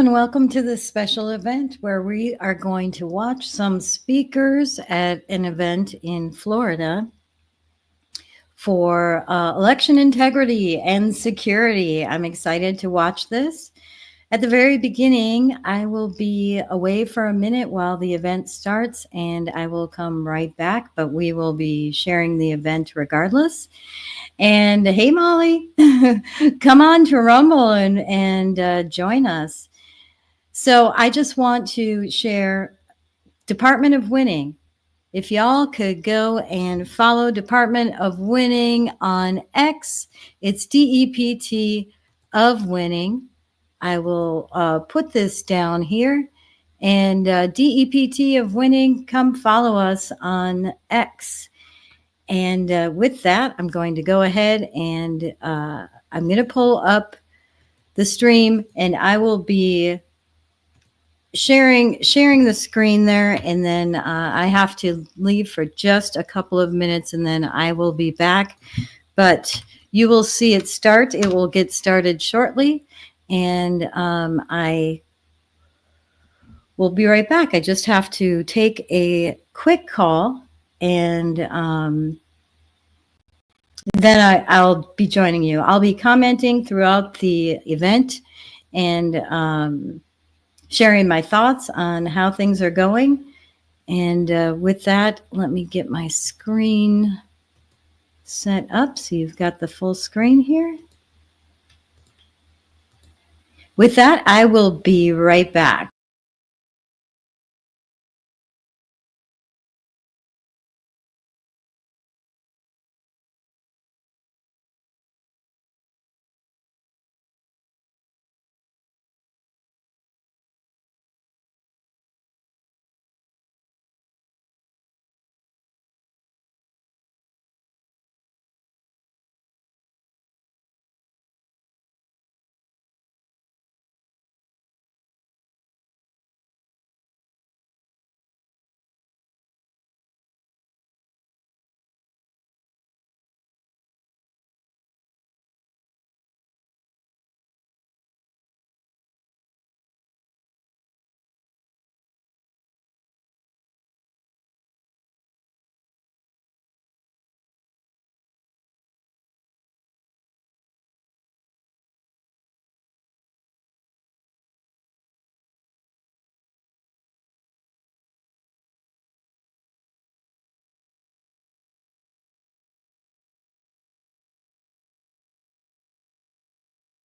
and welcome to this special event where we are going to watch some speakers at an event in Florida for election integrity and security. I'm excited to watch this. At the very beginning, I will be away for a minute while the event starts, and I will come right back, but we will be sharing the event regardless. And hey, Molly, come on to Rumble and join us. So I just want to share Department of Winning. If y'all could go and follow Department of Winning on X, it's DEPT of Winning. I will put this down here. And DEPT of Winning, come follow us on X. And with that, I'm going to go ahead and I'm going to pull up the stream, and I will be sharing the screen there, and then I have to leave for just a couple of minutes, and then I will be back. But you will see it start. It will get started shortly, and I will be right back. I just have to take a quick call, and then I'll be joining you. I'll be commenting throughout the event and sharing my thoughts on how things are going. And with that, let me get my screen set up so you've got the full screen here. With that, I will be right back.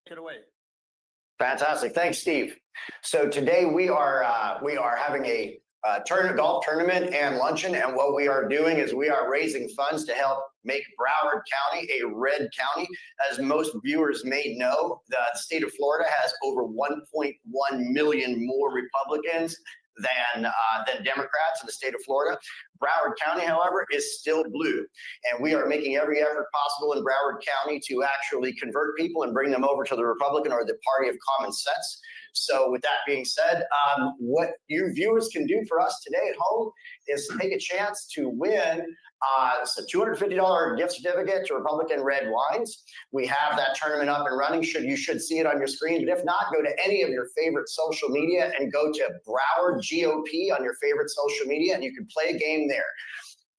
It away. Fantastic. Thanks, Steve. So today we are having a golf tournament and luncheon, and what we are doing is we are raising funds to help make Broward County a red county. As most viewers may know, the state of Florida has over 1.1 million more Republicans than Democrats in the state of Florida. Broward County, however, is still blue, and we are making every effort possible in Broward County to actually convert people and bring them over to the Republican or the party of common sense. So with that being said, what you viewers can do for us today at home is take a chance to win a $250 gift certificate to Republican Red Wines. We have that tournament up and running. You should see it on your screen. But if not, go to any of your favorite social media and go to Broward GOP on your favorite social media, and you can play a game there.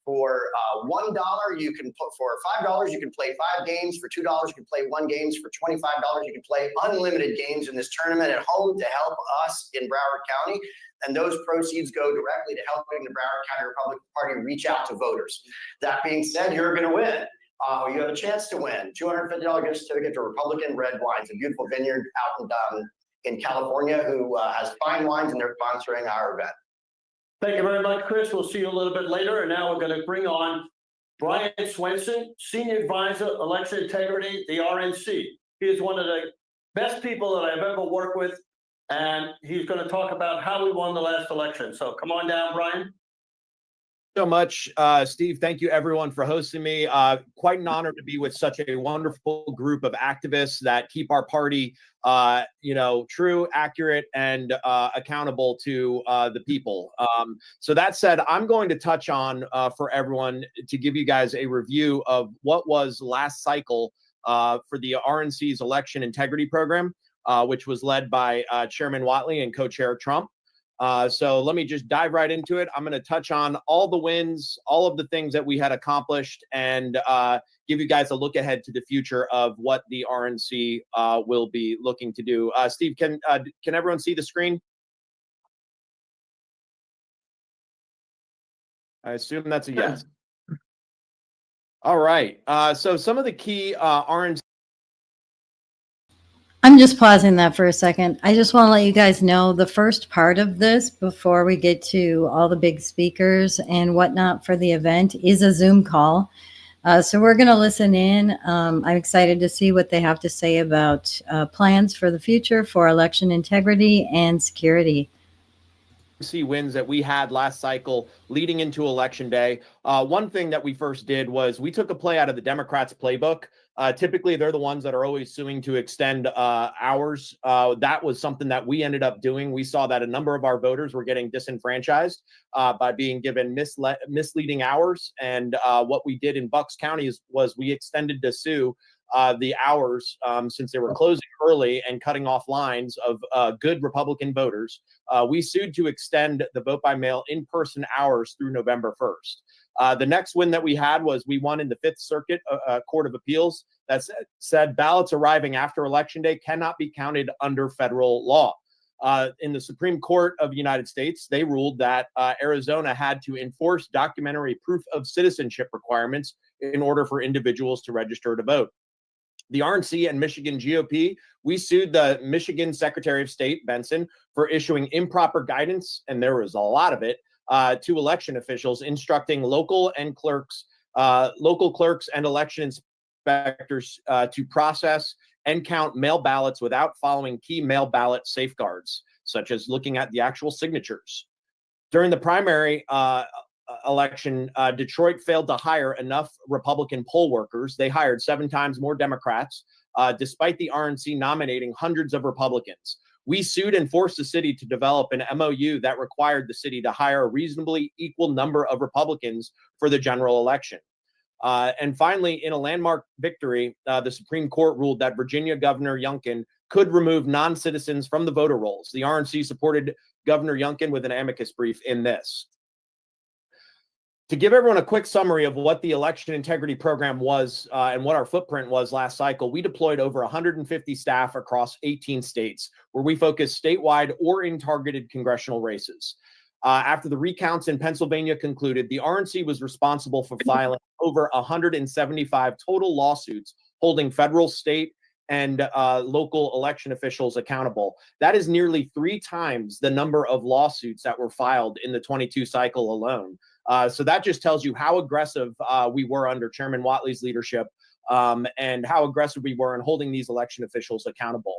For $1, you can put for $5, you can play 5 games. For $2, you can play 1 game. For $25, you can play unlimited games in this tournament at home to help us in Broward County. And those proceeds go directly to helping the Broward County Republican Party reach out to voters. That being said, you're going to win. You have a chance to win $250 gift certificate to Republican Red Wines, a beautiful vineyard out in California who has fine wines, and they're sponsoring our event. Thank you very much, Chris. We'll see you a little bit later. And now we're going to bring on Brian Swenson, Senior Advisor, Election Integrity, the RNC. He is one of the best people that I've ever worked with, and he's going to talk about how we won the last election. So come on down, Brian. So much, Steve. Thank you, everyone, for hosting me. Quite an honor to be with such a wonderful group of activists that keep our party, true, accurate, and accountable to the people. So that said, I'm going to touch on for everyone to give you guys a review of what was last cycle for the RNC's election integrity program. which was led by Chairman Whatley and co-chair Trump. So let me just dive right into it. I'm going to touch on all the wins, all of the things that we had accomplished, and give you guys a look ahead to the future of what the RNC will be looking to do. Steve, can everyone see the screen? I assume that's a yes. All right. So some of the key RNC. I'm just pausing that for a second. I just want to let you guys know the first part of this before we get to all the big speakers and whatnot for the event is a Zoom call. So we're going to listen in. I'm excited to see what they have to say about plans for the future for election integrity and security. Wins that we had last cycle leading into election day. One thing that we first did was we took a play out of the Democrats' playbook. Typically, they're the ones that are always suing to extend hours. That was something that we ended up doing. We saw that a number of our voters were getting disenfranchised by being given misleading hours. And what we did in Bucks County was we extended to sue the hours since they were closing early and cutting off lines of good Republican voters. We sued to extend the vote by mail in-person hours through November 1st. The next win that we had was we won in the Fifth Circuit Court of Appeals that said ballots arriving after Election Day cannot be counted under federal law. In the Supreme Court of the United States, they ruled that Arizona had to enforce documentary proof of citizenship requirements in order for individuals to register to vote. The RNC and Michigan GOP, we sued the Michigan Secretary of State, Benson, for issuing improper guidance, and there was a lot of it, to election officials instructing local clerks and election inspectors to process and count mail ballots without following key mail ballot safeguards, such as looking at the actual signatures. During the primary election, Detroit failed to hire enough Republican poll workers. They hired 7 times more Democrats, despite the RNC nominating hundreds of Republicans. We sued and forced the city to develop an MOU that required the city to hire a reasonably equal number of Republicans for the general election. And finally, in a landmark victory, the Supreme Court ruled that Virginia Governor Youngkin could remove non-citizens from the voter rolls. The RNC supported Governor Youngkin with an amicus brief in this. To give everyone a quick summary of what the election integrity program was and what our footprint was last cycle, we deployed over 150 staff across 18 states where we focused statewide or in targeted congressional races. After the recounts in Pennsylvania concluded, the RNC was responsible for filing over 175 total lawsuits holding federal, state, and local election officials accountable. That is nearly 3 times the number of lawsuits that were filed in the 22 cycle alone. So that just tells you how aggressive we were under Chairman Whatley's leadership and how aggressive we were in holding these election officials accountable.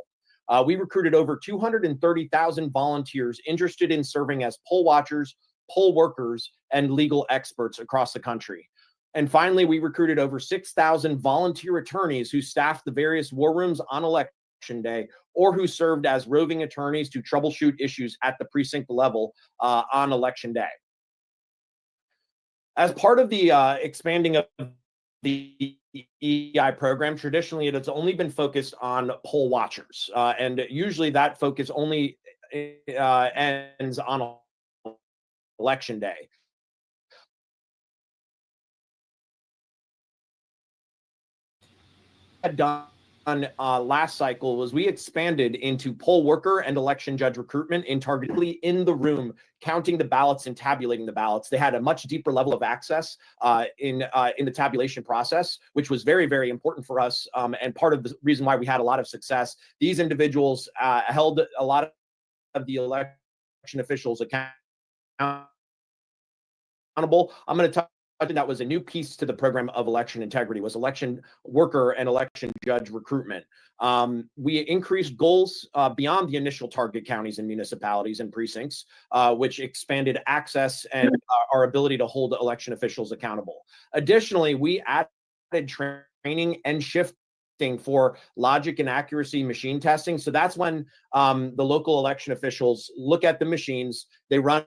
We recruited over 230,000 volunteers interested in serving as poll watchers, poll workers, and legal experts across the country. And finally, we recruited over 6,000 volunteer attorneys who staffed the various war rooms on election day or who served as roving attorneys to troubleshoot issues at the precinct level on election day. As part of the expanding of the EI program, traditionally it has only been focused on poll watchers, and usually that focus only ends on election day. Had done last cycle was we expanded into poll worker and election judge recruitment in targetedly in the room, counting the ballots and tabulating the ballots. They had a much deeper level of access in the tabulation process, which was very, very important for us and part of the reason why we had a lot of success. These individuals held a lot of the election officials accountable. I'm going to talk. I think that was a new piece to the program of election integrity was election worker and election judge recruitment. We increased goals beyond the initial target counties and municipalities and precincts, which expanded access and our ability to hold election officials accountable. Additionally, we added training and shifting for logic and accuracy machine testing. So that's when the local election officials look at the machines, they run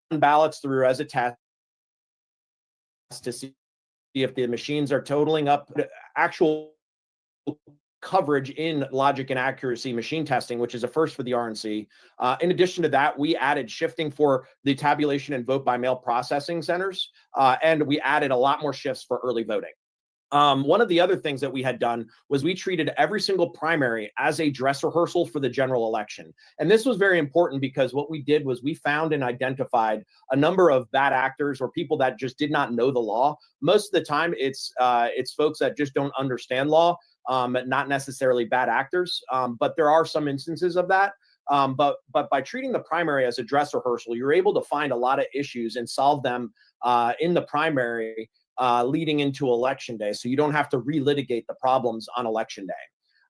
ballots through as a test to see if the machines are totaling up actual coverage in logic and accuracy machine testing, which is a first for the RNC. In addition to that, we added shifting for the tabulation and vote by mail processing centers, and we added a lot more shifts for early voting. One of the other things that we had done was we treated every single primary as a dress rehearsal for the general election. And this was very important because what we did was we found and identified a number of bad actors or people that just did not know the law. Most of the time, it's folks that just don't understand law, not necessarily bad actors, but there are some instances of that. But by treating the primary as a dress rehearsal, you're able to find a lot of issues and solve them in the primary leading into election day, so you don't have to relitigate the problems on election day.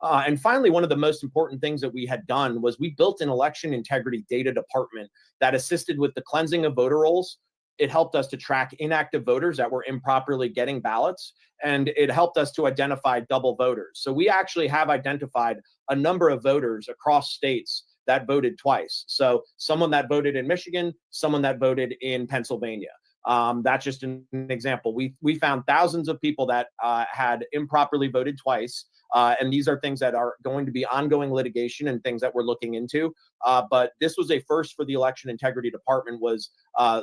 And finally, one of the most important things that we had done was we built an election integrity data department that assisted with the cleansing of voter rolls. It helped us to track inactive voters that were improperly getting ballots, and it helped us to identify double voters. So we actually have identified a number of voters across states that voted twice. So someone that voted in Michigan, someone that voted in Pennsylvania. That's just an example. We found thousands of people that had improperly voted twice, and these are things that are going to be ongoing litigation and things that we're looking into. But this was a first for the Election Integrity Department, was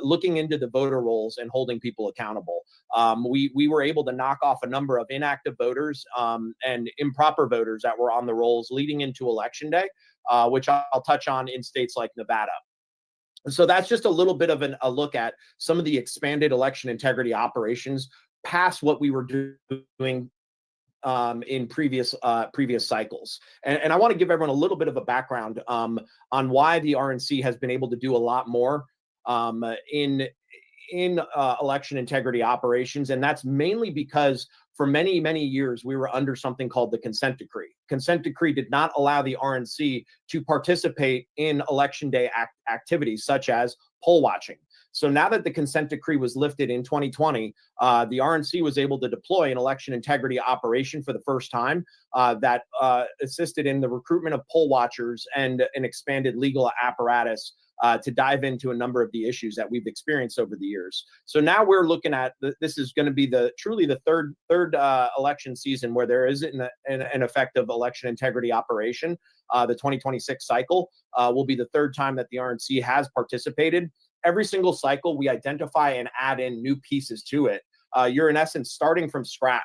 looking into the voter rolls and holding people accountable. We were able to knock off a number of inactive voters and improper voters that were on the rolls leading into Election Day, which I'll touch on in states like Nevada. So that's just a little bit of a look at some of the expanded election integrity operations past what we were doing in previous cycles. And I want to give everyone a little bit of a background on why the RNC has been able to do a lot more in election integrity operations. And that's mainly because for many, many years, we were under something called the consent decree. Consent decree did not allow the RNC to participate in election day activities such as poll watching. So now that the consent decree was lifted in 2020, the RNC was able to deploy an election integrity operation for the first time that assisted in the recruitment of poll watchers and an expanded legal apparatus to dive into a number of the issues that we've experienced over the years. So now we're looking at this is going to be truly the third election season where there is an effective election integrity operation. The 2026 cycle will be the third time that the RNC has participated. Every single cycle, we identify and add in new pieces to it. You're in essence starting from scratch.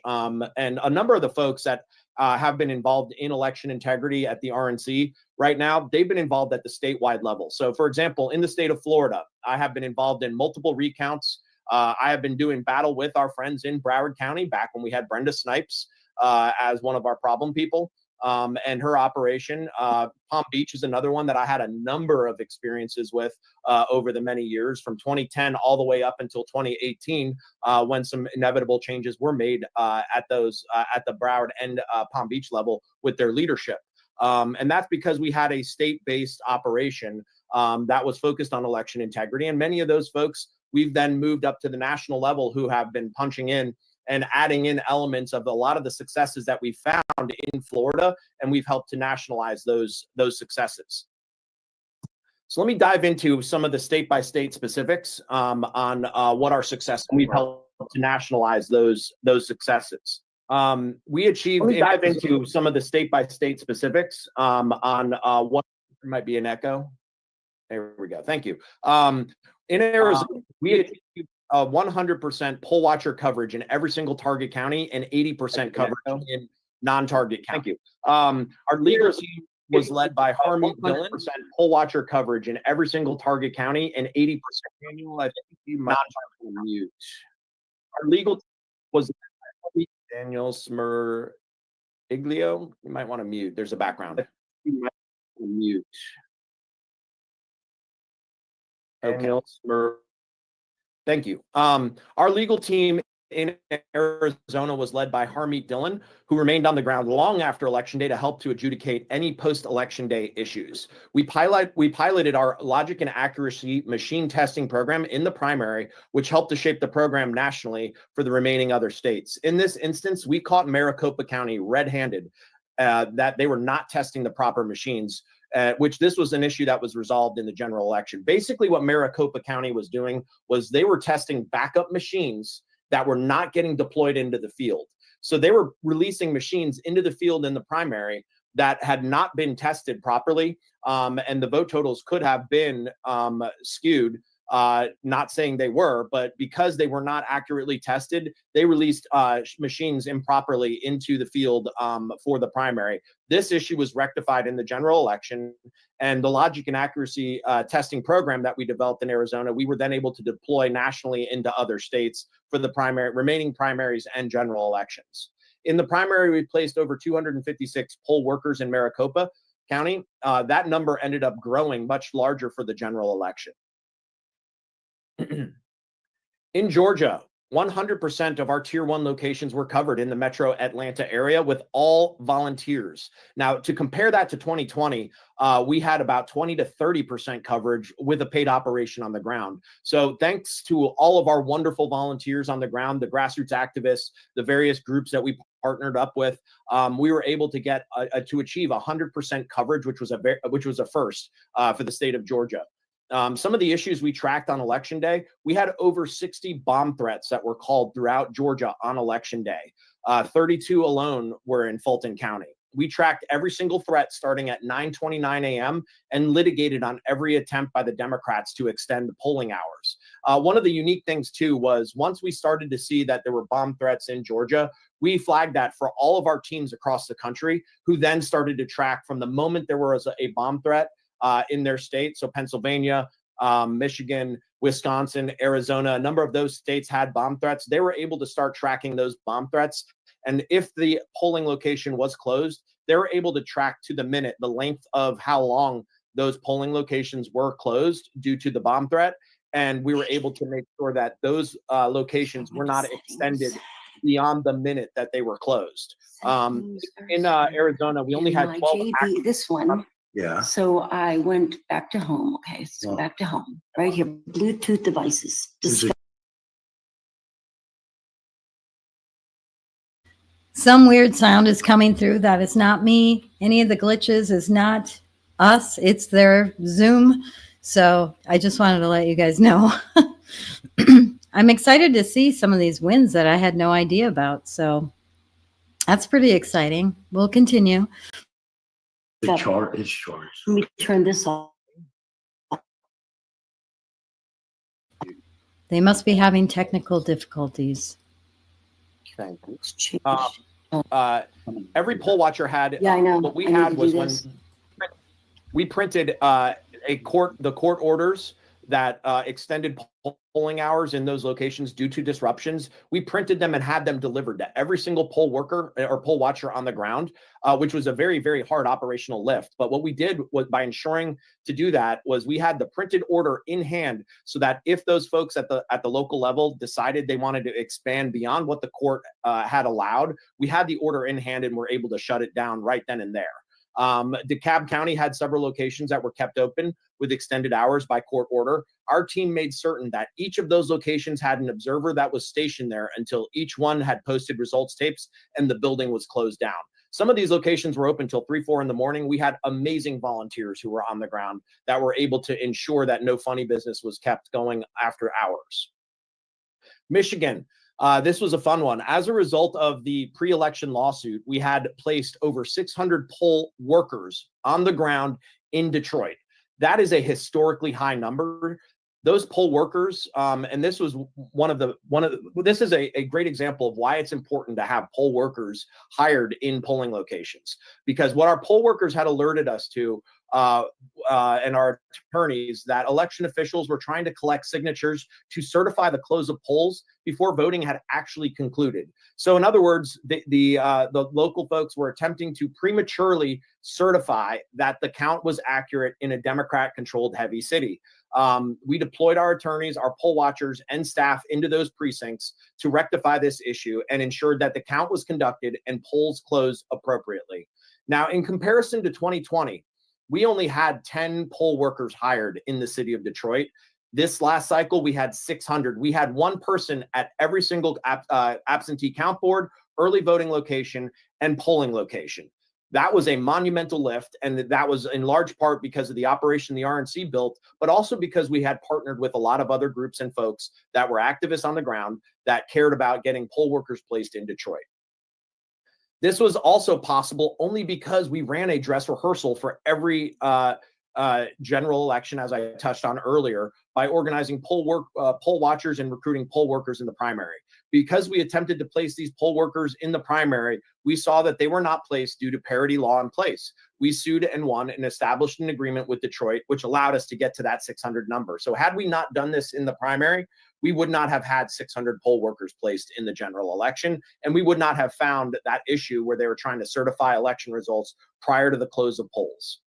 And a number of the folks that have been involved in election integrity at the RNC right now, they've been involved at the statewide level. So for example, in the state of Florida, I have been involved in multiple recounts. I have been doing battle with our friends in Broward County back when we had Brenda Snipes as one of our problem people. And her operation. Palm Beach is another one that I had a number of experiences with over the many years, from 2010 all the way up until 2018, when some inevitable changes were made at the Broward and Palm Beach level with their leadership. And that's because we had a state-based operation that was focused on election integrity. And many of those folks, we've then moved up to the national level who have been punching in and adding in elements of a lot of the successes that we found in Florida, and we've helped to nationalize those successes. So let me dive into some of the state-by-state specifics on what our successes. We've helped to nationalize those successes. We achieved. Let me dive into some of the state-by-state specifics on what might be an echo. There we go. Thank you. In Arizona, we achieved 100% poll watcher coverage in every single target county and 80% coverage in non-target county. Thank you. Our legal team was led by Hornik, 100% poll watcher coverage in every single target county and 80% non-target mute. Our legal team was led by Daniel Smer Iglio. You might want to mute. There's a background. You might want to mute. Okay. Thank you. Our legal team in Arizona was led by Harmeet Dillon, who remained on the ground long after Election Day to help to adjudicate any post-Election Day issues. We piloted our logic and accuracy machine testing program in the primary, which helped to shape the program nationally for the remaining other states. In this instance, we caught Maricopa County red-handed that they were not testing the proper machines, which this was an issue that was resolved in the general election. Basically, what Maricopa County was doing was they were testing backup machines that were not getting deployed into the field. So they were releasing machines into the field in the primary that had not been tested properly, and the vote totals could have been skewed. Not saying they were, but because they were not accurately tested, they released machines improperly into the field for the primary. This issue was rectified in the general election, and the logic and accuracy testing program that we developed in Arizona, we were then able to deploy nationally into other states for the remaining primaries and general elections. In the primary, we placed over 256 poll workers in Maricopa County. That number ended up growing much larger for the general election. In Georgia, 100% of our tier 1 locations were covered in the metro Atlanta area with all volunteers. Now, to compare that to 2020, we had about 20 to 30% coverage with a paid operation on the ground. So thanks to all of our wonderful volunteers on the ground, the grassroots activists, the various groups that we partnered up with, we were able to get to achieve 100% coverage, which was a first for the state of Georgia. Some of the issues we tracked on election day, we had over 60 bomb threats that were called throughout Georgia on election day. 32 alone were in Fulton County. We tracked every single threat starting at 9:29 a.m. and litigated on every attempt by the Democrats to extend the polling hours. One of the unique things, too, was once we started to see that there were bomb threats in Georgia, we flagged that for all of our teams across the country, who then started to track from the moment there was a bomb threat in their state. So Pennsylvania, Michigan, Wisconsin, Arizona, a number of those states had bomb threats. They were able to start tracking those bomb threats. And if the polling location was closed, they were able to track to the minute the length of how long those polling locations were closed due to the bomb threat. And we were able to make sure that those locations were not extended beyond the minute that they were closed. In Arizona, we only had 12. This one. Yeah. So I went back to home. Okay, so Wow. back to home. Right here, Bluetooth devices. Some weird sound is coming through. That is not me. Any of the glitches is not us. It's their Zoom. So I just wanted to let you guys know. I'm excited to see some of these wins that I had no idea about. So that's pretty exciting. We'll continue. The chart is short. Let me turn this off. They must be having technical difficulties. Thank you. It's changed. Every poll watcher had, Yeah, I know. what we I need had to was do when this. we printed the court orders that extended polling hours in those locations due to disruptions. We printed them and had them delivered to every single poll worker or poll watcher on the ground, which was a very, very hard operational lift. But what we did was, by ensuring to do that, was we had the printed order in hand so that if those folks at the local level decided they wanted to expand beyond what the court had allowed, we had the order in hand and were able to shut it down right then and there. DeKalb County had several locations that were kept open with extended hours by court order. Our team made certain that each of those locations had an observer that was stationed there until each one had posted results tapes and the building was closed down. Some of these locations were open till 3, 4 in the morning. We had amazing volunteers who were on the ground that were able to ensure that no funny business was kept going after hours. Michigan. This was a fun one. As a result of the pre-election lawsuit, we had placed over 600 poll workers on the ground in Detroit. That is a historically high number. Those poll workers, and this was this is a great example of why it's important to have poll workers hired in polling locations, because what our poll workers had alerted us to, and our attorneys, that election officials were trying to collect signatures to certify the close of polls before voting had actually concluded. So in other words, the local folks were attempting to prematurely certify that the count was accurate in a Democrat-controlled heavy city. We deployed our attorneys, our poll watchers, and staff into those precincts to rectify this issue and ensured that the count was conducted and polls closed appropriately. Now, in comparison to 2020, we only had 10 poll workers hired in the city of Detroit. This last cycle, we had 600. We had one person at every single absentee count board, early voting location, and polling location. That was a monumental lift, and that was in large part because of the operation the RNC built, but also because we had partnered with a lot of other groups and folks that were activists on the ground that cared about getting poll workers placed in Detroit. This was also possible only because we ran a dress rehearsal for every general election, as I touched on earlier, by organizing poll watchers and recruiting poll workers in the primary. Because we attempted to place these poll workers in the primary, we saw that they were not placed due to parity law in place. We sued and won and established an agreement with Detroit, which allowed us to get to that 600 number. So had we not done this in the primary, we would not have had 600 poll workers placed in the general election, and we would not have found that issue where they were trying to certify election results prior to the close of polls.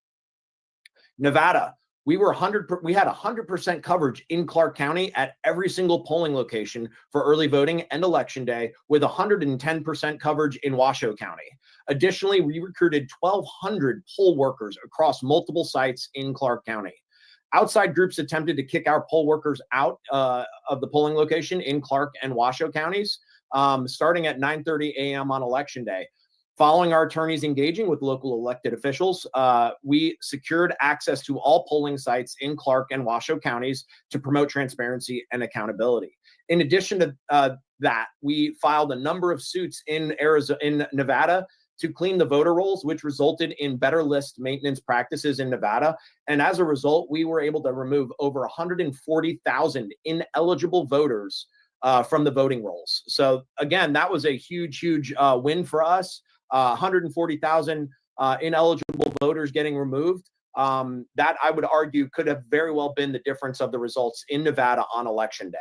Nevada, we had 100% coverage in Clark County at every single polling location for early voting and election day, with 110% coverage in Washoe County. Additionally, we recruited 1,200 poll workers across multiple sites in Clark County. Outside groups attempted to kick our poll workers out of the polling location in Clark and Washoe counties, starting at 9:30 a.m. on election day. Following our attorneys engaging with local elected officials, we secured access to all polling sites in Clark and Washoe counties to promote transparency and accountability. In addition to that, we filed a number of suits in Nevada to clean the voter rolls, which resulted in better list maintenance practices in Nevada. And as a result, we were able to remove over 140,000 ineligible voters from the voting rolls. So again, that was a huge win for us. 140,000 ineligible voters getting removed. That, I would argue, could have very well been the difference of the results in Nevada on election day.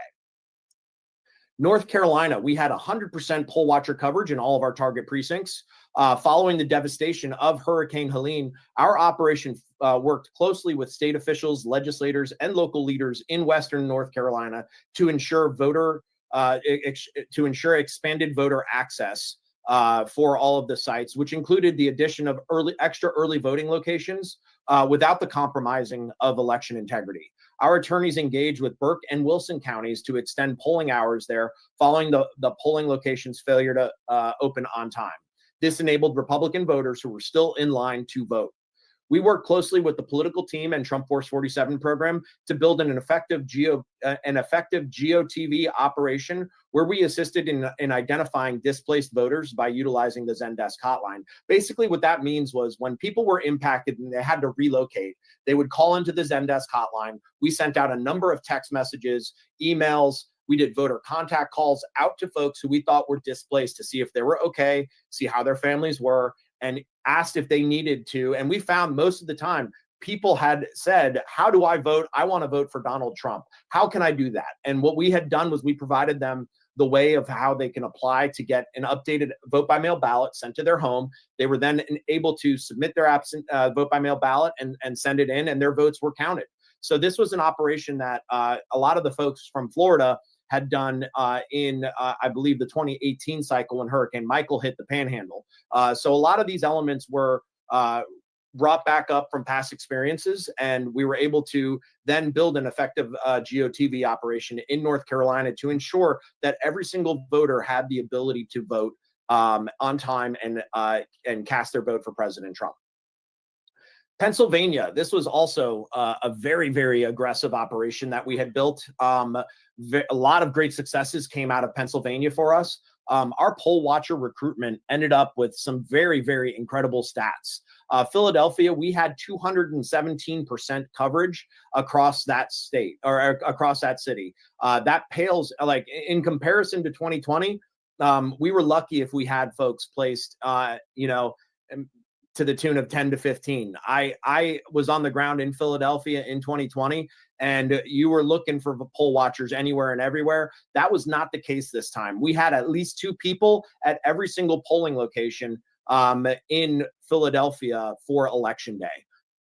North Carolina, we had 100% poll watcher coverage in all of our target precincts. Following the devastation of Hurricane Helene, our operation worked closely with state officials, legislators, and local leaders in Western North Carolina to ensure expanded voter access for all of the sites, which included the addition of extra early voting locations without the compromising of election integrity. Our attorneys engaged with Burke and Wilson counties to extend polling hours there following the polling location's failure to open on time. This enabled Republican voters who were still in line to vote. We worked closely with the political team and Trump Force 47 program to build an effective GOTV operation where we assisted in identifying displaced voters by utilizing the Zendesk hotline. Basically, what that means was when people were impacted and they had to relocate, they would call into the Zendesk hotline. We sent out a number of text messages, emails. We did voter contact calls out to folks who we thought were displaced to see if they were okay, see how their families were, and asked if they needed to. And we found most of the time people had said, how do I vote? I want to vote for Donald Trump. How can I do that? And what we had done was we provided them the way of how they can apply to get an updated vote by mail ballot sent to their home. They were then able to submit their absent vote by mail ballot and send it in, and their votes were counted. So this was an operation that a lot of the folks from Florida had done in, I believe, the 2018 cycle when Hurricane Michael hit the Panhandle. So a lot of these elements were brought back up from past experiences, and we were able to then build an effective GOTV operation in North Carolina to ensure that every single voter had the ability to vote on time and cast their vote for President Trump. Pennsylvania, this was also a very aggressive operation that we had built. A lot of great successes came out of Pennsylvania for us. Our poll watcher recruitment ended up with some very incredible stats. Philadelphia, we had 217% coverage across that state or across that city. That pales, like in comparison to 2020, we were lucky if we had folks placed, to the tune of 10 to 15. I was on the ground in Philadelphia in 2020, and you were looking for poll watchers anywhere and everywhere. That was not the case this time. We had at least 2 people at every single polling location in Philadelphia for election day.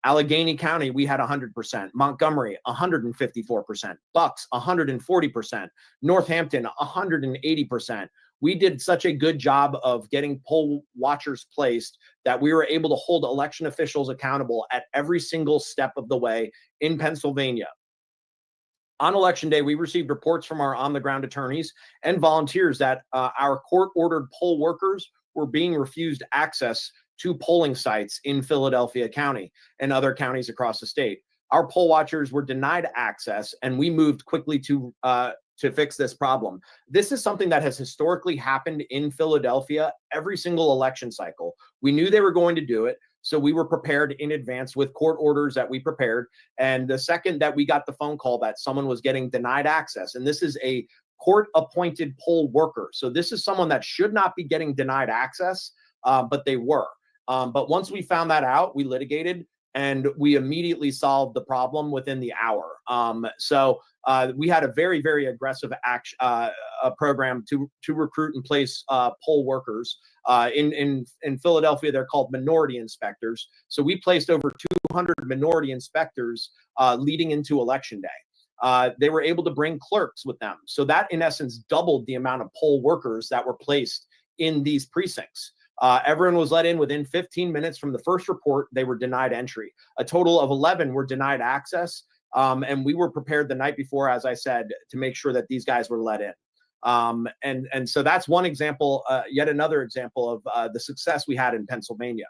Allegheny County, we had 100%. Montgomery, 154%. Bucks, 140%. Northampton, 180%. We did such a good job of getting poll watchers placed that we were able to hold election officials accountable at every single step of the way in Pennsylvania. On election day, we received reports from our on-the-ground attorneys and volunteers that our court-ordered poll workers were being refused access to polling sites in Philadelphia County and other counties across the state. Our poll watchers were denied access, and we moved quickly to fix this problem. This is something that has historically happened in Philadelphia every single election cycle. We knew they were going to do it, so we were prepared in advance with court orders that we prepared. And the second that we got the phone call that someone was getting denied access, and this is a court-appointed poll worker, so this is someone that should not be getting denied access, but they were. But once we found that out, we litigated, and we immediately solved the problem within the hour. So we had a very, very aggressive program to recruit and place poll workers. In Philadelphia, they're called minority inspectors. So we placed over 200 minority inspectors leading into Election Day. They were able to bring clerks with them. So that, in essence, doubled the amount of poll workers that were placed in these precincts. Everyone was let in within 15 minutes from the first report. They were denied entry. A total of 11 were denied access. And we were prepared the night before, as I said, to make sure that these guys were let in. And so that's one example, yet another example of the success we had in Pennsylvania.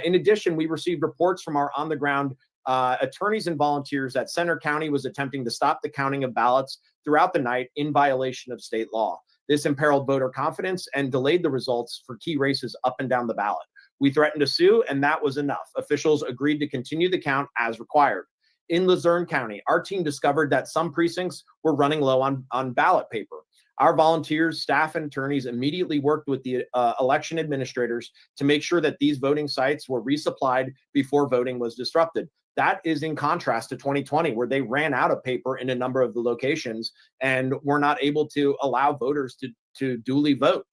In addition, we received reports from our on-the-ground attorneys and volunteers that Center County was attempting to stop the counting of ballots throughout the night in violation of state law. This imperiled voter confidence and delayed the results for key races up and down the ballot. We threatened to sue, and that was enough. Officials agreed to continue the count as required. In Luzerne County, our team discovered that some precincts were running low on ballot paper. Our volunteers, staff, and attorneys immediately worked with the election administrators to make sure that these voting sites were resupplied before voting was disrupted. That is in contrast to 2020, where they ran out of paper in a number of the locations and were not able to allow voters to duly vote.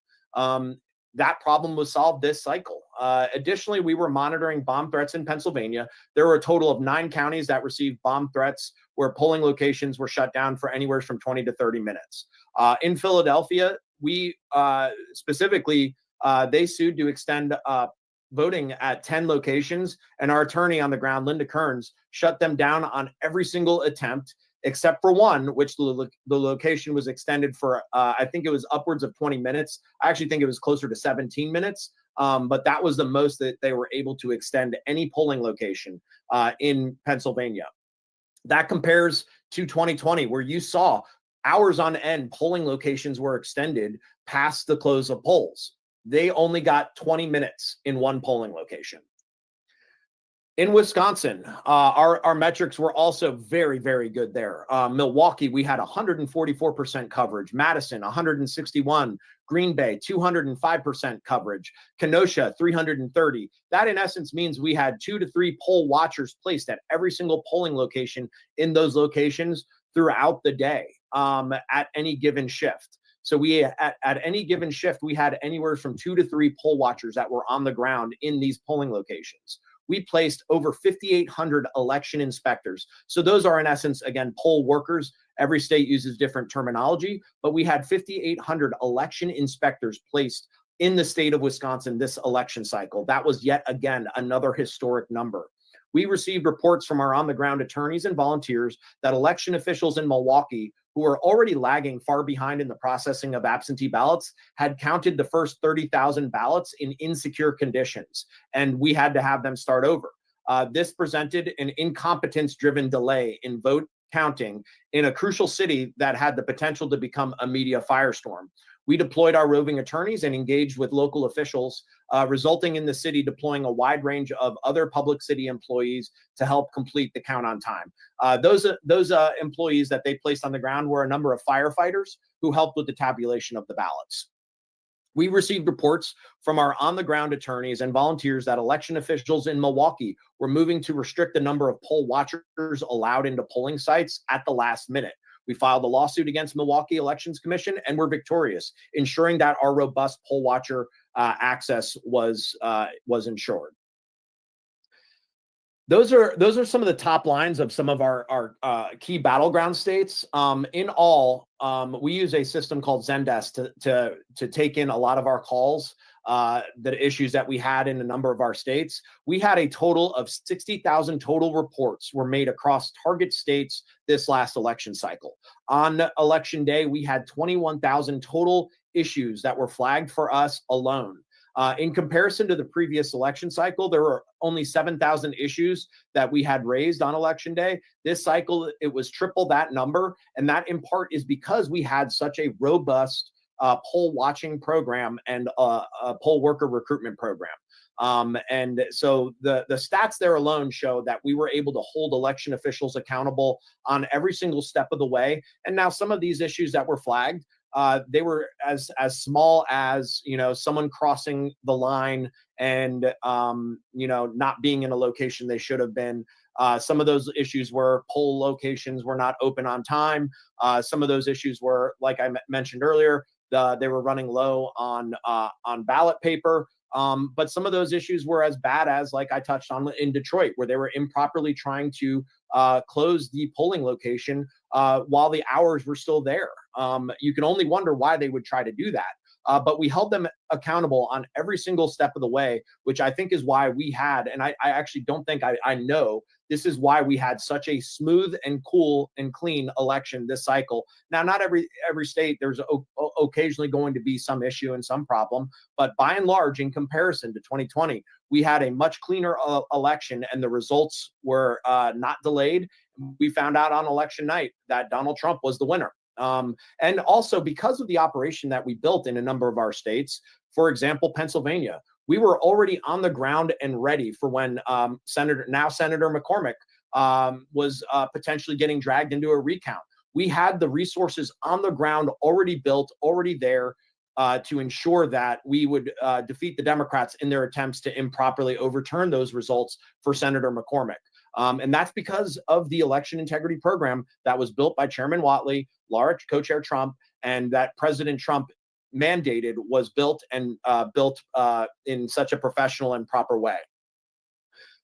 That problem was solved this cycle. Additionally, we were monitoring bomb threats in Pennsylvania. There were a total of 9 counties that received bomb threats where polling locations were shut down for anywhere from 20 to 30 minutes. In Philadelphia, we specifically, they sued to extend voting at 10 locations, and our attorney on the ground, Linda Kearns, shut them down on every single attempt except for one, which the location was extended for, I think it was upwards of 20 minutes. I actually think it was closer to 17 minutes, but that was the most that they were able to extend any polling location in Pennsylvania. That compares to 2020, where you saw hours on end polling locations were extended past the close of polls. They only got 20 minutes in one polling location. In Wisconsin, our metrics were also very, very good there. Milwaukee, we had 144% coverage. Madison, 161. Green Bay, 205% coverage. Kenosha, 330. That, in essence, means we had 2 to 3 poll watchers placed at every single polling location in those locations throughout the day at any given shift. So we at any given shift, we had anywhere from 2 to 3 poll watchers that were on the ground in these polling locations. We placed over 5,800 election inspectors. So those are, in essence, again, poll workers. Every state uses different terminology, but we had 5,800 election inspectors placed in the state of Wisconsin this election cycle. That was yet again another historic number. We received reports from our on-the-ground attorneys and volunteers that election officials in Milwaukee, who were already lagging far behind in the processing of absentee ballots, had counted the first 30,000 ballots in insecure conditions, and we had to have them start over. This presented an incompetence-driven delay in vote counting in a crucial city that had the potential to become a media firestorm. We deployed our roving attorneys and engaged with local officials, resulting in the city deploying a wide range of other public city employees to help complete the count on time. Those employees that they placed on the ground were a number of firefighters who helped with the tabulation of the ballots. We received reports from our on-the-ground attorneys and volunteers that election officials in Milwaukee were moving to restrict the number of poll watchers allowed into polling sites at the last minute. We filed a lawsuit against Milwaukee Elections Commission and were victorious, ensuring that our robust poll watcher access was ensured. Those are some of the top lines of some of our key battleground states. In all, we use a system called Zendesk to take in a lot of our calls, the issues that we had in a number of our states. We had a total of 60,000 total reports were made across target states this last election cycle. On election day, we had 21,000 total issues that were flagged for us alone. In comparison to the previous election cycle, there were only 7,000 issues that we had raised on election day. This cycle, it was triple that number. And that in part is because we had such a robust poll watching program and a poll worker recruitment program. And so the stats there alone show that we were able to hold election officials accountable on every single step of the way. And now some of these issues that were flagged, they were as small as, someone crossing the line and, not being in a location they should have been. Some of those issues were poll locations were not open on time. Some of those issues were, like I mentioned earlier, they were running low on ballot paper. But some of those issues were as bad as, like I touched on in Detroit, where they were improperly trying to close the polling location while the hours were still there. You can only wonder why they would try to do that. But we held them accountable on every single step of the way, which I think is why we had, and I actually don't think I know, this is why we had such a smooth and cool and clean election this cycle. Now, not every state, there's occasionally going to be some issue and some problem, but by and large, in comparison to 2020, we had a much cleaner election and the results were not delayed. We found out on election night that Donald Trump was the winner. And also because of the operation that we built in a number of our states, for example, Pennsylvania, we were already on the ground and ready for when Senator McCormick was potentially getting dragged into a recount. We had the resources on the ground already built, already there to ensure that we would defeat the Democrats in their attempts to improperly overturn those results for Senator McCormick. And that's because of the election integrity program that was built by Chairman Whatley, Laura Co-Chair Trump, and that President Trump mandated was built and built in such a professional and proper way.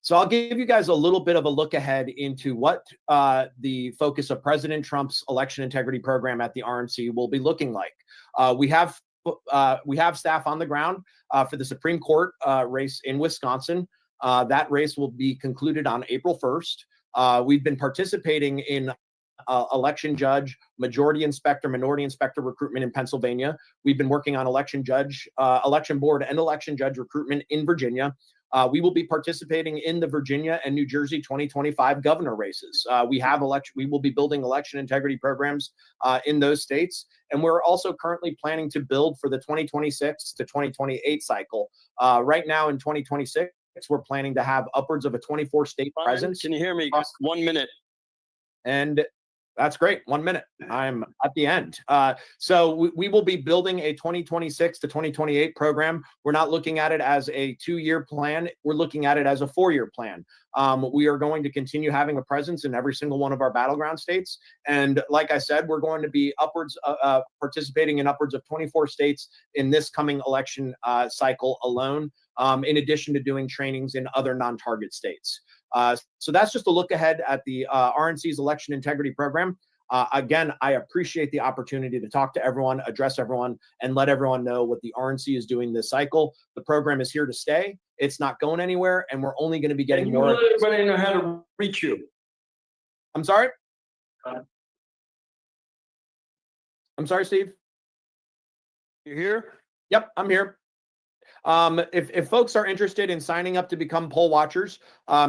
So I'll give you guys a little bit of a look ahead into what the focus of President Trump's election integrity program at the RNC will be looking like. We have staff on the ground for the Supreme Court race in Wisconsin. That race will be concluded on April 1st. We've been participating in election judge, majority inspector, minority inspector recruitment in Pennsylvania. We've been working on election board and election judge recruitment in Virginia. We will be participating in the Virginia and New Jersey 2025 governor races. We will be building election integrity programs in those states. And we're also currently planning to build for the 2026 to 2028 cycle. Right now in 2026, we're planning to have upwards of a 24 state presence. Can you hear me? 1 minute. And that's great. 1 minute. I'm at the end. So we will be building a 2026 to 2028 program. We're not looking at it as a 2-year plan. We're looking at it as a 4-year plan. We are going to continue having a presence in every single one of our battleground states. And like I said, we're going to be participating in upwards of 24 states in this coming election cycle alone, in addition to doing trainings in other non-target states. So that's just a look ahead at the RNC's election integrity program. Again, I appreciate the opportunity to talk to everyone, address everyone, and let everyone know what the RNC is doing this cycle. The program is here to stay. It's not going anywhere, and we're only going to be getting more. Let everybody know how to reach you. I'm sorry? I'm sorry, Steve? You here? Yep, I'm here. If folks are interested in signing up to become poll watchers,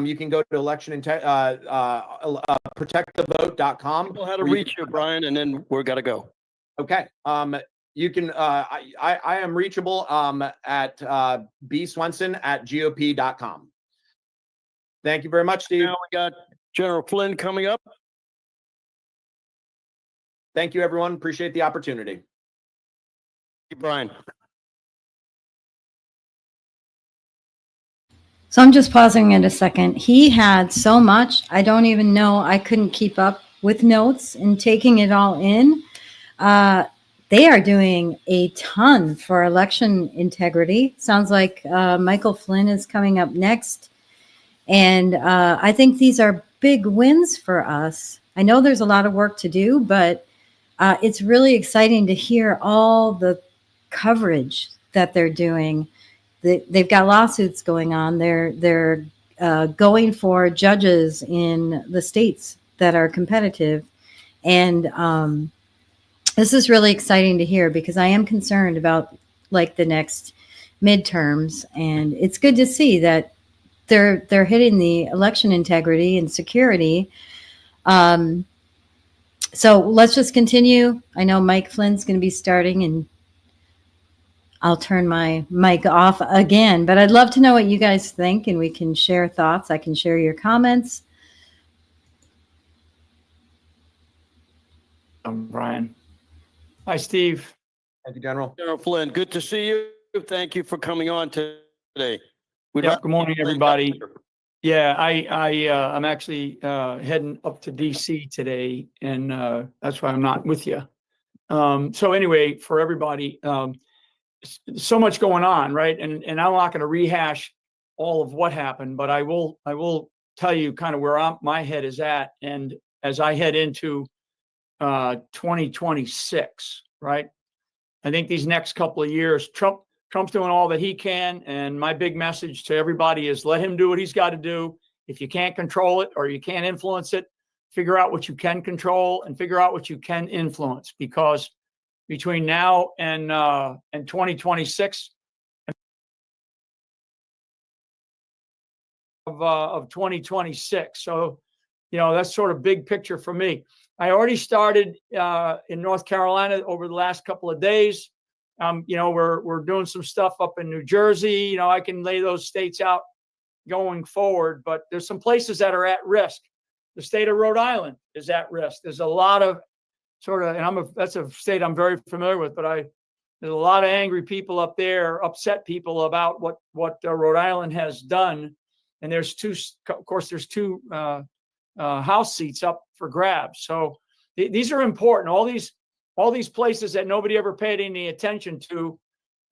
you can go to protectthevote.com. People how to reach you, Brian, and then we're got to go. Okay. You can. I am reachable at bswenson@gop.com. Thank you very much, Steve. Now we got General Flynn coming up. Thank you, everyone. Appreciate the opportunity. Thank you, Brian. So I'm just pausing in a second. He had so much, I don't even know. I couldn't keep up with notes and taking it all in. They are doing a ton for election integrity. Sounds like Michael Flynn is coming up next. And I think these are big wins for us. I know there's a lot of work to do, but it's really exciting to hear all the coverage that they're doing. They've got lawsuits going on. They're going for judges in the states that are competitive. And this is really exciting to hear because I am concerned about like the next midterms, and it's good to see that they're hitting the election integrity and security. So let's just continue. I know Mike Flynn's going to be starting, and I'll turn my mic off again, but I'd love to know what you guys think, and we can share thoughts. I can share your comments. I'm Brian. Hi, Steve. Thank you, General. General Flynn, good to see you. Thank you for coming on today. Good morning, everybody. Yeah, I'm actually heading up to DC today, and that's why I'm not with you. So anyway, for everybody, so much going on, right? And I'm not going to rehash all of what happened, but I will tell you kind of where my head is at, and as I head into 2026, right? I think these next couple of years, Trump's doing all that he can, and my big message to everybody is let him do what he's got to do. If you can't control it or you can't influence it, figure out what you can control and figure out what you can influence, because between now and 2026 of 2026. So, that's sort of big picture for me. I already started in North Carolina over the last couple of days. We're doing some stuff up in New Jersey. I can lay those states out going forward, but there's some places that are at risk. The state of Rhode Island is at risk. There's a lot of that's a state I'm very familiar with, but there's a lot of angry people up there, upset people about what Rhode Island has done. And there's two House seats up for grabs. So these are important. All these places that nobody ever paid any attention to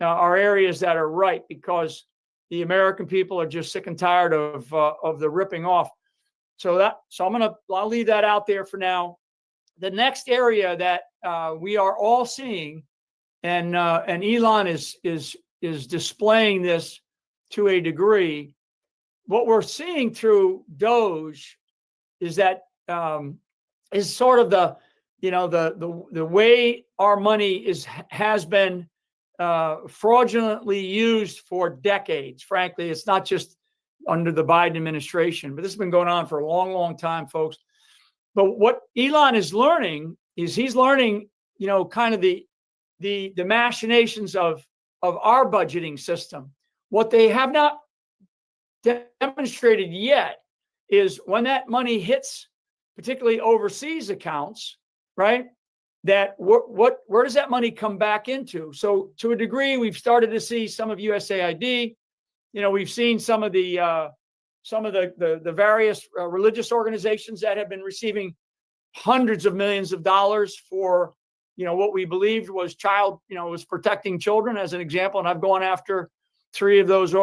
are areas that are right, because the American people are just sick and tired of the ripping off. So I'll leave that out there for now. The next area that we are all seeing, and Elon is displaying this to a degree. What we're seeing through Doge is that is sort of the way our money has been fraudulently used for decades. Frankly, it's not just under the Biden administration, but this has been going on for a long, long time, folks. But what Elon is learning is he's learning, kind of the machinations of our budgeting system. What they have not demonstrated yet is when that money hits, particularly overseas accounts, right? That where does that money come back into? So to a degree, we've started to see some of USAID. We've seen some of the various religious organizations that have been receiving hundreds of millions of dollars for what we believed was was protecting children, as an example. And I've gone after three of those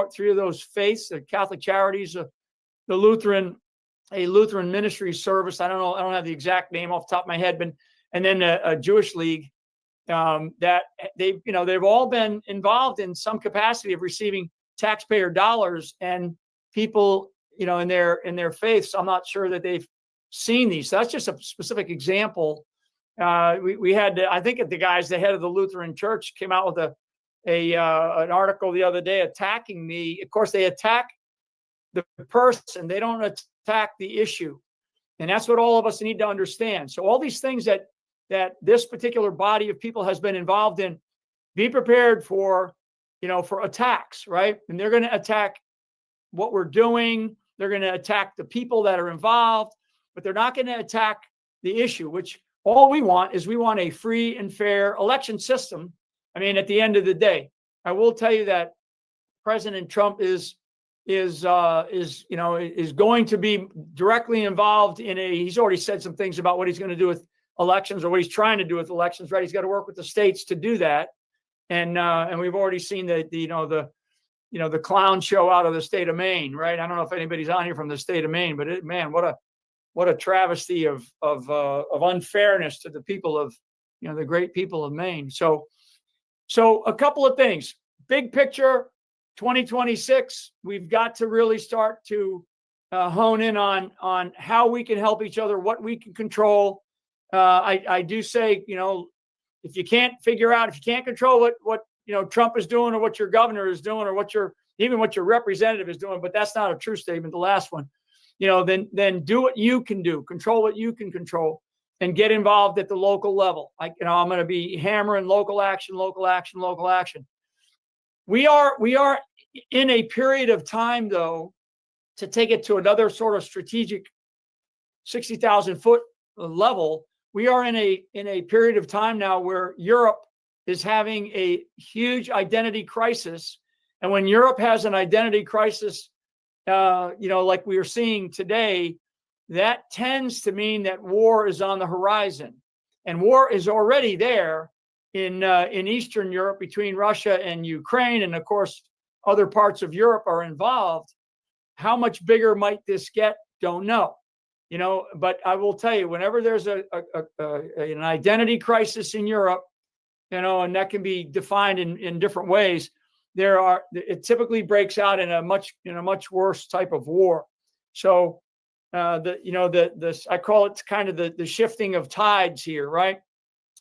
faiths: the Catholic Charities, a Lutheran ministry service. I don't have the exact name off the top of my head, but and then a Jewish League, that they've all been involved in some capacity of receiving taxpayer dollars, and people in their faith. So I'm not sure that they've seen these. So that's just a specific example. We had, I think, the head of the Lutheran Church came out with an article the other day attacking me. Of course, they attack the person, they don't attack the issue. And that's what all of us need to understand. So all these things that this particular body of people has been involved in, be prepared for attacks, right? And they're going to attack what we're doing. They're going to attack the people that are involved, but they're not going to attack the issue, which all we want is a free and fair election system. I mean, at the end of the day, I will tell you that President Trump is going to be directly involved he's already said some things about what he's going to do with elections, or what he's trying to do with elections, right? He's got to work with the states to do that. And we've already seen the clown show out of the state of Maine, right? I don't know if anybody's on here from the state of Maine, but what a travesty of unfairness to the people of, the great people of Maine. So a couple of things, big picture, 2026, we've got to really start to hone in on how we can help each other, what we can control. I do say, if you can't control what Trump is doing or what your governor is doing or what your representative is doing, but that's not a true statement. The last one, then do what you can do, control what you can control, and get involved at the local level. I'm going to be hammering local action, local action, local action. We are in a period of time, though, to take it to another sort of strategic 60,000 foot level. We are in a period of time now where Europe is having a huge identity crisis. And when Europe has an identity crisis, like we are seeing today, that tends to mean that war is on the horizon. And war is already there in Eastern Europe between Russia and Ukraine. And of course, other parts of Europe are involved. How much bigger might this get? Don't know. But I will tell you, whenever there's an identity crisis in Europe, and that can be defined in different ways, it typically breaks out in a much worse type of war. So I call it kind of the shifting of tides here, right?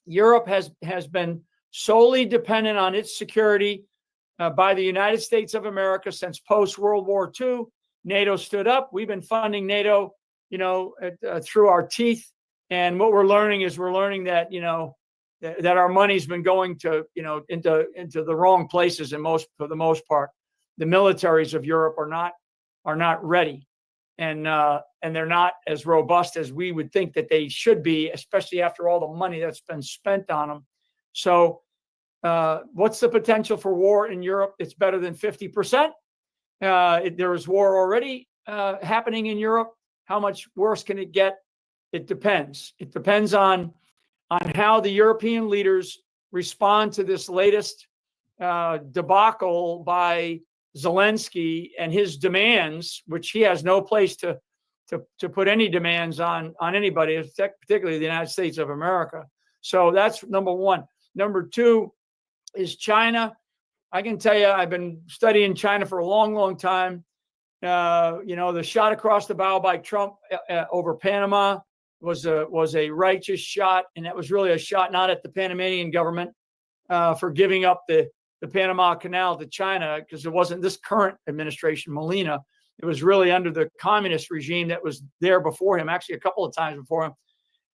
Europe has been solely dependent on its security by the United States of America since post World War II. NATO stood up. We've been funding NATO, through our teeth. And what we're learning that, that our money's been going to, into the wrong places for the most part. The militaries of Europe are not ready. And they're not as robust as we would think that they should be, especially after all the money that's been spent on them. So what's the potential for war in Europe? It's better than 50%. There is war already happening in Europe. How much worse can it get? It depends. It depends on how the European leaders respond to this latest debacle by Zelensky and his demands, which he has no place to put any demands on anybody, particularly the United States of America. So that's number one. Number two is China. I can tell you, I've been studying China for a long, long time. The shot across the bow by Trump over Panama was a righteous shot, and that was really a shot not at the Panamanian government for giving up the Panama Canal to China, because it wasn't this current administration, Molina. It was really under the communist regime that was there before him, actually a couple of times before him.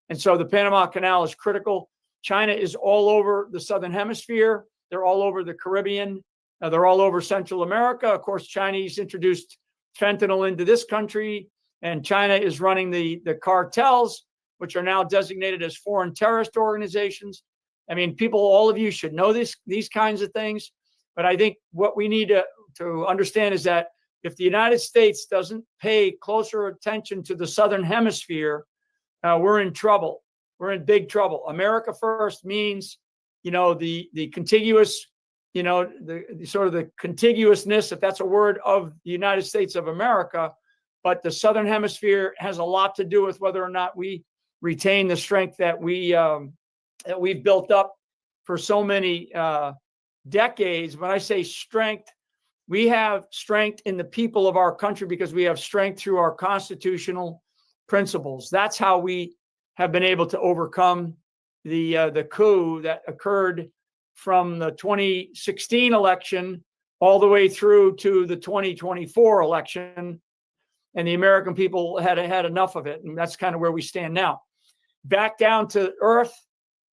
And so the Panama Canal is critical. China is all over the Southern Hemisphere. They're all over the Caribbean. They're all over Central America. Of course, Chinese introduced fentanyl into this country, and China is running the cartels, which are now designated as foreign terrorist organizations. I mean, all of you should know these kinds of things. But I think what we need to understand is that if the United States doesn't pay closer attention to the Southern Hemisphere, we're in trouble. We're in big trouble. America first means, the contiguous, the sort of the contiguousness, if that's a word, of the United States of America. But the Southern Hemisphere has a lot to do with whether or not we retain the strength that we've built up for so many decades. When I say strength, we have strength in the people of our country because we have strength through our constitutional principles. That's how we have been able to overcome the coup that occurred from the 2016 election all the way through to the 2024 election. And the American people had enough of it. And that's kind of where we stand now. Back down to earth,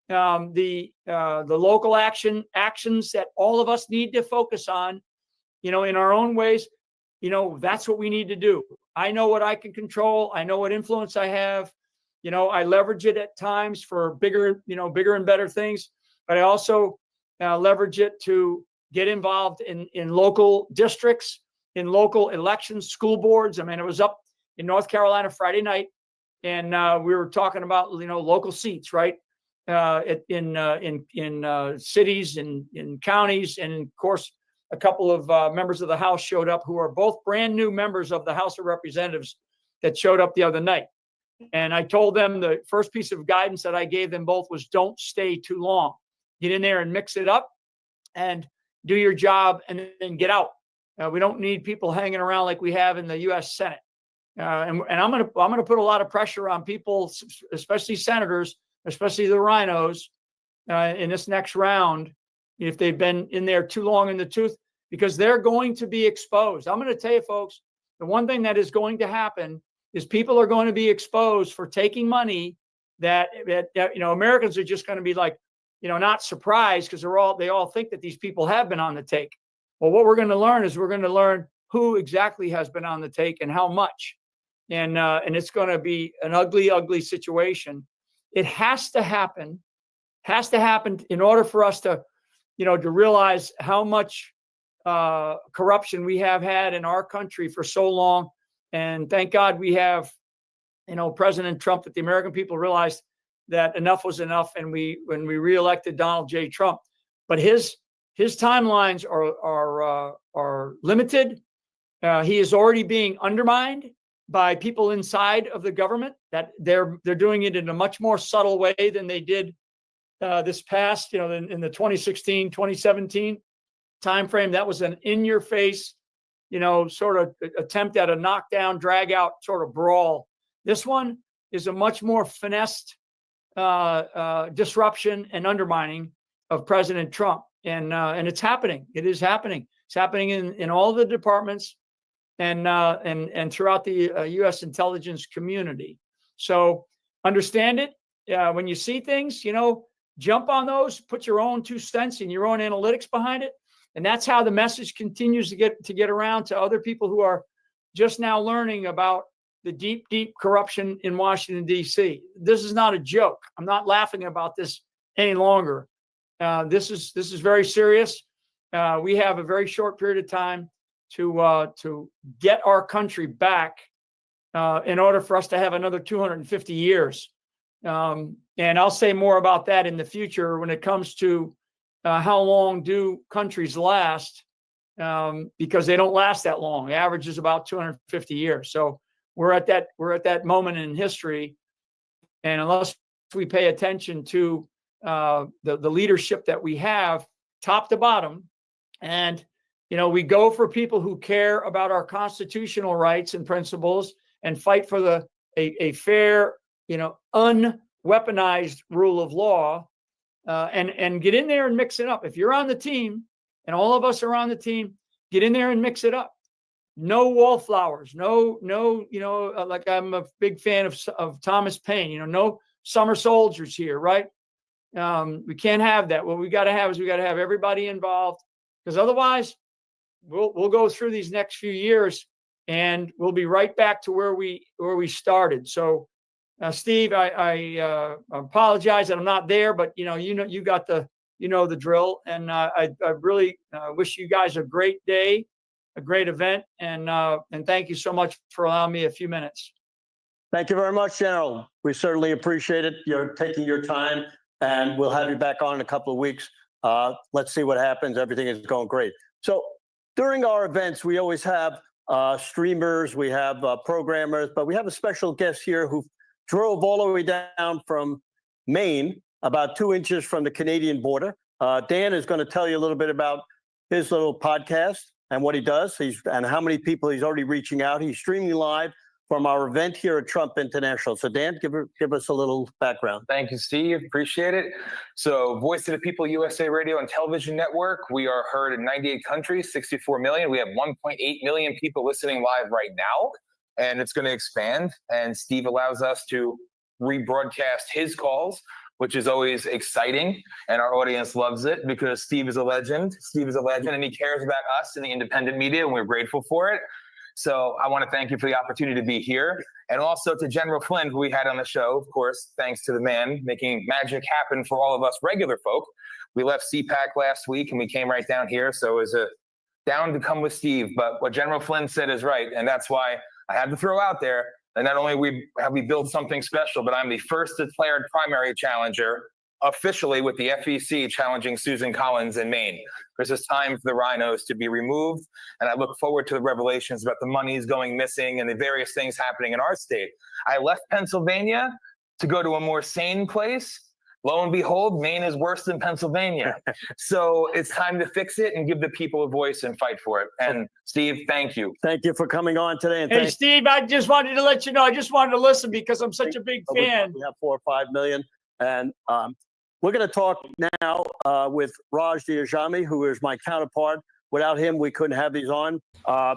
the local actions that all of us need to focus on, in our own ways, that's what we need to do. I know what I can control. I know what influence I have. I leverage it at times for bigger and better things, but I also leverage it to get involved in local districts, in local elections, school boards. I mean, it was up in North Carolina Friday night, and we were talking about local seats, right? In cities and in counties, and of course, a couple of members of the House showed up who are both brand new members of the House of Representatives that showed up the other night. And I told them the first piece of guidance that I gave them both was don't stay too long. Get in there and mix it up and do your job and then get out. We don't need people hanging around like we have in the U.S. Senate. And I'm gonna put a lot of pressure on people, especially senators, especially the rhinos, in this next round, if they've been in there too long in the tooth, because they're going to be exposed. I'm going to tell you, folks, the one thing that is going to happen is people are going to be exposed for taking money that Americans are just going to be like, not surprised, because they all think that these people have been on the take. Well, what we're going to learn is we're going to learn who exactly has been on the take and how much. And it's going to be an ugly, ugly situation. It has to happen in order for us to realize how much corruption we have had in our country for so long. And thank God we have, President Trump, that the American people realized that enough was enough. And when we reelected Donald J. Trump, but his timelines are limited. He is already being undermined by people inside of the government, that they're doing it in a much more subtle way than they did this past, in the 2016, 2017 timeframe. That was an in-your-face, sort of attempt at a knockdown, drag-out sort of brawl. This one is a much more finessed disruption and undermining of President Trump, and it's happening. It is happening. It's happening in all the departments and throughout the U.S. intelligence community. So understand it. When you see things, jump on those, put your own 2 cents and your own analytics behind it. And that's how the message continues to get around to other people who are just now learning about the deep, deep corruption in Washington, D.C. This is not a joke. I'm not laughing about this any longer. This is very serious. We have a very short period of time to get our country back in order for us to have another 250 years. And I'll say more about that in the future when it comes to how long do countries last, because they don't last that long. The average is about 250 years. So we're at that moment in history, and unless we pay attention to the leadership that we have, top to bottom, and we go for people who care about our constitutional rights and principles and fight for a fair, unweaponized rule of law, and get in there and mix it up. If you're on the team, and all of us are on the team, get in there and mix it up. No wallflowers, no, like I'm a big fan of Thomas Paine, no summer soldiers here, right? We can't have that. What we got to have everybody involved, because otherwise we'll go through these next few years and we'll be right back to where we started. So Steve, I apologize that I'm not there, but you got the drill, and I really wish you guys a great day, a great event, and thank you so much for allowing me a few minutes. Thank you very much, General. We certainly appreciate it. You're taking your time, and we'll have you back on in a couple of weeks. Let's see what happens. Everything is going great. So during our events, we always have streamers, we have programmers, but we have a special guest here who drove all the way down from Maine, about 2 inches from the Canadian border. Dan is going to tell you a little bit about his little podcast and what he does, and how many people he's already reaching out. He's streaming live from our event here at Trump International. So Dan, give us a little background. Thank you, Steve. Appreciate it. So Voice of the People USA Radio and Television Network. We are heard in 98 countries, 64 million. We have 1.8 million people listening live right now, and it's going to expand. And Steve allows us to rebroadcast his calls, which is always exciting. And our audience loves it because Steve is a legend. Steve is a legend, and he cares about us in the independent media, and we're grateful for it. So I want to thank you for the opportunity to be here. And also to General Flynn, who we had on the show, of course, thanks to the man making magic happen for all of us regular folk. We left CPAC last week and we came right down here. So it was down to come with Steve. But what General Flynn said is right. And that's why I had to throw out there that not only have we built something special, but I'm the first declared primary challenger officially with the FEC challenging Susan Collins in Maine. Because it's time for the rhinos to be removed. And I look forward to the revelations about the monies going missing and the various things happening in our state. I left Pennsylvania to go to a more sane place. Lo and behold, Maine is worse than Pennsylvania. So it's time to fix it and give the people a voice and fight for it. And Steve, thank you. Thank you for coming on today. And hey, Steve, I just wanted to let you know, I just wanted to listen because I'm such a big fan. We have 4 or 5 million. And we're going to talk now with Raj Doraisamy, who is my counterpart. Without him, we couldn't have these on.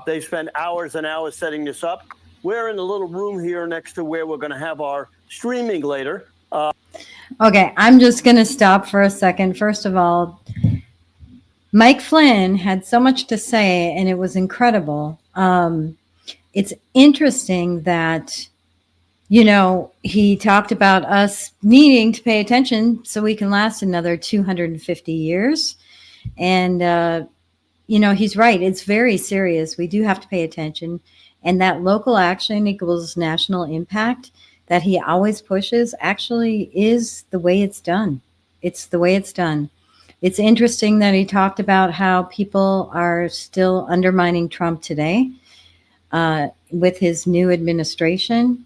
They spent hours and hours setting this up. We're in a little room here next to where we're going to have our streaming later. Okay, I'm just going to stop for a second. First of all, Mike Flynn had so much to say, and it was incredible. It's interesting that, you know, he talked about us needing to pay attention so we can last another 250 years. And, you know, he's right. It's very serious. We do have to pay attention. And that local action equals national impact that he always pushes actually is the way it's done. It's the way it's done. It's interesting that he talked about how people are still undermining Trump today with his new administration.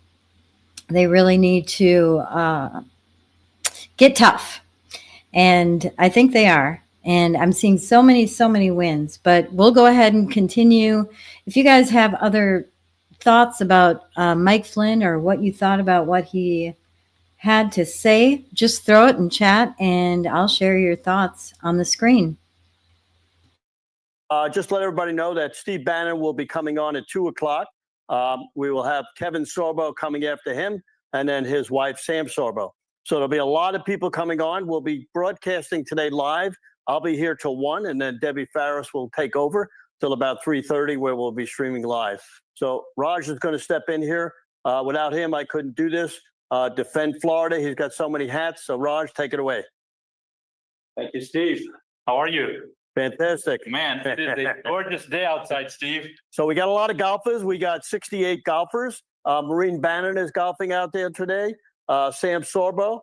They really need to get tough. And I think they are. And I'm seeing so many wins. But we'll go ahead and continue. If you guys have other thoughts about Mike Flynn or what you thought about what he had to say, just throw it in chat and I'll share your thoughts on the screen. Just let everybody know that Steve Bannon will be coming on at 2 o'clock. We will have Kevin Sorbo coming after him and then his wife, Sam Sorbo. So there'll be a lot of people coming on. We'll be broadcasting today live. I'll be here till 1, and then Debbie Farris will take over till about 3:30, where we'll be streaming live. So Raj is going to step in here. Without him, I couldn't do this. Defend Florida. He's got so many hats. So Raj, take it away. Thank you, Steve. How are you? Fantastic. Man, it is a gorgeous day outside, Steve. So we got a lot of golfers. We got 68 golfers. Marine Bannon is golfing out there today. Sam Sorbo.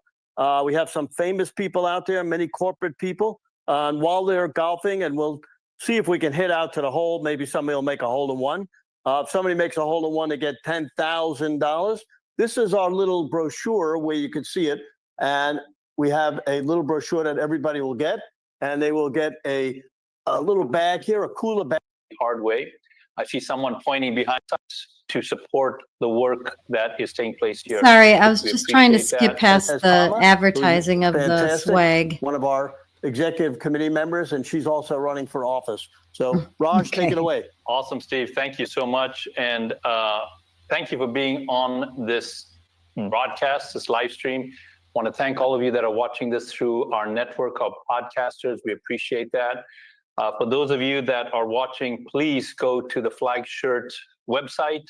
We have some famous people out there, many corporate people. And while they're golfing, and we'll see if we can hit out to the hole. Maybe somebody will make a hole in one. If somebody makes a hole in one, they get $10,000. This is our little brochure where you can see it. And we have a little brochure that everybody will get. And they will get a little bag here, a cooler bag. Hard way. I see someone pointing behind us to support the work that is taking place here. Sorry, I was We just trying to appreciate skip that. past That's the Palmer, advertising of the fantastic. swag. One of our executive committee members, and she's also running for office. So Raj, take it away. Awesome, Steve. Thank you so much. And thank you for being on this broadcast, this live stream. I want to thank all of you that are watching this through our network of podcasters. We appreciate that. For those of you that are watching, please go to the Flag Shirt website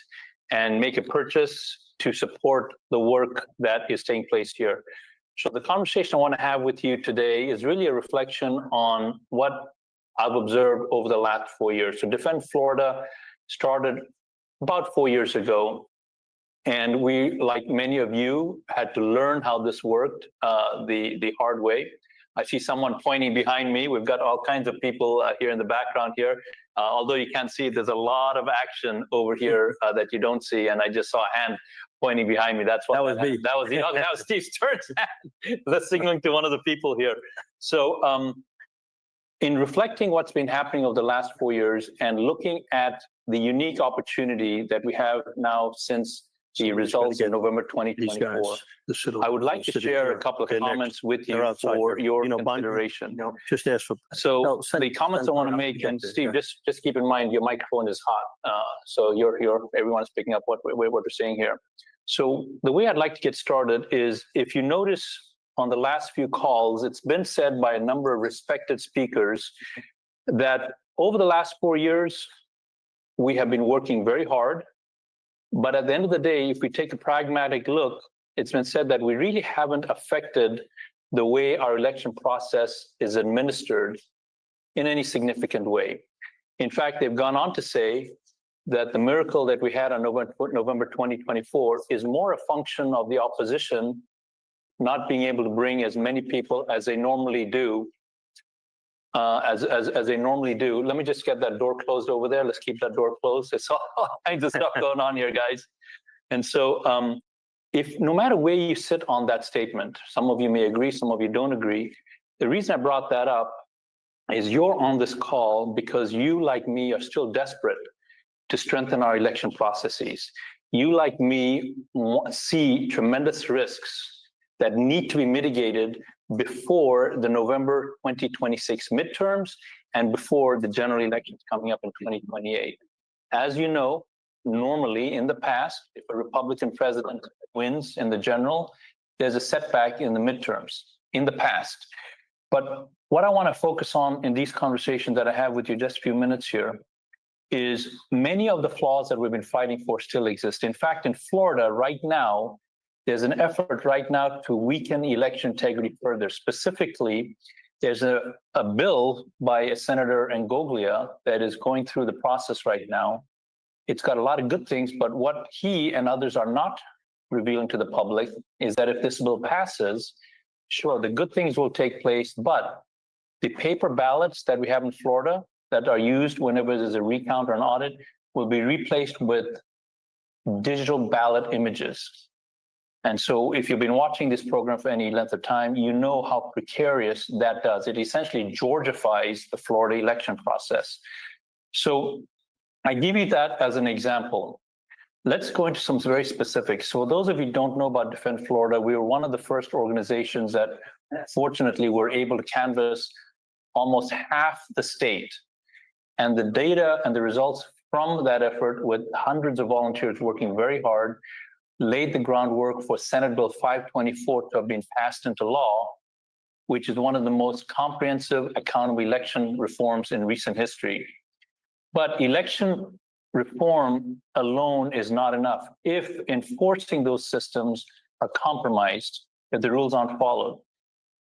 and make a purchase to support the work that is taking place here. So the conversation I want to have with you today is really a reflection on what I've observed over the last 4 years. So Defend Florida started about 4 years ago. And we, like many of you, had to learn how this worked the hard way. I see someone pointing behind me. We've got all kinds of people here in the background here. Although you can't see it, there's a lot of action over here that you don't see. And I just saw a hand pointing behind me. That's what That was me. That was Steve Stern's hand. That's signaling to one of the people here. So in reflecting what's been happening over the last 4 years and looking at the unique opportunity that we have now since the results in November 2024, I would like to share a couple of comments with you for your consideration. Just ask for. So the comments I want to make, and Steve, just keep in mind your microphone is hot, so everyone's picking up what we're saying here. So the way I'd like to get started is, if you notice on the last few calls, it's been said by a number of respected speakers that over the last 4 years, we have been working very hard. But at the end of the day, if we take a pragmatic look, it's been said that we really haven't affected the way our election process is administered in any significant way. In fact, they've gone on to say that the miracle that we had on November 2024 is more a function of the opposition not being able to bring as many people as they normally do. As they normally do. Let me just get that door closed over there. Let's keep that door closed. There's all kinds of stuff going on here, guys. And so if no matter where you sit on that statement, some of you may agree, some of you don't agree. The reason I brought that up is you're on this call because you, like me, are still desperate to strengthen our election processes. You, like me, see tremendous risks that need to be mitigated before the November 2026 midterms and before the general elections coming up in 2028. As you know, normally in the past, if a Republican president wins in the general, there's a setback in the midterms in the past. But what I want to focus on in these conversations that I have with you just a few minutes here is many of the flaws that we've been fighting for still exist. In fact, in Florida right now, there's an effort right now to weaken election integrity further. Specifically, there's a bill by a Senator Ngoglia that is going through the process right now. It's got a lot of good things, but what he and others are not revealing to the public is that if this bill passes, sure, the good things will take place, but the paper ballots that we have in Florida that are used whenever there's a recount or an audit will be replaced with digital ballot images. And so if you've been watching this program for any length of time, you know how precarious that does. It essentially Georgifies the Florida election process. So I give you that as an example. Let's go into some very specifics. So those of you who don't know about Defend Florida, we were one of the first organizations that fortunately were able to canvass almost half the state. And the data and the results from that effort, with hundreds of volunteers working very hard, laid the groundwork for Senate Bill 524 to have been passed into law, which is one of the most comprehensive accountable election reforms in recent history. But election reform alone is not enough if enforcing those systems are compromised, if the rules aren't followed.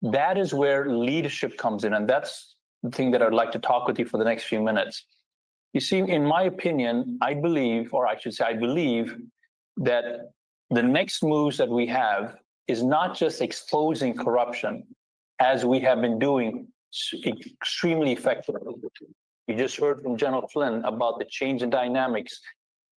That is where leadership comes in, and that's the thing that I'd like to talk with you for the next few minutes. You see, in my opinion, I believe that the next moves that we have is not just exposing corruption, as we have been doing extremely effectively. You just heard from General Flynn about the change in dynamics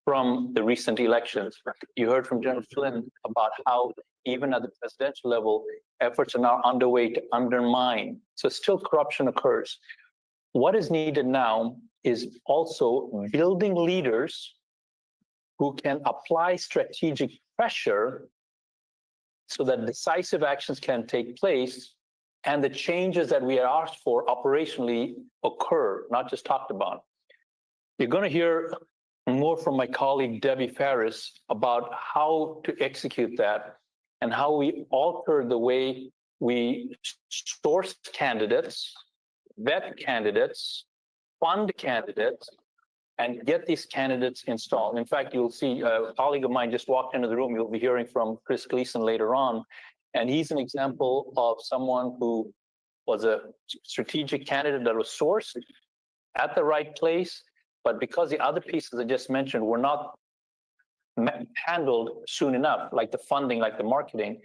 from the recent elections. You heard from General Flynn about how even at the presidential level, efforts are now underway to undermine. So still corruption occurs. What is needed now is also building leaders who can apply strategic pressure so that decisive actions can take place and the changes that we are asked for operationally occur, not just talked about. You're going to hear more from my colleague Debbie Ferris about how to execute that and how we alter the way we source candidates, vet candidates, fund candidates, and get these candidates installed. In fact, you'll see a colleague of mine just walked into the room. You'll be hearing from Chris Gleason later on. And he's an example of someone who was a strategic candidate that was sourced at the right place, but because the other pieces I just mentioned were not handled soon enough, like the funding, like the marketing,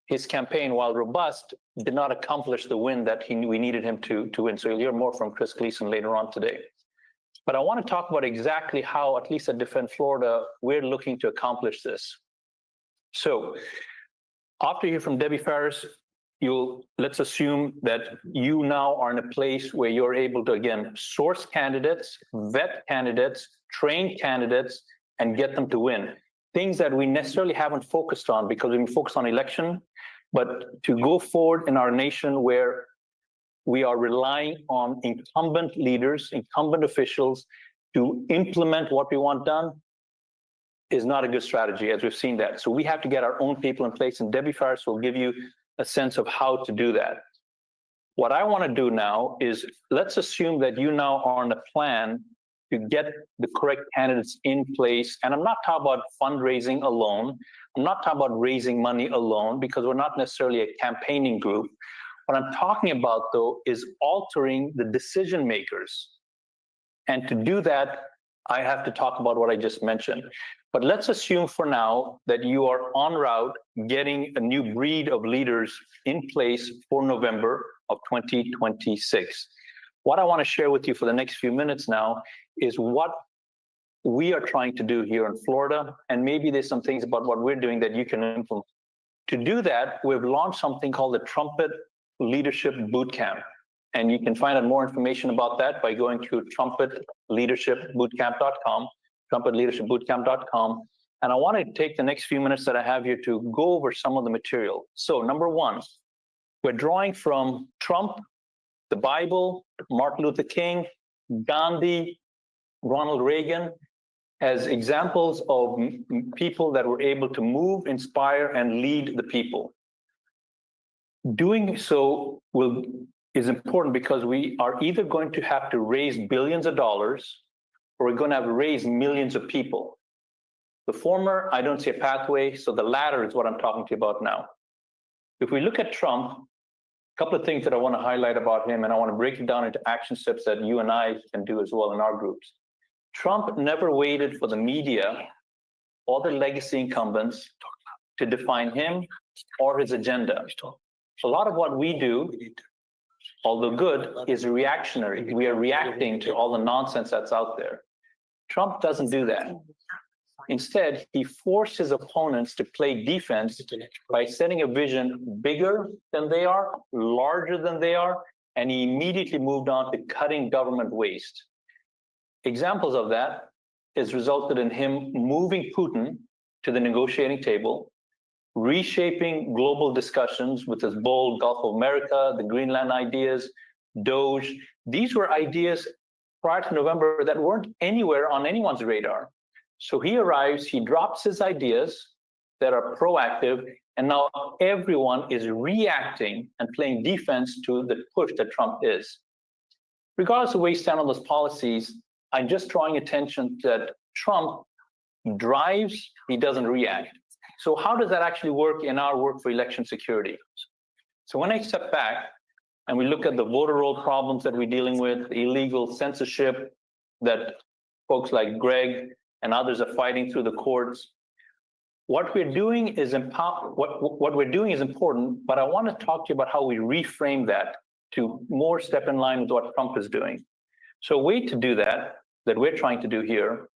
his campaign, while robust, did not accomplish the win that we needed him to win. So you'll hear more from Chris Gleason later on today. But I want to talk about exactly how, at least at Defend Florida, we're looking to accomplish this. So after you hear from Debbie Ferris, let's assume that you now are in a place where you're able to, again, source candidates, vet candidates, train candidates, and get them to win. Things that we necessarily haven't focused on because we've been focused on election, but to go forward in our nation where we are relying on incumbent leaders, incumbent officials to implement what we want done is not a good strategy, as we've seen that. So we have to get our own people in place, and Debbie Ferris will give you a sense of how to do that. What I want to do now is, let's assume that you now are on a plan to get the correct candidates in place. And I'm not talking about fundraising alone. I'm not talking about raising money alone, because we're not necessarily a campaigning group. What I'm talking about, though, is altering the decision makers. And to do that, I have to talk about what I just mentioned. But let's assume for now that you are en route getting a new breed of leaders in place for November of 2026. What I want to share with you for the next few minutes now is what we are trying to do here in Florida. And maybe there's some things about what we're doing that you can implement. To do that, we've launched something called the Trumpet Leadership Bootcamp. And you can find out more information about that by going to trumpetleadershipbootcamp.com, trumpetleadershipbootcamp.com. And I want to take the next few minutes that I have here to go over some of the material. So number one, We're drawing from Trump, the Bible, Martin Luther King, Gandhi, Ronald Reagan, as examples of people that were able to move, inspire, and lead the people. Doing so is important because we are either going to have to raise billions of dollars or we're going to have to raise millions of people. The former, I don't see a pathway, so the latter is what I'm talking to you about now. If we look at Trump, a couple of things that I want to highlight about him, and I want to break it down into action steps that you and I can do as well in our groups. Trump never waited for the media or the legacy incumbents to define him or his agenda. A lot of what we do, although good, is reactionary. We are reacting to all the nonsense that's out there. Trump doesn't do that. Instead, he forced his opponents to play defense by setting a vision bigger than they are, larger than they are, and he immediately moved on to cutting government waste. Examples of that has resulted in him moving Putin to the negotiating table, reshaping global discussions with his bold Gulf of America, the Greenland ideas, Doge. These were ideas prior to November that weren't anywhere on anyone's radar. So he arrives, he drops his ideas that are proactive, and now everyone is reacting and playing defense to the push that Trump is. Regardless of where you stand on those policies, I'm just drawing attention that Trump drives, he doesn't react. So how does that actually work in our work for election security? So when I step back and we look at the voter roll problems that we're dealing with, the illegal censorship that folks like Greg and others are fighting through the courts, what we're doing is what we're doing is important, but I want to talk to you about how we reframe that to more step in line with what Trump is doing. So a way to do that we're trying to do here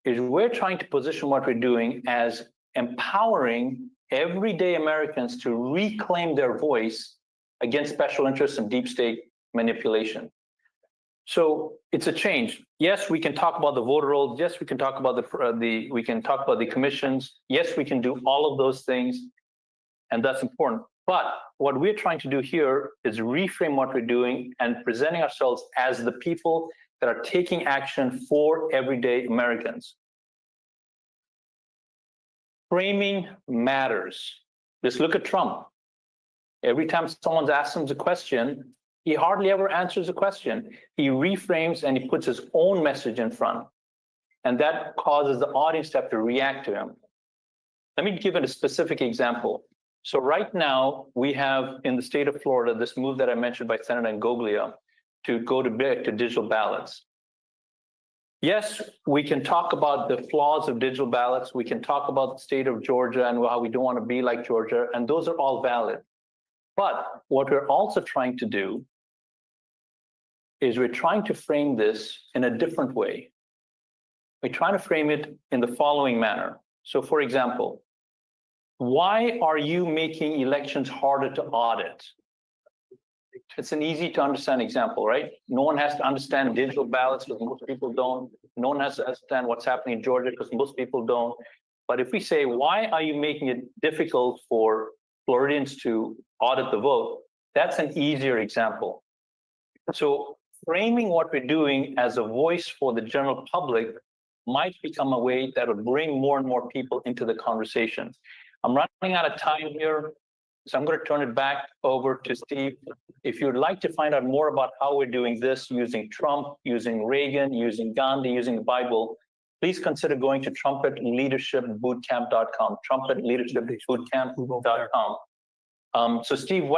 is we're trying to position what we're doing as empowering everyday Americans to reclaim their voice against special interests and deep state manipulation. So it's a change. Yes, we can talk about the voter rolls. Yes, we can talk about the commissions. Yes, we can do all of those things, and that's important. But what we're trying to do here is reframe what we're doing and presenting ourselves as the people that are taking action for everyday Americans. Framing matters. Just look at Trump. Every time someone asks him a question, he hardly ever answers a question. He reframes and he puts his own message in front. And that causes the audience to have to react to him. Let me give it a specific example. So right now, we have in the state of Florida, this move that I mentioned by Senator Ngoglia to go to digital ballots. Yes, we can talk about the flaws of digital ballots. We can talk about the state of Georgia and how we don't want to be like Georgia, and those are all valid. But what we're also trying to do is we're trying to frame this in a different way. We're trying to frame it in the following manner. So for example, why are you making elections harder to audit? It's an easy to understand example, right? No one has to understand digital ballots because most people don't. No one has to understand what's happening in Georgia because most people don't. But if we say, why are you making it difficult for Floridians to audit the vote? That's an easier example. So framing what we're doing as a voice for the general public might become a way that would bring more and more people into the conversation. I'm running out of time here, so I'm going to turn it back over to Steve. If you'd like to find out more about how we're doing this using Trump, using Reagan, using Gandhi, using the Bible, please consider going to trumpetleadershipbootcamp.com, trumpetleadershipbootcamp.com. So Steve,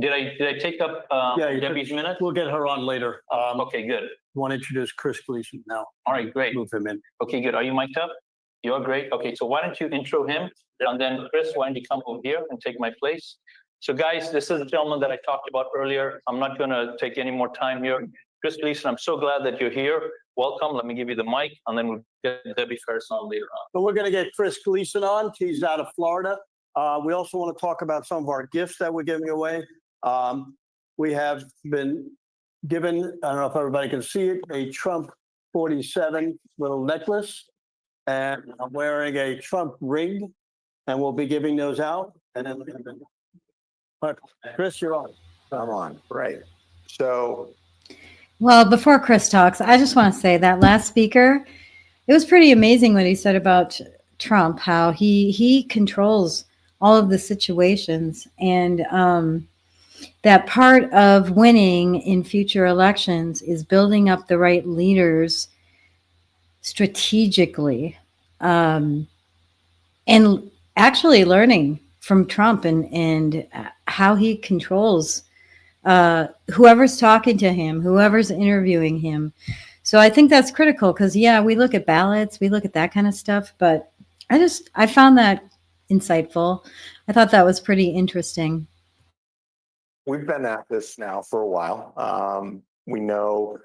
did I take up Debbie's minute? We'll get her on later. Okay, good. Want to introduce Chris Gleason now. All right, great. Move him in. Okay, good. Are you mic'd up? You're great. Okay, so why don't you intro him? And then Chris, why don't you come over here and take my place? So guys, this is the gentleman that I talked about earlier. I'm not going to take any more time here. Chris Gleason, I'm so glad that you're here. Welcome. Let me give you the mic, and then we'll get Debbie Ferris on later on. So we're going to get Chris Gleason on. He's out of Florida. We also want to talk about some of our gifts that we're giving away. We have been given, I don't know if everybody can see it, a Trump 47 little necklace. And I'm wearing a Trump ring, and we'll be giving those out. And then But Chris, you're on. I'm on, right. So Well, before Chris talks, I just want to say that last speaker, it was pretty amazing what he said about Trump, how he controls all of the situations, and that part of winning in future elections is building up the right leaders strategically, and actually learning from Trump and how he controls whoever's talking to him, whoever's interviewing him. So I think that's critical because, yeah, we look at ballots, we look at that kind of stuff, but I found that insightful. I thought that was pretty interesting. We've been at this now for a while. We know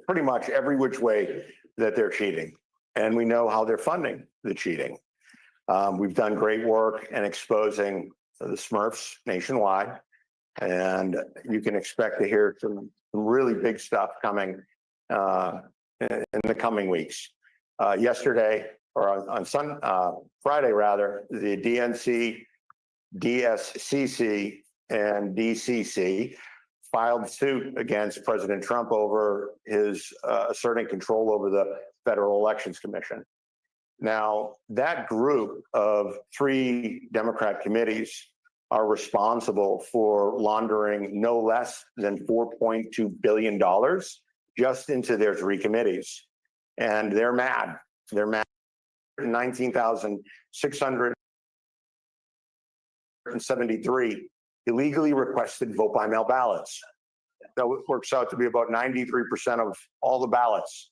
pretty much every which way that they're cheating, and we know how they're funding the cheating. We've done great work in exposing the Smurfs nationwide, and you can expect to hear some really big stuff coming in the coming weeks. Yesterday, or on Friday rather, the DNC, DSCC, and DCC filed suit against President Trump over his asserting control over the Federal Elections Commission. Now, that group of 3 Democrat committees are responsible for laundering no less than $4.2 billion just into their 3 committees. And they're mad. They're mad. 19,673 illegally requested vote by mail ballots. That works out to be about 93% of all the ballots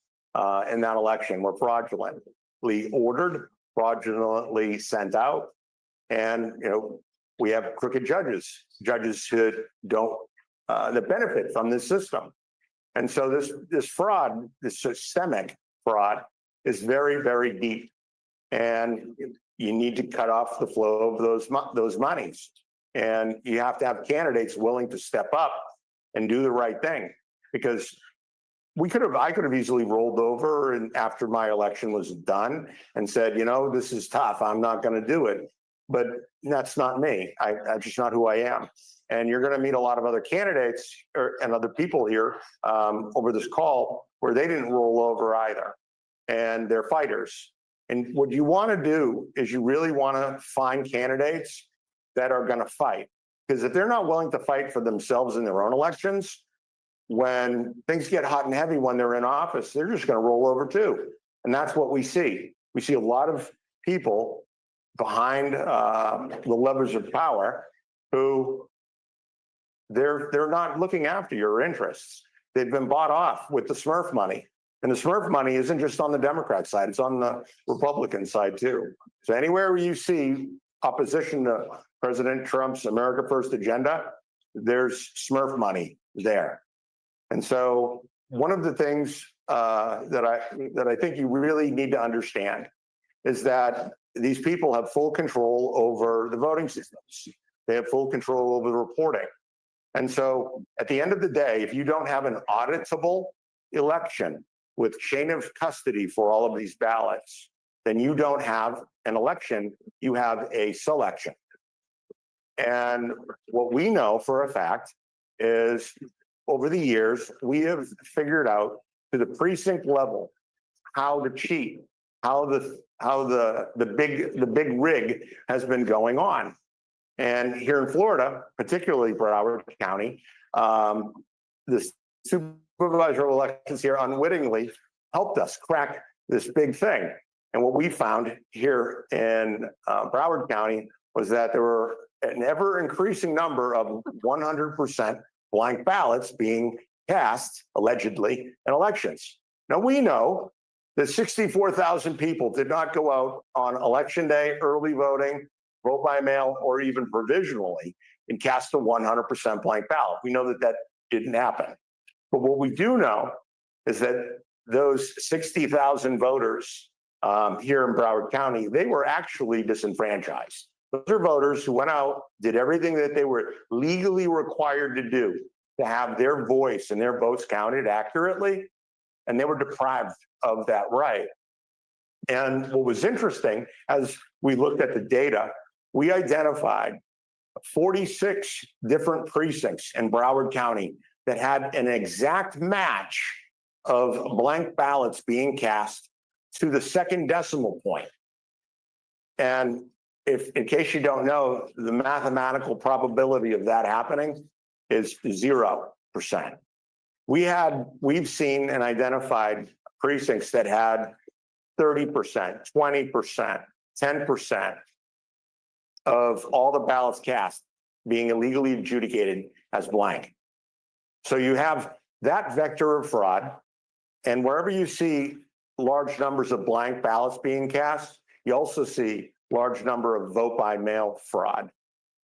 in that election were fraudulently ordered, fraudulently sent out. And, we have crooked judges who don't that benefit from this system. And so this fraud, this systemic fraud, is very, very deep. And you need to cut off the flow of those monies. And you have to have candidates willing to step up and do the right thing. Because I could have easily rolled over and after my election was done and said, this is tough, I'm not going to do it. But that's not me. That's just not who I am. And you're going to meet a lot of other candidates and other people here over this call where they didn't roll over either. And they're fighters. And what you want to do is you really want to find candidates that are going to fight. Because if they're not willing to fight for themselves in their own elections, when things get hot and heavy when they're in office, they're just going to roll over too. And that's what we see. We see a lot of people behind the levers of power who they're not looking after your interests. They've been bought off with the Smurf money. And the Smurf money isn't just on the Democrat side, it's on the Republican side too. So anywhere you see opposition to President Trump's America First agenda, there's Smurf money there. And so one of the things that I think you really need to understand is that these people have full control over the voting systems. They have full control over the reporting. And so at the end of the day, if you don't have an auditable election with chain of custody for all of these ballots, then you don't have an election, you have a selection. And what we know for a fact is over the years, we have figured out to the precinct level how to cheat, how the big rig has been going on. And here in Florida, particularly Broward County, the supervisor of elections here unwittingly helped us crack this big thing. And what we found here in Broward County was that there were an ever increasing number of 100% blank ballots being cast, allegedly, in elections. Now we know that 64,000 people did not go out on election day, early voting, vote by mail, or even provisionally and cast a 100% blank ballot. We know that that didn't happen. But what we do know is that those 60,000 voters here in Broward County, they were actually disenfranchised. Those are voters who went out, did everything that they were legally required to do to have their voice and their votes counted accurately, and they were deprived of that right. And what was interesting, as we looked at the data, we identified 46 different precincts in Broward County that had an exact match of blank ballots being cast to the second decimal point. And if, in case you don't know, the mathematical probability of that happening is 0%. We've seen and identified precincts that had 30%, 20%, 10% of all the ballots cast being illegally adjudicated as blank. So you have that vector of fraud, and wherever you see large numbers of blank ballots being cast, you also see large number of vote by mail fraud.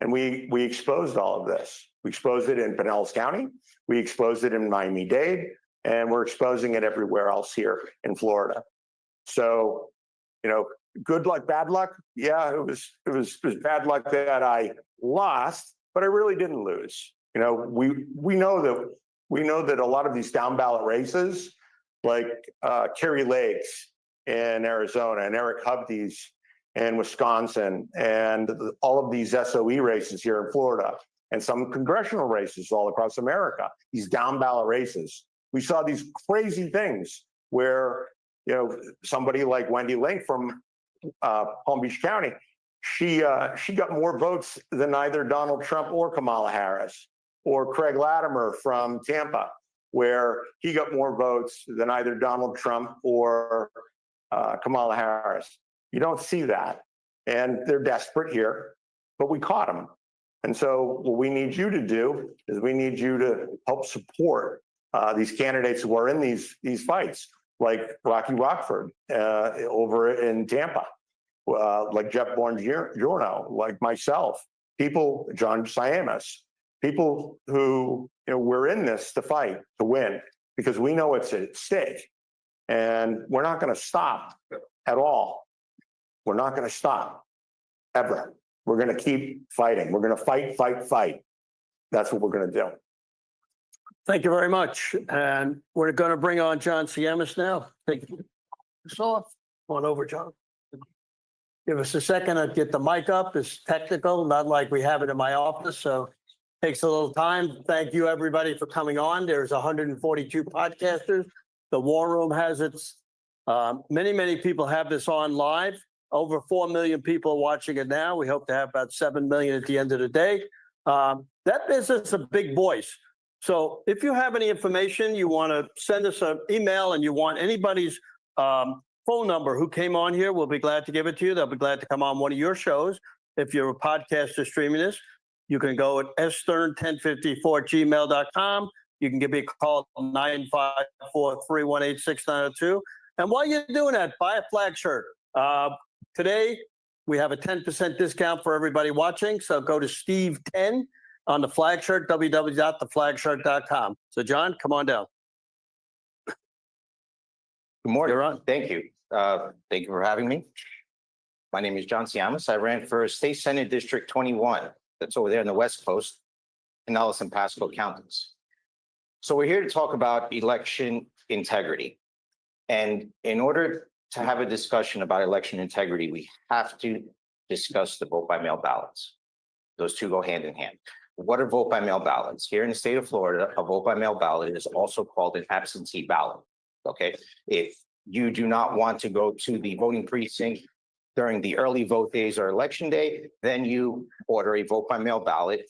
And we exposed all of this. We exposed it in Pinellas County, we exposed it in Miami-Dade, and we're exposing it everywhere else here in Florida. So, you know, good luck, bad luck. Yeah, it was bad luck that I lost, but I really didn't lose. You know, we know that a lot of these down ballot races, like Kerry Lakes in Arizona and Eric Hubdy's in Wisconsin, and all of these SOE races here in Florida, and some congressional races all across America, these down ballot races. We saw these crazy things where, you know, somebody like Wendy Link from Palm Beach County, she got more votes than either Donald Trump or Kamala Harris, or Craig Latimer from Tampa, where he got more votes than either Donald Trump or Kamala Harris. You don't see that, and they're desperate here, but we caught them. And so what we need you to do is we need you to help support these candidates who are in these fights, like Rocky Rockford over in Tampa, like Jeff Buongiorno, like myself, people, John Siamas, people who, you know, we're in this to fight, to win, because we know it's at stake. And we're not going to stop at all. We're not going to stop ever. We're going to keep fighting. We're going to fight. That's what we're going to do. Thank you very much. And we're going to bring on John Siamas now. Take this off. Come on over, John. Give us a second. I'd get the mic up. It's technical, not like we have it in my office. So takes a little time. Thank you, everybody, for coming on. There's 142 podcasters. The War Room has its, many people have this on live. Over 4 million people watching it now. We hope to have about 7 million at the end of the day. That business is a big voice. So if you have any information, you want to send us an email, and you want anybody's phone number who came on here, we'll be glad to give it to you. They'll be glad to come on one of your shows. If you're a podcaster streaming this, you can go at stern1054@gmail.com. You can give me a call at 954-318-6902. And while you're doing that, buy a flag shirt. Today, we have a 10% discount for everybody watching. So go to Steve 10 on the flag shirt, www.theflagshirt.com. So John, come on down. Good morning. You're on. Thank you. Thank you for having me. My name is John Siamas. I ran for State Senate District 21. That's over there on the West Coast in Ellis and Pasco counties. So we're here to talk about election integrity. And in order to have a discussion about election integrity, we have to discuss the vote by mail ballots. Those two go hand in hand. What are vote by mail ballots? Here in the state of Florida, a vote by mail ballot is also called an absentee ballot. Okay. If you do not want to go to the voting precinct during the early vote days or election day, then you order a vote by mail ballot,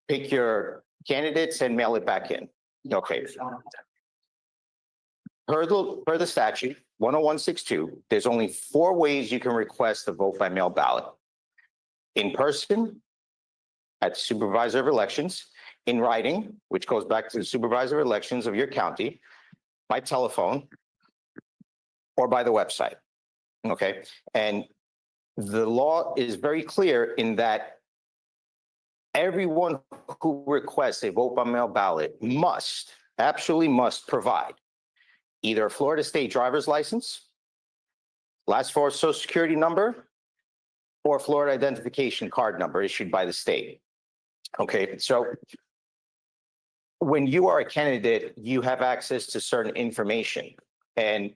pick your candidates, and mail it back in. Okay. Per the statute, 10162, there's only 4 ways you can request a vote by mail ballot. In person, at the supervisor of elections, in writing, which goes back to the supervisor of elections of your county, by telephone, or by the website. Okay. And the law is very clear in that everyone who requests a vote by mail ballot absolutely must provide either a Florida state driver's license, last 4 social security number, or Florida identification card number issued by the state. Okay, so when you are a candidate, you have access to certain information. And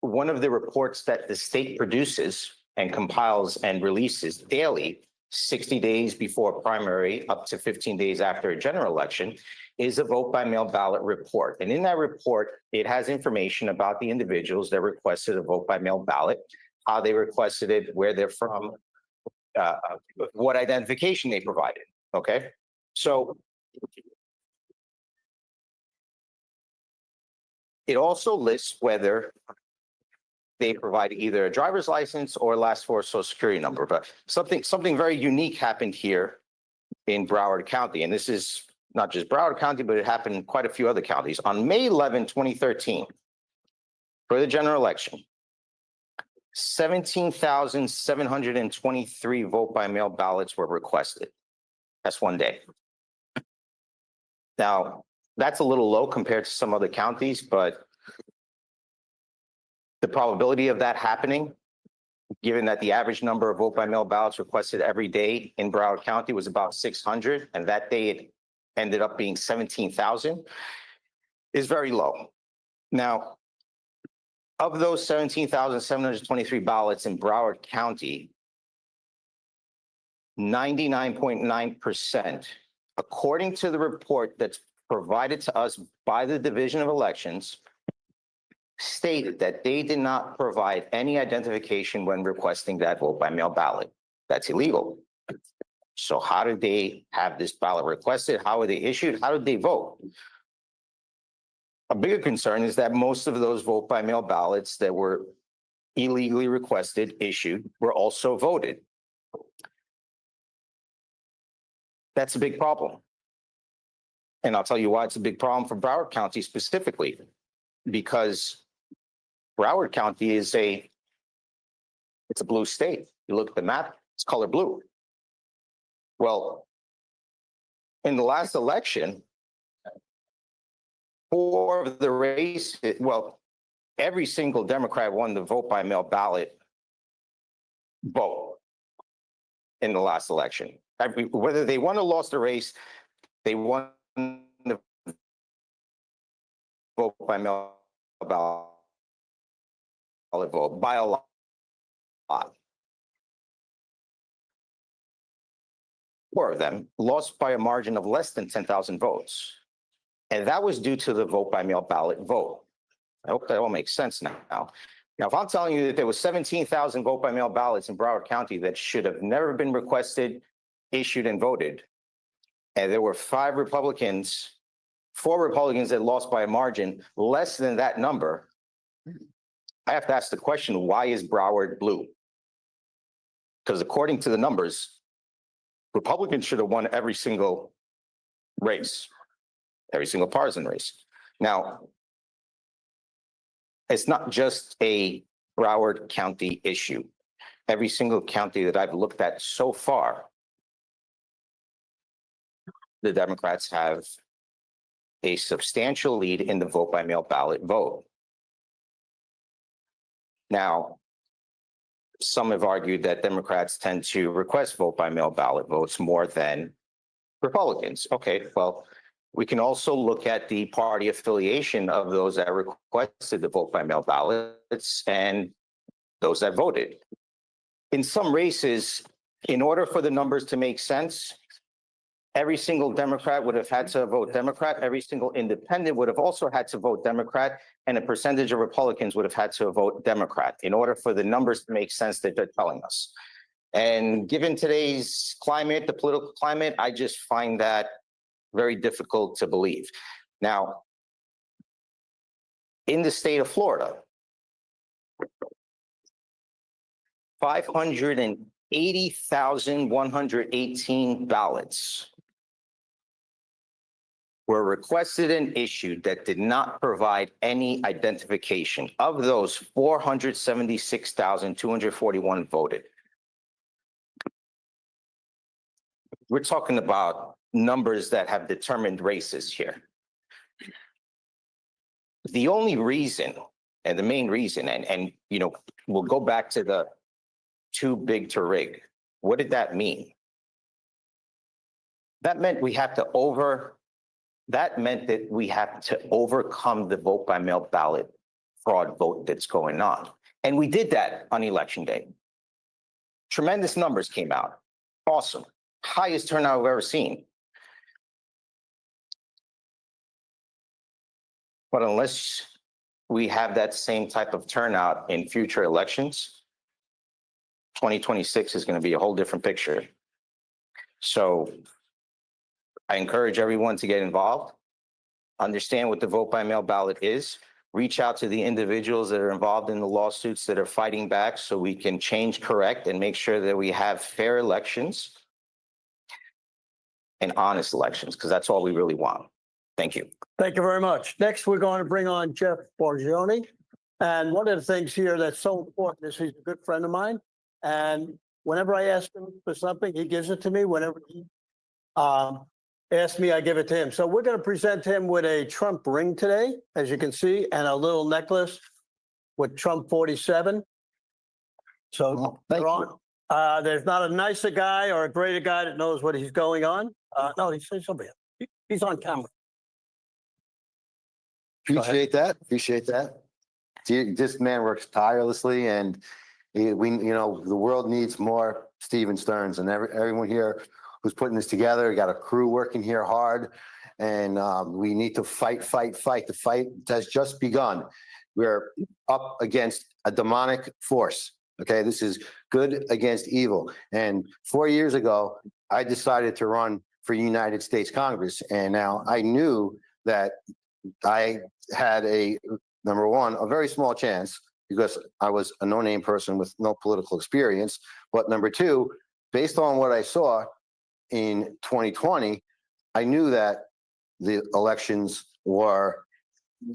one of the reports that the state produces and compiles and releases daily 60 days before primary, up to 15 days after a general election, is a vote by mail ballot report. And in that report, it has information about the individuals that requested a vote by mail ballot, how they requested it, where they're from, what identification they provided, okay? So it also lists whether they provide either a driver's license or last four social security number. But something very unique happened here in Broward County. And this is not just Broward County, but it happened in quite a few other counties. On May 11, 2013, for the general election, 17,723 vote by mail ballots were requested. That's one day. Now, that's a little low compared to some other counties, but the probability of that happening, given that the average number of vote by mail ballots requested every day in Broward County was about 600, and that day it ended up being 17,000, is very low. Now, of those 17,723 ballots in Broward County, 99.9%, according to the report that's provided to us by the Division of Elections, stated that they did not provide any identification when requesting that vote by mail ballot. That's illegal. So how did they have this ballot requested? How were they issued? How did they vote? A bigger concern is that most of those vote by mail ballots that were illegally requested, issued, were also voted. That's a big problem. And I'll tell you why it's a big problem for Broward County specifically, because Broward County is it's a blue state. You look at the map, it's color blue. Well, in the last election, for the race, every single Democrat won the vote by mail ballot vote in the last election. Whether they won or lost the race, they won the vote by mail ballot vote by a lot. Four of them lost by a margin of less than 10,000 votes. And that was due to the vote by mail ballot vote. I hope that all makes sense now. Now, if I'm telling you that there was 17,000 vote by mail ballots in Broward County that should have never been requested, issued, and voted, and there were four Republicans that lost by a margin less than that number, I have to ask the question, why is Broward blue? Because according to the numbers, Republicans should have won every single race, every single partisan race. Now, it's not just a Broward County issue. Every single county that I've looked at so far, the Democrats have a substantial lead in the vote by mail ballot vote. Now, some have argued that Democrats tend to request vote by mail ballot votes more than Republicans. Okay, well, we can also look at the party affiliation of those that requested the vote by mail ballots and those that voted. In some races, in order for the numbers to make sense, every single Democrat would have had to vote Democrat, every single independent would have also had to vote Democrat, and a percentage of Republicans would have had to vote Democrat in order for the numbers to make sense that they're telling us. And given today's climate, the political climate, I just find that very difficult to believe. Now, in the state of Florida, 580,118 ballots were requested and issued that did not provide any identification. Of those, 476,241 voted. We're talking about numbers that have determined races here. The only reason, and the main reason, and you know, we'll go back to the too big to rig. What did that mean? That meant we have to overcome the vote by mail ballot fraud vote that's going on. And we did that on election day. Tremendous numbers came out. Awesome. Highest turnout I've ever seen. But unless we have that same type of turnout in future elections, 2026 is going to be a whole different picture. So I encourage everyone to get involved, understand what the vote by mail ballot is, reach out to the individuals that are involved in the lawsuits that are fighting back so we can change, correct, and make sure that we have fair elections and honest elections, because that's all we really want. Thank you. Thank you very much. Next, we're going to bring on Jeff Buongiorno. And one of the things here that's so important is he's a good friend of mine. And whenever I ask him for something, he gives it to me. Whenever he asks me, I give it to him. So we're going to present him with a Trump ring today, as you can see, and a little necklace with Trump 47. So Thank they're on. There's not a nicer guy or a greater guy that knows what he's going on. No, he's over here. He's on camera. Appreciate that. Appreciate that. This man works tirelessly, and the world needs more Stephen Stearns, and everyone here who's putting this together. We got a crew working here hard, and we need to fight. The fight has just begun. We're up against a demonic force. Okay, this is good against evil. And 4 years ago, I decided to run for United States Congress, and now I knew that I had number one, a very small chance because I was a no-name person with no political experience. But number two, based on what I saw in 2020, I knew that the elections were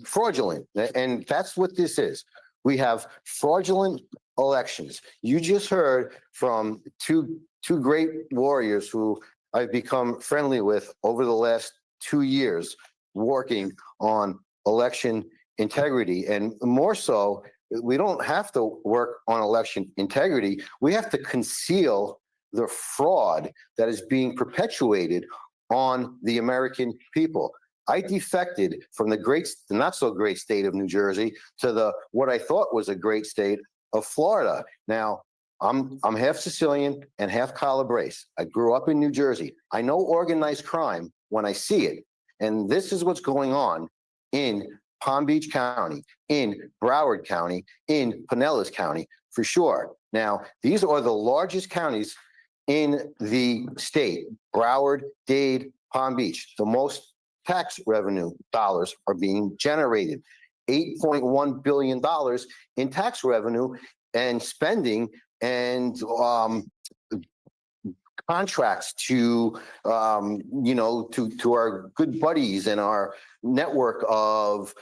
fraudulent. And that's what this is. We have fraudulent elections. You just heard from two great warriors who I've become friendly with over the last 2 years, working on election integrity. And more so, we don't have to work on election integrity. We have to conceal the fraud that is being perpetuated on the American people. I defected from the not so great state of New Jersey to what I thought was a great state of Florida. Now, I'm half Sicilian and half Calabrese. I grew up in New Jersey. I know organized crime when I see it. And this is what's going on in Palm Beach County, in Broward County, in Pinellas County, for sure. Now, these are the largest counties in the state: Broward, Dade, Palm Beach. The most tax revenue dollars are being generated. $8.1 billion in tax revenue and spending and contracts to our good buddies and our network of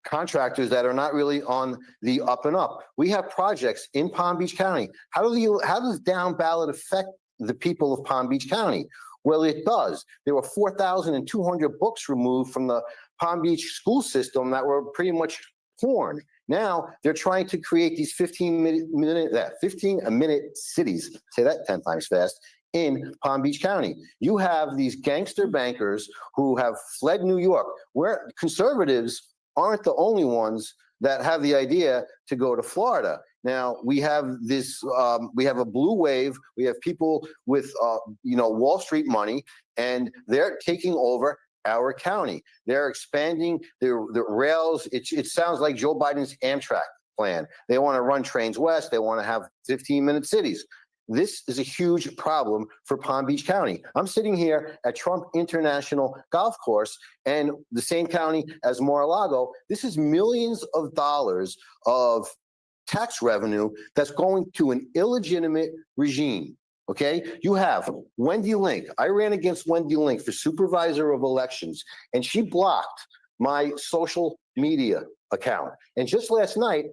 contractors that are not really on the up and up. We have projects in Palm Beach County. How does down ballot affect the people of Palm Beach County? Well, it does. There were 4,200 books removed from the Palm Beach school system that were pretty much porn. Now they're trying to create these 15-minute cities, say that 10 times fast, in Palm Beach County. You have these gangster bankers who have fled New York, where conservatives aren't the only ones that have the idea to go to Florida. Now we have this, we have a blue wave. We have people with, Wall Street money, and they're taking over our county. They're expanding the rails. It sounds like Joe Biden's Amtrak plan. They want to run trains west. They want to have 15-minute cities. This is a huge problem for Palm Beach County. I'm sitting here at Trump International Golf Course, and the same county as Mar-a-Lago. This is millions of dollars of tax revenue that's going to an illegitimate regime. Okay, you have Wendy Link. I ran against Wendy Link for supervisor of elections, and she blocked my social media account. And just last night,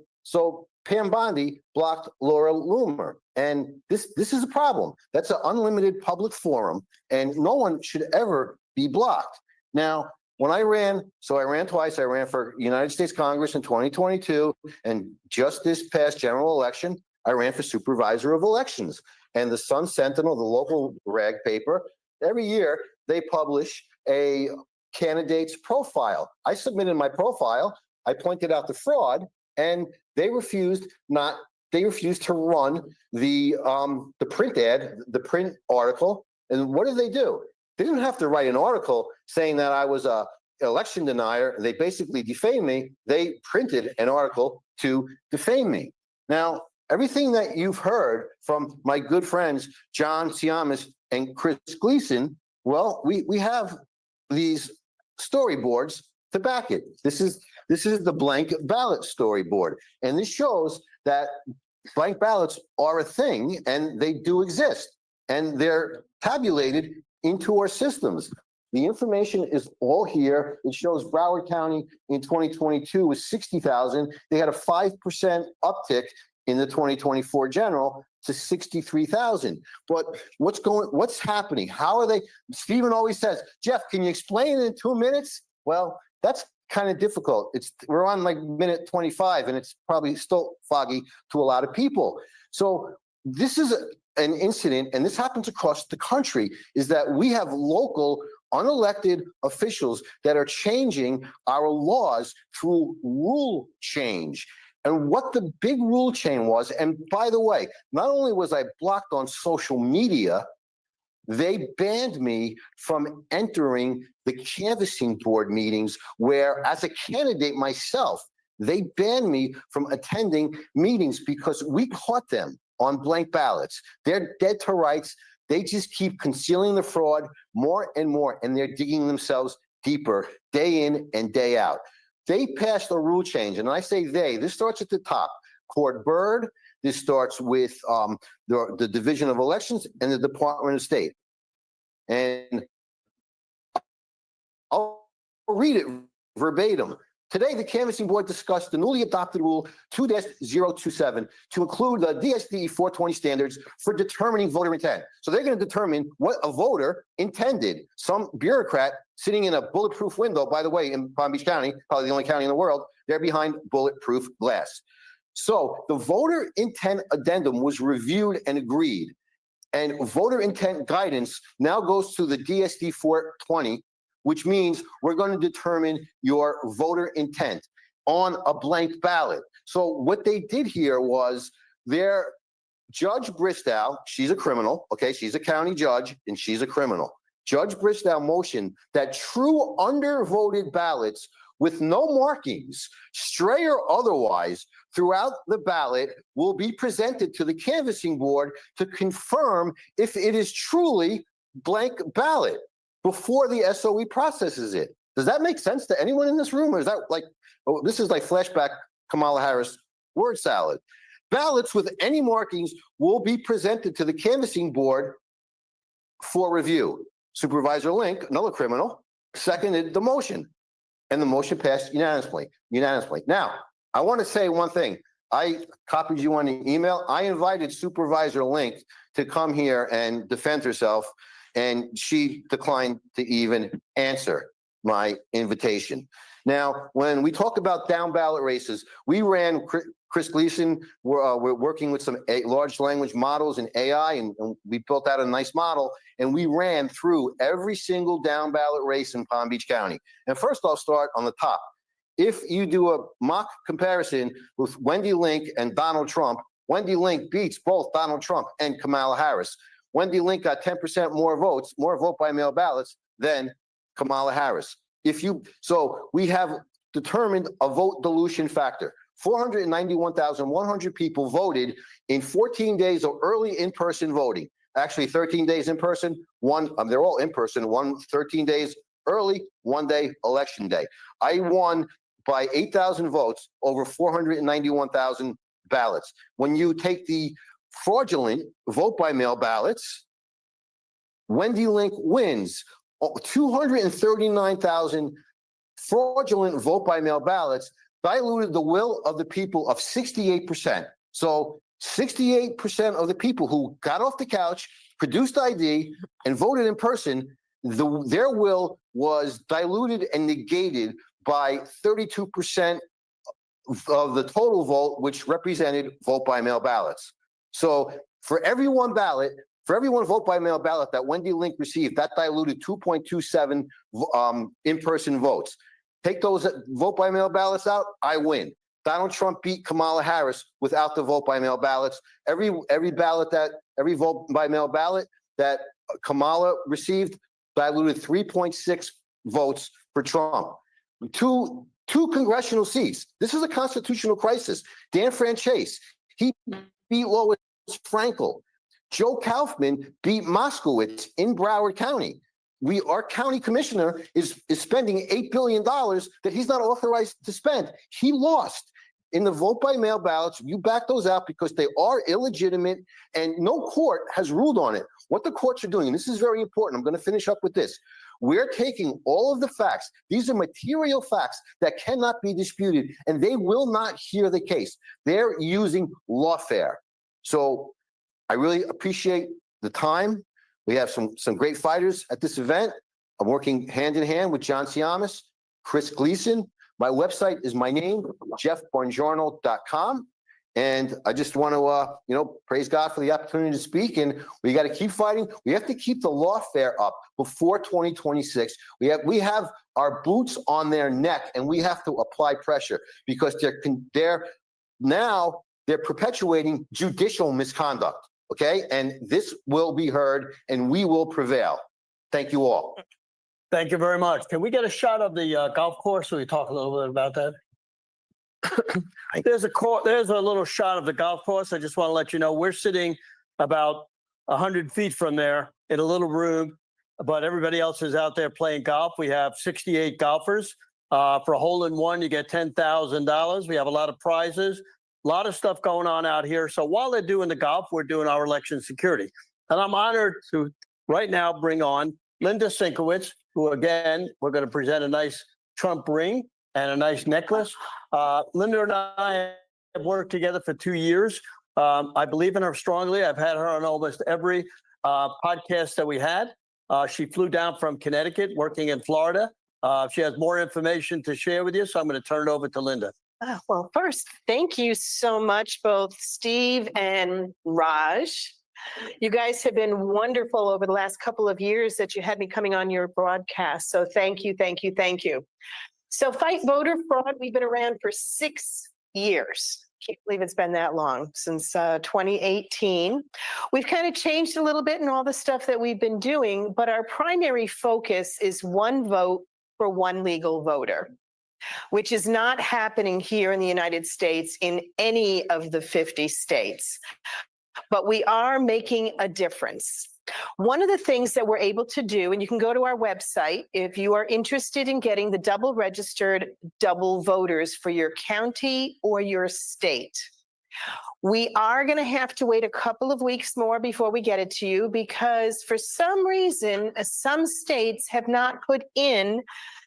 Pam Bondi blocked Laura Loomer. And this is a problem. That's an unlimited public forum, and no one should ever be blocked. Now, when I ran twice. I ran for United States Congress in 2022, and just this past general election, I ran for supervisor of elections. And the Sun Sentinel, the local rag paper, every year they publish a candidate's profile. I submitted my profile. I pointed out the fraud, and they refused not they refused to run the print ad, the print article. And what did they do? They didn't have to write an article saying that I was a election denier. They basically defamed me. They printed an article to defame me. Now, everything that you've heard from my good friends, John Siamas and Chris Gleason, well, we have these storyboards to back it. This is the blank ballot storyboard. And this shows that blank ballots are a thing and they do exist. And they're tabulated into our systems. The information is all here. It shows Broward County in 2022 was 60,000. They had a 5% uptick in the 2024 general to 63,000. But what's happening? How are they? Stephen always says, Jeff, can you explain it in 2 minutes? Well, that's kind of difficult. We're on like minute 25 and it's probably still foggy to a lot of people. So this is an incident, and this happens across the country, is that we have local unelected officials that are changing our laws through rule change. And what the big rule change was, and by the way, not only was I blocked on social media, they banned me from entering the canvassing board meetings where, as a candidate myself, they banned me from attending meetings because we caught them on blank ballots. They're dead to rights. They just keep concealing the fraud more and more, and they're digging themselves deeper day in and day out. They passed a rule change, and I say this starts at the top. Court Byrd, this starts with the Division of Elections and the Department of State. And I'll read it verbatim. Today, the canvassing board discussed the newly adopted rule 2-027 to include the DSD 420 standards for determining voter intent. So they're going to determine what a voter intended. Some bureaucrat sitting in a bulletproof window, by the way, in Palm Beach County, probably the only county in the world, they're behind bulletproof glass. So the voter intent addendum was reviewed and agreed. And voter intent guidance now goes to the DSD 420, which means we're going to determine your voter intent on a blank ballot. So what they did here was their Judge Bristow, she's a criminal, okay? She's a county judge and she's a criminal. Judge Bristow motioned that true undervoted ballots with no markings, stray or otherwise, throughout the ballot will be presented to the canvassing board to confirm if it is truly blank ballot before the SOE processes it. Does that make sense to anyone in this room? Or is that like, oh, this is like flashback Kamala Harris word salad. Ballots with any markings will be presented to the canvassing board for review. Supervisor Link, another criminal, seconded the motion, and the motion passed unanimously. Now, I want to say one thing. I copied you on the email. I invited Supervisor Link to come here and defend herself, and she declined to even answer my invitation. Now, when we talk about down ballot races, we ran Chris Gleason. We're working with some large language models and AI, and we built out a nice model, and we ran through every single down ballot race in Palm Beach County. And first, I'll start on the top. If you do a mock comparison with Wendy Link and Donald Trump, Wendy Link beats both Donald Trump and Kamala Harris. Wendy Link got 10% more votes, more vote by mail ballots than Kamala Harris. So we have determined a vote dilution factor. 491,100 people voted in 14 days of early in-person voting. Actually, 13 days in person, they're all in person, 13 days early, 1 day election day. I won by 8,000 votes over 491,000 ballots. When you take the fraudulent vote by mail ballots, Wendy Link wins 239,000 fraudulent vote by mail ballots, diluted the will of the people of 68%. So 68% of the people who got off the couch, produced ID, and voted in person, their will was diluted and negated by 32% of the total vote, which represented vote by mail ballots. So for every one vote by mail ballot that Wendy Link received, that diluted 2.27 in-person votes. Take those vote by mail ballots out, I win. Donald Trump beat Kamala Harris without the vote by mail ballots. Every vote by mail ballot that Kamala received diluted 3.6 votes for Trump. Two congressional seats. This is a constitutional crisis. Dan Franchise, he beat Lois Frankel. Joe Kaufman beat Moskowitz in Broward County. Our county commissioner is spending $8 billion that he's not authorized to spend. He lost in the vote by mail ballots. You back those out because they are illegitimate and no court has ruled on it. What the courts are doing, and this is very important, I'm going to finish up with this. We're taking all of the facts. These are material facts that cannot be disputed, and they will not hear the case. They're using lawfare. So I really appreciate the time. We have some great fighters at this event. I'm working hand in hand with John Siamas, Chris Gleason. My website is my name, jeffbuongiorno.com. And I just want to, praise God for the opportunity to speak. And we got to keep fighting. We have to keep the lawfare up before 2026. We have our boots on their neck, and we have to apply pressure because they're perpetuating judicial misconduct. Okay, and this will be heard, and we will prevail. Thank you all. Thank you very much. Can we get a shot of the golf course so we talk a little bit about that? There's a little shot of the golf course. I just want to let you know we're sitting about 100 feet from there in a little room, but everybody else is out there playing golf. We have 68 golfers. For a hole-in-one, you get $10,000. We have a lot of prizes, a lot of stuff going on out here. So while they're doing the golf, we're doing our election security. And I'm honored to right now bring on Linda Szynkowicz, who, again, we're going to present a nice Trump ring and a nice necklace. Linda and I have worked together for 2 years. I believe in her strongly. I've had her on almost every podcast that we had. She flew down from Connecticut, working in Florida. She has more information to share with you, so I'm going to turn it over to Linda. Well, first, thank you so much, both Steve and Raj. You guys have been wonderful over the last couple of years that you had me coming on your broadcast. So thank you, thank you, thank you. So Fight Voter Fraud, we've been around for 6 years. Can't believe it's been that long, since 2018. We've kind of changed a little bit in all the stuff that we've been doing, but our primary focus is one vote for one legal voter, which is not happening here in the United States in any of the 50 states. But we are making a difference. One of the things that we're able to do, and you can go to our website if you are interested in getting the double registered double voters for your county or your state. We are going to have to wait a couple of weeks more before we get it to you because for some reason, some states have not put in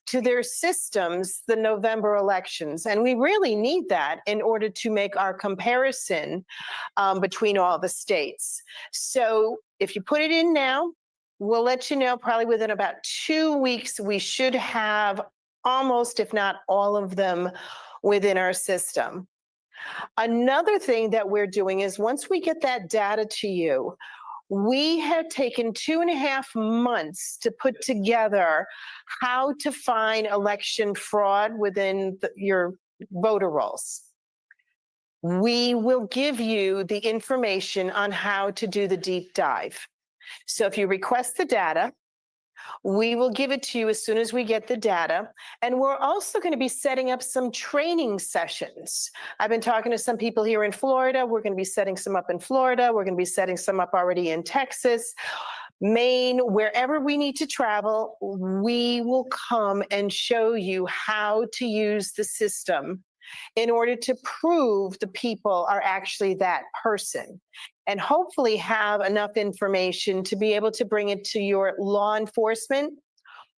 to their systems the November elections. And we really need that in order to make our comparison between all the states. So if you put it in now, we'll let you know probably within about 2 weeks, we should have almost, if not all of them within our system. Another thing that we're doing is once we get that data to you, we have taken 2.5 months to put together how to find election fraud within your voter rolls. We will give you the information on how to do the deep dive. So if you request the data, we will give it to you as soon as we get the data. And we're also going to be setting up some training sessions. I've been talking to some people here in Florida. We're going to be setting some up in Florida. We're going to be setting some up already in Texas, Maine, wherever we need to travel. We will come and show you how to use the system in order to prove the people are actually that person, and hopefully have enough information to be able to bring it to your law enforcement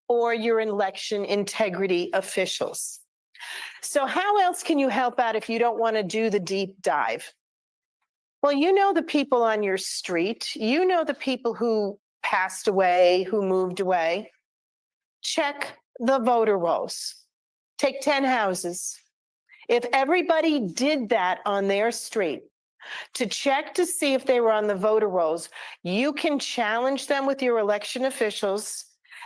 or your election integrity officials. So how else can you help out if you don't want to do the deep dive? Well, you know the people on your street, you know the people who passed away, who moved away. Check the voter rolls. Take 10 houses. If everybody did that on their street, to check to see if they were on the voter rolls, you can challenge them with your election officials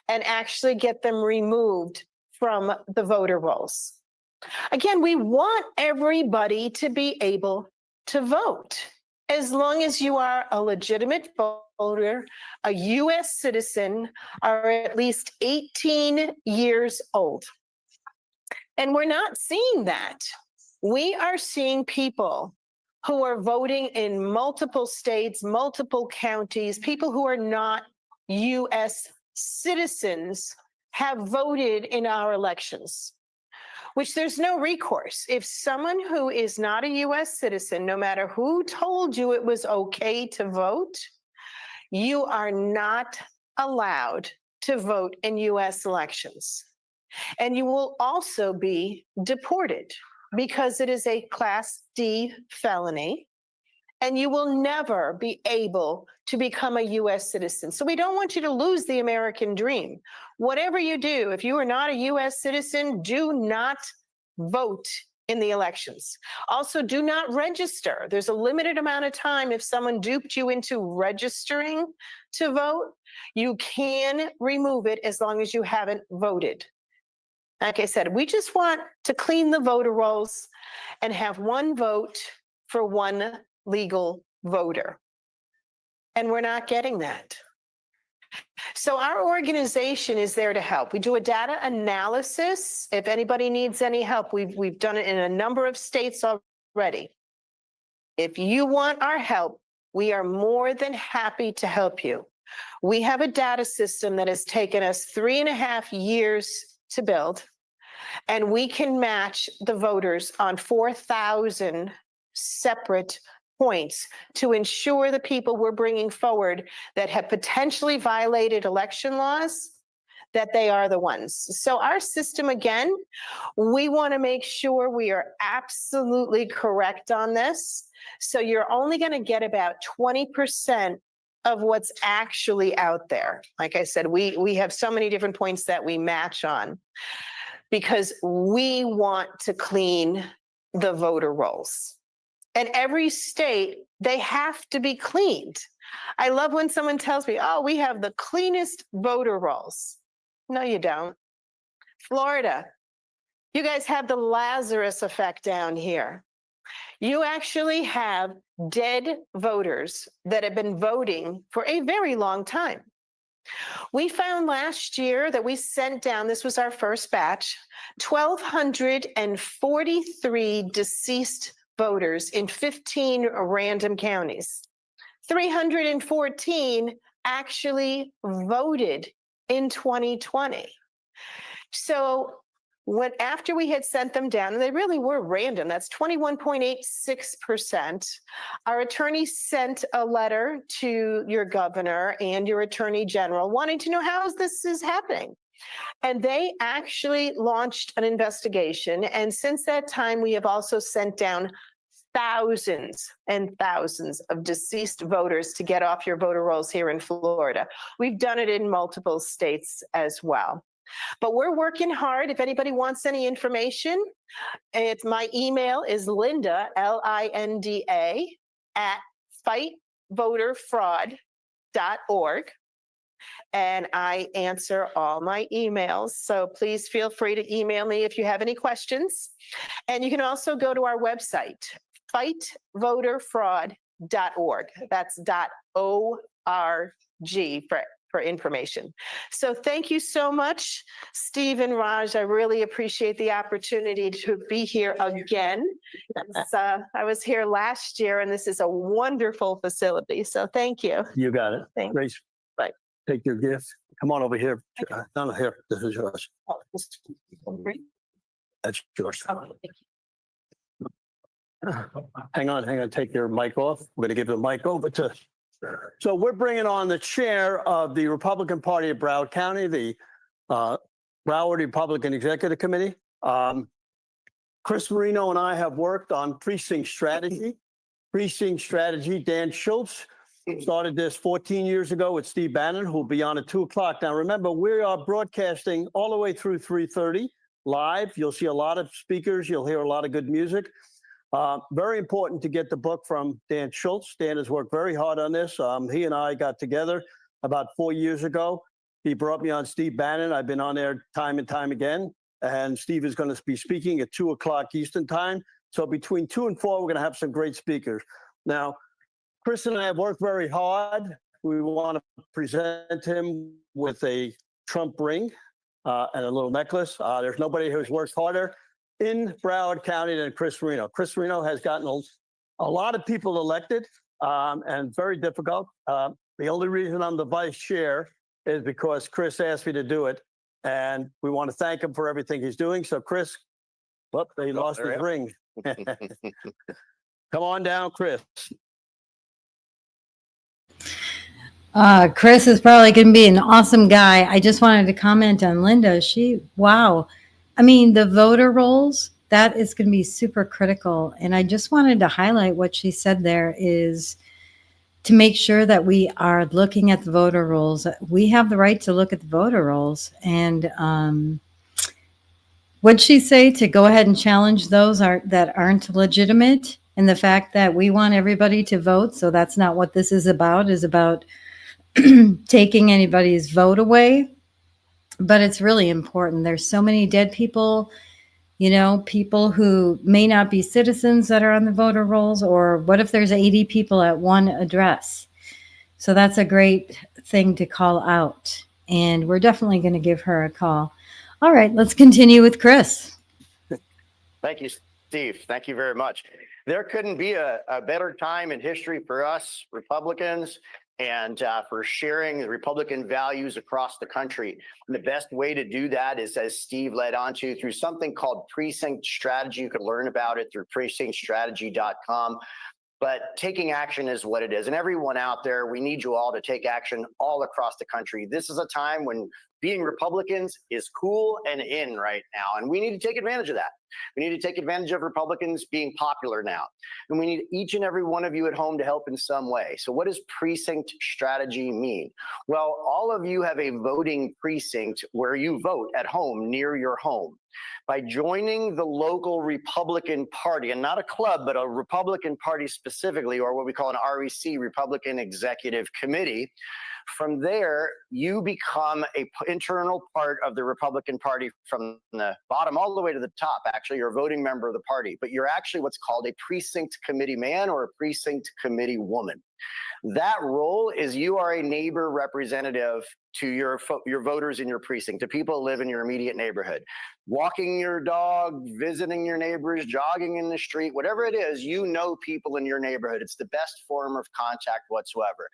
and actually get them removed from the voter rolls. Again, we want everybody to be able to vote. As long as you are a legitimate voter, a US citizen, or at least 18 years old. And we're not seeing that. We are seeing people who are voting in multiple states, multiple counties, people who are not US citizens have voted in our elections, which there's no recourse. If someone who is not a US citizen, no matter who told you it was okay to vote, you are not allowed to vote in US elections. And you will also be deported because it is a Class D felony, and you will never be able to become a US citizen. So we don't want you to lose the American dream. Whatever you do, if you are not a US citizen, do not vote in the elections. Also, do not register. There's a limited amount of time. If someone duped you into registering to vote, you can remove it as long as you haven't voted. Like I said, we just want to clean the voter rolls and have one vote for one legal voter. And we're not getting that. So our organization is there to help. We do a data analysis. If anybody needs any help, we've done it in a number of states already. If you want our help, we are more than happy to help you. We have a data system that has taken us 3.5 years to build, and we can match the voters on 4,000 separate points to ensure the people we're bringing forward that have potentially violated election laws, that they are the ones. So our system, again, we want to make sure we are absolutely correct on this. So you're only going to get about 20% of what's actually out there. Like I said, we have so many different points that we match on because we want to clean the voter rolls. And every state, they have to be cleaned. I love when someone tells me, oh, we have the cleanest voter rolls. No, you don't. Florida, you guys have the Lazarus effect down here. You actually have dead voters that have been voting for a very long time. We found last year that we sent down, this was our first batch, 1,243 deceased voters in 15 random counties. 314 actually voted in 2020. So after we had sent them down, and they really were random, that's 21.86%. Our attorney sent a letter to your governor and your attorney general wanting to know how this is happening. And they actually launched an investigation. And since that time, we have also sent down thousands and thousands of deceased voters to get off your voter rolls here in Florida. We've done it in multiple states as well. But we're working hard. If anybody wants any information, my email is Linda, Linda, at fightvoterfraud.org. And I answer all my emails. So please feel free to email me if you have any questions. And you can also go to our website, fightvoterfraud.org. That's .org for information. So thank you so much, Steve and Raj. I really appreciate the opportunity to be here again. I was here last year, and this is a wonderful facility. So thank you. You got it. Thanks. Grace, Bye. take your gift. Come on over here. No, here. This is yours. That's yours. Hang on. Take your mic off. We're going to give the mic over to. So we're bringing on the chair of the Republican Party of Broward County, the Broward Republican Executive Committee. Chris Marino and I have worked on precinct strategy. Dan Schultz started this 14 years ago with Steve Bannon, who will be on at 2 o'clock. Now, remember, we are broadcasting all the way through 3:30 live. You'll see a lot of speakers. You'll hear a lot of good music. Very important to get the book from Dan Schultz. Dan has worked very hard on this. He and I got together about 4 years ago. He brought me on Steve Bannon. I've been on there time and time again. and Steve is going to be speaking at 2:00 Eastern time. So between 2 and 4, we're going to have some great speakers. Now, Chris and I have worked very hard. We want to present him with a Trump ring and a little necklace. There's nobody who's worked harder in Broward County than Chris Marino. Chris Marino has gotten a lot of people elected and very difficult. The only reason I'm the vice chair is because Chris asked me to do it. And we want to thank him for everything he's doing. So Chris, he lost his ring. Come on down, Chris. Chris is probably going to be an awesome guy. I just wanted to comment on Linda. Wow. I mean, the voter rolls, that is going to be super critical. And I just wanted to highlight what she said there is to make sure that we are looking at the voter rolls. We have the right to look at the voter rolls. And what'd she say? To go ahead and challenge those that aren't legitimate, and the fact that we want everybody to vote. So that's not what this is about taking anybody's vote away. But it's really important. There's so many dead people, people who may not be citizens that are on the voter rolls, or what if there's 80 people at one address? So that's a great thing to call out. And we're definitely going to give her a call. All right, let's continue with Chris. Thank you, Steve. Thank you very much. There couldn't be a better time in history for us Republicans and for sharing the Republican values across the country. And the best way to do that is, as Steve led on to, through something called Precinct Strategy. You can learn about it through precinctstrategy.com. But taking action is what it is. And everyone out there, we need you all to take action all across the country. This is a time when being Republicans is cool and in right now. And we need to take advantage of that. We need to take advantage of Republicans being popular now. And we need each and every one of you at home to help in some way. So what does precinct strategy mean? Well, all of you have a voting precinct where you vote at home, near your home. By joining the local Republican Party, and not a club, but a Republican Party specifically, or what we call an REC, Republican Executive Committee, from there, you become an internal part of the Republican Party from the bottom all the way to the top. Actually, you're a voting member of the party, but you're actually what's called a precinct committee man or a precinct committee woman. That role is you are a neighbor representative to your voters in your precinct, to people who live in your immediate neighborhood. Walking your dog, visiting your neighbors, jogging in the street, whatever it is, you know people in your neighborhood. It's the best form of contact whatsoever.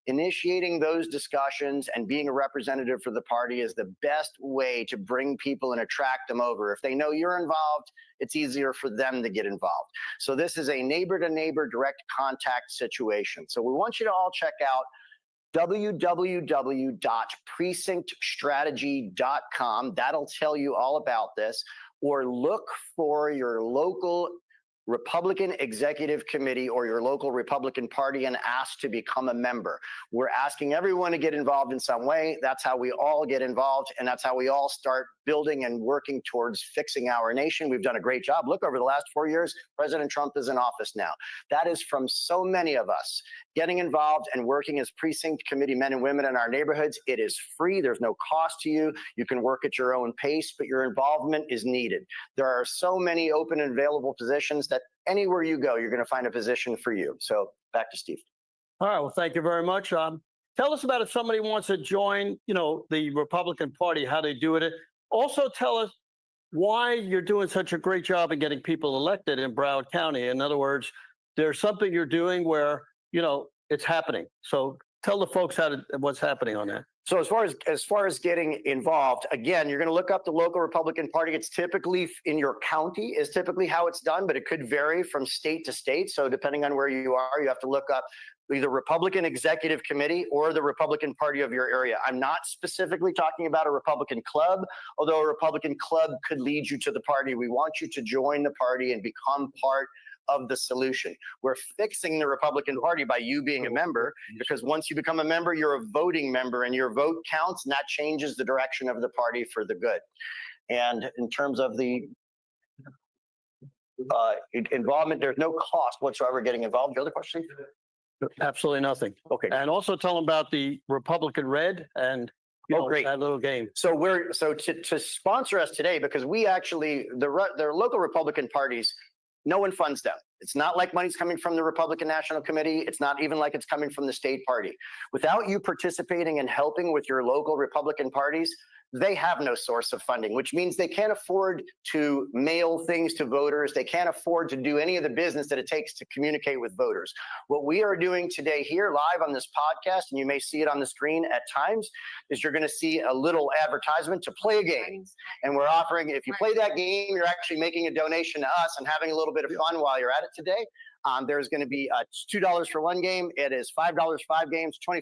Initiating those discussions and being a representative for the party is the best way to bring people and attract them over. If they know you're involved, it's easier for them to get involved. So this is a neighbor-to-neighbor direct contact situation. So we want you to all check out www.precinctstrategy.com. That'll tell you all about this. Or look for your local Republican Executive Committee or your local Republican Party and ask to become a member. We're asking everyone to get involved in some way. That's how we all get involved, and that's how we all start building and working towards fixing our nation. We've done a great job. Look, over the last 4 years, President Trump is in office now. That is from so many of us getting involved and working as precinct committee men and women in our neighborhoods. It is free. There's no cost to you. You can work at your own pace, but your involvement is needed. There are so many open and available positions that anywhere you go, you're going to find a position for you. So back to Steve. All right. Well, thank you very much. Tell us about if somebody wants to join, the Republican Party, how they do it. Also tell us why you're doing such a great job in getting people elected in Broward County. In other words, there's something you're doing where, it's happening. So tell the folks what's happening on that. So as far as getting involved, again, you're going to look up the local Republican Party. It's typically in your county is typically how it's done, but it could vary from state to state. So depending on where you are, you have to look up either Republican Executive Committee or the Republican Party of your area. I'm not specifically talking about a Republican club, although a Republican club could lead you to the party. We want you to join the party and become part of the solution. We're fixing the Republican Party by you being a member, because once you become a member, you're a voting member and your vote counts, and that changes the direction of the party for the good. And in terms of the involvement, there's no cost whatsoever getting involved. The other question? Absolutely nothing. Okay. And also tell them about the Republican Red and Oh, great. That little game. So to sponsor us today, because we actually, the local Republican parties, no one funds them. It's not like money's coming from the Republican National Committee. It's not even like it's coming from the state party. Without you participating and helping with your local Republican parties, they have no source of funding, which means they can't afford to mail things to voters. They can't afford to do any of the business that it takes to communicate with voters. What we are doing today here live on this podcast, and you may see it on the screen at times, is you're going to see a little advertisement to play a game. And we're offering, if you play that game, you're actually making a donation to us and having a little bit of fun while you're at it today. There's going to be $2 for one game. It is $5 for 5 games, $25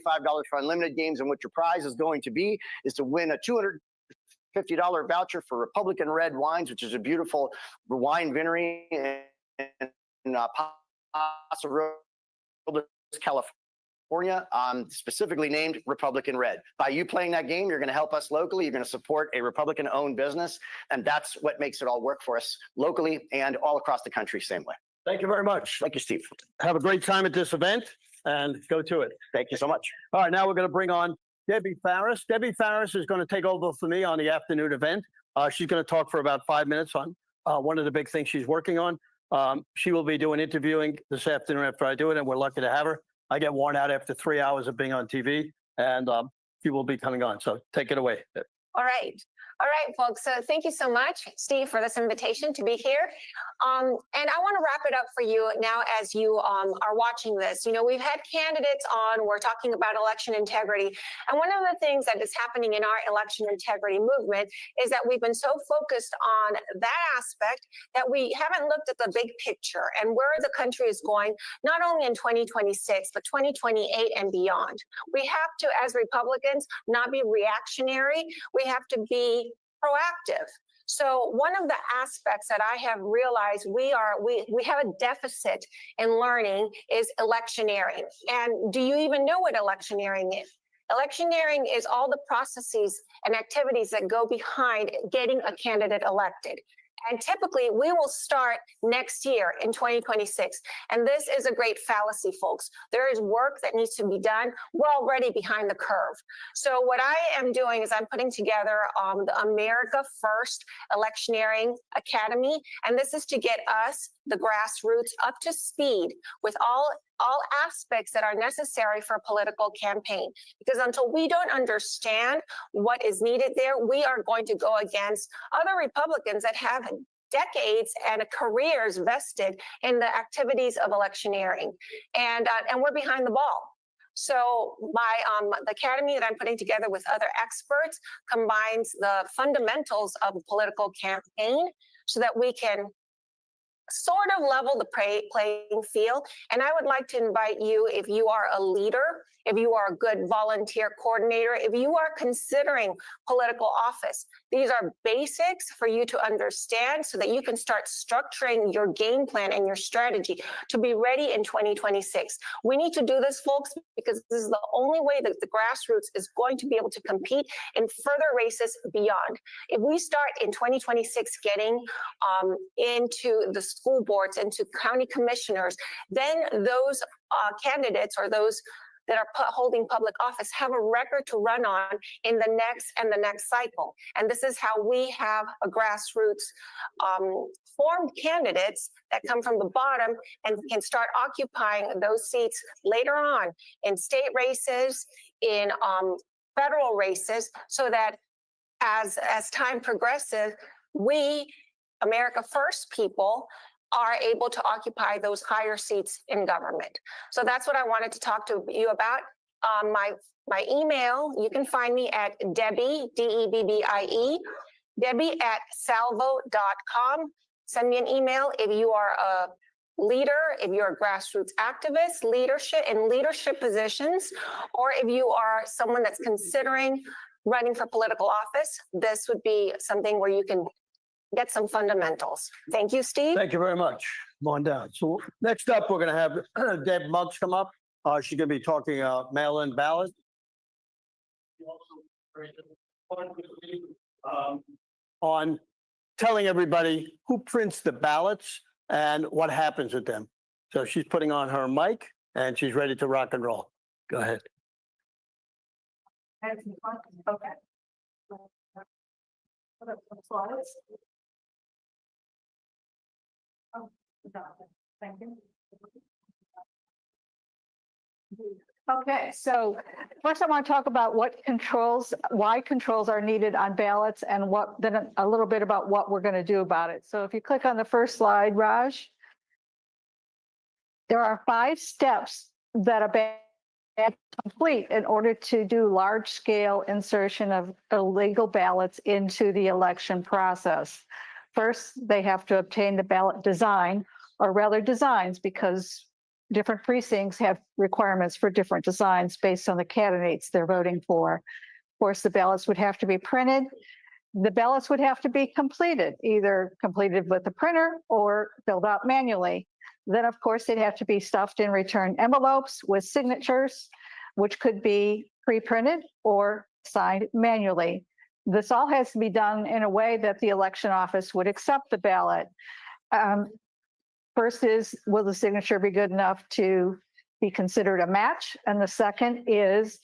for unlimited games. And what your prize is going to be is to win a $250 voucher for Republican Red Wines, which is a beautiful wine winery in Paso Robles, California, specifically named Republican Red. By you playing that game, you're going to help us locally. You're going to support a Republican-owned business. And that's what makes it all work for us locally and all across the country, same way. Thank you very much. Thank you, Steve. Have a great time at this event and go to it. Thank you so much. All right, now we're going to bring on Debbie Farris. Debbie Farris is going to take over for me on the afternoon event. She's going to talk for about 5 minutes on one of the big things she's working on. She will be doing interviewing this afternoon after I do it, and we're lucky to have her. I get worn out after 3 hours of being on TV, and she will be coming on. So take it away. All right. All right, folks. So thank you so much, Steve, for this invitation to be here. And I want to wrap it up for you now as you are watching this. You know, we've had candidates on, we're talking about election integrity. And one of the things that is happening in our election integrity movement is that we've been so focused on that aspect that we haven't looked at the big picture and where the country is going, not only in 2026, but 2028 and beyond. We have to, as Republicans, not be reactionary. We have to be proactive. So one of the aspects that I have realized we have a deficit in learning is electioneering. And do you even know what electioneering is? Electioneering is all the processes and activities that go behind getting a candidate elected. And typically, we will start next year in 2026. And this is a great fallacy, folks. There is work that needs to be done. We're already behind the curve. So what I am doing is I'm putting together the America First Electioneering Academy. And this is to get us, the grassroots, up to speed with all aspects that are necessary for a political campaign. Because until we don't understand what is needed there, we are going to go against other Republicans that have decades and careers vested in the activities of electioneering. And we're behind the ball. So the academy that I'm putting together with other experts combines the fundamentals of a political campaign so that we can sort of level the playing field. And I would like to invite you, if you are a leader, if you are a good volunteer coordinator, if you are considering political office, these are basics for you to understand so that you can start structuring your game plan and your strategy to be ready in 2026. We need to do this, folks, because this is the only way that the grassroots is going to be able to compete in further races beyond. If we start in 2026 getting into the school boards, into county commissioners, then those candidates or those that are holding public office have a record to run on in the next cycle. And this is how we have a grassroots formed candidates that come from the bottom and can start occupying those seats later on in state races, in federal races, so that as time progresses, we, America First people, are able to occupy those higher seats in government. So that's what I wanted to talk to you about. My email, you can find me at Debbie, D-E-B-B-I-E, Debbie@salvo.com. Send me an email if you are a leader, if you're a grassroots activist, leadership positions, or if you are someone that's considering running for political office. This would be something where you can get some fundamentals. Thank you, Steve. Thank you very much. Come on down. So next up, we're going to have Deb Monks come up. She's going to be talking mail-in ballot. On telling everybody who prints the ballots and what happens with them. So she's putting on her mic and she's ready to rock and roll. Go ahead. Okay. Put up some slides. Oh, got it. Thank you. Okay, so first I want to talk about what controls, why controls are needed on ballots and what, then a little bit about what we're going to do about it. So if you click on the first slide, Raj, there are 5 steps that a ballot complete in order to do large scale insertion of illegal ballots into the election process. First, they have to obtain the ballot design, or rather designs, because different precincts have requirements for different designs based on the candidates they're voting for. Of course, the ballots would have to be printed. The ballots would have to be completed, either completed with the printer or filled out manually. Then, of course, they'd have to be stuffed in return envelopes with signatures, which could be pre-printed or signed manually. This all has to be done in a way that the election office would accept the ballot. First is, will the signature be good enough to be considered a match? And the second is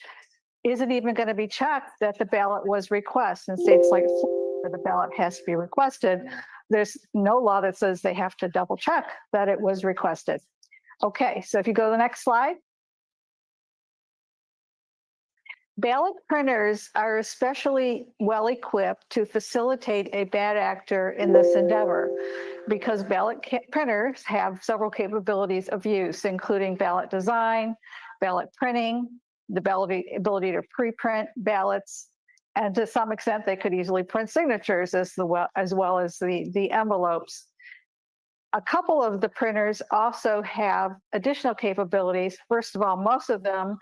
it even going to be checked that the ballot was requested? In states like Flynn, where the ballot has to be requested, there's no law that says they have to double check that it was requested. Okay, so if you go to the next slide. Ballot printers are especially well equipped to facilitate a bad actor in this endeavor, because ballot printers have several capabilities of use, including ballot design, ballot printing, the ability to pre-print ballots, and to some extent they could easily print signatures as well as the envelopes. A couple of the printers also have additional capabilities. First of all, most of them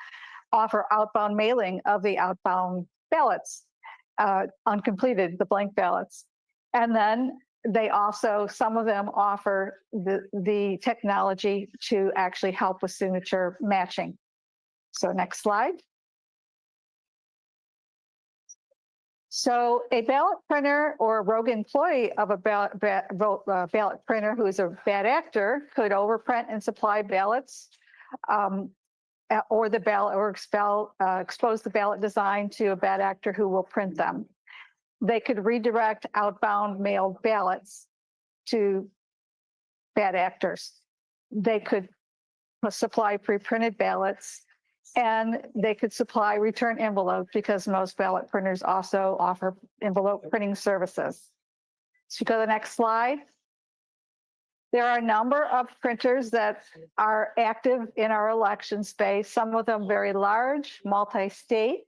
offer outbound mailing of the outbound ballots, uncompleted, the blank ballots. And then they also, some of them offer the technology to actually help with signature matching. So next slide. So a ballot printer or a rogue employee of a ballot printer who is a bad actor could overprint and supply ballots, or the ballot, or expose the ballot design to a bad actor who will print them. They could redirect outbound mailed ballots to bad actors. They could supply pre-printed ballots, and they could supply return envelopes, because most ballot printers also offer envelope printing services. So go to the next slide. There are a number of printers that are active in our election space, some of them very large, multi-state,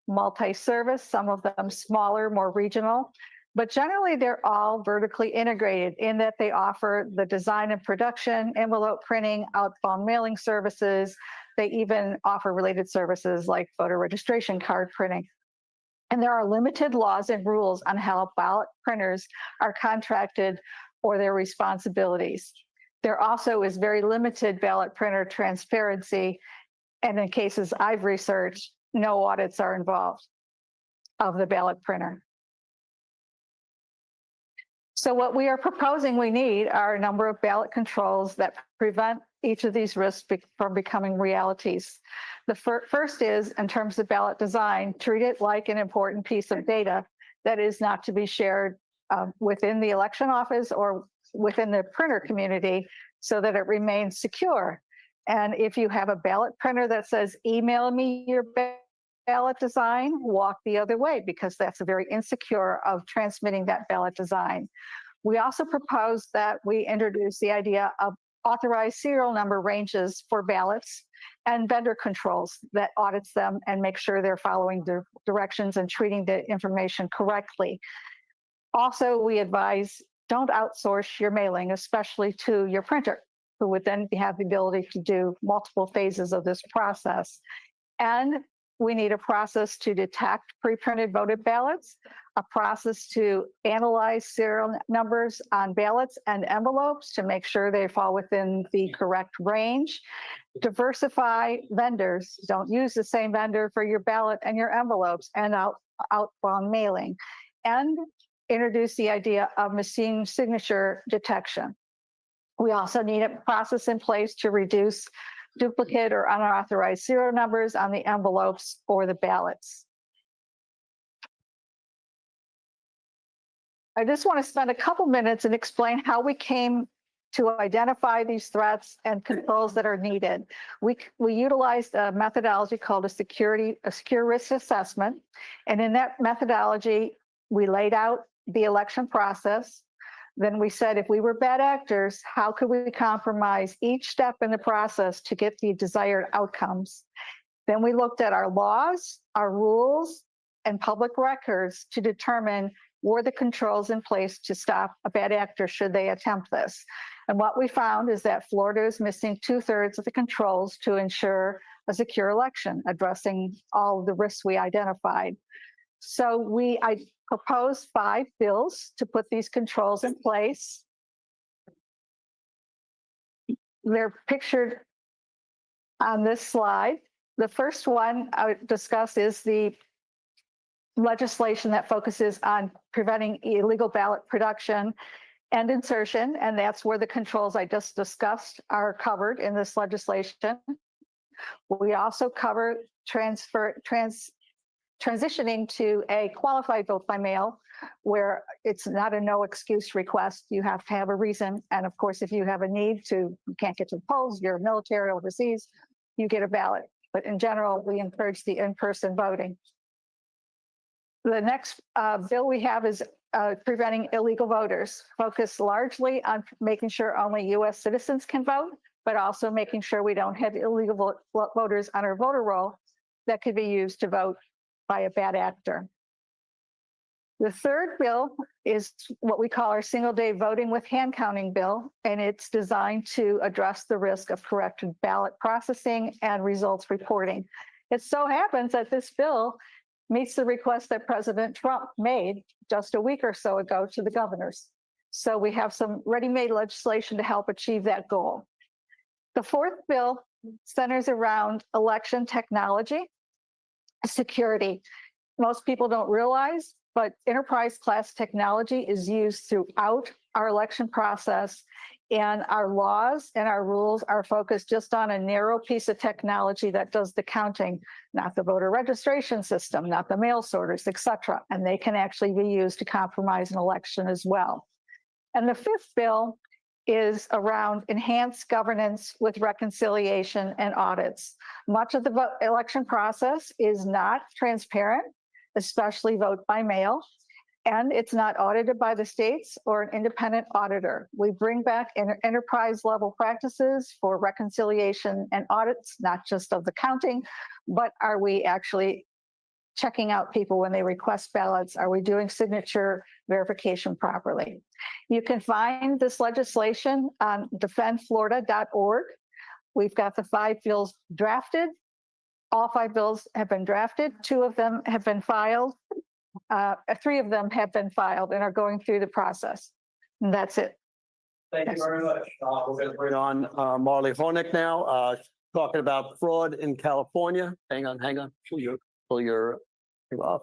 multi-service, some of them smaller, more regional, but generally they're all vertically integrated in that they offer the design and production, envelope printing, outbound mailing services. They even offer related services like voter registration card printing. And there are limited laws and rules on how ballot printers are contracted or their responsibilities. There also is very limited ballot printer transparency, and in cases I've researched, no audits are involved of the ballot printer. So what we are proposing we need are a number of ballot controls that prevent each of these risks from becoming realities. The first is, in terms of ballot design, treat it like an important piece of data that is not to be shared within the election office or within the printer community, so that it remains secure. And if you have a ballot printer that says, email me your ballot design, walk the other way, because that's a very insecure of transmitting that ballot design. We also propose that we introduce the idea of authorized serial number ranges for ballots and vendor controls that audits them and make sure they're following the directions and treating the information correctly. Also, we advise, don't outsource your mailing, especially to your printer, who would then have the ability to do multiple phases of this process. And we need a process to detect pre-printed voted ballots, a process to analyze serial numbers on ballots and envelopes to make sure they fall within the correct range. Diversify vendors. Don't use the same vendor for your ballot and your envelopes, and outbound mailing. And introduce the idea of machine signature detection. We also need a process in place to reduce duplicate or unauthorized serial numbers on the envelopes or the ballots. I just want to spend a couple minutes and explain how we came to identify these threats and controls that are needed. We utilized a methodology called a secure risk assessment. And in that methodology, we laid out the election process. Then we said, if we were bad actors, how could we compromise each step in the process to get the desired outcomes? Then we looked at our laws, our rules, and public records to determine were the controls in place to stop a bad actor should they attempt this. And what we found is that Florida is missing 2/3 of the controls to ensure a secure election, addressing all of the risks we identified. So I proposed 5 bills to put these controls in place. They're pictured on this slide. The first one I would discuss is the legislation that focuses on preventing illegal ballot production and insertion, and that's where the controls I just discussed are covered in this legislation. We also cover transitioning to a qualified vote by mail, where it's not a no excuse request. You have to have a reason. And of course, if you have a need you can't get to the polls, you're military overseas, you get a ballot. But in general, we encourage the in-person voting. The next bill we have is preventing illegal voters, focused largely on making sure only U.S. citizens can vote, but also making sure we don't have illegal voters on our voter roll that could be used to vote by a bad actor. The third bill is what we call our single-day voting with hand counting bill, and it's designed to address the risk of corrected ballot processing and results reporting. It so happens that this bill meets the request that President Trump made just a week or so ago to the governors. So we have some ready-made legislation to help achieve that goal. The fourth bill centers around election technology security. Most people don't realize, but enterprise class technology is used throughout our election process, and our laws and our rules are focused just on a narrow piece of technology that does the counting, not the voter registration system, not the mail sorters, etc. And they can actually be used to compromise an election as well. And the fifth bill is around enhanced governance with reconciliation and audits. Much of the election process is not transparent, especially vote by mail, and it's not audited by the states or an independent auditor. We bring back enterprise level practices for reconciliation and audits, not just of the counting, but are we actually checking out people when they request ballots? Are we doing signature verification properly? You can find this legislation on defendflorida.org. We've got the 5 bills drafted. All 5 bills have been drafted. 2 of them have been filed. 3 of them have been filed and are going through the process. And that's it. Thank you very much. We're going to bring on Marley Hornik now, talking about fraud in California. Hang on. Pull your thing off.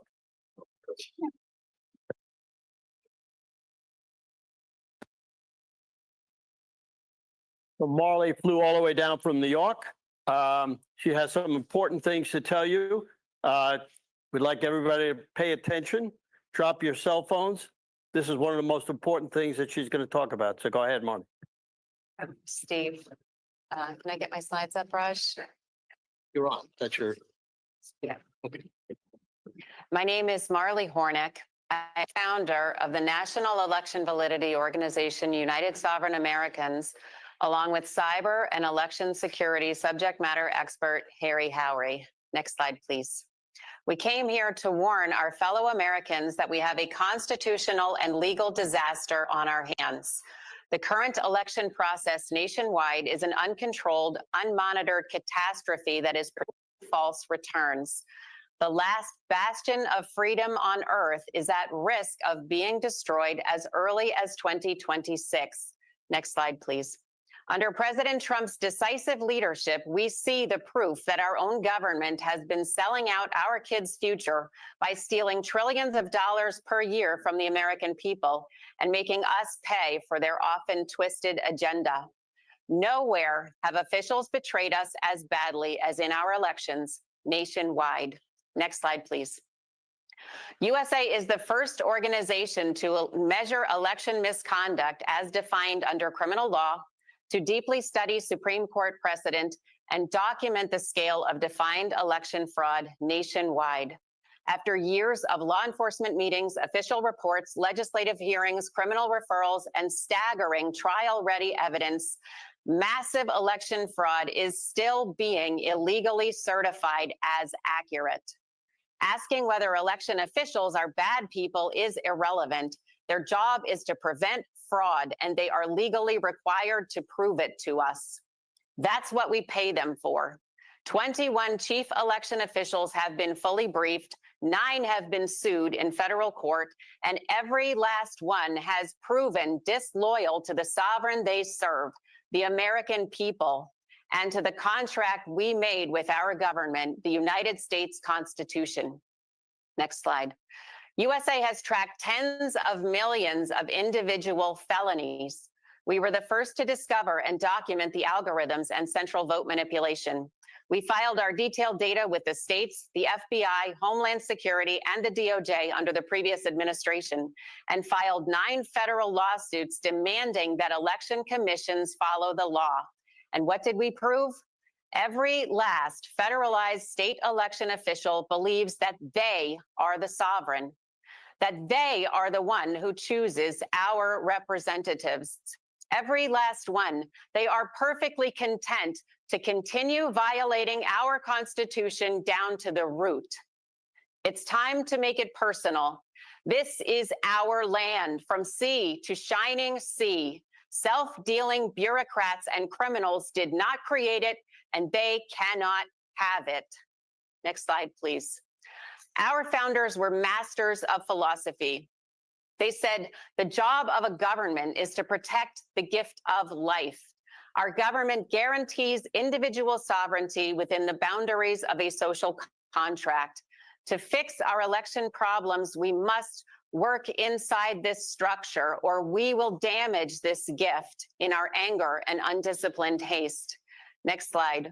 So Marley flew all the way down from New York. She has some important things to tell you. We'd like everybody to pay attention. Drop your cell phones. This is one of the most important things that she's going to talk about. So go ahead, Marley. Steve, can I get my slides up, Raj? You're on. That's your. Yeah. Okay. My name is Marley Hornik. I'm founder of the National Election Validity Organization, United Sovereign Americans, along with cyber and election security subject matter expert, Harry Howry. Next slide, please. We came here to warn our fellow Americans that we have a constitutional and legal disaster on our hands. The current election process nationwide is an uncontrolled, unmonitored catastrophe that is producing false returns. The last bastion of freedom on earth is at risk of being destroyed as early as 2026. Next slide, please. Under President Trump's decisive leadership, we see the proof that our own government has been selling out our kids' future by stealing trillions of dollars per year from the American people and making us pay for their often twisted agenda. Nowhere have officials betrayed us as badly as in our elections nationwide. Next slide, please. USA is the first organization to measure election misconduct as defined under criminal law, to deeply study Supreme Court precedent, and document the scale of defined election fraud nationwide. After years of law enforcement meetings, official reports, legislative hearings, criminal referrals, and staggering trial-ready evidence, massive election fraud is still being illegally certified as accurate. Asking whether election officials are bad people is irrelevant. Their job is to prevent fraud, and they are legally required to prove it to us. That's what we pay them for. 21 chief election officials have been fully briefed, 9 have been sued in federal court, and every last one has proven disloyal to the sovereign they serve, the American people, and to the contract we made with our government, the United States Constitution. Next slide. USA has tracked tens of millions of individual felonies. We were the first to discover and document the algorithms and central vote manipulation. We filed our detailed data with the states, the FBI, Homeland Security, and the DOJ under the previous administration, and filed 9 federal lawsuits demanding that election commissions follow the law. And what did we prove? Every last federalized state election official believes that they are the sovereign, that they are the one who chooses our representatives. Every last one. They are perfectly content to continue violating our Constitution down to the root. It's time to make it personal. This is our land, from sea to shining sea. Self-dealing bureaucrats and criminals did not create it, and they cannot have it. Next slide, please. Our founders were masters of philosophy. They said the job of a government is to protect the gift of life. Our government guarantees individual sovereignty within the boundaries of a social contract. To fix our election problems, we must work inside this structure, or we will damage this gift in our anger and undisciplined haste. Next slide.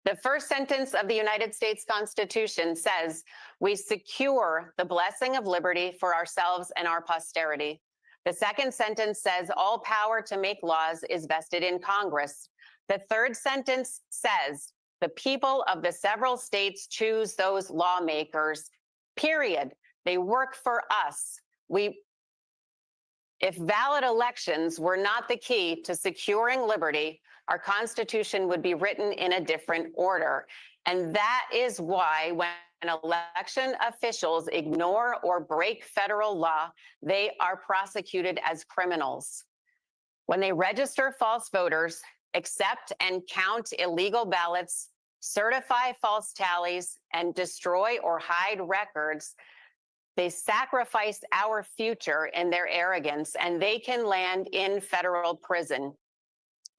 The first sentence of the United States Constitution says, we secure the blessing of liberty for ourselves and our posterity. The second sentence says, all power to make laws is vested in Congress. The third sentence says, the people of the several states choose those lawmakers, period. They work for us. If valid elections were not the key to securing liberty, our Constitution would be written in a different order. And that is why when election officials ignore or break federal law, they are prosecuted as criminals. When they register false voters, accept and count illegal ballots, certify false tallies, and destroy or hide records, they sacrifice our future in their arrogance, and they can land in federal prison.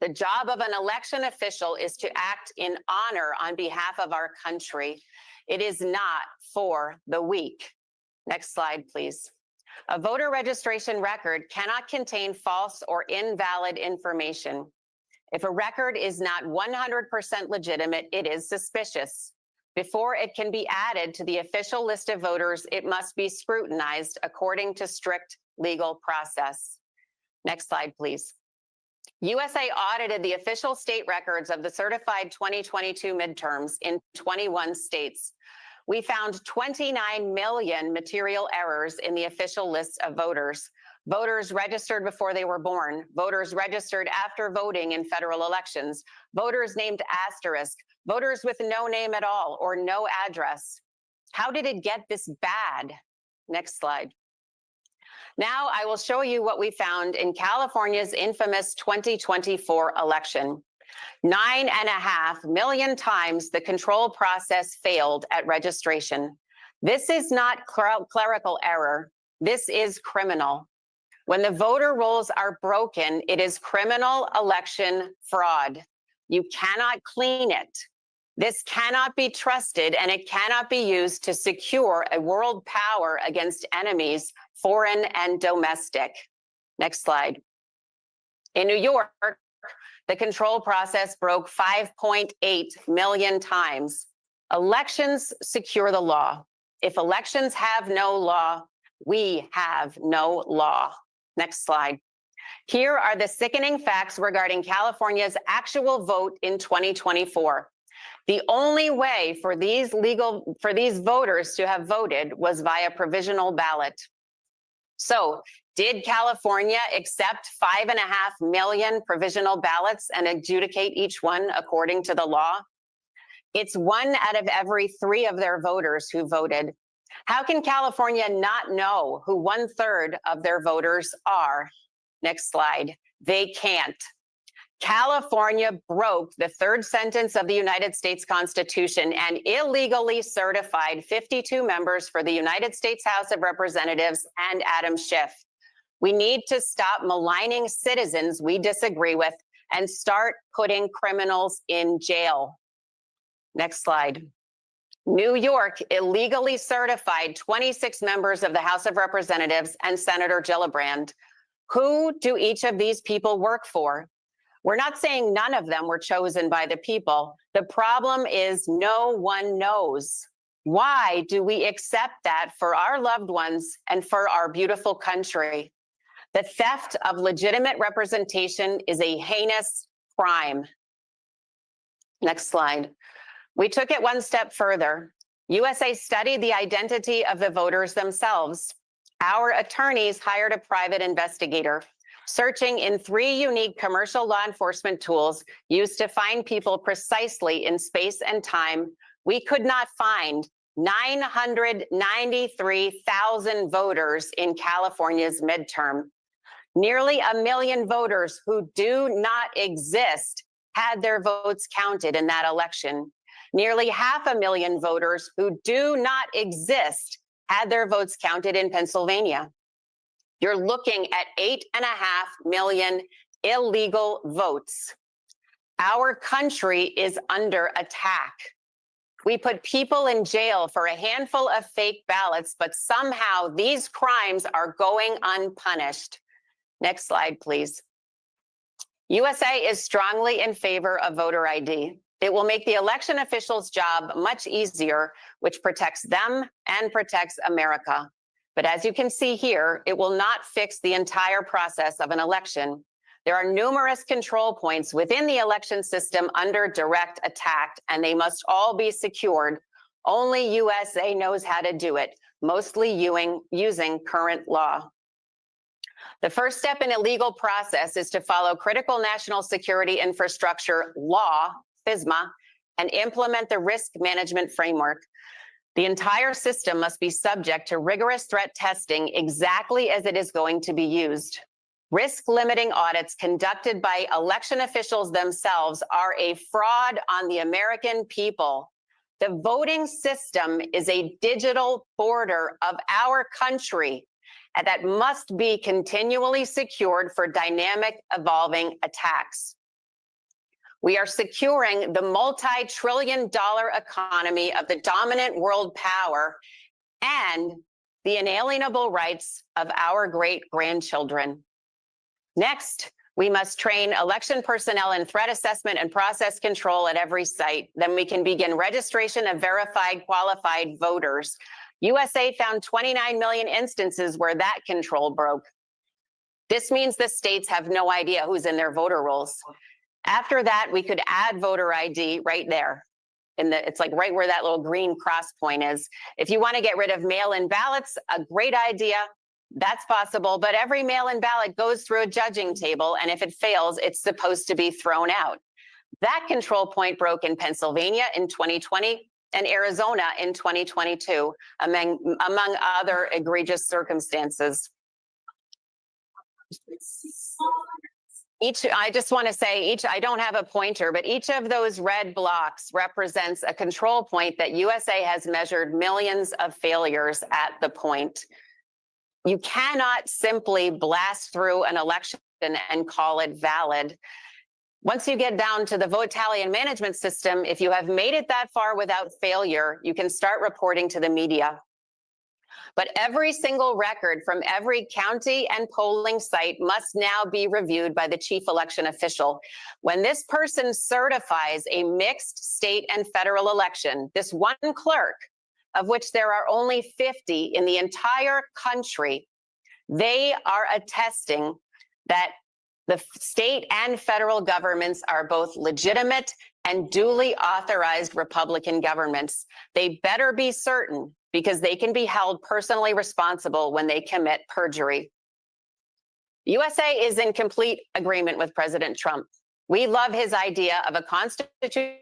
The job of an election official is to act in honor on behalf of our country. It is not for the weak. Next slide, please. A voter registration record cannot contain false or invalid information. If a record is not 100% legitimate, it is suspicious. Before it can be added to the official list of voters, it must be scrutinized according to strict legal process. Next slide, please. USA audited the official state records of the certified 2022 midterms in 21 states. We found 29 million material errors in the official list of voters. Voters registered before they were born, voters registered after voting in federal elections, voters named asterisk, voters with no name at all or no address. How did it get this bad? Next slide. Now I will show you what we found in California's infamous 2024 election. 9.5 million times the control process failed at registration. This is not clerical error. This is criminal. When the voter rolls are broken, it is criminal election fraud. You cannot clean it. This cannot be trusted, and it cannot be used to secure a world power against enemies, foreign and domestic. Next slide. In New York, the control process broke 5.8 million times. Elections secure the law. If elections have no law, we have no law. Next slide. Here are the sickening facts regarding California's actual vote in 2024. The only way for these voters to have voted was via provisional ballot. So, did California accept 5.5 million provisional ballots and adjudicate each one according to the law? It's 1 out of every 3 of their voters who voted. How can California not know who 1/3 of their voters are? Next slide. They can't. California broke the 3rd sentence of the United States Constitution and illegally certified 52 members for the United States House of Representatives and Adam Schiff. We need to stop maligning citizens we disagree with and start putting criminals in jail. Next slide. New York illegally certified 26 members of the House of Representatives and Senator Gillibrand. Who do each of these people work for? We're not saying none of them were chosen by the people. The problem is no one knows. Why do we accept that for our loved ones and for our beautiful country? The theft of legitimate representation is a heinous crime. Next slide. We took it one step further. USA studied the identity of the voters themselves. Our attorneys hired a private investigator, searching in 3 unique commercial law enforcement tools used to find people precisely in space and time. We could not find 993,000 voters in California's midterm. Nearly 1 million voters who do not exist had their votes counted in that election. Nearly 500,000 voters who do not exist had their votes counted in Pennsylvania. You're looking at 8.5 million illegal votes. Our country is under attack. We put people in jail for a handful of fake ballots, but somehow these crimes are going unpunished. Next slide, please. USA is strongly in favor of voter ID. It will make the election officials' job much easier, which protects them and protects America. But as you can see here, it will not fix the entire process of an election. There are numerous control points within the election system under direct attack, and they must all be secured. Only USA knows how to do it, mostly using current law. The first step in a legal process is to follow critical national security infrastructure law, FISMA, and implement the risk management framework. The entire system must be subject to rigorous threat testing exactly as it is going to be used. Risk-limiting audits conducted by election officials themselves are a fraud on the American people. The voting system is a digital border of our country, and that must be continually secured for dynamic, evolving attacks. We are securing the multi-trillion-dollar economy of the dominant world power and the inalienable rights of our great-grandchildren. Next, we must train election personnel in threat assessment and process control at every site. Then we can begin registration of verified, qualified voters. USA found 29 million instances where that control broke. This means the states have no idea who's in their voter rolls. After that, we could add voter ID right there. It's like right where that little green cross point is. If you want to get rid of mail-in ballots, a great idea. That's possible, but every mail-in ballot goes through a judging table, and if it fails, it's supposed to be thrown out. That control point broke in Pennsylvania in 2020 and Arizona in 2022, among other egregious circumstances. I just want to say I don't have a pointer, but each of those red blocks represents a control point that USA has measured millions of failures at the point. You cannot simply blast through an election and call it valid. Once you get down to the vote tally and management system, if you have made it that far without failure, you can start reporting to the media. But every single record from every county and polling site must now be reviewed by the chief election official. When this person certifies a mixed state and federal election, this one clerk of which there are only 50 in the entire country, they are attesting that the state and federal governments are both legitimate and duly authorized Republican governments. They better be certain, because they can be held personally responsible when they commit perjury. USA is in complete agreement with President Trump. We love his idea of a constitutional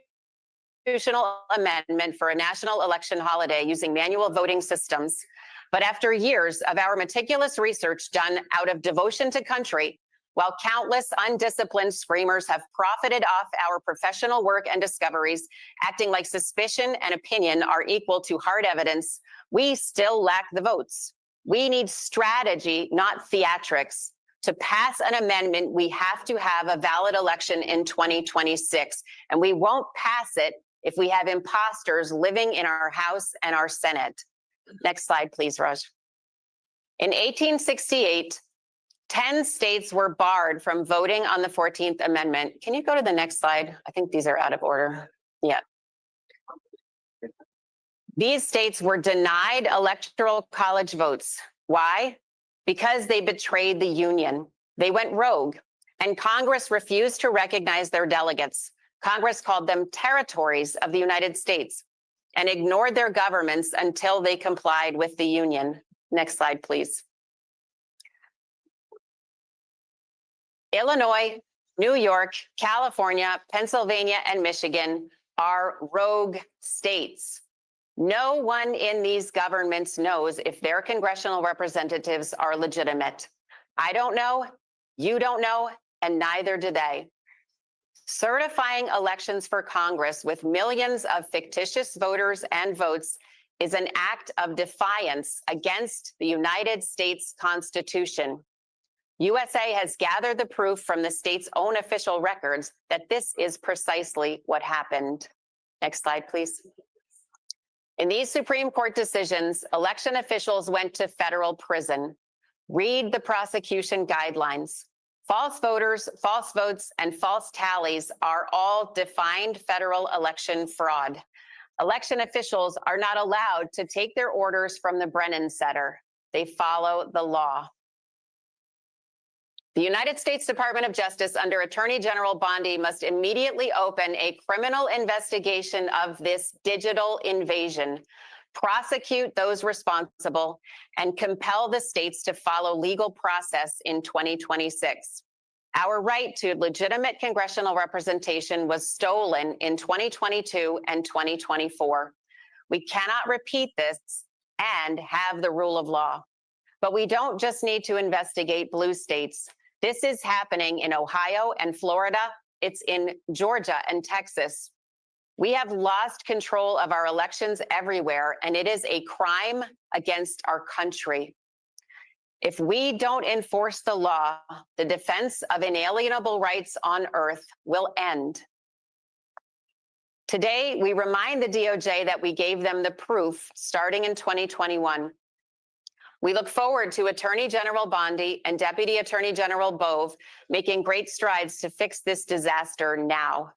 amendment for a national election holiday using manual voting systems. But after years of our meticulous research done out of devotion to country, while countless undisciplined screamers have profited off our professional work and discoveries, acting like suspicion and opinion are equal to hard evidence, we still lack the votes. We need strategy, not theatrics. To pass an amendment, we have to have a valid election in 2026, and we won't pass it if we have imposters living in our House and our Senate. Next slide, please, Raj. In 1868, 10 states were barred from voting on the 14th Amendment. Can you go to the next slide? I think these are out of order. Yeah. These states were denied electoral college votes. Why? Because they betrayed the Union. They went rogue, and Congress refused to recognize their delegates. Congress called them territories of the United States and ignored their governments until they complied with the Union. Next slide, please. Illinois, New York, California, Pennsylvania, and Michigan are rogue states. No one in these governments knows if their congressional representatives are legitimate. I don't know, you don't know, and neither do they. Certifying elections for Congress with millions of fictitious voters and votes is an act of defiance against the United States Constitution. USA has gathered the proof from the state's own official records that this is precisely what happened. Next slide, please. In these Supreme Court decisions, election officials went to federal prison. Read the prosecution guidelines. False voters, false votes, and false tallies are all defined federal election fraud. Election officials are not allowed to take their orders from the Brennan Center. They follow the law. The United States Department of Justice under Attorney General Bondi must immediately open a criminal investigation of this digital invasion, prosecute those responsible, and compel the states to follow legal process in 2026. Our right to legitimate congressional representation was stolen in 2022 and 2024. We cannot repeat this and have the rule of law. But we don't just need to investigate blue states. This is happening in Ohio and Florida. It's in Georgia and Texas. We have lost control of our elections everywhere, and it is a crime against our country. If we don't enforce the law, the defense of inalienable rights on earth will end. Today, we remind the DOJ that we gave them the proof starting in 2021. We look forward to Attorney General Bondi and Deputy Attorney General Bove making great strides to fix this disaster now.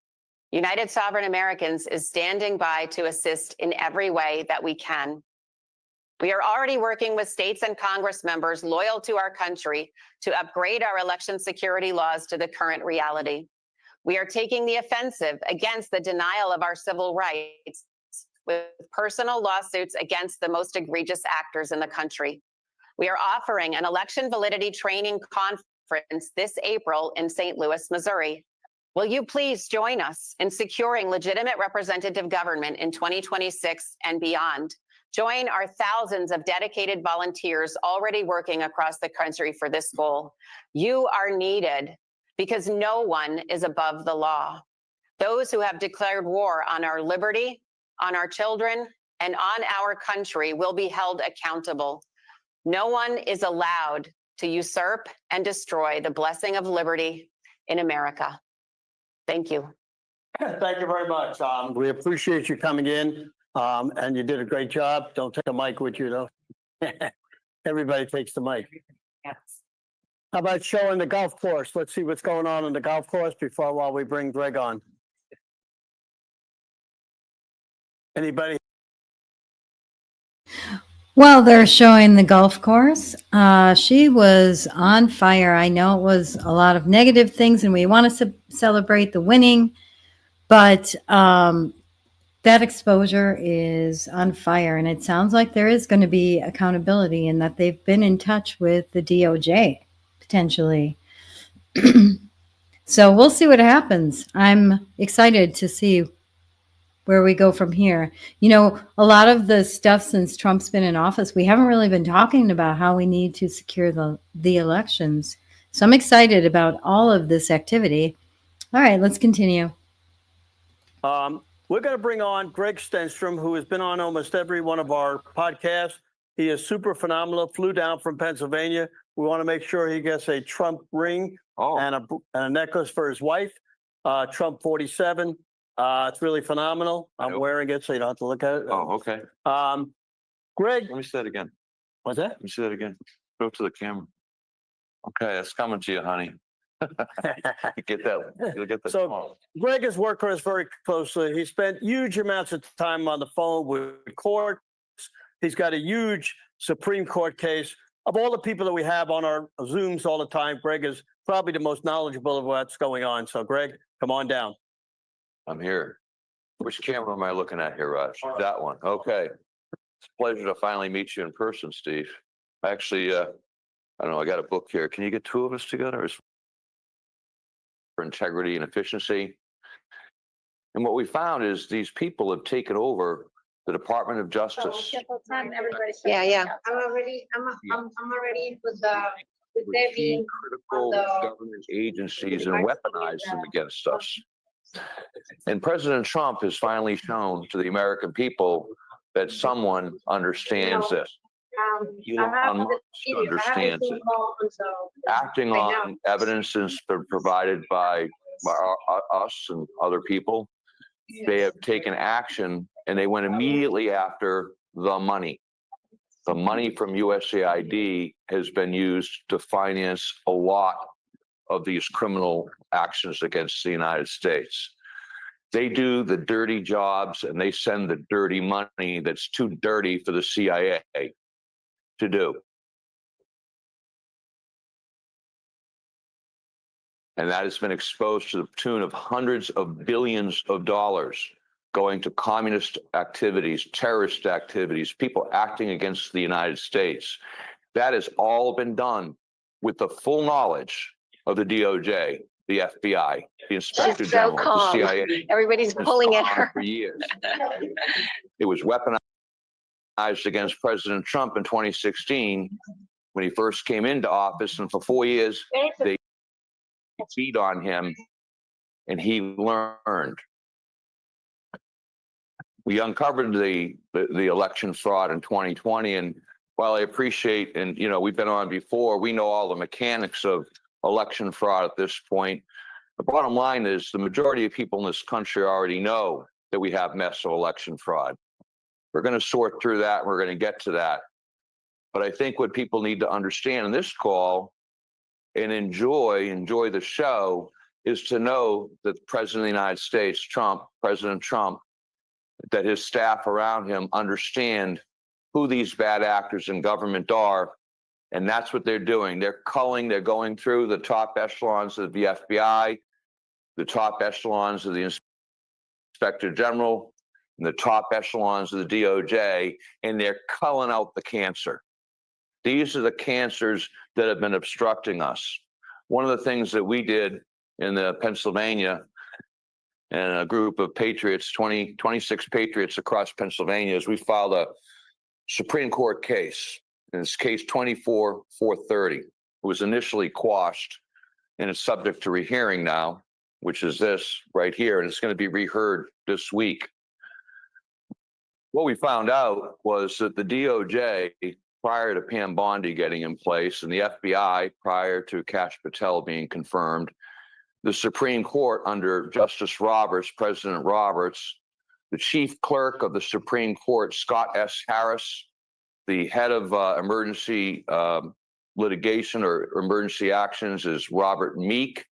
United Sovereign Americans is standing by to assist in every way that we can. We are already working with states and Congress members loyal to our country to upgrade our election security laws to the current reality. We are taking the offensive against the denial of our civil rights with personal lawsuits against the most egregious actors in the country. We are offering an election validity training conference this April in St. Louis, Missouri. Will you please join us in securing legitimate representative government in 2026 and beyond? Join our thousands of dedicated volunteers already working across the country for this goal. You are needed because no one is above the law. Those who have declared war on our liberty, on our children, and on our country will be held accountable. No one is allowed to usurp and destroy the blessing of liberty in America. Thank you. Thank you very much. We appreciate you coming in, and you did a great job. Don't take a mic with you, though. Everybody takes the mic. Yes. How about showing the golf course? Let's see what's going on in the golf course while we bring Greg on. Anybody Well, they're showing the golf course. She was on fire. I know it was a lot of negative things, and we want to celebrate the winning, but that exposure is on fire. And it sounds like there is going to be accountability and that they've been in touch with the DOJ, potentially. So we'll see what happens. I'm excited to see where we go from here. You know, a lot of the stuff since Trump's been in office, we haven't really been talking about how we need to secure the elections. So I'm excited about all of this activity. All right, let's continue. We're going to bring on Greg Stenstrom, who has been on almost every one of our podcasts. He is super phenomenal, flew down from Pennsylvania. We want to make sure he gets a Trump ring and a necklace for his wife, Trump 47. It's really phenomenal. I'm wearing it, so you don't have to look at it. Oh, okay. Greg. Let me say that again. What's that? Let me say that again. Go to the camera. Okay, it's coming to you, honey. Get that. You'll get that. So Greg has worked with us very closely. He spent huge amounts of time on the phone with courts. He's got a huge Supreme Court case. Of all the people that we have on our Zooms all the time, Greg is probably the most knowledgeable of what's going on. So Greg, come on down. I'm here. Which camera am I looking at here, Raj? That one. Okay. It's a pleasure to finally meet you in person, Steve. Actually, I don't know, I got a book here. Can you get two of us together? For integrity and efficiency. And what we found is these people have taken over the Department of Justice. Yeah. I'm already with Debbie. Critical government agencies and weaponize them against us. And President Trump has finally shown to the American people that someone understands this. Elon Musk understands it. Acting on evidence that's been provided by us and other people, they have taken action and they went immediately after the money. The money from USAID has been used to finance a lot of these criminal actions against the United States. They do the dirty jobs and they send the dirty money that's too dirty for the CIA to do. And that has been exposed to the tune of hundreds of billions of dollars going to communist activities, terrorist activities, people acting against the United States. That has all been done with the full knowledge of the DOJ, the FBI, the Inspector She's General, so the calm. CIA. Everybody's pulling at her. For years. It was weaponized against President Trump in 2016 when he first came into office, and for 4 years they beat on him, and he learned. We uncovered the election fraud in 2020, and while I appreciate, and you know, we've been on before, we know all the mechanics of election fraud at this point. The bottom line is the majority of people in this country already know that we have massive election fraud. We're going to sort through that. We're going to get to that. But I think what people need to understand in this call and enjoy the show is to know that the President of the United States, President Trump, that his staff around him understand who these bad actors in government are. And that's what they're doing. They're they're going through the top echelons of the FBI, the top echelons of the Inspector General, and the top echelons of the DOJ, and they're culling out the cancer. These are the cancers that have been obstructing us. One of the things that we did in the Pennsylvania and a group of patriots, 26 patriots across Pennsylvania, is we filed a Supreme Court case. And it's case 24-430. It was initially quashed and it's subject to rehearing now, which is this right here. And it's going to be reheard this week. What we found out was that the DOJ, prior to Pam Bondi getting in place, and the FBI, prior to Kash Patel being confirmed, the Supreme Court under Justice Roberts, President Roberts, the chief clerk of the Supreme Court, Scott S. Harris, the head of emergency litigation or emergency actions is Robert Meek,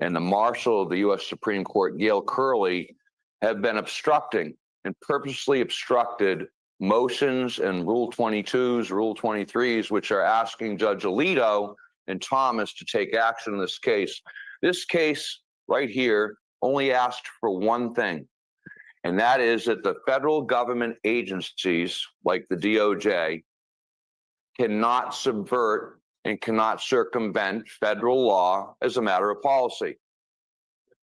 and the marshal of the U.S. Supreme Court, Gail Curley, have been obstructing and purposely obstructed motions and Rule 22s, Rule 23s, which are asking Judge Alito and Thomas to take action in this case. This case right here only asked for one thing, and that is that the federal government agencies like the DOJ cannot subvert and cannot circumvent federal law as a matter of policy.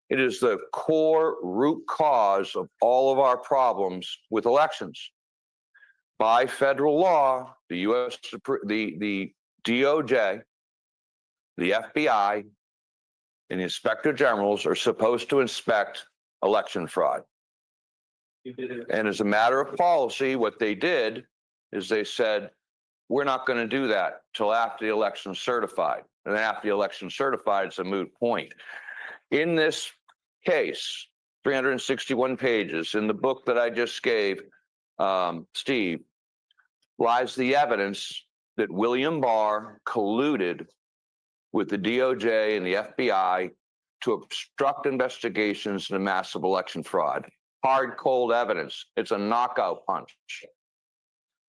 It is the core root cause of all of our problems with elections. By federal law, the U.S. the DOJ, the FBI, and the Inspector Generals are supposed to inspect election fraud. And as a matter of policy, what they did is they said, we're not going to do that till after the election certified. And after the election certified, it's a moot point. In this case, 361 pages, in the book that I just gave, Steve, lies the evidence that William Barr colluded with the DOJ and the FBI to obstruct investigations into massive election fraud. Hard, cold evidence. It's a knockout punch.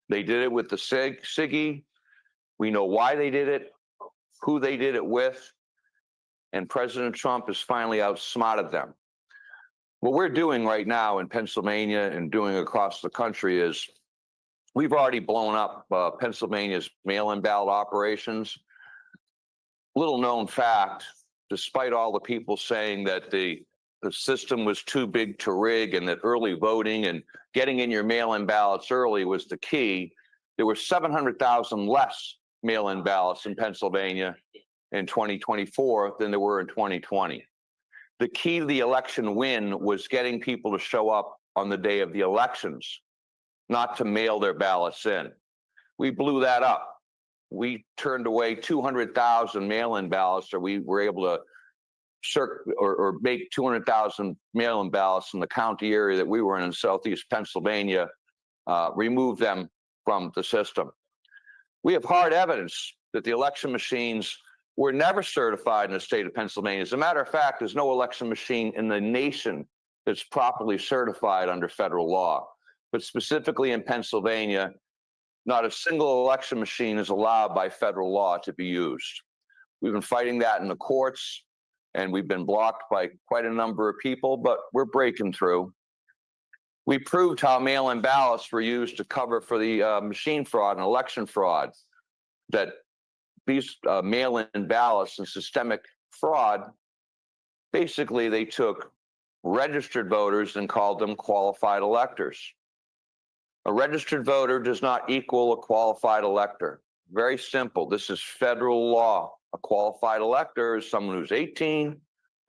They did it with the SIGI. We know why they did it, who they did it with, and President Trump has finally outsmarted them. What we're doing right now in Pennsylvania and doing across the country is we've already blown up Pennsylvania's mail-in ballot operations. Little known fact, despite all the people saying that the system was too big to rig and that early voting and getting in your mail-in ballots early was the key, there were 700,000 less mail-in ballots in Pennsylvania in 2024 than there were in 2020. The key to the election win was getting people to show up on the day of the elections, not to mail their ballots in. We blew that up. We turned away 200,000 mail-in ballots, or we were able to or make 200,000 mail-in ballots in the county area that we were in southeast Pennsylvania, remove them from the system. We have hard evidence that the election machines were never certified in the state of Pennsylvania. As a matter of fact, there's no election machine in the nation that's properly certified under federal law. But specifically in Pennsylvania, not a single election machine is allowed by federal law to be used. We've been fighting that in the courts, and we've been blocked by quite a number of people, but we're breaking through. We proved how mail-in ballots were used to cover for the machine fraud and election fraud, that these mail-in ballots and systemic fraud, basically they took registered voters and called them qualified electors. A registered voter does not equal a qualified elector. Very simple. This is federal law. A qualified elector is someone who's 18,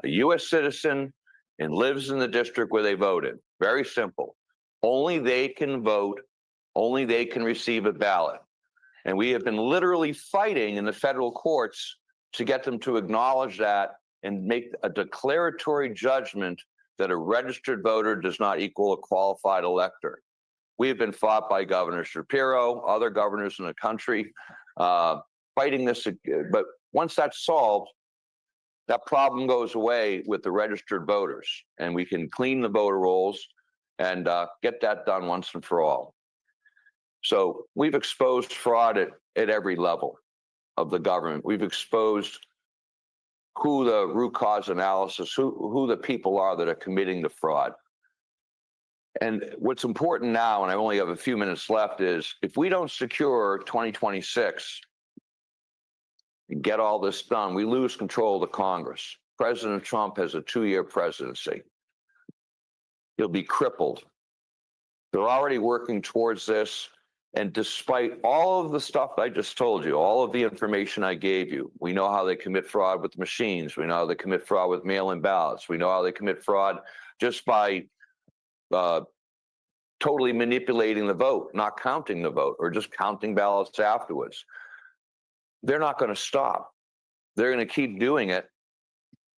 a U.S. citizen, and lives in the district where they voted. Very simple. Only they can vote. Only they can receive a ballot. And we have been literally fighting in the federal courts to get them to acknowledge that and make a declaratory judgment that a registered voter does not equal a qualified elector. We have been fought by Governor Shapiro, other governors in the country, fighting this. But once that's solved, that problem goes away with the registered voters, and we can clean the voter rolls and get that done once and for all. So we've exposed fraud at every level of the government. We've exposed who the root cause analysis, who the people are that are committing the fraud. And what's important now, and I only have a few minutes left, is if we don't secure 2026 and get all this done, we lose control of the Congress. President Trump has a 2-year presidency. He'll be crippled. They're already working towards this. And despite all of the stuff I just told you, all of the information I gave you, we know how they commit fraud with machines. We know how they commit fraud with mail-in ballots. We know how they commit fraud just by totally manipulating the vote, not counting the vote, or just counting ballots afterwards. They're not going to stop. They're going to keep doing it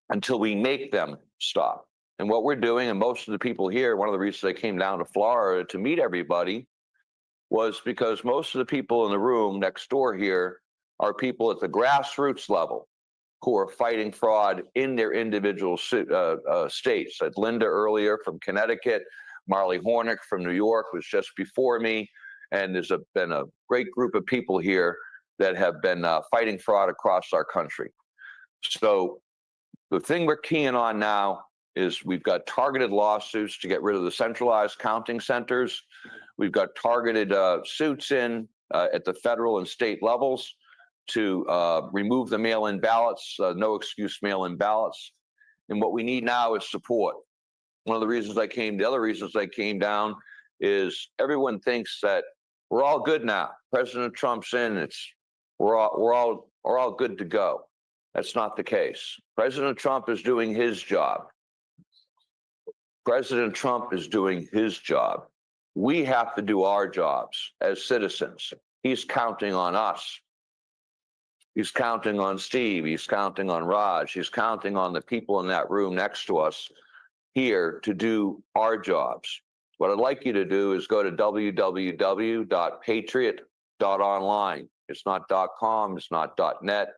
until we make them stop. And what we're doing, and most of the people here, one of the reasons I came down to Florida to meet everybody was because most of the people in the room next door here are people at the grassroots level who are fighting fraud in their individual states. I had Linda earlier from Connecticut, Marley Hornik from New York was just before me, And there's been a great group of people here that have been fighting fraud across our country. So the thing we're keying on now is we've got targeted lawsuits to get rid of the centralized counting centers. We've got targeted suits at the federal and state levels to remove the mail-in ballots, no excuse mail-in ballots. And what we need now is support. The other reasons I came down is everyone thinks that we're all good now. President Trump's in, we're all good to go. That's not the case. President Trump is doing his job. President Trump is doing his job. We have to do our jobs as citizens. He's counting on us. He's counting on Steve. He's counting on Raj. He's counting on the people in that room next to us here to do our jobs. What I'd like you to do is go to www.patriot.online. It's not .com. It's not .net.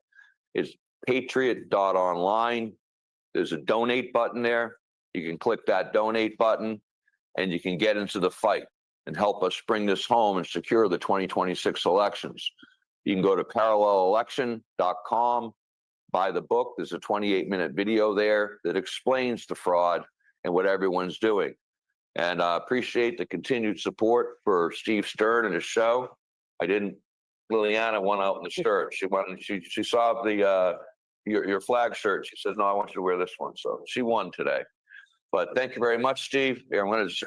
It's patriot.online. There's a donate button there. You can click that donate button and you can get into the fight and help us bring this home and secure the 2026 elections. You can go to parallelelection.com, buy the book. There's a 28-minute video there that explains the fraud and what everyone's doing. And I appreciate the continued support for Steve Stern and his show. Liliana went out in the shirt. She saw your flag shirt. She says, no, I want you to wear this one. So she won today. But thank you very much, Steve. Raj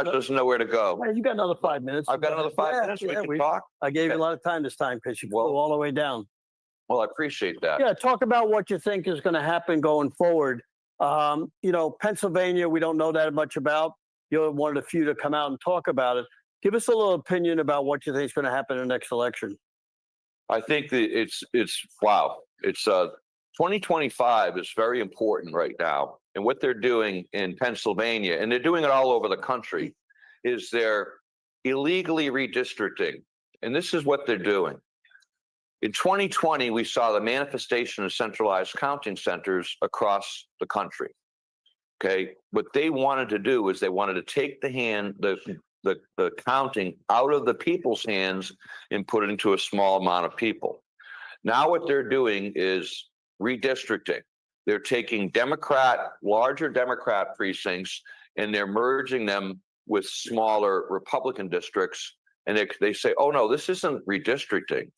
doesn't know where to go. Hey, you got another 5 minutes. I've got another 5 minutes. We can talk. I gave you a lot of time this time because you flew all the way down. Well, I appreciate that. Yeah, talk about what you think is going to happen going forward. Pennsylvania, we don't know that much about. You're one of the few to come out and talk about it. Give us a little opinion about what you think is going to happen in the next election. I think that it's 2025 is very important right now. And what they're doing in Pennsylvania, and they're doing it all over the country, is they're illegally redistricting. And this is what they're doing. In 2020, we saw the manifestation of centralized counting centers across the country. Okay, what they wanted to do is they wanted to take the counting out of the people's hands and put it into a small amount of people. Now what they're doing is redistricting. They're taking larger Democrat precincts, and they're merging them with smaller Republican districts. And they say, oh no, this isn't redistricting.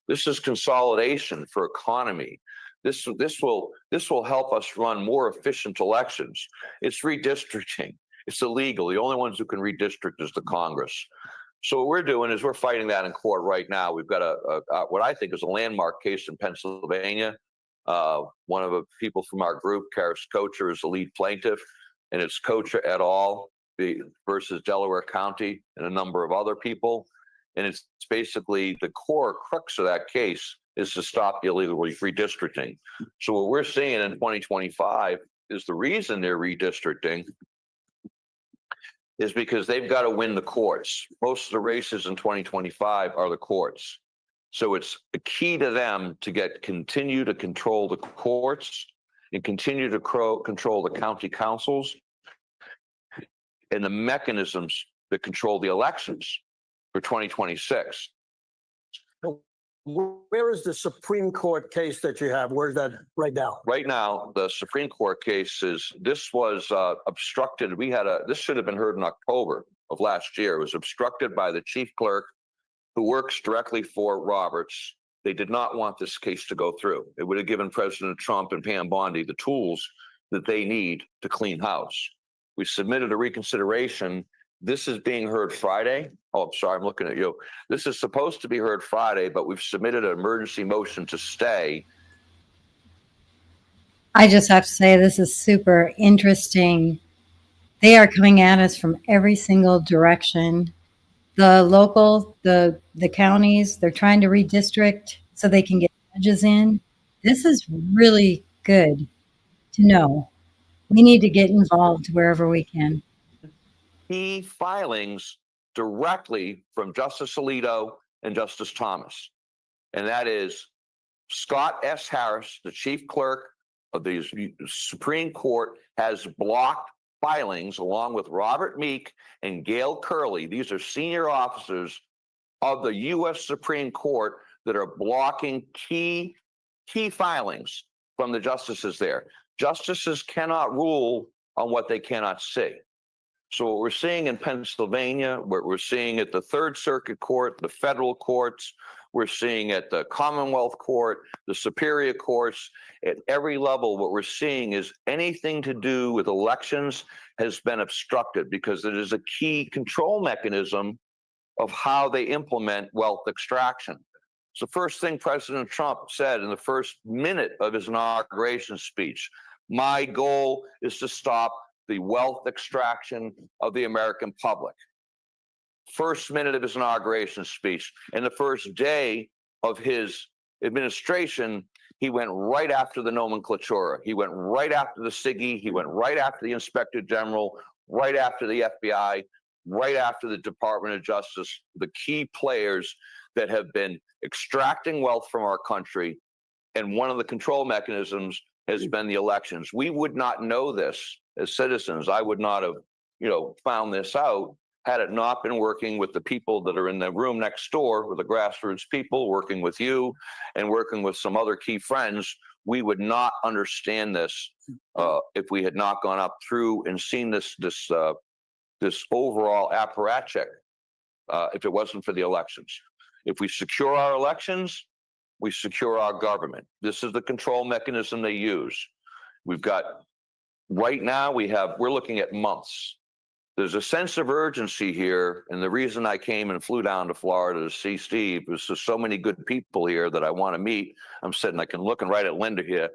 This is consolidation for economy. This will help us run more efficient elections. It's redistricting. It's illegal. The only ones who can redistrict is the Congress. So what we're doing is we're fighting that in court right now. We've got what I think is a landmark case in Pennsylvania. One of the people from our group, Karis Kocher, is the lead plaintiff, and it's Kocher et al. Versus Delaware County and a number of other people. And it's basically the core crux of that case is to stop illegal redistricting. So what we're seeing in 2025 is the reason they're redistricting is because they've got to win the courts. Most of the races in 2025 are the courts. So it's a key to them to continue to control the courts and continue to control the county councils and the mechanisms that control the elections for 2026. Where is the Supreme Court case that you have? Where's that right now? Right now, the Supreme Court case this was obstructed. This should have been heard in October of last year. It was obstructed by the chief clerk who works directly for Roberts. They did not want this case to go through. It would have given President Trump and Pam Bondi the tools that they need to clean house. We submitted a reconsideration. This is being heard Friday. Oh, I'm sorry, I'm looking at you. This is supposed to be heard Friday, but we've submitted an emergency motion to stay. I just have to say this is super interesting. They are coming at us from every single direction. The local, the counties, they're trying to redistrict so they can get judges in. This is really good to know. We need to get involved wherever we can. Key filings directly from Justice Alito and Justice Thomas. And that is Scott S. Harris, the chief clerk of the Supreme Court, has blocked filings along with Robert Meek and Gail Curley. These are senior officers of the U.S. Supreme Court that are blocking key filings from the justices there. Justices cannot rule on what they cannot see. So what we're seeing in Pennsylvania, what we're seeing at the Third Circuit Court, the federal courts, we're seeing at the Commonwealth Court, the Superior Courts, at every level, what we're seeing is anything to do with elections has been obstructed because it is a key control mechanism of how they implement wealth extraction. It's the first thing President Trump said in the first minute of his inauguration speech. My goal is to stop the wealth extraction of the American public. First minute of his inauguration speech. And the first day of his administration, he went right after the nomenclatura. He went right after the SIGI. He went right after the Inspector General, right after the FBI, right after the Department of Justice, the key players that have been extracting wealth from our country. And one of the control mechanisms has been the elections. We would not know this as citizens. I would not have, found this out had it not been working with the people that are in the room next door, with the grassroots people, working with you and working with some other key friends. We would not understand this if we had not gone up through and seen this overall apparatchik if it wasn't for the elections. If we secure our elections, we secure our government. This is the control mechanism they use. We've got, right now, we're looking at months. There's a sense of urgency here, and the reason I came and flew down to Florida to see Steve is there's so many good people here that I want to meet. I'm looking right at Linda here,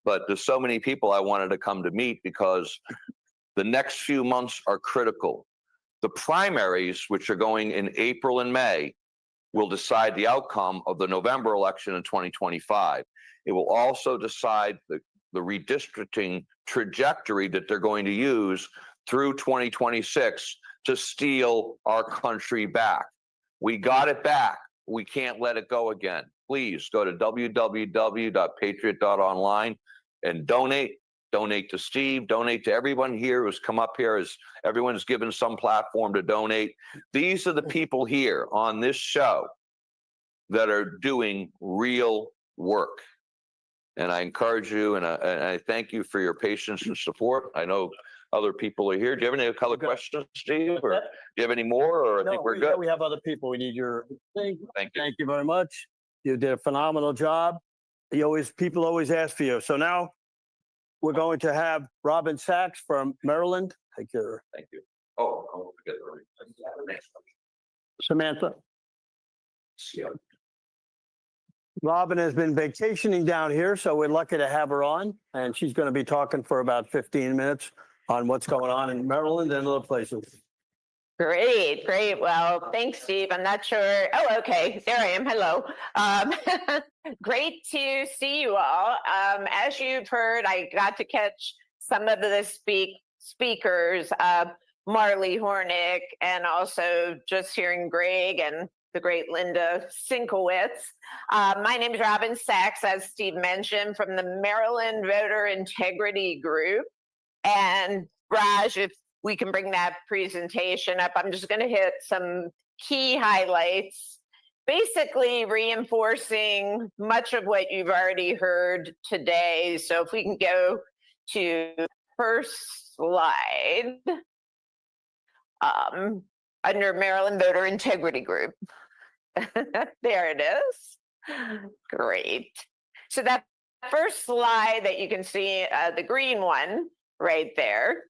but there's so many people I wanted to come to meet because the next few months are critical. The primaries, which are going in April and May, will decide the outcome of the November election in 2025. It will also decide the redistricting trajectory that they're going to use through 2026 to steal our country back. We got it back. We can't let it go again. Please go to www.patriot.online and donate. Donate to Steve, donate to everyone here who's come up here, as everyone's given some platform to donate. These are the people here on this show that are doing real work. And I encourage you and I thank you for your patience and support. I know other people are here. Do you have any other questions, Steve? Or do you have any more? Or I think we're good. We have other people. We need your thing. Thank you. Thank you very much. You did a phenomenal job. People always ask for you. So now we're going to have Robin Sachs from Maryland. Take care. Thank you. Oh, I won't forget the Samantha. Robin has been vacationing down here, so we're lucky to have her on. And she's going to be talking for about 15 minutes on what's going on in Maryland and other places. Great. Well, thanks, Steve. I'm not sure. Oh, okay. There I am. Hello. Great to see you all. As you've heard, I got to catch some of the speakers, Marley Hornik, and also just hearing Greg and the great Linda Szynkowicz. My name is Robin Sachs, as Steve mentioned, from the Maryland Voter Integrity Group. And Raj, if we can bring that presentation up, I'm just going to hit some key highlights, basically reinforcing much of what you've already heard today. So if we can go to first slide, under Maryland Voter Integrity Group. There it is. Great. So that first slide that you can see, the green one right there.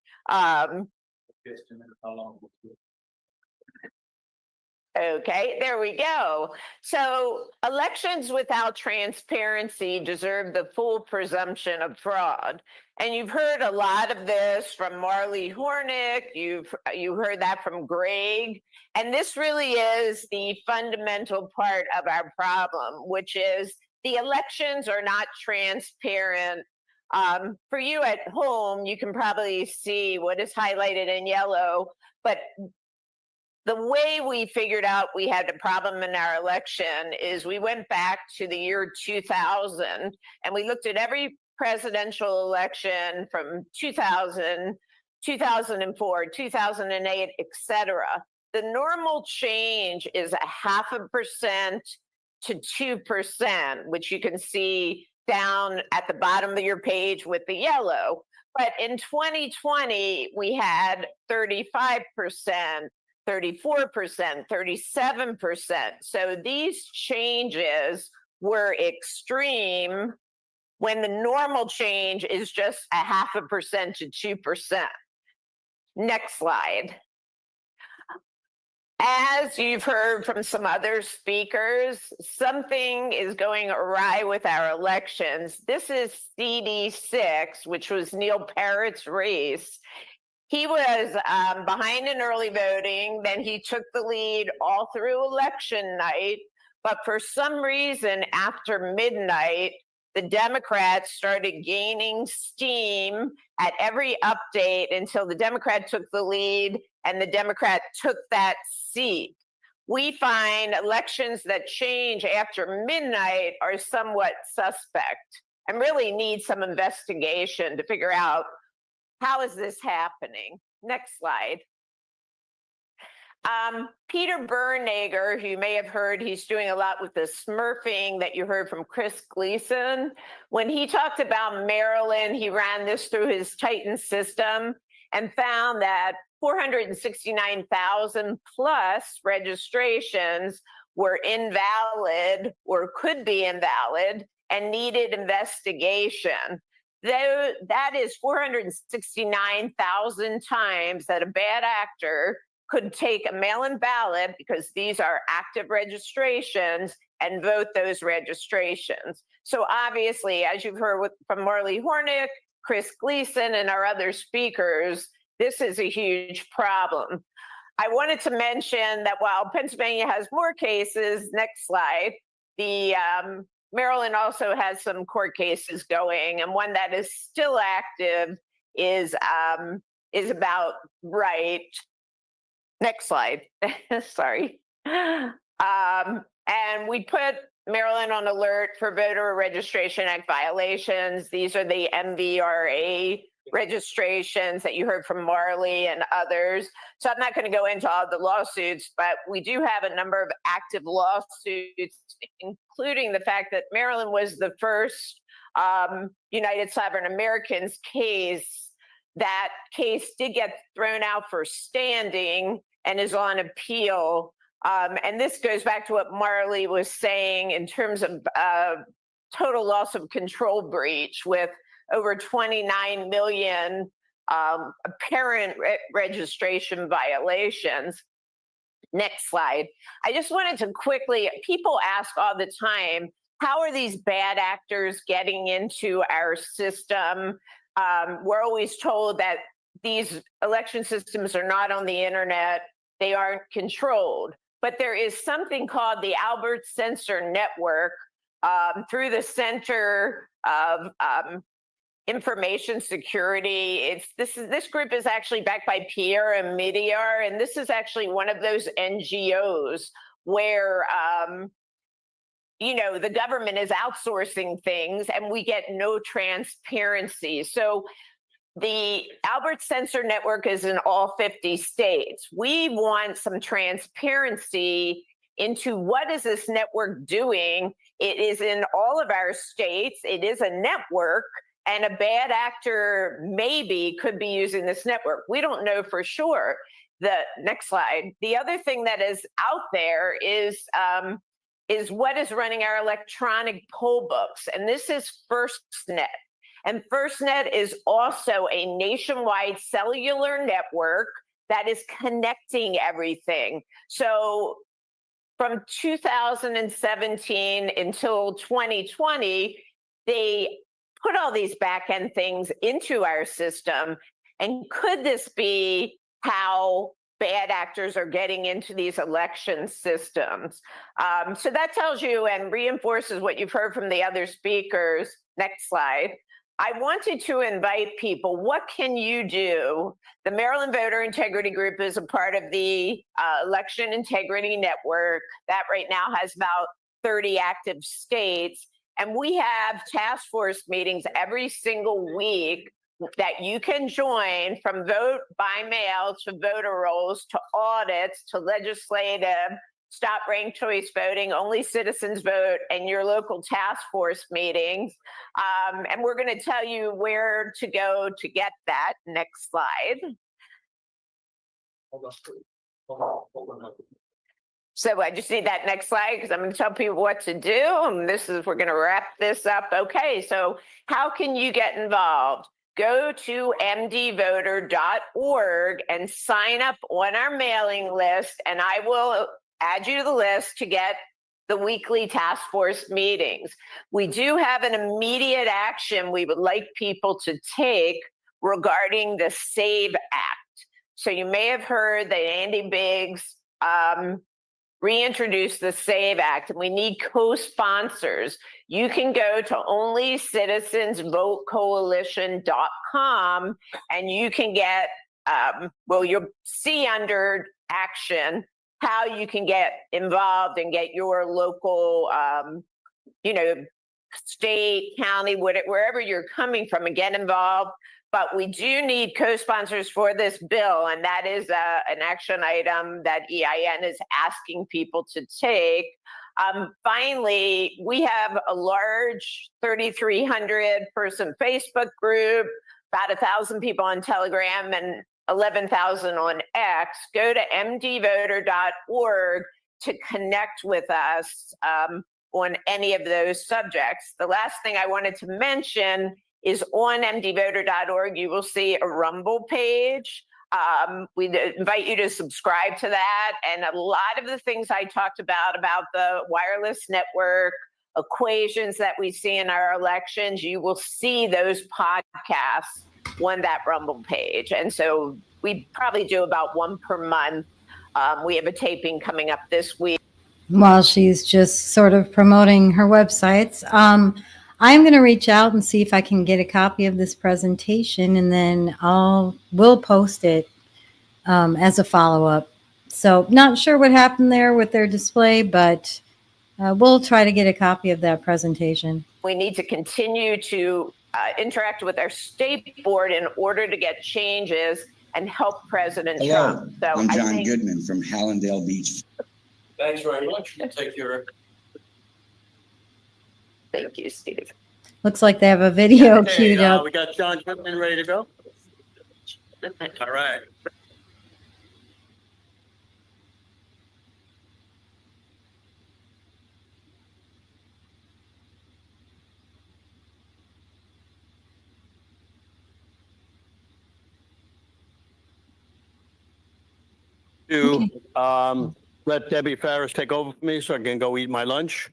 Okay, there we go. So elections without transparency deserve the full presumption of fraud. And you've heard a lot of this from Marley Hornik. You heard that from Greg. And this really is the fundamental part of our problem, which is the elections are not transparent. For you at home, you can probably see what is highlighted in yellow, but the way we figured out we had a problem in our election is we went back to the year 2000 and we looked at every presidential election from 2000 2004, 2008, etc. The normal change is 0.5% to 2%, which you can see down at the bottom of your page with the yellow. But in 2020, we had 35%, 34%, 37%. So these changes were extreme when the normal change is just 0.5% to 2%. Next slide. As you've heard from some other speakers, something is going awry with our elections. This is CD6, which was Neil Parrott's race. He was behind in early voting, then he took the lead all through election night, but for some reason after midnight, the Democrats started gaining steam at every update until the Democrat took the lead and the Democrat took that seat. We find elections that change after midnight are somewhat suspect and really need some investigation to figure out how is this happening. Next slide. Peter Bernegger, who you may have heard, he's doing a lot with the smurfing that you heard from Chris Gleason. When he talked about Maryland, he ran this through his Titan system and found that 469,000 plus registrations were invalid or could be invalid and needed investigation. Though that is 469,000 times that a bad actor could take a mail-in ballot, because these are active registrations, and vote those registrations. So obviously, as you've heard from Marley Hornik, Chris Gleason, and our other speakers, this is a huge problem. I wanted to mention that while Pennsylvania has more cases, next slide, the Maryland also has some court cases going, and one that is still active is about right. Next slide. Sorry. And we put Maryland on alert for Voter Registration Act violations. These are the MVRA registrations that you heard from Marley and others. So I'm not going to go into all the lawsuits, but we do have a number of active lawsuits, including the fact that Maryland was the first United Sovereign Americans case. That case did get thrown out for standing and is on appeal. And this goes back to what Marley was saying in terms of total loss of control breach, with over 29 million apparent registration violations. Next slide. I just wanted to quickly, people ask all the time, how are these bad actors getting into our system? We're always told that these election systems are not on the internet, they aren't controlled. But there is something called the Albert Sensor Network through the Center of Information Security. This group is actually backed by Pierre and Midyar, and this is actually one of those NGOs where the government is outsourcing things and we get no transparency. So the Albert Sensor Network is in all 50 states. We want some transparency into what is this network doing. It is in all of our states. It is a network, and a bad actor maybe could be using this network. We don't know for sure. The next slide. The other thing that is out there is what is running our electronic poll books, and this is FirstNet. And FirstNet is also a nationwide cellular network that is connecting everything. So from 2017 until 2020, they put all these back-end things into our system. And could this be how bad actors are getting into these election systems? So that tells you and reinforces what you've heard from the other speakers. Next slide. I wanted to invite people, what can you do? The Maryland Voter Integrity Group is a part of the Election Integrity Network that right now has about 30 active states. And we have task force meetings every single week that you can join, from vote by mail to voter rolls to audits to legislative, stop ranked choice voting, only citizens vote, and your local task force meetings. And we're going to tell you where to go to get that. Next slide. Hold on. So I just need that next slide because I'm going to tell people what to do. And we're going to wrap this up. Okay, so how can you get involved? Go to mdvoter.org and sign up on our mailing list, and I will add you to the list to get the weekly task force meetings. We do have an immediate action we would like people to take regarding the SAVE Act. So you may have heard that Andy Biggs reintroduced the SAVE Act, and we need co-sponsors. You can go to onlycitizensvotecoalition.com and you can get, you'll see under action how you can get involved and get your local, state, county, wherever you're coming from, and get involved. But we do need co-sponsors for this bill, and that is an action item that EIN is asking people to take. Finally, we have a large 3,300 person Facebook group, about 1,000 people on Telegram, and 11,000 on X. Go to mdvoter.org to connect with us on any of those subjects. The last thing I wanted to mention is on mdvoter.org, you will see a Rumble page. We invite you to subscribe to that. And a lot of the things I talked about the wireless network equations that we see in our elections, you will see those podcasts on that Rumble page. And so we probably do about one per month. We have a taping coming up this week. While she's just sort of promoting her websites, I'm going to reach out and see if I can get a copy of this presentation, and then we'll post it as a follow-up. So not sure what happened there with their display, but we'll try to get a copy of that presentation. We need to continue to interact with our state board in order to get changes and help President Trump. So I'm John Goodman from Hallandale Beach. Thanks very much. Take care. Thank you, Steve. Looks like they have a video queued up. We got John Goodman ready to go. All right. Let Debbie Farris take over for me so I can go eat my lunch.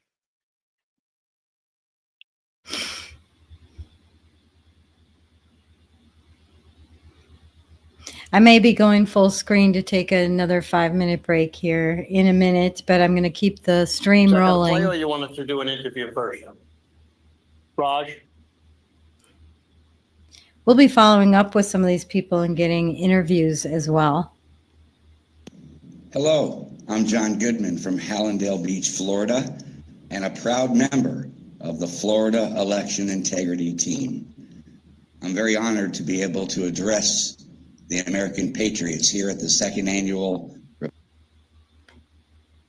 I may be going full screen to take another 5-minute break here in a minute, but I'm going to keep the stream rolling. Or you wanted to do an interview first? Raj? We'll be following up with some of these people and getting interviews as well. Hello, I'm John Goodman from Hallandale Beach, Florida, and a proud member of the Florida Election Integrity Team. I'm very honored to be able to address the American patriots here at the second annual.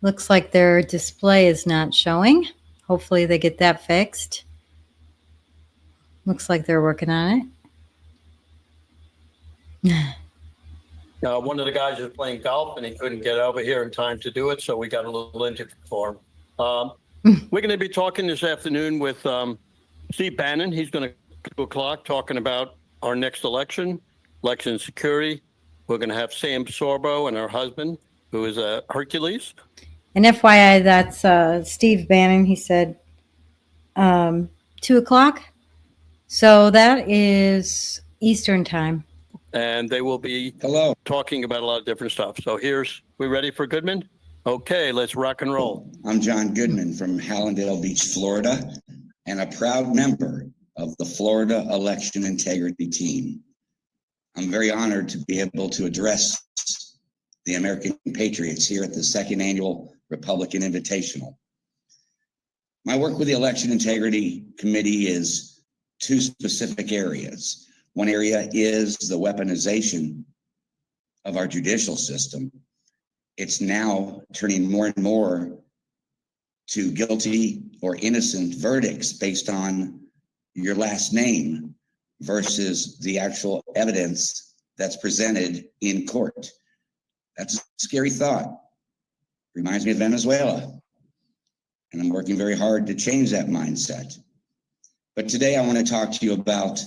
Looks like their display is not showing. Hopefully they get that fixed. Looks like they're working on it. One of the guys is playing golf and he couldn't get over here in time to do it, so we got a little interview for him. We're going to be talking this afternoon with Steve Bannon. He's going to 2 o'clock talking about our next election security. We're going to have Sam Sorbo and her husband, who is a Hercules. And FYI, that's Steve Bannon. He said 2 o'clock. So that is Eastern time. And they will be talking about a lot of different stuff. So we ready for Goodman? Okay, let's rock and roll. I'm John Goodman from Hallandale Beach, Florida, and a proud member of the Florida Election Integrity Team. I'm very honored to be able to address the American patriots here at the second annual Republican Invitational. My work with the Election Integrity Committee is 2 specific areas. One area is the weaponization of our judicial system. It's now turning more and more to guilty or innocent verdicts based on your last name versus the actual evidence that's presented in court. That's a scary thought. Reminds me of Venezuela. And I'm working very hard to change that mindset. But today I want to talk to you about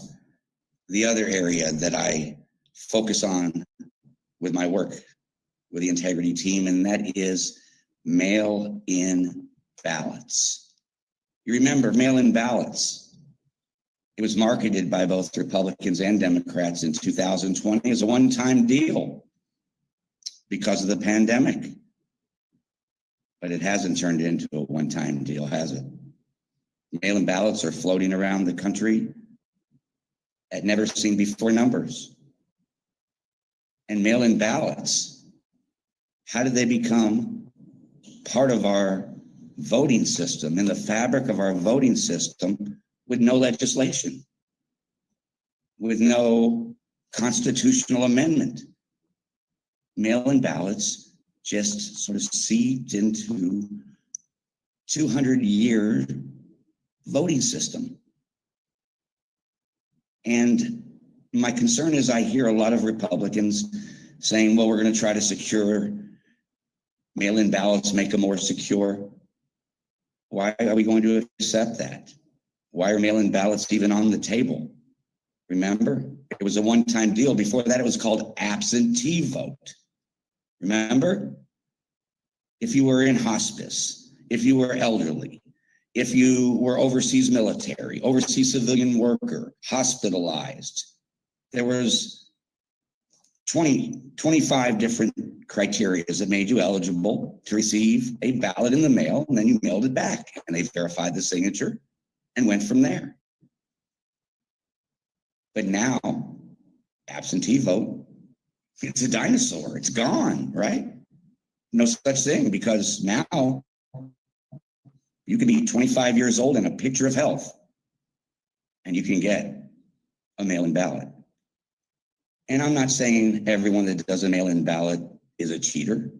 the other area that I focus on with my work with the integrity team, and that is mail-in ballots. You remember mail-in ballots. It was marketed by both Republicans and Democrats in 2020 as a one-time deal because of the pandemic. But it hasn't turned into a one-time deal, has it? Mail-in ballots are floating around the country at never seen before numbers. And mail-in ballots, how did they become part of our voting system, in the fabric of our voting system, with no legislation, with no constitutional amendment? Mail-in ballots just sort of seeped into 200-year voting system. And my concern is I hear a lot of Republicans saying, well, we're going to try to secure mail-in ballots, make them more secure. Why are we going to accept that? Why are mail-in ballots even on the table? Remember, it was a one-time deal. Before that, it was called absentee vote. Remember? If you were in hospice, if you were elderly, if you were overseas military, overseas civilian worker, hospitalized, there was 25 different criteria that made you eligible to receive a ballot in the mail, and then you mailed it back, and they verified the signature and went from there. But now, absentee vote, it's a dinosaur. It's gone, right? No such thing, because now you can be 25 years old and a picture of health, and you can get a mail-in ballot. And I'm not saying everyone that does a mail-in ballot is a cheater.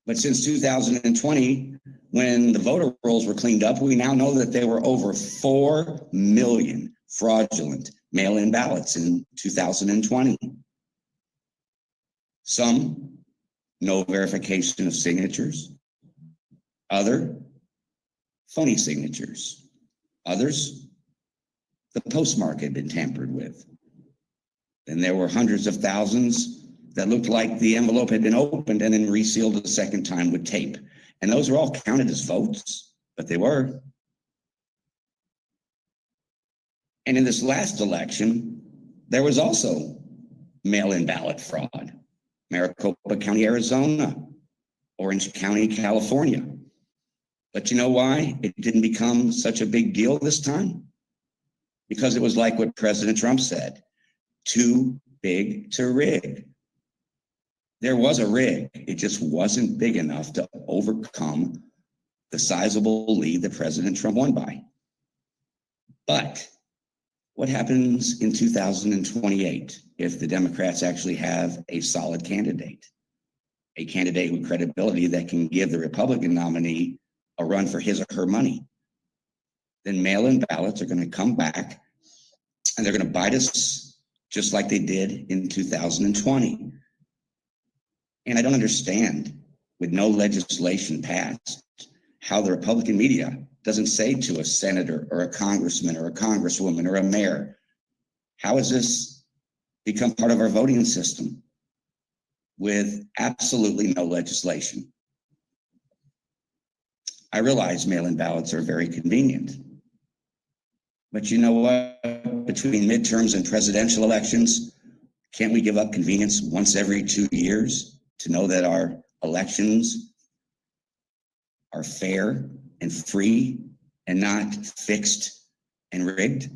But since 2020, when the voter rolls were cleaned up, we now know that there were over 4 million fraudulent mail-in ballots in 2020. Some, no verification of signatures. Other, phony signatures. Others, the postmark had been tampered with. And there were hundreds of thousands that looked like the envelope had been opened and then resealed a second time with tape. And those were all counted as votes, but they were. And in this last election, there was also mail-in ballot fraud. Maricopa County, Arizona, Orange County, California. But you know why it didn't become such a big deal this time? Because it was like what President Trump said, too big to rig. There was a rig, it just wasn't big enough to overcome the sizable lead that President Trump won by. But what happens in 2028 if the Democrats actually have a solid candidate, a candidate with credibility that can give the Republican nominee a run for his or her money? Then mail-in ballots are going to come back and they're going to bite us just like they did in 2020. And I don't understand, with no legislation passed, how the Republican media doesn't say to a senator or a congressman or a congresswoman or a mayor, how has this become part of our voting system with absolutely no legislation? I realize mail-in ballots are very convenient. But you know what? Between midterms and presidential elections, can't we give up convenience once every 2 years to know that our elections are fair and free and not fixed and rigged?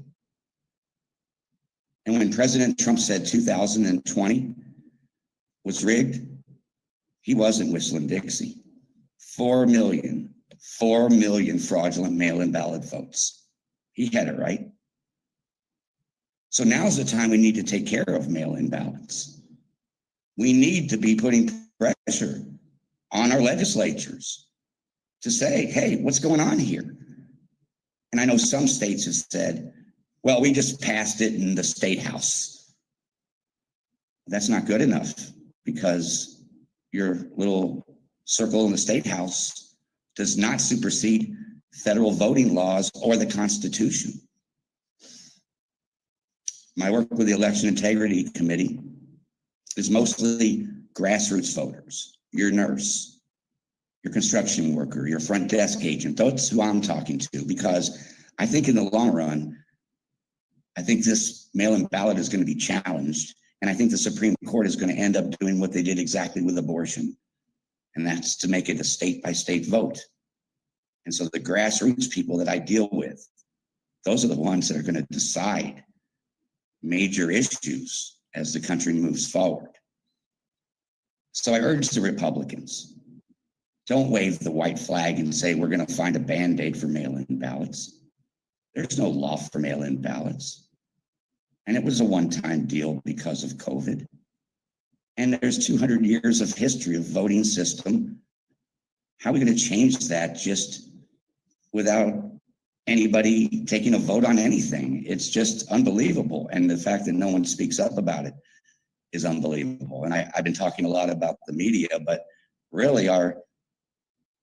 And when President Trump said 2020 was rigged, he wasn't whistling Dixie. 4 million fraudulent mail-in ballot votes. He had it right. So now's the time we need to take care of mail-in ballots. We need to be putting pressure on our legislatures to say, hey, what's going on here? And I know some states have said, well, we just passed it in the state house. That's not good enough, because your little circle in the state house does not supersede federal voting laws or the Constitution. My work with the Election Integrity Committee is mostly grassroots voters, your nurse, your construction worker, your front desk agent. That's who I'm talking to, because I think in the long run, I think this mail-in ballot is going to be challenged. And I think the Supreme Court is going to end up doing what they did exactly with abortion. And that's to make it a state-by-state vote. And so the grassroots people that I deal with, those are the ones that are going to decide major issues as the country moves forward. So I urge the Republicans, don't wave the white flag and say we're going to find a Band-Aid for mail-in ballots. There's no law for mail-in ballots. And it was a one-time deal because of COVID. And there's 200 years of history of voting system. How are we going to change that just without anybody taking a vote on anything? It's just unbelievable. And the fact that no one speaks up about it is unbelievable. And I've been talking a lot about the media, but really our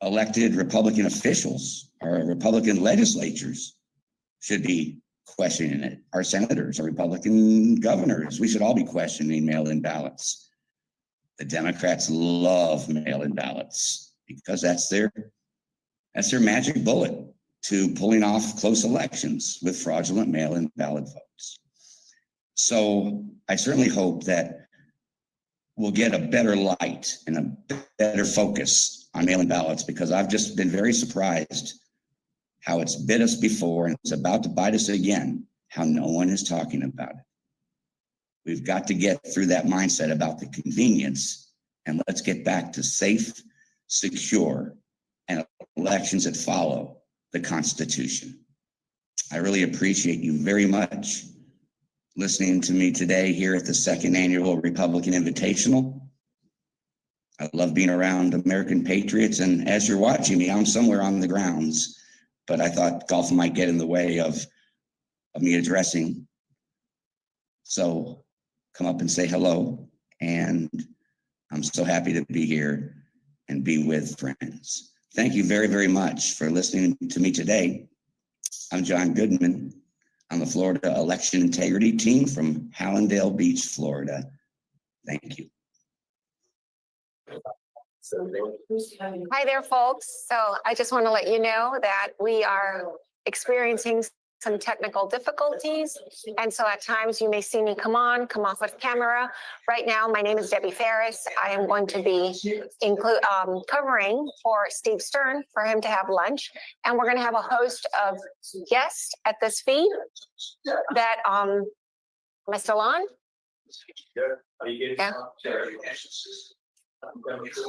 elected Republican officials, our Republican legislatures should be questioning it. Our senators, our Republican governors, we should all be questioning mail-in ballots. The Democrats love mail-in ballots because that's their magic bullet to pulling off close elections with fraudulent mail-in ballot votes. So I certainly hope that we'll get a better light and a better focus on mail-in ballots, because I've just been very surprised how it's bit us before and it's about to bite us again, how no one is talking about it. We've got to get through that mindset about the convenience, and let's get back to safe, secure, and elections that follow the Constitution. I really appreciate you very much listening to me today here at the second annual Republican Invitational. I love being around American patriots, and as you're watching me, I'm somewhere on the grounds, but I thought golf might get in the way of me addressing. So come up and say hello, and I'm so happy to be here and be with friends. Thank you very, very much for listening to me today. I'm John Goodman. I'm the Florida Election Integrity Team from Hallandale Beach, Florida. Thank you. Hi there, folks. So I just want to let you know that we are experiencing some technical difficulties. And so at times you may see me come off of camera. Right now, my name is Debbie Ferris. I am going to be covering for Steve Stern for him to have lunch. And we're going to have a host of guests at this feed that, am I still on? Yeah.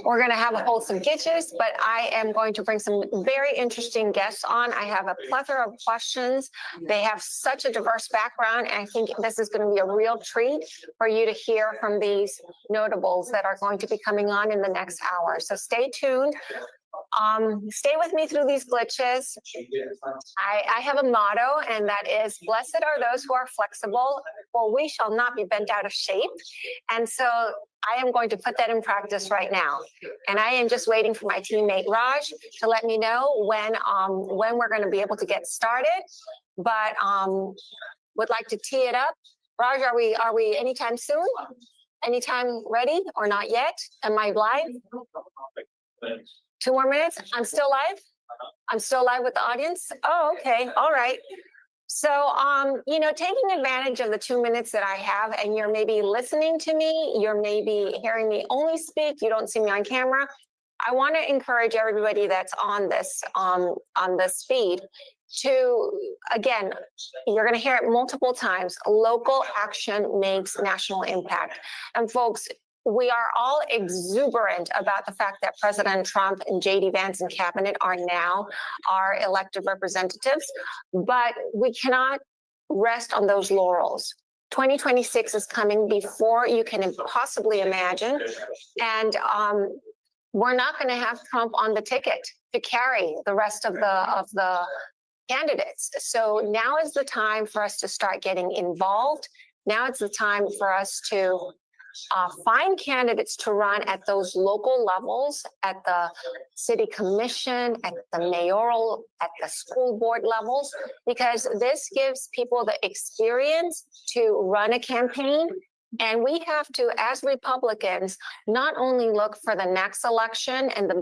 We're going to have a wholesome gitches, but I am going to bring some very interesting guests on. I have a plethora of questions. They have such a diverse background, and I think this is going to be a real treat for you to hear from these notables that are going to be coming on in the next hour. So stay tuned. Stay with me through these glitches. I have a motto, and that is, blessed are those who are flexible, for we shall not be bent out of shape. And so I am going to put that in practice right now. And I am just waiting for my teammate Raj to let me know when we're going to be able to get started. But would like to tee it up. Raj, are we anytime soon? Anytime ready or not yet? Am I live? 2 more minutes. I'm still live. I'm still live with the audience. Oh, okay. All right. So, taking advantage of the 2 minutes that I have, and you're maybe listening to me, you're maybe hearing me only speak, you don't see me on camera. I want to encourage everybody that's on this feed to, again, you're going to hear it multiple times. Local action makes national impact. And folks, we are all exuberant about the fact that President Trump and J.D. Vance and cabinet are now our elected representatives, but we cannot rest on those laurels. 2026 is coming before you can possibly imagine. And we're not going to have Trump on the ticket to carry the rest of the candidates. So now is the time for us to start getting involved. Now it's the time for us to find candidates to run at those local levels, at the city commission, at the mayoral, at the school board levels, because this gives people the experience to run a campaign. And we have to, as Republicans, not only look for the next election and the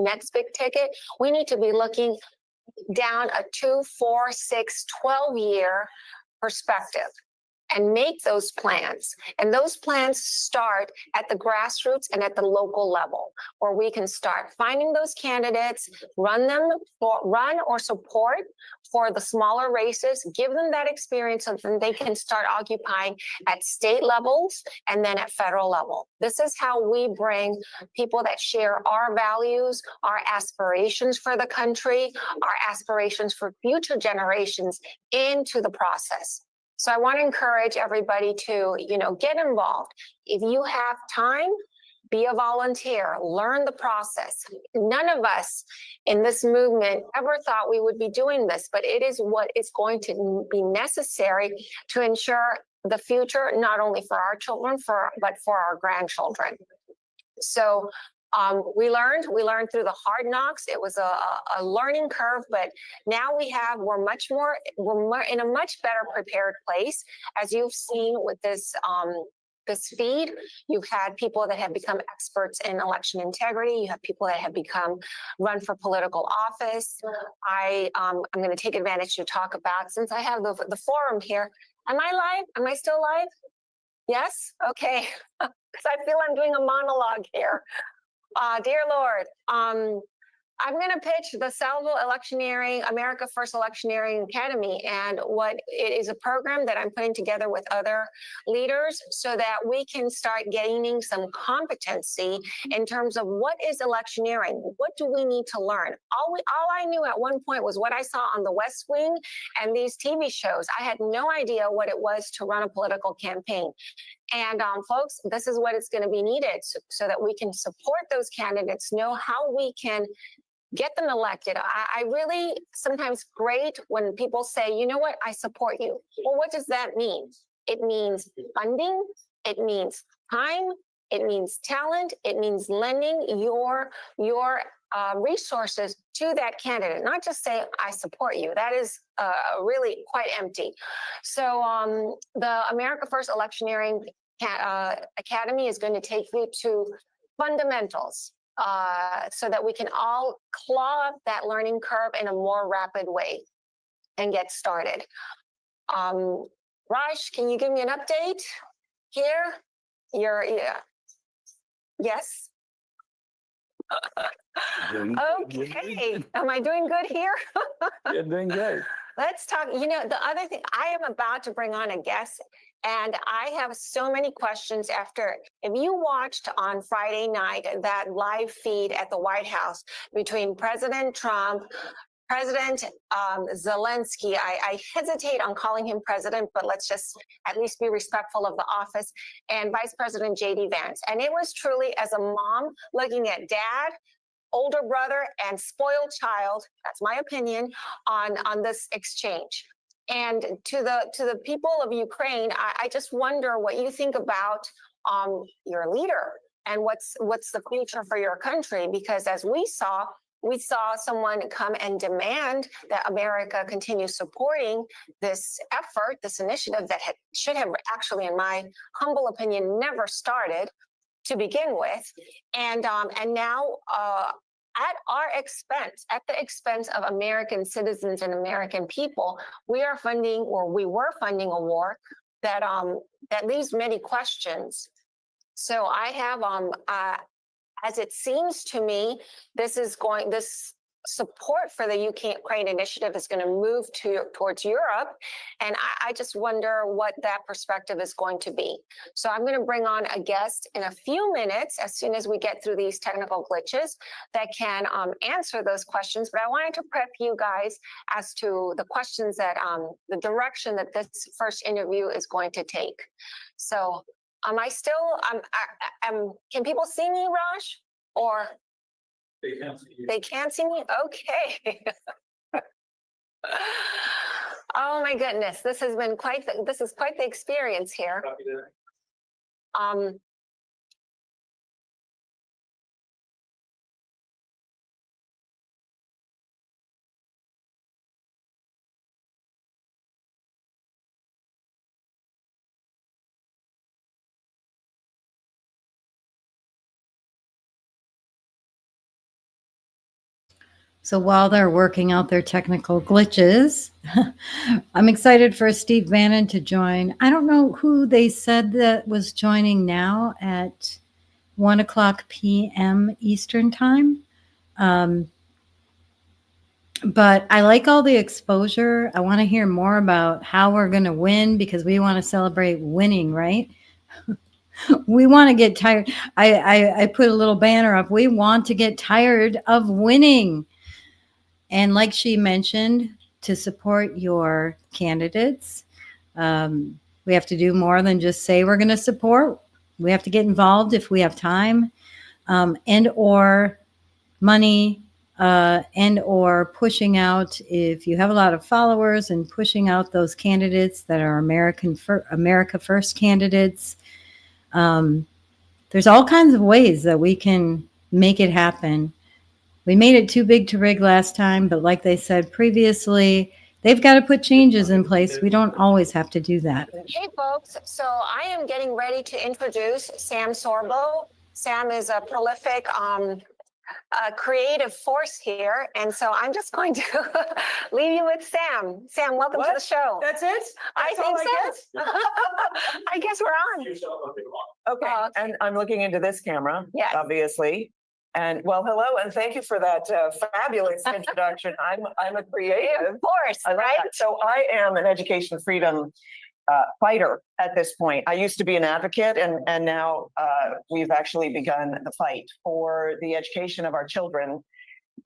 next big ticket, we need to be looking down a 2, 4, 6, 12-year perspective and make those plans. And those plans start at the grassroots and at the local level, where we can start finding those candidates, run or support for the smaller races, give them that experience so then they can start occupying at state levels and then at federal level. This is how we bring people that share our values, our aspirations for the country, our aspirations for future generations into the process. So I want to encourage everybody to, get involved. If you have time, be a volunteer, learn the process. None of us in this movement ever thought we would be doing this, but it is what is going to be necessary to ensure the future, not only for our children, but for our grandchildren. So we learned through the hard knocks. It was a learning curve, but now we're in a much better prepared place. As you've seen with this feed, you've had people that have become experts in election integrity. You have people that have run for political office. I'm going to take advantage to talk about, since I have the forum here. Am I live? Am I still live? Yes? Okay. Because I feel I'm doing a monologue here. Dear Lord, I'm going to pitch the Salvo Electioneering, America First Electioneering Academy, and what it is a program that I'm putting together with other leaders so that we can start gaining some competency in terms of what is electioneering, what do we need to learn. All I knew at one point was what I saw on the West Wing and these TV shows. I had no idea what it was to run a political campaign. And folks, this is what is going to be needed so that we can support those candidates, know how we can get them elected. I really sometimes great when people say, you know what, I support you. Well, what does that mean? It means funding. It means time. It means talent. It means lending your resources to that candidate, not just say, I support you. That is really quite empty. So the America First Electioneering Academy is going to take you to fundamentals so that we can all claw up that learning curve in a more rapid way and get started. Raj, can you give me an update here? Yes. Okay. Am I doing good here? You're doing great. Let's talk. The other thing, I am about to bring on a guest, and I have so many questions after. If you watched on Friday night that live feed at the White House between President Trump, President Zelensky, I hesitate on calling him president, but let's just at least be respectful of the office, and Vice President J.D. Vance. And it was truly, as a mom, looking at dad, older brother, and spoiled child, that's my opinion, on this exchange. And to the people of Ukraine, I just wonder what you think about your leader and what's the future for your country, because as we saw someone come and demand that America continue supporting this effort, this initiative that should have actually, in my humble opinion, never started to begin with. And now at our expense, at the expense of American citizens and American people, we were funding a war that leaves many questions. So I have as it seems to me, this support for the Ukraine initiative is going to move towards Europe. And I just wonder what that perspective is going to be. So I'm going to bring on a guest in a few minutes, as soon as we get through these technical glitches, that can answer those questions. But I wanted to prep you guys as to the questions that, the direction that this first interview is going to take. So am I still, can people see me, Raj? Or? They can't see you. They can't see me? Okay. Oh my goodness, this has been quite the experience here. So while they're working out their technical glitches, I'm excited for Steve Bannon to join. I don't know who they said that was joining now at 1:00 p.m. Eastern time. But I like all the exposure. I want to hear more about how we're going to win, because we want to celebrate winning, right? We want to get tired. I put a little banner up. We want to get tired of winning. And like she mentioned, to support your candidates, we have to do more than just say we're going to support. We have to get involved if we have time, and or money, and or pushing out, if you have a lot of followers, and pushing out those candidates that are America First candidates. There's all kinds of ways that we can make it happen. We made it too big to rig last time, but like they said previously, they've got to put changes in place. We don't always have to do that. Hey folks, so I am getting ready to introduce Sam Sorbo. Sam is a prolific creative force here, and so I'm just going to leave you with Sam. Sam, welcome to the show. That's it? I think so. I guess we're on. Okay, and I'm looking into this camera, Yes. obviously. And well, hello, and thank you for that fabulous introduction. I'm a creative. Of course, I like right? that. So I am an education freedom fighter at this point. I used to be an advocate, and now we've actually begun the fight for the education of our children.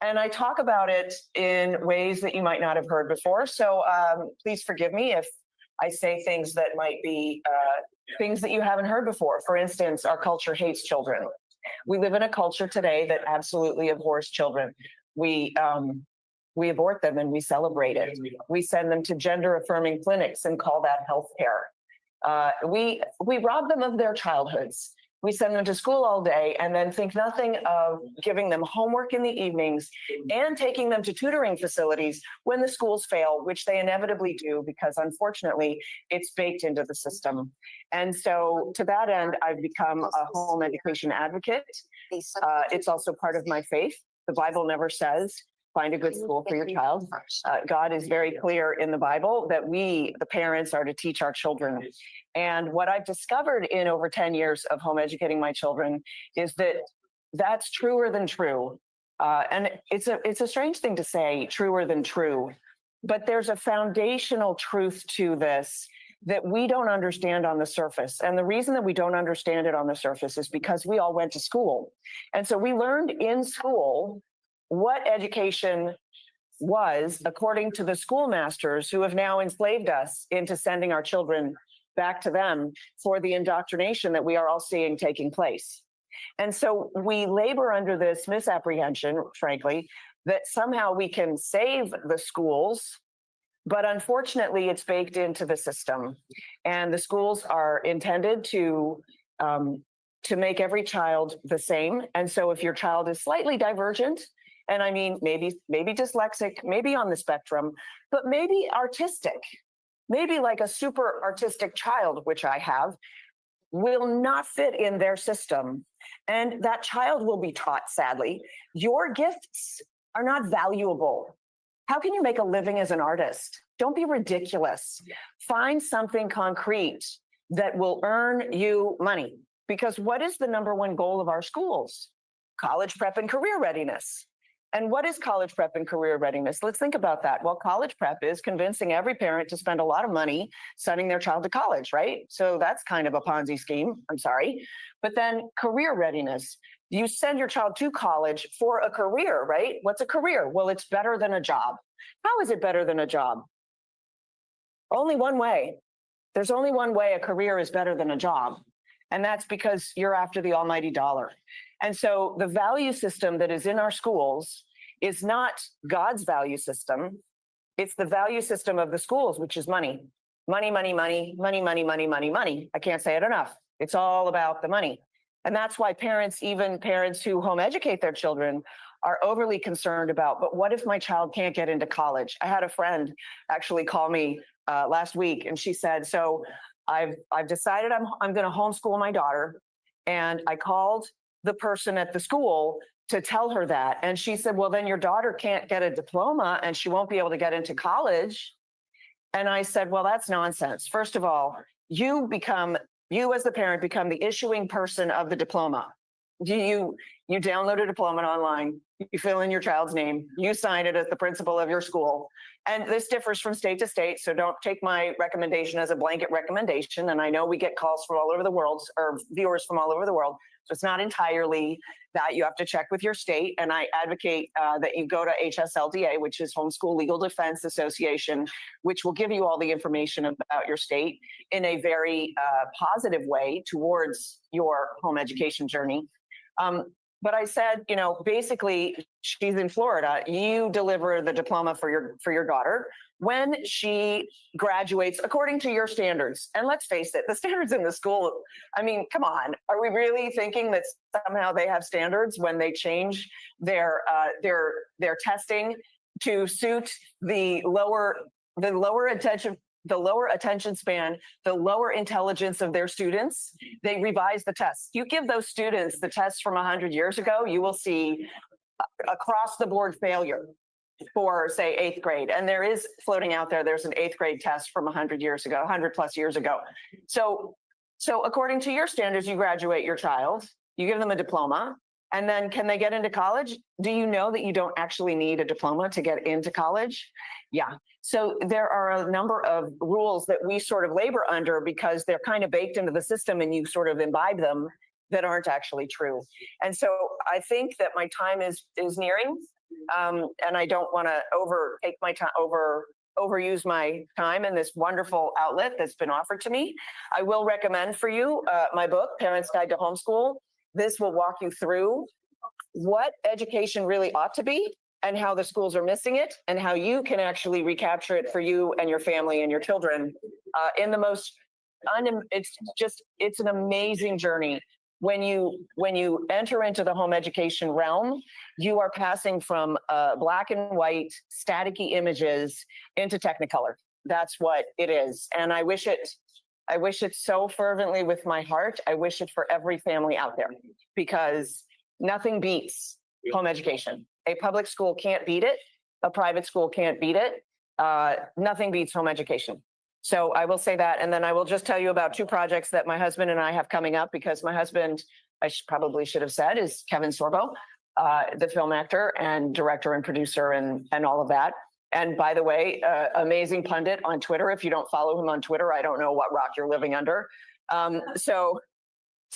And I talk about it in ways that you might not have heard before. So please forgive me if I say things that might be things that you haven't heard before. For instance, our culture hates children. We live in a culture today that absolutely abhors children. We abort them and we celebrate it. We send them to gender affirming clinics and call that healthcare. We rob them of their childhoods. We send them to school all day and then think nothing of giving them homework in the evenings and taking them to tutoring facilities when the schools fail, which they inevitably do, because unfortunately it's baked into the system. And so to that end, I've become a home education advocate. It's also part of my faith. The Bible never says, find a good school for your child. God is very clear in the Bible that we, the parents, are to teach our children. And what I've discovered in over 10 years of home educating my children is that that's truer than true. And it's a strange thing to say, truer than true, but there's a foundational truth to this that we don't understand on the surface. And the reason that we don't understand it on the surface is because we all went to school. And so we learned in school what education was according to the schoolmasters who have now enslaved us into sending our children back to them for the indoctrination that we are all seeing taking place. And so we labor under this misapprehension, frankly, that somehow we can save the schools, but unfortunately it's baked into the system. And the schools are intended to make every child the same. And so if your child is slightly divergent, and I mean, maybe dyslexic, maybe on the spectrum, but maybe artistic, maybe like a super artistic child, which I have, will not fit in their system. And that child will be taught, sadly, your gifts are not valuable. How can you make a living as an artist? Don't be ridiculous. Find something concrete that will earn you money. Because what is the number one goal of our schools? College prep and career readiness. And what is college prep and career readiness? Let's think about that. Well, college prep is convincing every parent to spend a lot of money sending their child to college, right? So that's kind of a Ponzi scheme. I'm sorry. But then career readiness. You send your child to college for a career, right? What's a career? Well, it's better than a job. How is it better than a job? Only one way. There's only one way a career is better than a job. And that's because you're after the almighty dollar. And so the value system that is in our schools is not God's value system. It's the value system of the schools, which is money. Money, money, money, money, money, money, money, money. I can't say it enough. It's all about the money. And that's why parents, even parents who home educate their children, are overly concerned about, but what if my child can't get into college? I had a friend actually call me last week, and she said, so I've decided I'm going to homeschool my daughter. And I called the person at the school to tell her that. And she said, well, then your daughter can't get a diploma and she won't be able to get into college. And I said, well, that's nonsense. First of all, you as the parent become the issuing person of the diploma. You download a diploma online, you fill in your child's name, you sign it as the principal of your school. And this differs from state to state, so don't take my recommendation as a blanket recommendation. And I know we get calls from all over the world, or viewers from all over the world, so it's not entirely that. You have to check with your state, and I advocate that you go to HSLDA, which is Homeschool Legal Defense Association, which will give you all the information about your state in a very positive way towards your home education journey. But I said, basically, she's in Florida. You deliver the diploma for your daughter when she graduates according to your standards. And let's face it, the standards in the school, I mean, come on. Are we really thinking that somehow they have standards when they change their testing to suit the lower attention span, the lower intelligence of their students? They revise the tests. You give those students the tests from 100 years ago, you will see across the board failure for, say, 8th grade. And there is floating out there's an 8th grade test from 100 years ago, 100 plus years ago. So according to your standards, you graduate your child, you give them a diploma, and then can they get into college? Do you know that you don't actually need a diploma to get into college? Yeah. So there are a number of rules that we sort of labor under because they're kind of baked into the system and you sort of imbibe them that aren't actually true. And so I think that my time is nearing, and I don't want to overuse my time in this wonderful outlet that's been offered to me. I will recommend for you my book, Parents Guide to Homeschool. This will walk you through what education really ought to be and how the schools are missing it and how you can actually recapture it for you and your family and your children in the most, it's an amazing journey. When you enter into the home education realm, you are passing from black and white staticky images into Technicolor. That's what it is. And I wish it so fervently with my heart. I wish it for every family out there because nothing beats home education. A public school can't beat it. A private school can't beat it. Nothing beats home education. So I will say that. And then I will just tell you about 2 projects that my husband and I have coming up because my husband, probably should have said, is Kevin Sorbo, the film actor and director and producer and all of that. And by the way, amazing pundit on Twitter. If you don't follow him on Twitter, I don't know what rock you're living under.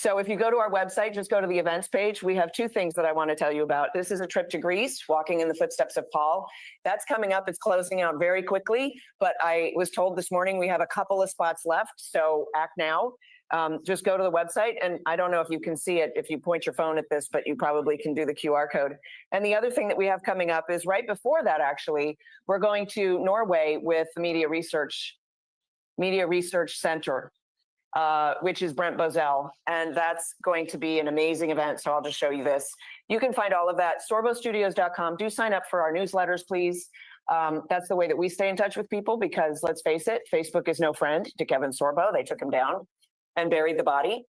So if you go to our website, just go to the events page. We have 2 things that I want to tell you about. This is a trip to Greece, walking in the footsteps of Paul. That's coming up. It's closing out very quickly, but I was told this morning we have a couple of spots left. So act now. Just go to the website, and I don't know if you can see it if you point your phone at this, but you probably can do the QR code. And the other thing that we have coming up is right before that, actually, we're going to Norway with the Media Research Center, which is Brent Bozell. And that's going to be an amazing event. So I'll just show you this. You can find all of that, sorbostudios.com. Do sign up for our newsletters, please. That's the way that we stay in touch with people because let's face it, Facebook is no friend to Kevin Sorbo. They took him down and buried the body,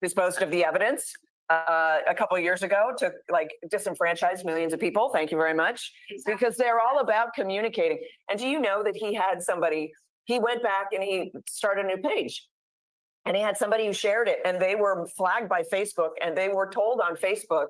disposed of the evidence a couple of years ago to disenfranchise millions of people. Thank you very much. Because they're all about communicating. And do you know that he went back and he started a new page. And he had somebody who shared it and they were flagged by Facebook and they were told on Facebook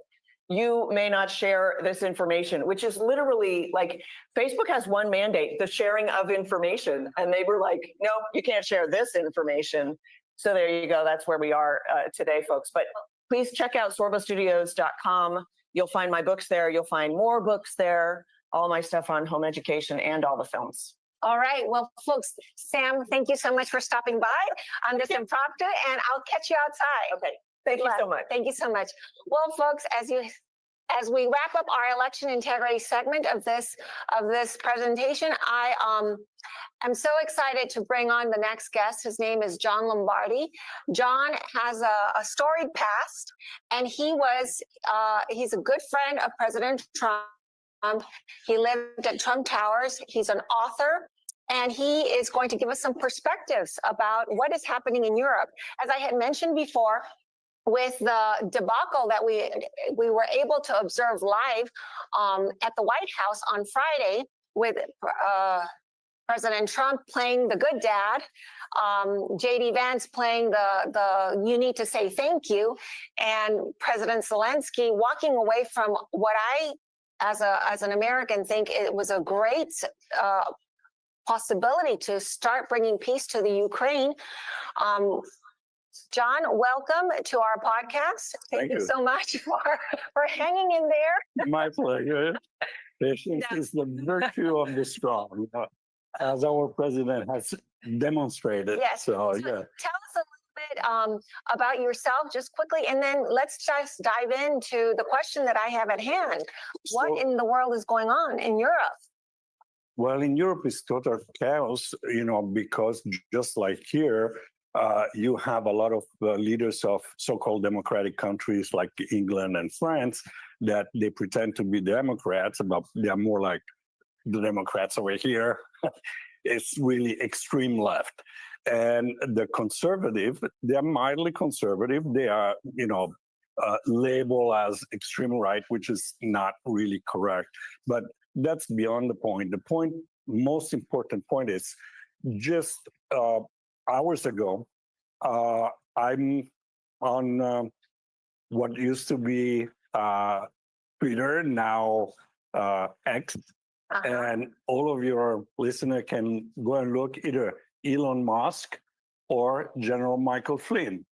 you may not share this information, which is literally like Facebook has one mandate, the sharing of information. And they were like, no, you can't share this information. So there you go. That's where we are today, folks. But please check out sorbostudios.com. You'll find my books there. You'll find more books there, all my stuff on home education and all the films. All right. Well, folks, Sam, thank you so much for stopping by on this impromptu, and I'll catch you outside. Okay. Thank you so much. Thank you so much. Well, folks, as we wrap up our election integrity segment of this presentation, I'm so excited to bring on the next guest. His name is John Lombardi. John has a storied past, and he's a good friend of President Trump. He lived at Trump Towers. He's an author, and he is going to give us some perspectives about what is happening in Europe. As I had mentioned before, with the debacle that we were able to observe live at the White House on Friday with President Trump playing the good dad, J.D. Vance playing the you need to say thank you, and President Zelensky walking away from what I, as an American, think it was a great possibility to start bringing peace to the Ukraine. John, welcome to our podcast. Thank you so much for hanging in there. My pleasure. Patience is the virtue of the strong, as our president has demonstrated. Yes. So, Tell us a little bit about yourself, just quickly, and then let's just dive into the question that I have at hand. What in the world is going on in Europe? Well, in Europe, it's total chaos, because just like here, you have a lot of leaders of so-called democratic countries like England and France that they pretend to be Democrats, but they're more like the Democrats over here. It's really extreme left. And the conservative, they're mildly conservative. They are, labeled as extreme right, which is not really correct. But that's beyond the point. The most important point is just hours ago, I'm on what used to be Twitter, now X, and all of your listeners can go and look either Elon Musk or General Michael Flynn.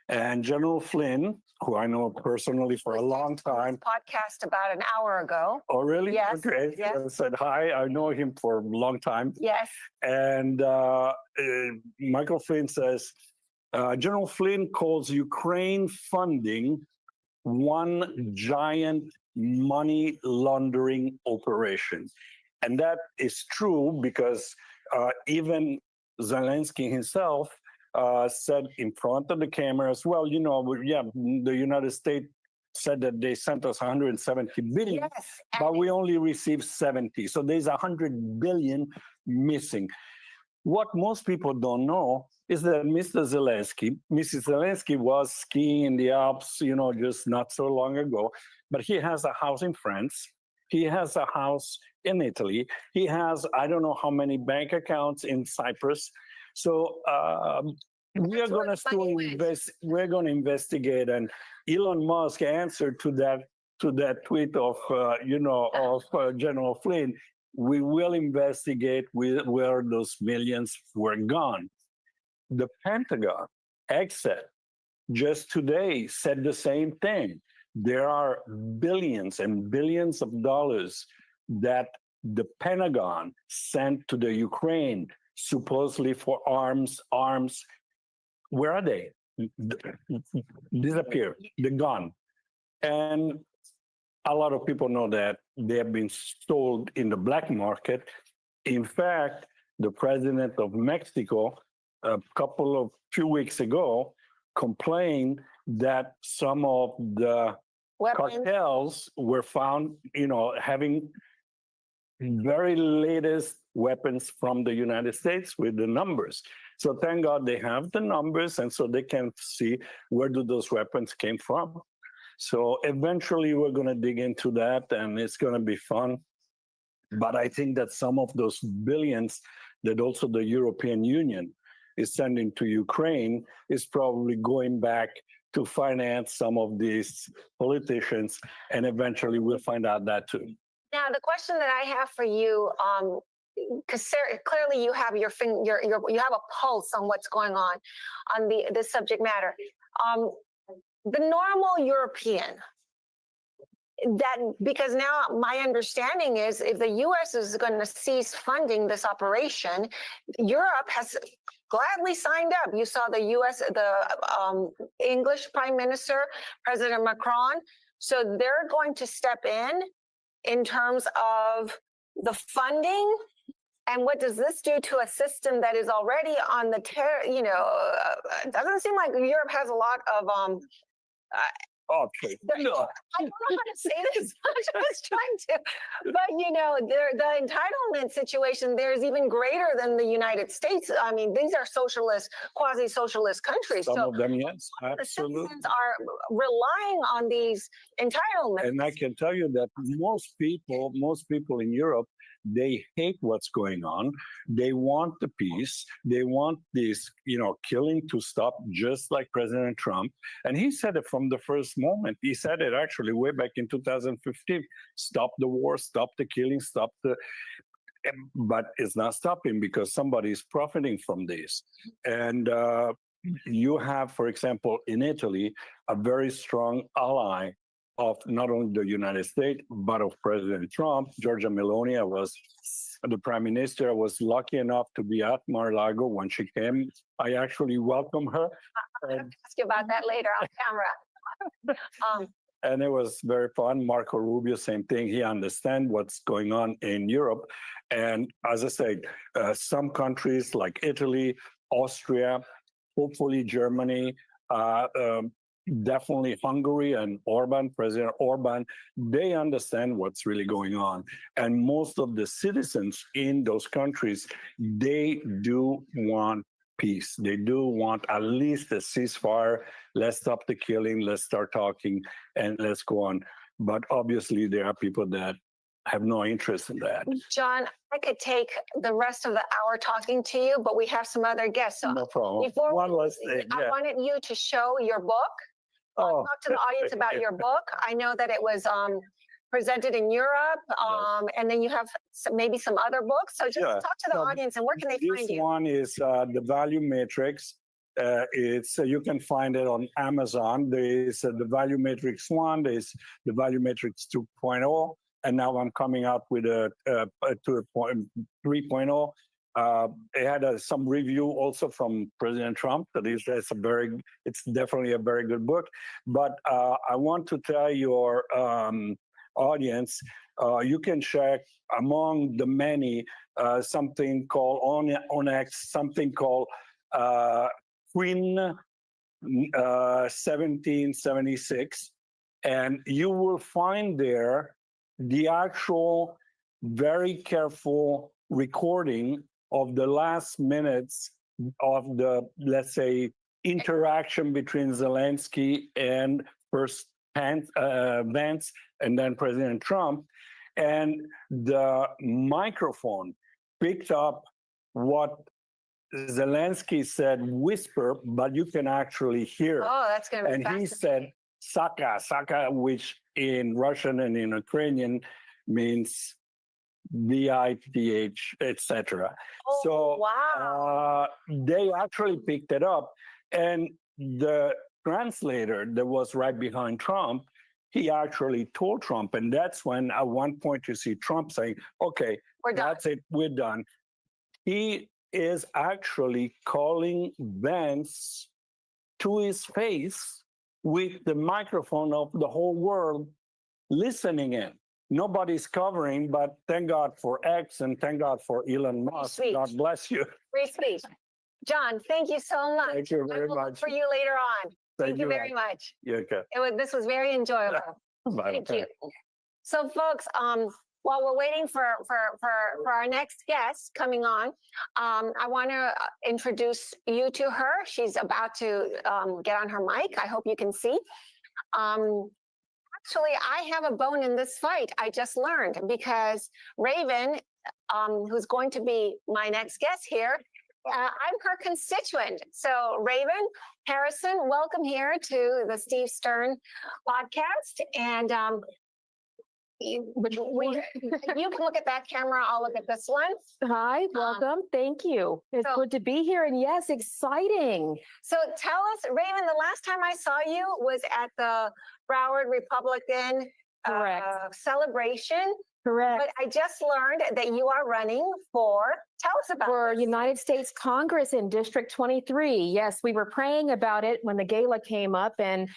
And General Flynn, who I know personally for a long time. Podcast about an hour ago. Oh, really? Yes. Okay. Yes. I said hi. I know him for a long time. Yes. And Michael Flynn says, General Flynn calls Ukraine funding one giant money laundering operation. And that is true because even Zelensky himself said in front of the cameras, well, the United States said that they sent us 170 billion, but we only received 70. So there's 100 billion missing. What most people don't know is that Mrs. Zelensky was skiing in the Alps, just not so long ago, but he has a house in France. He has a house in Italy. He has, I don't know how many bank accounts in Cyprus. So we're going to investigate. And Elon Musk answered to that tweet of General Flynn. We will investigate where those millions were gone. The Pentagon, just today said the same thing. There are billions and billions of dollars that the Pentagon sent to the Ukraine, supposedly for arms. Where are they? Disappeared. They're gone. And a lot of people know that they have been sold in the black market. In fact, the president of Mexico, few weeks ago, complained that some of the cartels were found, having very latest weapons from the United States with the numbers. So thank God they have the numbers, and so they can see where do those weapons came from. So eventually we're going to dig into that, and it's going to be fun. But I think that some of those billions that also the European Union is sending to Ukraine is probably going back to finance some of these politicians, and eventually we'll find out that too. Now, the question that I have for you, because clearly you have you have a pulse on what's going on this subject matter. The normal European, because now my understanding is if the U.S. is going to cease funding this operation, Europe has gladly signed up. You saw the U.S., the English Prime Minister, President Macron. So they're going to step in terms of the funding. And what does this do to a system that is already on the it doesn't seem like Europe has a lot of Okay. No. I don't know how to say this. I was trying to, but the entitlement situation there is even greater than the United States. I mean, these are socialist, quasi-socialist countries. Some so of them, yes, the absolutely. citizens are relying on these entitlements. And I can tell you that most people in Europe, they hate what's going on. They want the peace. They want this, killing to stop, just like President Trump. And he said it from the first moment. He said it actually way back in 2015. Stop the war, stop the killing, but it's not stopping because somebody is profiting from this. And you have, for example, in Italy, a very strong ally of not only the United States, but of President Trump. Giorgia Meloni, I was the prime minister. I was lucky enough to be at Mar-a-Lago when she came. I actually welcomed her. I'll ask you about that later on camera. And it was very fun. Marco Rubio, same thing. He understands what's going on in Europe. And as I said, some countries like Italy, Austria, hopefully Germany, definitely Hungary and President Orban, they understand what's really going on. And most of the citizens in those countries, they do want peace. They do want at least a ceasefire. Let's stop the killing, let's start talking, and let's go on. But obviously, there are people that have no interest in that. John, I could take the rest of the hour talking to you, but we have some other guests. So no problem. Before One last thing. I wanted you to show your book. Talk to the audience about your book. I know that it was presented in Europe, and then you have maybe some other books. So just talk to the audience, and where can they find you? This one is The Value Matrix. It's you can find it on Amazon. There is The Value Matrix 1, there's The Value Matrix 2.0, and now I'm coming out with a 3.0. It had some review also from President Trump. That is, it's definitely a very good book. But I want to tell your audience, you can check among the many something called Onyx, something called Queen 1776, and you will find there the actual very careful recording of the last minutes of the, let's say, interaction between Zelensky and first Vance and then President Trump. And the microphone picked up what Zelensky said whisper, but you can actually hear. Oh, that's going to be And he said, Saka, which in Russian and in Ukrainian means VITH, etc. Oh, so wow. They actually picked it up, and the translator that was right behind Trump, he actually told Trump, and that's when at one point you see Trump saying, "Okay, that's it, we're done." He is actually calling Vance to his face with the microphone of the whole world listening in. Nobody's covering, but thank God for X and thank God for Elon Musk. God bless you. Free speech. John, thank you so much. Thank you very I will look much. for you later on. Thank you very much. Yeah, okay. This was very enjoyable. Bye. Thank you. So, folks, while we're waiting for our next guest coming on, I want to introduce you to her. She's about to get on her mic. I hope you can see. Actually, I have a bone in this fight. I just learned because Raven, who's going to be my next guest here, I'm her constituent. So Raven Harrison, welcome here to the Steve Stern podcast. And you can look at that camera. I'll look at this one. Hi, welcome. Thank you. It's good to be here. And yes, exciting. So tell us, Raven, the last time I saw you was at the Broward Republican celebration. Correct. But I just learned that you are running tell us about For United States Congress in District 23. Yes, we were praying about it when the gala came up, and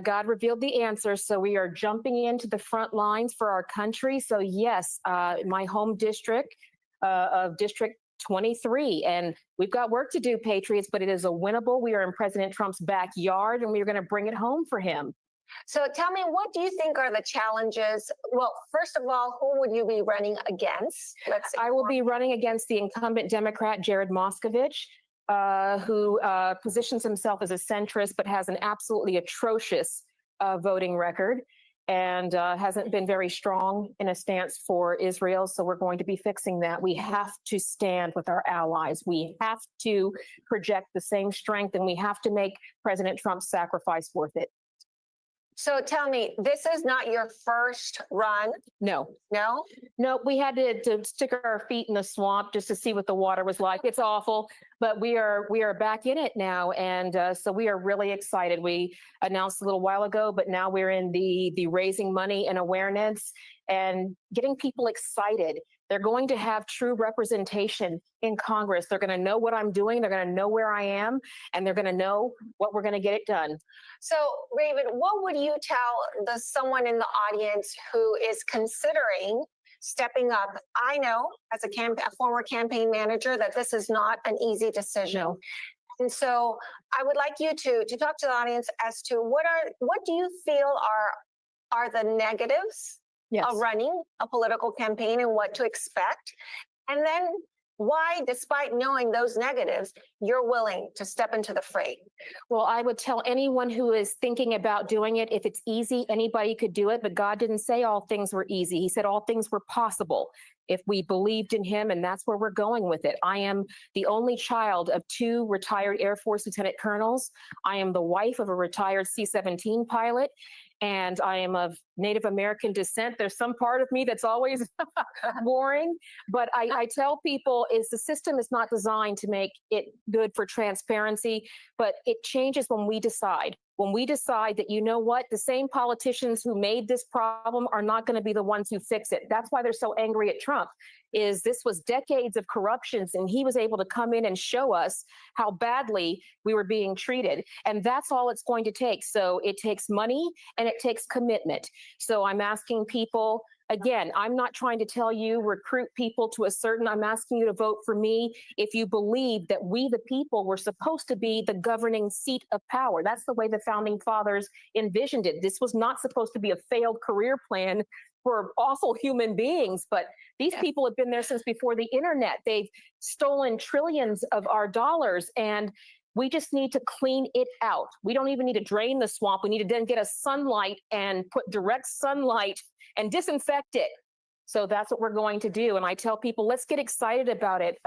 God revealed the answer. So we are jumping into the front lines for our country. So yes, my home district of District 23. And we've got work to do, Patriots, but it is a winnable. We are in President Trump's backyard, and we're going to bring it home for him. So tell me, what do you think are the challenges? Well, first of all, who would you be running against? I will be running against the incumbent Democrat, Jared Moskovich, who positions himself as a centrist, but has an absolutely atrocious voting record and hasn't been very strong in a stance for Israel. So we're going to be fixing that. We have to stand with our allies. We have to project the same strength, and we have to make President Trump's sacrifice worth it. So tell me, this is not your first run? No. No? No, we had to stick our feet in the swamp just to see what the water was like. It's awful, but we are back in it now. And so we are really excited. We announced a little while ago, but now we're in the raising money and awareness and getting people excited. They're going to have true representation in Congress. They're going to know what I'm doing. They're going to know where I am, and they're going to know what we're going to get it done. So, Raven, what would you tell someone in the audience who is considering stepping up? I know as a former campaign manager that this is not an easy decision. No. And so I would like you to talk to the audience as to what do you feel are the negatives of running a political campaign and what to expect? And then why, despite knowing those negatives, you're willing to step into the fray? Well, I would tell anyone who is thinking about doing it, if it's easy, anybody could do it, but God didn't say all things were easy. He said all things were possible if we believed in him, and that's where we're going with it. I am the only child of 2 retired Air Force lieutenant colonels. I am the wife of a retired C-17 pilot, and I am of Native American descent. There's some part of me that's always boring, but I tell people the system is not designed to make it good for transparency, but it changes when we decide. When we decide that, you know what, the same politicians who made this problem are not going to be the ones who fix it. That's why they're so angry at Trump. This was decades of corruptions, and he was able to come in and show us how badly we were being treated. And that's all it's going to take. So it takes money and it takes commitment. So I'm asking people, again, I'm not trying to tell you recruit people to I'm asking you to vote for me if you believe that we, the people, were supposed to be the governing seat of power. That's the way the founding fathers envisioned it. This was not supposed to be a failed career plan for awful human beings, but these people have been there since before the internet. They've stolen trillions of our dollars, and we just need to clean it out. We don't even need to drain the swamp. We need to then get a sunlight and put direct sunlight and disinfect it. So that's what we're going to do. And I tell people, let's get excited about it,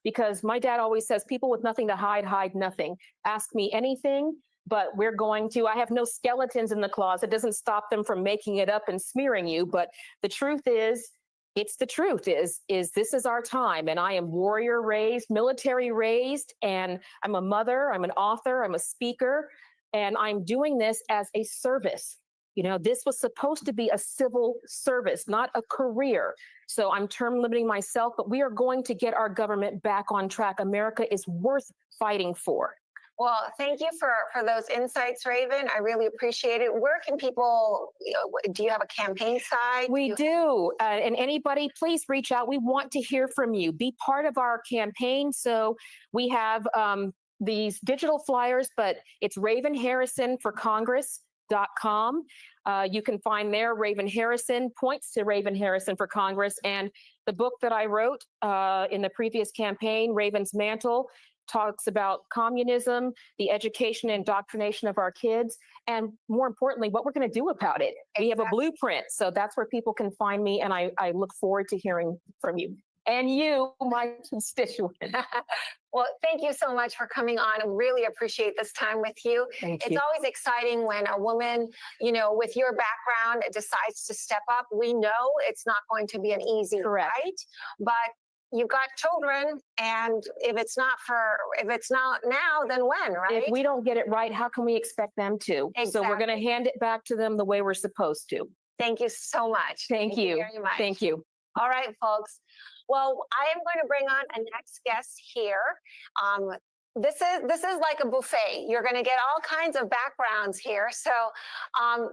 because my dad always says, people with nothing to hide, hide nothing. Ask me anything. But I have no skeletons in the closet. It doesn't stop them from making it up and smearing you. But the truth is, this is our time. And I am warrior raised, military raised, and I'm a mother, I'm an author, I'm a speaker, and I'm doing this as a service. You know, this was supposed to be a civil service, not a career. So I'm term limiting myself, but we are going to get our government back on track. America is worth fighting for. Well, thank you for those insights, Raven. I really appreciate it. Where can people, do you have a campaign side? We do. And anybody, please reach out. We want to hear from you. Be part of our campaign. So we have these digital flyers, but it's RavenHarrisonForCongress.com. You can find there Raven Harrison points to Raven Harrison for Congress. And the book that I wrote in the previous campaign, Raven's Mantle, talks about communism, the education and indoctrination of our kids, and more importantly, what we're going to do about it. We have a blueprint. So that's where people can find me, and I look forward to hearing from you. and you, my constituent. Well, thank you so much for coming on. I really appreciate this time with you. Thank It's you. always exciting when a woman, you know, with your background decides to step up. We know it's not going to be an easy Correct. fight, but you've got children, and if it's not now, then when, right? If we don't get it right, how can we expect them to? So we're going to Exactly. hand it back to them the way we're supposed to. Thank you so much. Thank you. very much. Thank you. All right, folks. Well, I am going to bring on a next guest here. This is like a buffet. You're going to get all kinds of backgrounds here. So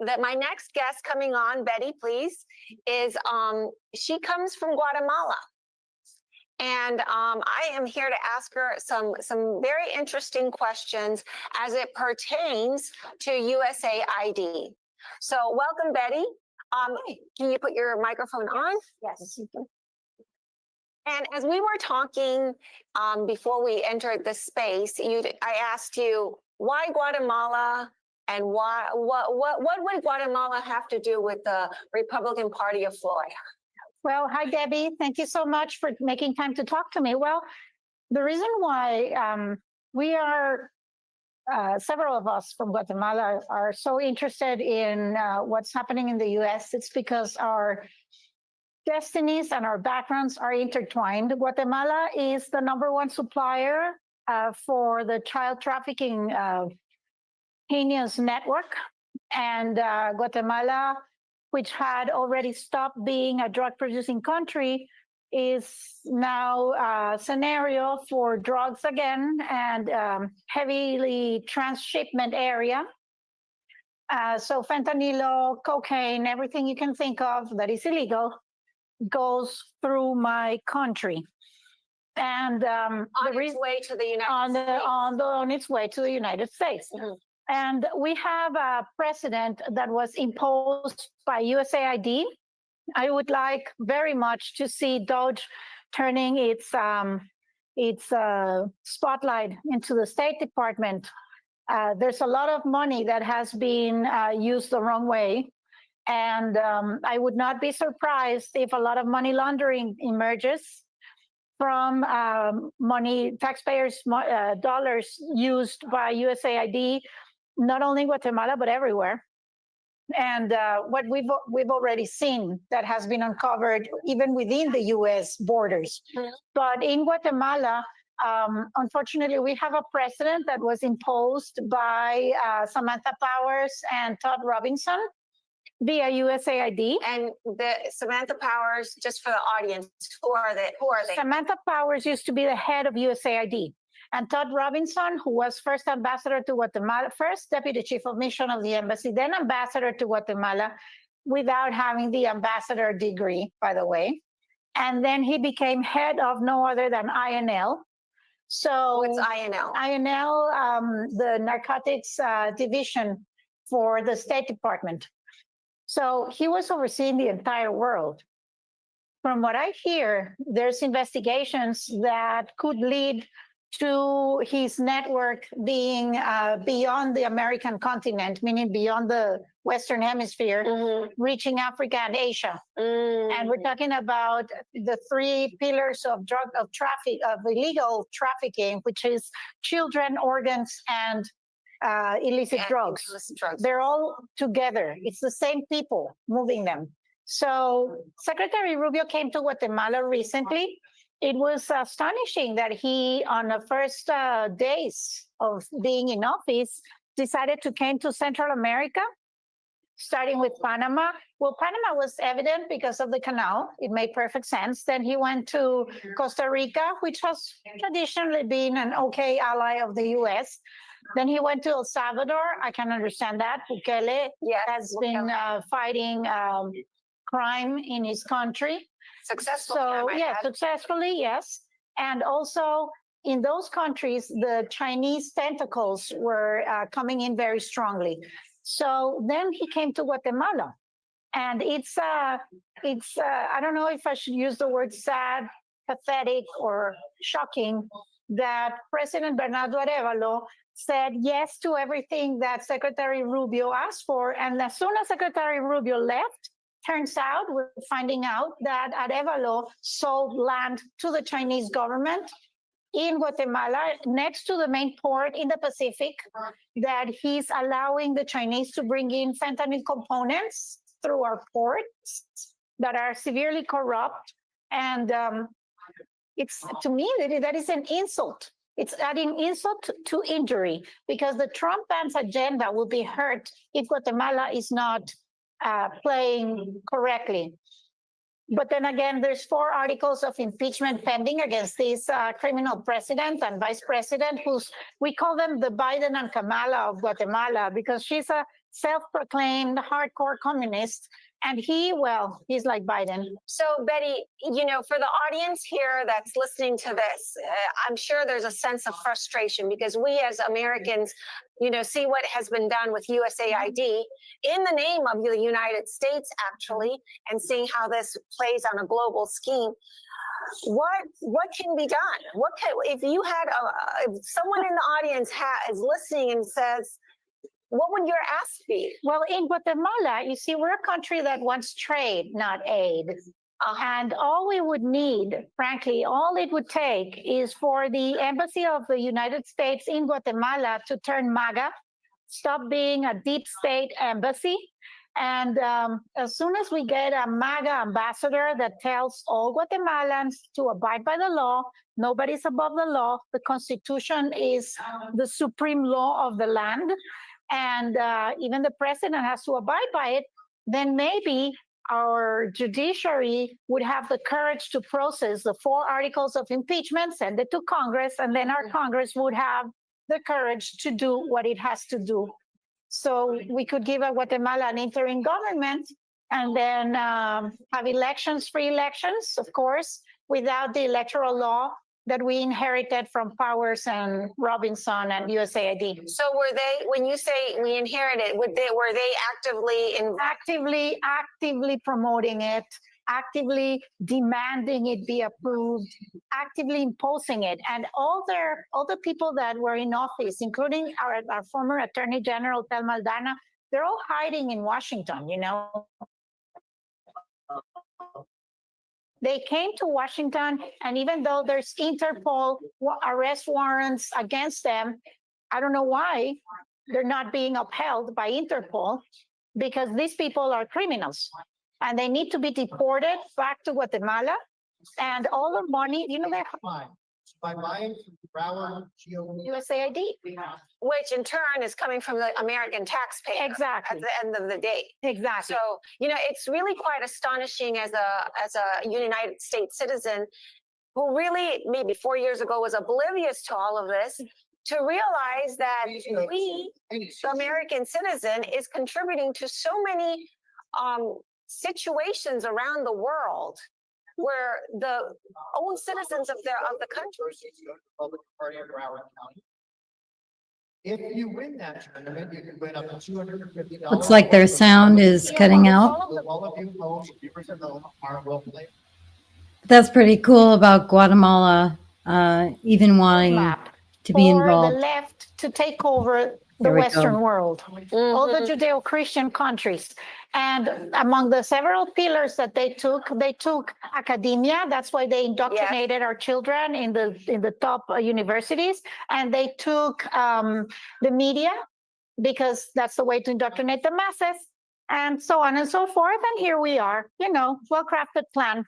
that my next guest coming on, Betty, please, is she comes from Guatemala. And I am here to ask her some very interesting questions as it pertains to USAID. So welcome, Betty. Can you put your microphone on? Yes. And as we were talking before we entered the space, I asked you, why Guatemala, and what would Guatemala have to do with the Republican Party of Florida? Well, hi, Debbie. Thank you so much for making time to talk to me. Well, the reason why we are, several of us from Guatemala are so interested in what's happening in the US, it's because our destinies and our backgrounds are intertwined. Guatemala is the #1 supplier for the child trafficking heinous network. And Guatemala, which had already stopped being a drug-producing country, is now a scenario for drugs again, and heavily transshipment area. So fentanyl, cocaine, everything you can think of that is illegal goes through my country. And on its way to the United States. On its way to the United States. Mm-hmm. And we have a precedent that was imposed by USAID. I would like very much to see DOGE turning its spotlight into the State Department. There's a lot of money that has been used the wrong way. And I would not be surprised if a lot of money laundering emerges from taxpayers' dollars used by USAID, not only in Guatemala, but everywhere. And what we've already seen that has been uncovered even within the US borders. Mm-hmm. But in Guatemala, unfortunately, we have a precedent that was imposed by Samantha Powers and Todd Robinson via USAID. And the Samantha Powers, just for the audience, who are they? Samantha Powers used to be the head of USAID. And Todd Robinson, who was first ambassador to Guatemala, first deputy chief of mission of the embassy, then ambassador to Guatemala, without having the ambassador degree, by the way. And then he became head of no other than INL. So what's INL? INL, the narcotics division for the State Department. So he was overseeing the entire world. From what I hear, there's investigations that could lead to his network being beyond the American continent, meaning beyond the Western Hemisphere, mm-hmm. reaching Africa and Asia. Mm-hmm. And we're talking about the 3 pillars of illegal trafficking, which is children, organs, and illicit drugs. They're all together. It's the same people moving them. So Secretary Rubio came to Guatemala recently. It was astonishing that he, on the first days of being in office, decided to come to Central America, starting with Panama. Well, Panama was evident because of the canal. It made perfect sense. Then he went to Costa Rica, which has traditionally been an okay ally of the U.S. Then he went to El Salvador. I can understand that. Bukele has been fighting crime in his country. Successfully. So, successfully, yes. And also in those countries, the Chinese tentacles were coming in very strongly. So then he came to Guatemala. And it's I don't know if I should use the word sad, pathetic, or shocking, that President Bernardo Arévalo said yes to everything that Secretary Rubio asked for. And as soon as Secretary Rubio left, turns out, we're finding out that Arevalo sold land to the Chinese government in Guatemala, next to the main port in the Pacific, that he's allowing the Chinese to bring in fentanyl components through our ports that are severely corrupt. And it's, to me, that is an insult. It's adding insult to injury, because the Trump band's agenda will be hurt if Guatemala is not playing correctly. But then again, there's 4 articles of impeachment pending against this criminal president and vice president, we call them the Biden and Kamala of Guatemala, because she's a self-proclaimed hardcore communist. And he's like Biden. So Betty, you know, for the audience here that's listening to this, I'm sure there's a sense of frustration because we as Americans, you know, see what has been done with USAID in the name of the United States, actually, and seeing how this plays on a global scheme. What can be done? If you had if someone in the audience is listening and says, what would your ask be? Well, in Guatemala, you see, we're a country that wants trade, not aid. And all we would need, frankly, all it would take is for the embassy of the United States in Guatemala to turn MAGA, stop being a deep state embassy. And as soon as we get a MAGA ambassador that tells all Guatemalans to abide by the law, nobody's above the law, the Constitution is the supreme law of the land, and even the president has to abide by it, then maybe our judiciary would have the courage to process the 4 articles of impeachment, send it to Congress, and then our Congress would have the courage to do what it has to do. So we could give Guatemala an interim government and then have elections, free elections, of course, without the electoral law that we inherited from Powers and Robinson and USAID. So were they, when you say we inherited, were they actively promoting it, actively demanding it be approved, actively imposing it? And all the people that were in office, including our former Attorney General Tel Maldana, they're all hiding in Washington, you know. They came to Washington, and even though there's Interpol arrest warrants against them, I don't know why they're not being upheld by Interpol, because these people are criminals and they need to be deported back to Guatemala. And all the money, you know, they're by buying from Broward USAID, which in turn is coming from the American taxpayer. Exactly. At the end of the day. Exactly. So, you know, it's really quite astonishing as a United States citizen who really maybe 4 years ago was oblivious to all of this, to realize that we, the American citizen, is contributing to so many situations around the world where the own citizens of the country. Republican Party of Broward County. If you win that tournament, you can win up to $250. Looks like their sound is cutting out. All of you home, viewers at home, are well played. That's pretty cool about Guatemala, even wanting to be for involved. the left to take over the There we Western go. world, all the Judeo-Christian countries. And among the several pillars that they took academia. That's why they indoctrinated our children in the top universities. And they took the media, because that's the way to indoctrinate the masses, and so on and so forth. And here we are, you know, well-crafted plan,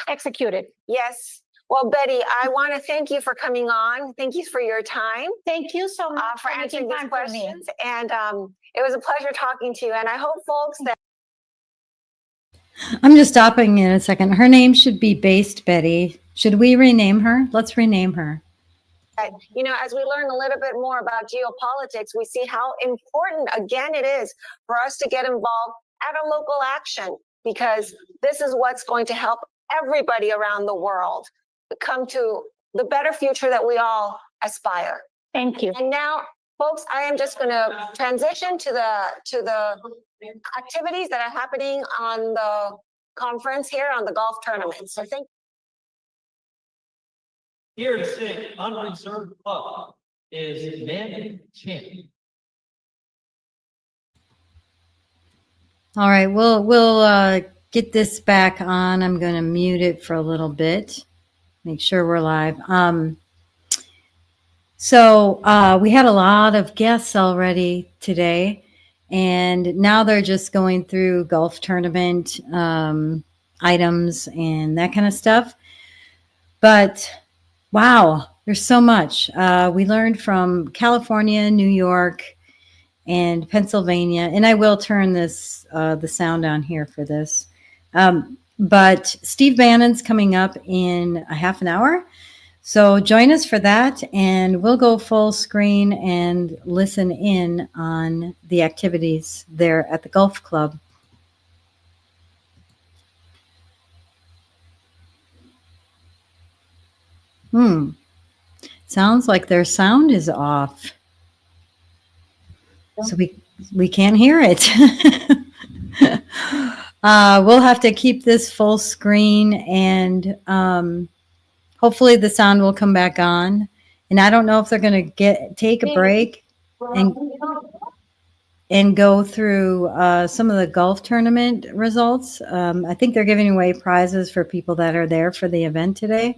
executed. Yes. Well, Betty, I want to thank you for coming on. Thank you for your time. Thank you so much for answering these making time for me. questions. And it was a pleasure talking to you. And I hope folks that I'm just stopping in a second. Her name should be Based Betty. Should we rename her? Let's rename her. you know, as we learn a little bit more about geopolitics, we see how important, again, it is for us to get involved at a local action, because this is what's going to help everybody around the world come to the better future that we all aspire. Thank you. And now, folks, I am just going to transition to the activities that are happening on the conference here on the golf tournament. So thank Here to sing Unreserved Club is Mandy Chan. All right, we'll get this back on. I'm going to mute it for a little bit. Make sure we're live. So we had a lot of guests already today, and now they're just going through golf tournament items and that kind of stuff. But wow, there's so much. We learned from California, New York, and Pennsylvania, and I will turn this the sound on here for this. But Steve Bannon's coming up in a half an hour. So join us for that, and we'll go full screen and listen in on the activities there at the golf club. Sounds like their sound is off. So we can't hear it. We'll have to keep this full screen, and hopefully the sound will come back on. And I don't know if they're going to take a break and go through some of the golf tournament results. I think they're giving away prizes for people that are there for the event today.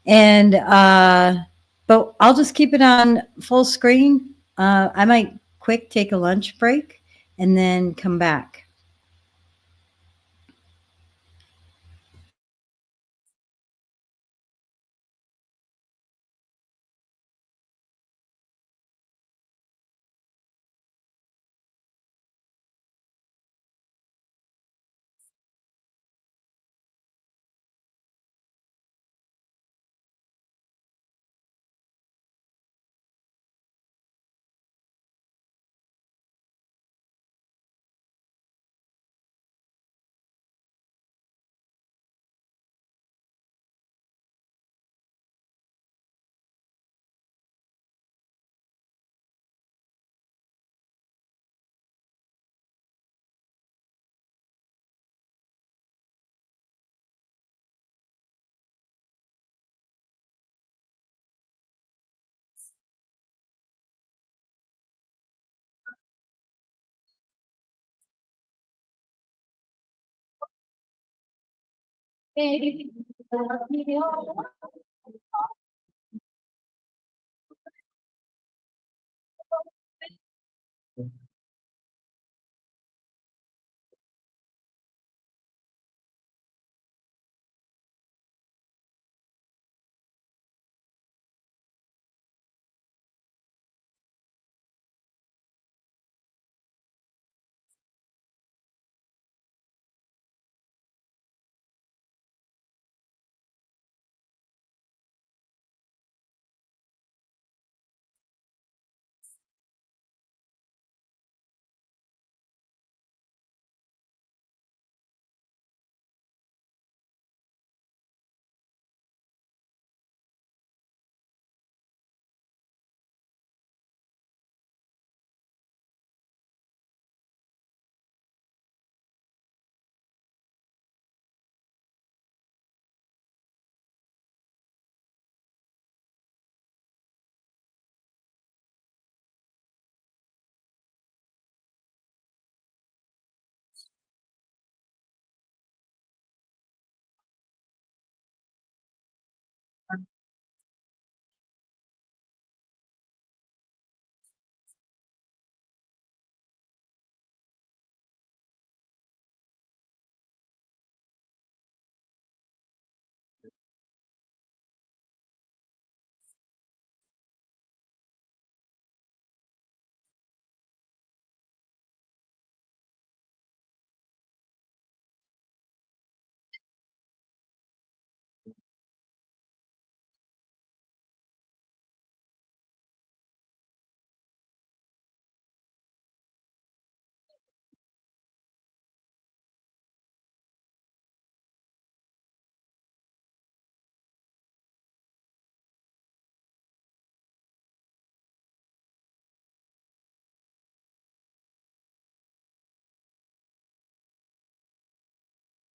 And but I'll just keep it on full screen. I might take a lunch break and then come back.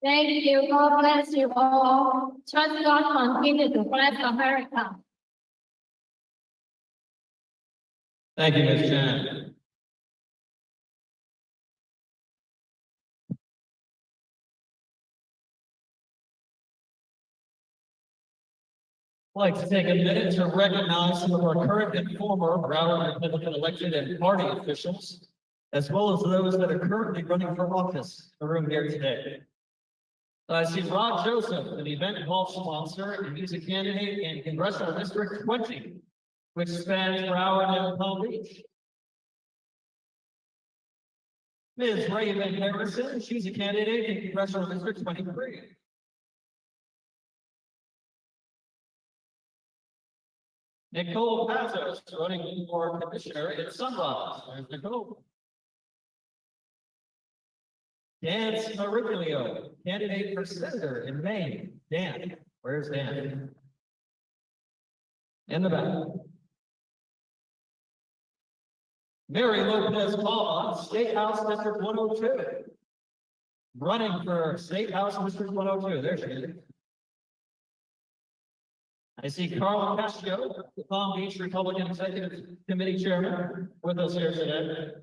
Thank you. God bless you all. Trust God continue to bless America. Thank you, Ms. Shannon. I'd like to take a minute to recognize some of our current and former Broward Republican elected and party officials, as well as those that are currently running for office in the room here today. I see Raj Doraisamy, an event hall sponsor, and he's a candidate in Congressional District 20, which spans Broward and Palm Beach. Ms. Raven Harrison, she's a candidate in Congressional District 23. Nicole Pazos, running for commissioner in Sunrise. There's Nicole. Dan Smaricchio, candidate for senator in Maine. Dan, where's Dan? In the back. Mary Lopez Palma, State House District 102. Running for State House District 102. There she is. I see Carl Cascio, the Palm Beach Republican Executive Committee Chairman, with us here today.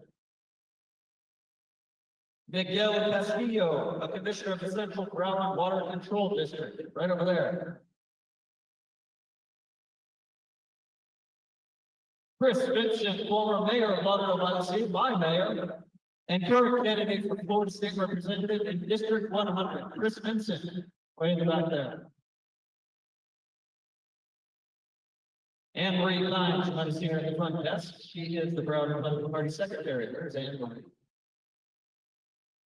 Miguel Castillo, a commissioner of the Central Broward Water Control District, right over there. Chris Vincent, former mayor of Lauderdale by the Sea, my mayor, and current candidate for Florida State Representative in District 100, Chris Vincent, way in the back there. Anne Marie Lyons, you might have seen her at the front desk. She is the Broward Republican Party secretary. There's Anne Marie.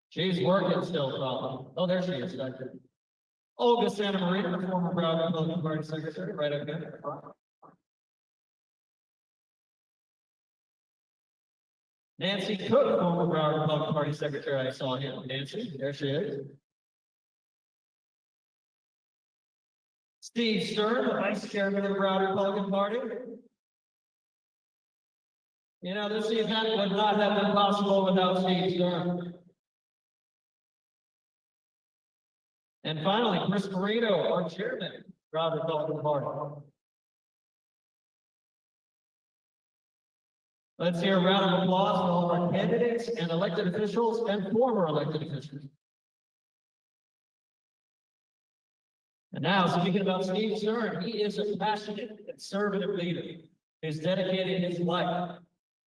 She's working still, probably. Oh, there she is. Olga Santa Maria, the former Broward Republican Party secretary, right up there. Nancy Cook, former Broward Republican Party secretary. I saw him. Nancy, there she is. Steve Stern, the vice chairman of the Broward Republican Party. You know, this event would not have been possible without Steve Stern. And finally, Chris Marino, our chairman, Broward Republican Party. Let's hear a round of applause for all our candidates and elected officials and former elected officials. And now, speaking about Steve Stern, he is a passionate conservative leader who's dedicated his life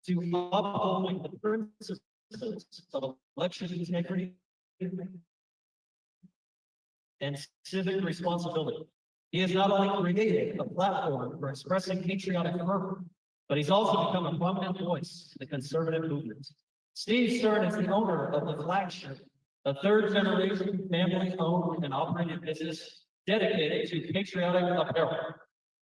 to upholding the principles of election integrity and civic responsibility. He has not only created a platform for expressing patriotic fervor, but he's also become a prominent voice in the conservative movement. Steve Stern is the owner of the flagship, a third-generation family-owned and operated business dedicated to patriotic apparel.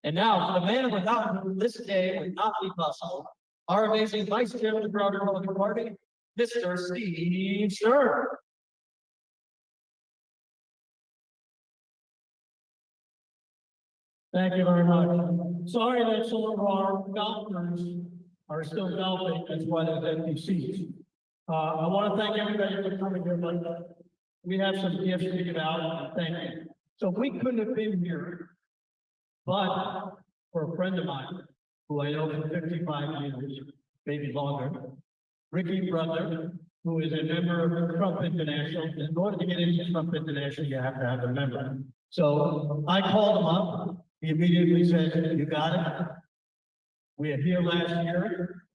And now, for the man without whom this day would not be possible, our amazing Vice Chairman of the Broward Republican Party, Mr. Steve Stern. Thank you very much. Sorry that some of our golfers are still golfing, that's why there's empty seats. I want to thank everybody for coming here, but we have some gifts to give out. Thank you. So we couldn't have been here, but for a friend of mine, who I know for 55 years, maybe longer, Ricky Brother, who is a member of Trump International. In order to get into Trump International, you have to have a member. So I called him up. He immediately said, "You got it. We are here last year.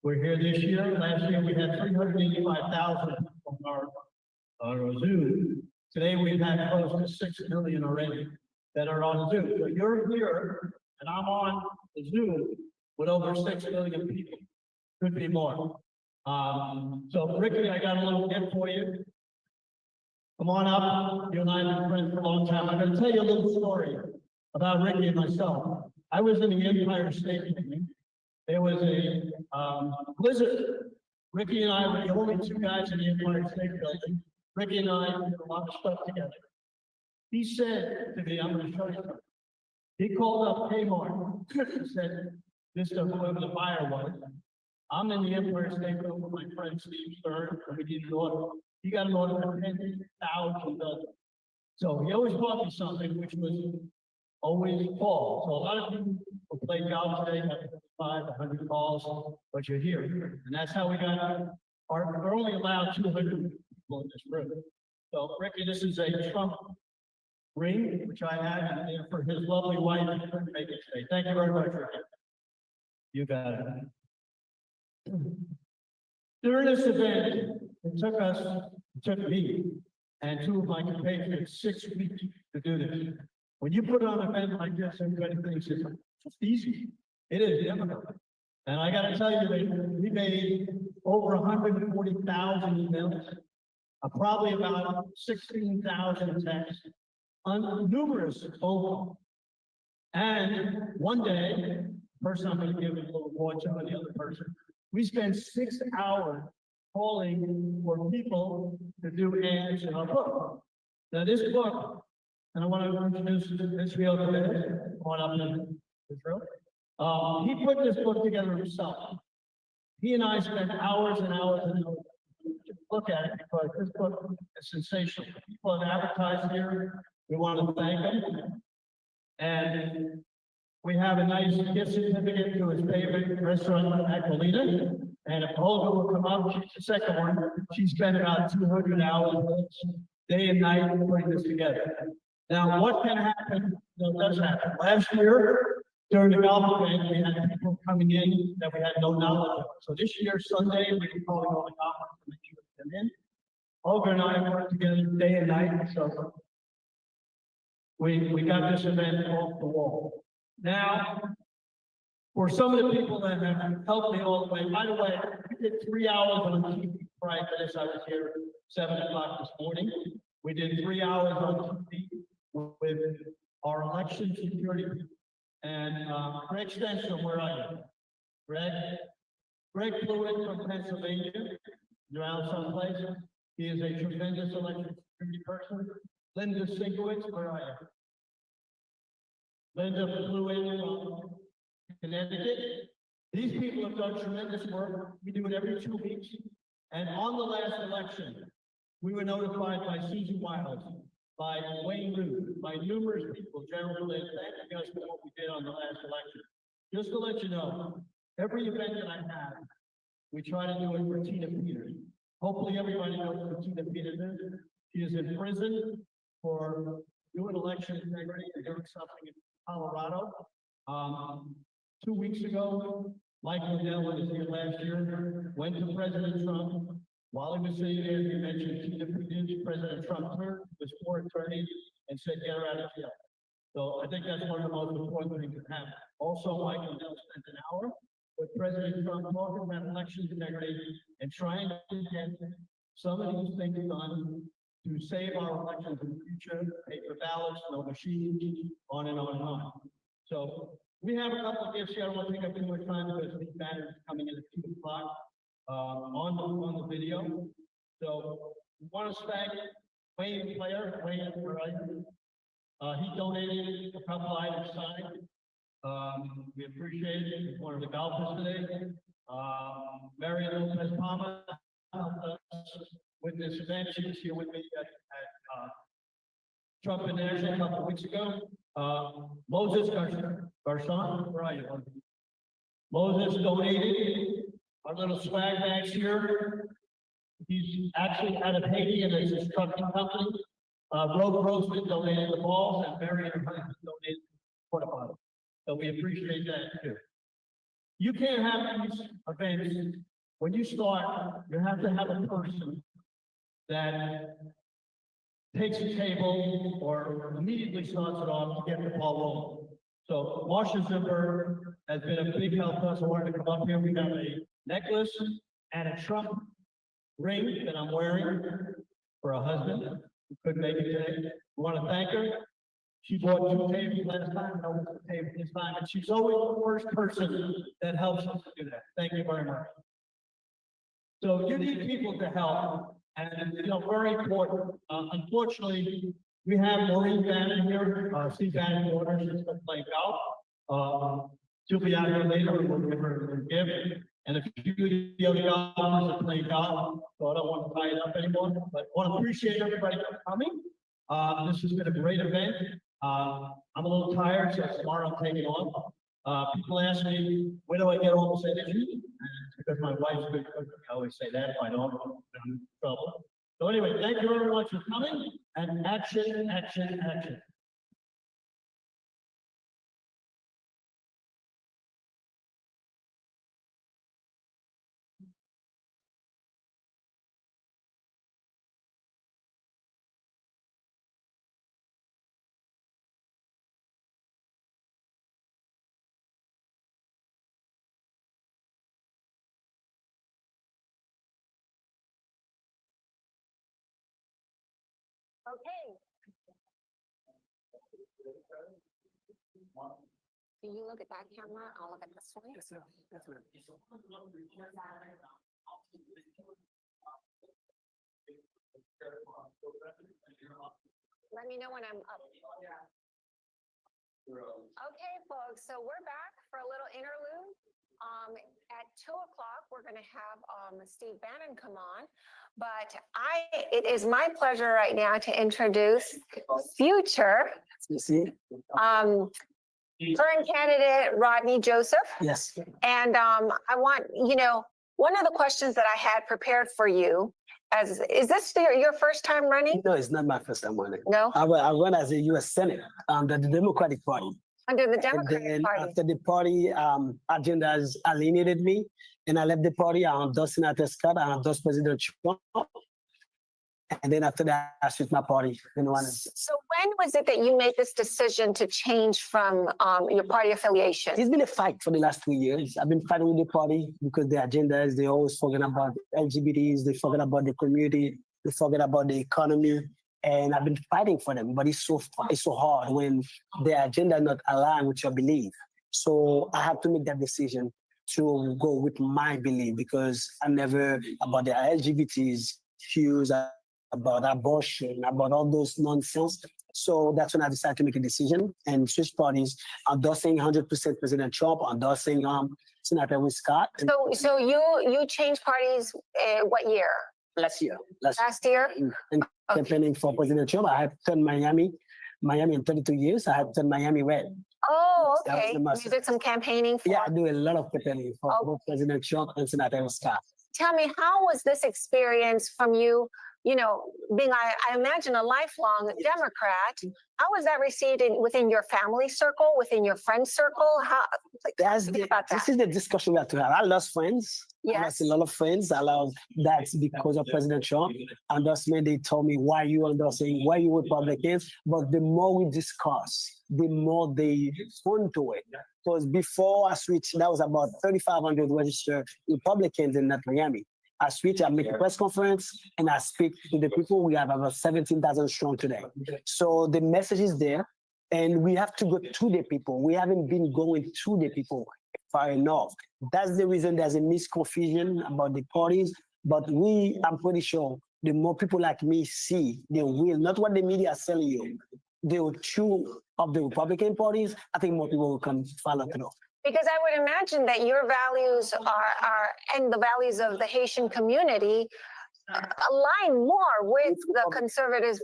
We're here this year. Last year we had 385,000 on our Zoom. Today we've had close to 6 million already that are on Zoom. So you're here and I'm on the Zoom with over 6 million people. Could be more. So Ricky, I got a little gift for you. Come on up. You and I have been friends for a long time. I'm going to tell you a little story about Ricky and myself. I was in the Empire State Building. There was a blizzard. Ricky and I were the only two guys in the Empire State Building. Ricky and I did a lot of stuff together. He said to me, I'm going to show you something. He called up Kmart. He said, Mr. whoever the buyer was, I'm in the Empire State Building with my friend Steve Stern, and we did an order. He got an order for $10,000. So he always bought me something which was always full. So a lot of people who play golf today have 100 calls, but you're here. And that's how we got we're only allowed 200 people in this room. So Ricky, this is a Trump ring, which I had, and for his lovely wife, who couldn't make it today. Thank you very much, Rick. You got it. During this event, it took me and two of my compatriots 6 weeks to do this. When you put on an event like this, everybody thinks it's easy. It is difficult. And I gotta tell you, we made over 140,000 emails, probably about 16,000 texts, on numerous phone calls. And one day, the person I'm gonna give a little award to, and the other person, we spent 6 hours calling for people to do ads in our book. Now this book, and I want to introduce Israel today, going up in Israel. He put this book together himself. He and I spent hours and hours and hours to look at it because this book is sensational. People have advertised here. We want to thank them. And we have a nice gift certificate to his favorite restaurant at Gleason. And if Olga will come up, she's the second one. She spent about 200 hours day and night putting this together. Now, what can happen? No, does happen. Last year, during the golf event, we had people coming in that we had no knowledge of. So this year, Sunday, we were calling all the golfers to make sure to come in. Olga and I worked together day and night, so we got this event off the wall. Now, for some of the people that have helped me all the way, by the way, we did 3 hours on TV prior to this. I was here at 7 o'clock this morning. We did 3 hours on TV with our election security people. And Greg Stenstrom, where are you? Greg flew in from Pennsylvania, around someplace. He is a tremendous election security person. Linda Szynkowicz, where are you? Linda flew in from Connecticut. These people have done tremendous work. We do it every 2 weeks. And on the last election, we were notified by Susan Wiles, by Wayne Root, by numerous people, General Flynn, thanking us for what we did on the last election. Just to let you know, every event that I have, we try to do it for Tina Peters. Hopefully everybody knows who Tina Peters is. She is in prison for doing election integrity and doing something in Colorado. 2 weeks ago, Mike Liddell was here last year, went to President Trump. While he was sitting there, he mentioned Tina Peters. President Trump turned to his 4 attorneys and said, get her out of jail. So I think that's one of the most important things that happened. Also, Mike Liddell spent an hour with President Trump talking about election integrity and trying to get some of these things done to save our elections in the future, paper ballots, no machines, on and on and on. So we have a couple of gifts here. I don't want to take up too much time because these banners are coming in at 2 o'clock on the video. So we want to thank Wayne Player. Wayne, where are you? He donated a couple items signed. We appreciate it. He's one of the golfers today. Marino Lopez Palma helped us with this event. She was here with me at Trump International a couple of weeks ago. Moses Garson, where are you? Moses donated our little swag bags here. He's actually out of Haiti and it's his trucking company. Rogue Roseman donated the balls and Barry and her husband donated the porta potty. So we appreciate that too. You can't have these events. When you start, you have to have a person that takes a table or immediately starts it off to get the ball rolling. So Marcia Zimberg has been a big help to us. I wanted to come up here. We got a necklace and a Trump ring that I'm wearing for a husband who couldn't make it today. We want to thank her. She bought 2 tables last time, no table this time, and she's always the first person that helps us do that. Thank you very much. So you need people to help, and very important. Unfortunately, we have Maureen Bannon here, Steve Bannon's daughter. She's been playing golf. She'll be out here later, and we'll give her a gift. And a few of the other golfers are playing golf, so I don't want to tie it up anymore. But I want to appreciate everybody for coming. This has been a great event. I'm a little tired, so tomorrow I'm taking off. People ask me, where do I get all this energy? And it's because my wife's good cook. I always say that. If I don't, I'm in trouble. So anyway, thank you very much for coming. And action, action, action. Okay. Do you look at that camera? I'll look at this one. Yes, sir. Yes, sir. Let me know when I'm up. Okay, folks, so we're back for a little interlude. At 2:00, we're going to have Steve Bannon come on. But it is my pleasure right now to introduce future current candidate Rodney Joseph. Yes. And I want, one of the questions that I had prepared for you is this your first time running? No, it's not my first time running. No? I run as a U.S. Senate under the Democratic Party. Under the And Democratic then Party. after the party agendas alienated me, and I left the party, I endorsed Senator Scott, I endorsed President Trump. And then after that, I switched my party. So when was it that you made this decision to change from your party affiliation? It's been a fight for the last 2 years. I've been fighting with the party because the agendas, they always forget about LGBTs, they forget about the community, they forget about the economy. And I've been fighting for them, but it's so hard when the agenda not aligned with your belief. So I have to make that decision to go with my belief because I'm never about the LGBTs views, about abortion, about all those nonsense. So that's when I decided to make a decision and switch parties, endorsing 100% President Trump, endorsing Senator Scott. So you changed parties what year? Last year. Last year? And campaigning for President Trump, I have turned Miami in 32 years. I have turned Miami red. Oh, okay. You did some campaigning for? Yeah, I do a lot of campaigning for both President Trump and Senator Scott. Tell me, how was this experience from you, being, I imagine, a lifelong Democrat? How was that received within your family circle, within your friend circle? This is the discussion we have to have. I lost friends. Yes. I lost a lot of friends. That's because of President Trump. Endorsement, they told me, why you endorsing, why you Republicans? But the more we discuss, the more they respond to it. Because before I switched, that was about 3,500 registered Republicans in that Miami. I switch, I make a press conference, and I speak to the people. We have about 17,000 strong today. So the message is there, and we have to go to the people. We haven't been going to the people far enough. That's the reason there's a misconfusion about the parties. But I'm pretty sure the more people like me see, they will, not what the media is selling you, they will chew of the Republican parties. I think more people will come follow through. Because I would imagine that your values are and the values of the Haitian community align more with the conservatives,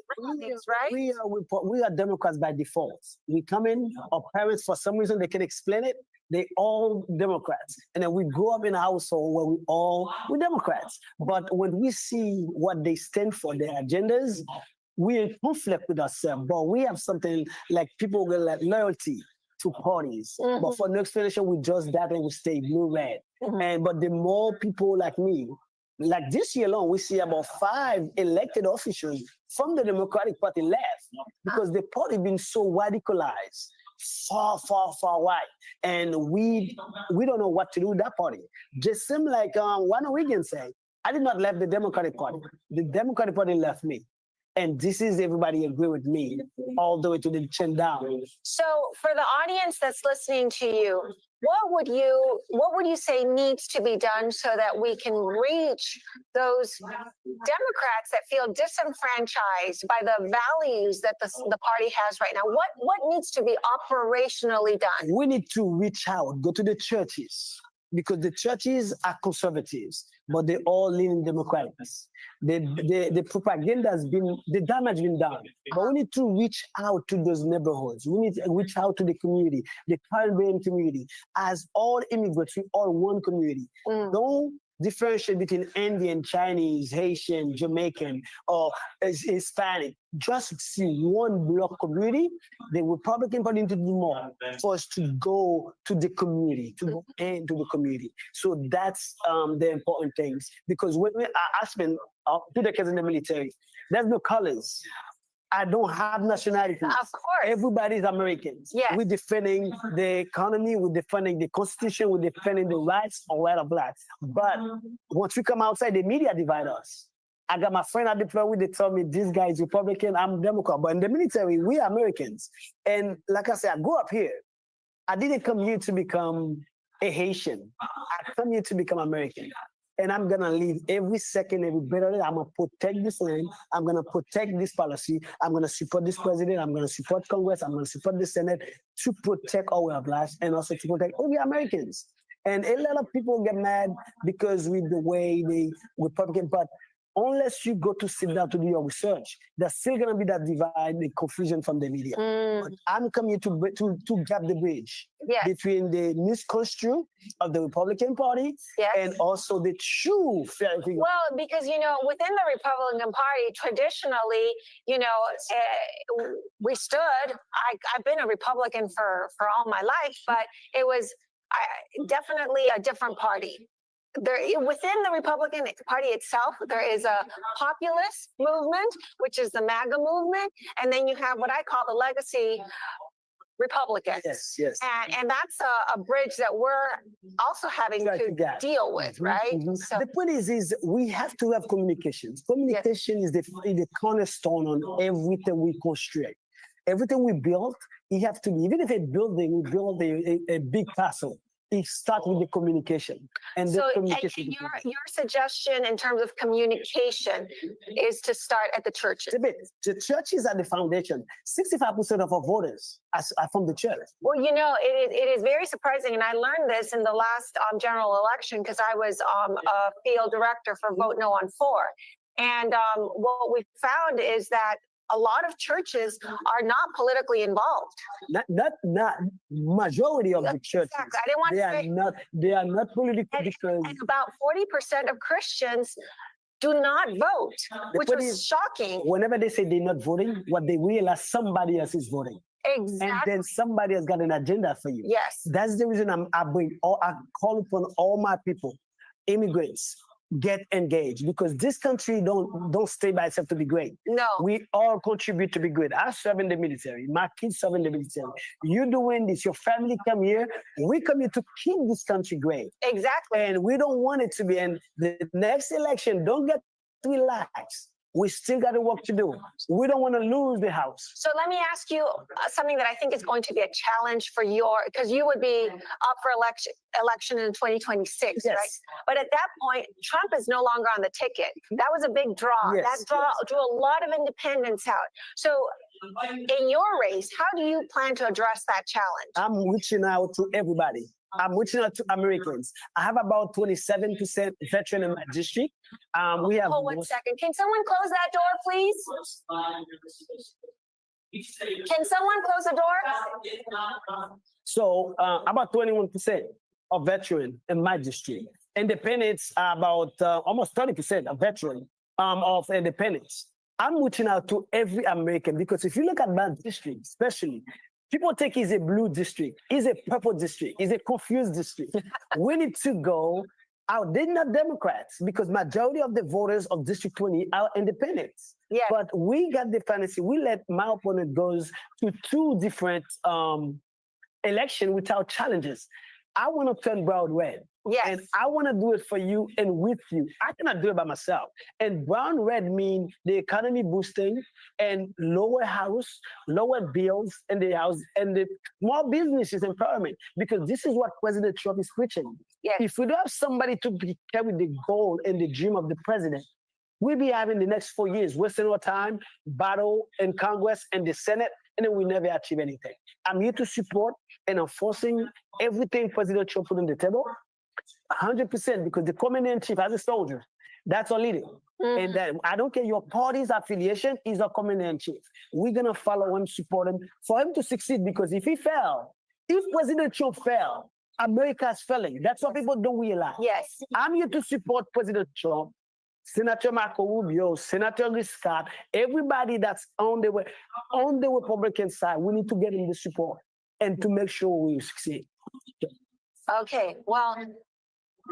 right? We are Democrats by default. We come in, our parents, for some reason, they can explain it. They all Democrats. And then we grew up in a household where we're Democrats. But when we see what they stand for, their agendas, we're in conflict with ourselves. But we have something like people will like loyalty to parties. But for next generation, we just that and we stay blue-red. But the more people like me, like this year alone, we see about 5 elected officials from the Democratic Party left because the party been so radicalized, far wide. And we don't know what to do with that party. Just seem like one Reagan said, I did not left the Democratic Party. The Democratic Party left me. And this is everybody agree with me all the way to the chin down. So for the audience that's listening to you, what would you say needs to be done so that we can reach those Democrats that feel disenfranchised by the values that the party has right now? What needs to be operationally done? We need to reach out, go to the churches, because the churches are conservatives, but they all lean Democrats. The propaganda the damage been done. But we need to reach out to those neighborhoods. We need to reach out to the community, the Caribbean community. As all immigrants, we all one community. Don't differentiate between Indian, Chinese, Haitian, Jamaican, or Hispanic. Just see one block community. The Republican Party need to do more for us to go to the community, to go into the community. So that's the important things. Because when I spent 2 decades in the military, there's no colors. I don't have nationality. Of course. Everybody's Americans. Yes. We're defending the economy, we're defending the Constitution, we're defending the rights of white or black. But once we come outside, the media divide us. I got my friend at the Florida, they told me this guy is Republican, I'm Democrat. But in the military, we are Americans. And like I said, I grew up here. I didn't come here to become a Haitian. I come here to become American. And I'm gonna live every second, every bit of it. I'm gonna protect this land. I'm gonna protect this policy. I'm gonna support this president. I'm gonna support Congress. I'm gonna support the Senate to protect our way of life and also to protect all the Americans. And a lot of people get mad because with the way the Republican, but unless you go to sit down to do your research, there's still gonna be that divide, the confusion from the media. But I'm coming to gap the bridge between the misconstrued of the Republican Party and also the true fair. Well, because, you know, within the Republican Party, traditionally, you know, we stood, I've been a Republican for all my life, but it was definitely a different party. Within the Republican Party itself, there is a populist movement, which is the MAGA movement, and then you have what I call the legacy Republicans. Yes, yes. And that's a bridge that we're also having to deal with, right? So the point is we have to have communications. Communication is the cornerstone on everything we construct. Everything we build, you have to be, even if a building, we build a big castle. It starts with the communication. And so communication your suggestion in terms of communication is to start at the churches. The churches are the foundation. 65% of our voters are from the church. Well, you know, it is very surprising. And I learned this in the last general election because I was a field director for Vote No on 4. And what we found is that a lot of churches are not politically involved. Not majority of the churches. Exactly. I didn't want to say, they are not political because and about 40% of Christians do not vote, which was shocking. Whenever they say they're not voting, what they realize somebody else is voting. Exactly. And then somebody has got an agenda for you. Yes. That's the reason I call upon all my people, immigrants, get engaged, because this country don't stay by itself to be great. No. We all contribute to be great. I serve in the military. My kids serve in the military. You doing this, your family come here. We come here to keep this country great. Exactly. And we don't want it to be. And the next election, don't get relaxed. We still got work to do. We don't want to lose the house. So let me ask you something that I think is going to be a challenge for because you would be up for election in 2026, right? But at that point, Trump is no longer on the ticket. That was a big draw. That drew a lot of independents out. So in your race, how do you plan to address that challenge? I'm reaching out to everybody. I'm reaching out to Americans. I have about 27% veteran in my district. We have. Hold 1 second. Can someone close that door, please? Can someone close the door? So about 21% of veteran in my district. Independents are about almost 30% of veteran of independents. I'm reaching out to every American because if you look at my district, especially, people think it's a blue district, it's a purple district, it's a confused district. We need to go out. They're not Democrats because majority of the voters of District 20 are independents. Yeah. But we got the fantasy. We let my opponent goes to 2 different elections without challenges. I want to turn Broward red. Yes. And I want to do it for you and with you. I cannot do it by myself. And brown red means the economy boosting and lower house, lower bills in the house, and the small businesses empowerment. Because this is what President Trump is preaching. Yes. If we don't have somebody to carry the goal and the dream of the president, we'll be having the next 4 years wasting our time, battle in Congress and the Senate, and then we never achieve anything. I'm here to support and enforcing everything President Trump put on the table. 100%, because the commander-in-chief as a soldier, that's our leader. And that I don't care your party's affiliation, he's our commander-in-chief. We're gonna follow him, support him for him to succeed, because if he fell, if President Trump fell, America's failing. That's what people don't realize. Yes. I'm here to support President Trump, Senator Marco Rubio, Senator Scott, everybody that's on the Republican side. We need to get in the support and to make sure we succeed. Okay, well,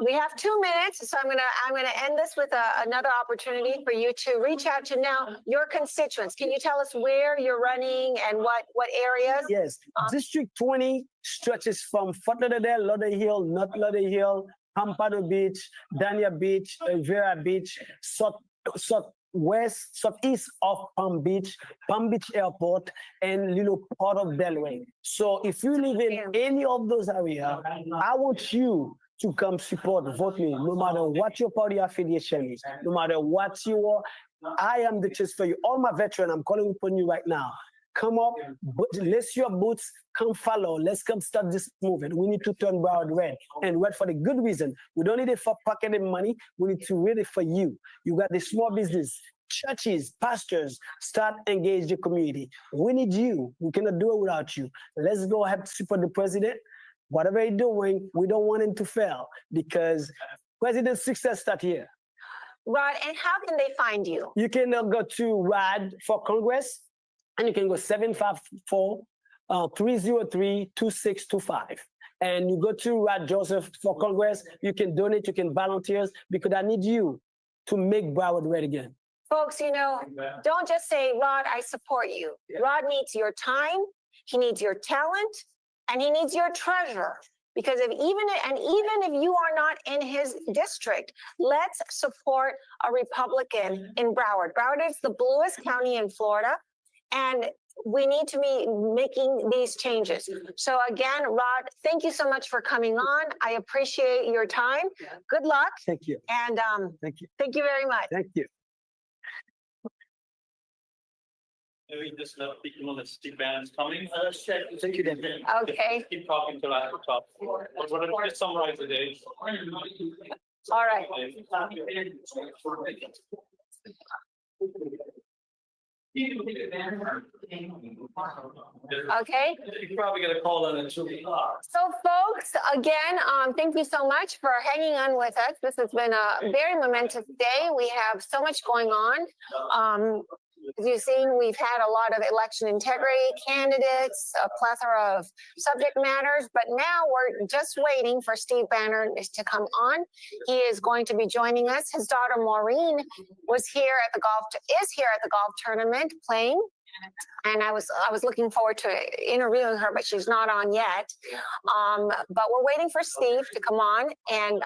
we have 2 minutes, so I'm gonna end this with another opportunity for you to reach out to now your constituents. Can you tell us where you're running and what areas? Yes, District 20 stretches from Fort Lauderdale, Lauderhill, North Lauderhill, Pompano Beach, Dania Beach, Vera Beach, South southeast of Palm Beach Airport, and little part of Delaware. So if you live in any of those areas, I want you to come support, vote me, no matter what your party affiliation is, no matter what you are. I am the choice for you. All my veterans, I'm calling upon you right now. Come up, lace your boots, come follow. Let's come start this movement. We need to turn Broward red, and red for the good reason. We don't need it for pocketing money. We need to read it for you. You got the small business, churches, pastors, start engage the community. We need you. We cannot do it without you. Let's go ahead to support the president. Whatever he's doing, we don't want him to fail because president's success starts here. Rod, and how can they find you? You can go to Rod for Congress, and you can go 754-303-2625. And you go to Rod Joseph for Congress. You can donate, you can volunteer, because I need you to make Broward red again. Folks, don't just say, Rod, I support you. Rod needs your time, he needs your talent, and he needs your treasure. Because even if you are not in his district, let's support a Republican in Broward. Broward is the bluest county in Florida, and we need to be making these changes. So again, Rod, thank you so much for coming on. I appreciate your time. Good luck. Thank you. And thank you. Thank you very much. Thank you. Maybe just let people know that Steve Bannon's coming. Okay. Keep talking till I talk. But what I'm just summarize the day. All right. Okay. You probably get a call on it too. So folks, again, thank you so much for hanging on with us. This has been a very momentous day. We have so much going on. As you've seen, we've had a lot of election integrity candidates, a plethora of subject matters, but now we're just waiting for Steve Bannon to come on. He is going to be joining us. His daughter Maureen is here at the golf tournament playing. And I was looking forward to interviewing her, but she's not on yet. But we're waiting for Steve to come on. And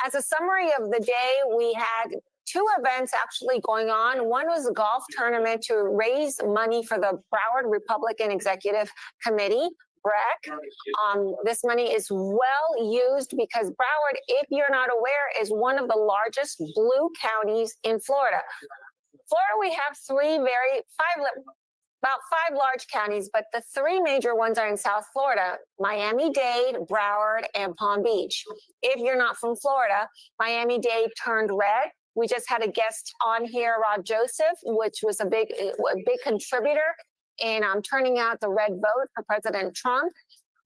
as a summary of the day, we had two events actually going on. One was a golf tournament to raise money for the Broward Republican Executive Committee, BREC. This money is well used because Broward, if you're not aware, is one of the largest blue counties in Florida. Florida, we have about five large counties, but the three major ones are in South Florida: Miami-Dade, Broward, and Palm Beach. If you're not from Florida, Miami-Dade turned red. We just had a guest on here, Raj Joseph, which was a big contributor in turning out the red vote for President Trump.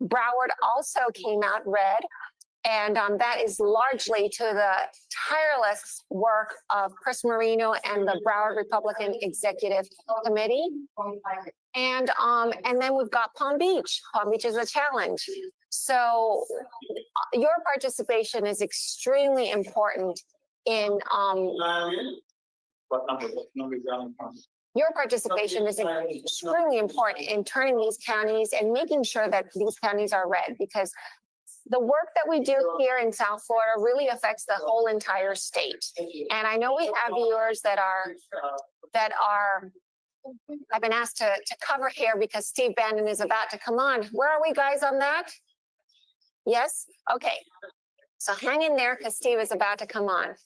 Broward also came out red. And that is largely to the tireless work of Chris Marino and the Broward Republican Executive Committee. And then we've got Palm Beach. Palm Beach is a challenge. So your participation is extremely important in your participation is extremely important in turning these counties and making sure that these counties are red, because the work that we do here in South Florida really affects the whole entire state. And I know we have viewers that I've been asked to cover here because Steve Bannon is about to come on. Where are we guys on that? Yes? Okay. So hang in there because Steve is about to come on.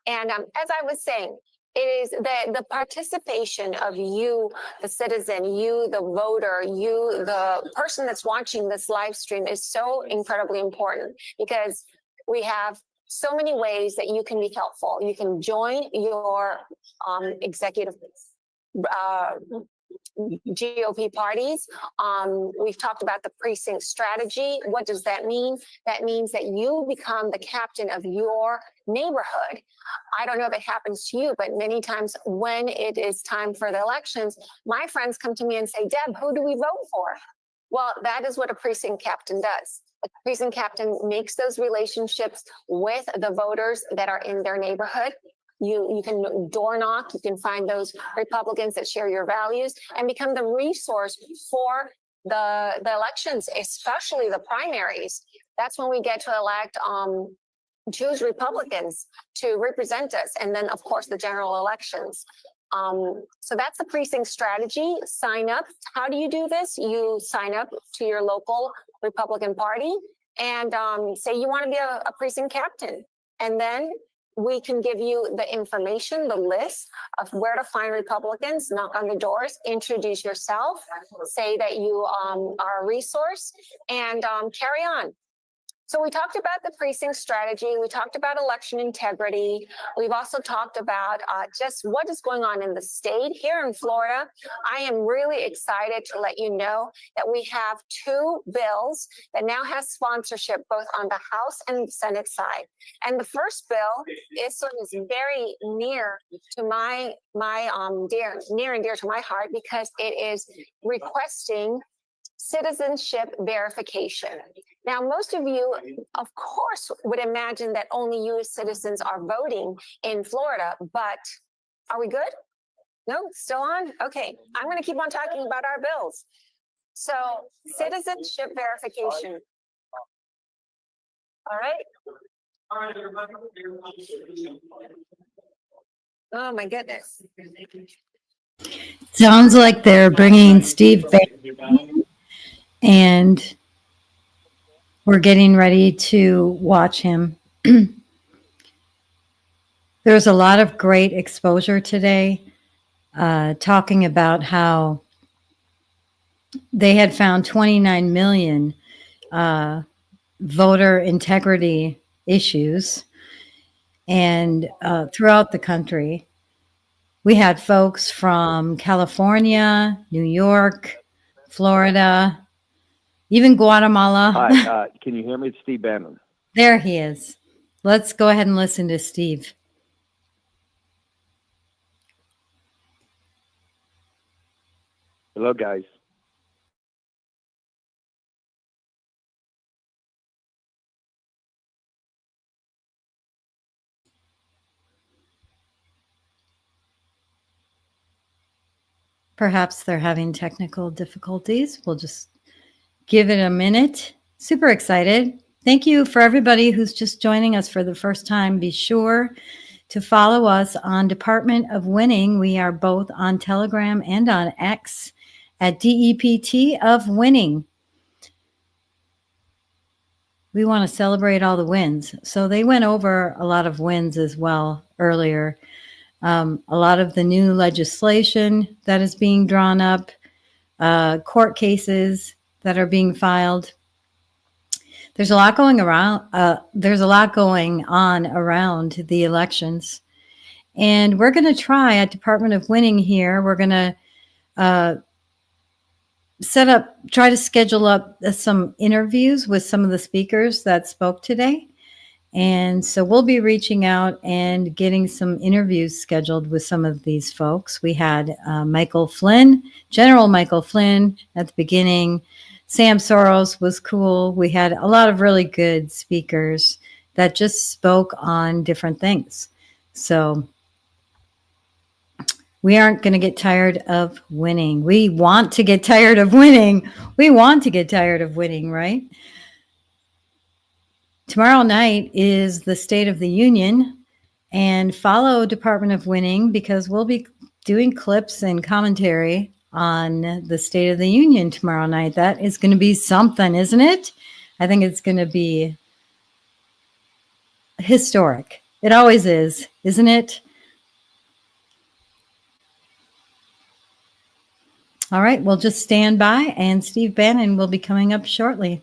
And as I was saying, it is the participation of you, the citizen, you, the voter, you, the person that's watching this live stream is so incredibly important, because we have so many ways that you can be helpful. You can join your executive GOP parties. We've talked about the precinct strategy. What does that mean? That means that you become the captain of your neighborhood. I don't know if it happens to you, but many times when it is time for the elections, my friends come to me and say, Deb, who do we vote for? Well, that is what a precinct captain does. A precinct captain makes those relationships with the voters that are in their neighborhood. You can door knock, you can find those Republicans that share your values and become the resource for the elections, especially the primaries. That's when we get to elect choose Republicans to represent us. And then, of course, the general elections. So that's the precinct strategy. Sign up. How do you do this? You sign up to your local Republican Party and say you want to be a precinct captain. And then we can give you the information, the list of where to find Republicans, knock on the doors, introduce yourself, say that you are a resource, and carry on. So we talked about the precinct strategy. We talked about election integrity. We've also talked about just what is going on in the state. Here in Florida, I am really excited to let you know that we have 2 bills that now has sponsorship both on the House and Senate side. And the first bill is very near to my near and dear to my heart because it is requesting citizenship verification. Now, most of you, of course, would imagine that only U.S. citizens are voting in Florida, but are we good? No, still on? Okay, I'm going to keep on talking about our bills. So, citizenship verification. All right. Oh, my goodness. Sounds like they're bringing Steve back in, and we're getting ready to watch him. There's a lot of great exposure today, talking about how they had found 29 million voter integrity issues, and throughout the country. We had folks from California, New York, Florida, even Guatemala. Hi, can you hear me? It's Steve Bannon. There he is. Let's go ahead and listen to Steve. Hello, guys. Perhaps they're having technical difficulties. We'll just give it a minute. Super excited. Thank you for everybody who's just joining us for the first time. Be sure to follow us on Department of Winning. We are both on Telegram and on X at DEPT of Winning. We want to celebrate all the wins. So they went over a lot of wins as well earlier. A lot of the new legislation that is being drawn up, court cases that are being filed. There's a lot going around. There's a lot going on around the elections, and we're going to try at Department of Winning here. We're going to try to schedule up some interviews with some of the speakers that spoke today. And so we'll be reaching out and getting some interviews scheduled with some of these folks. We had Michael Flynn, General Michael Flynn at the beginning. Sam Soros was cool. We had a lot of really good speakers that just spoke on different things. So we aren't going to get tired of winning. We want to get tired of winning. We want to get tired of winning, right? Tomorrow night is the State of the Union, and follow Department of Winning because we'll be doing clips and commentary on the State of the Union tomorrow night. That is going to be something, isn't it? I think it's going to be historic. It always is, isn't it? All right, we'll just stand by, and Steve Bannon will be coming up shortly.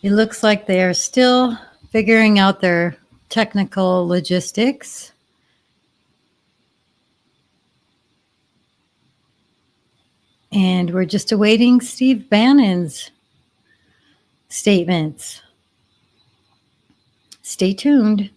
It looks like they are still figuring out their technical logistics. And we're just awaiting Steve Bannon's statements. Stay tuned.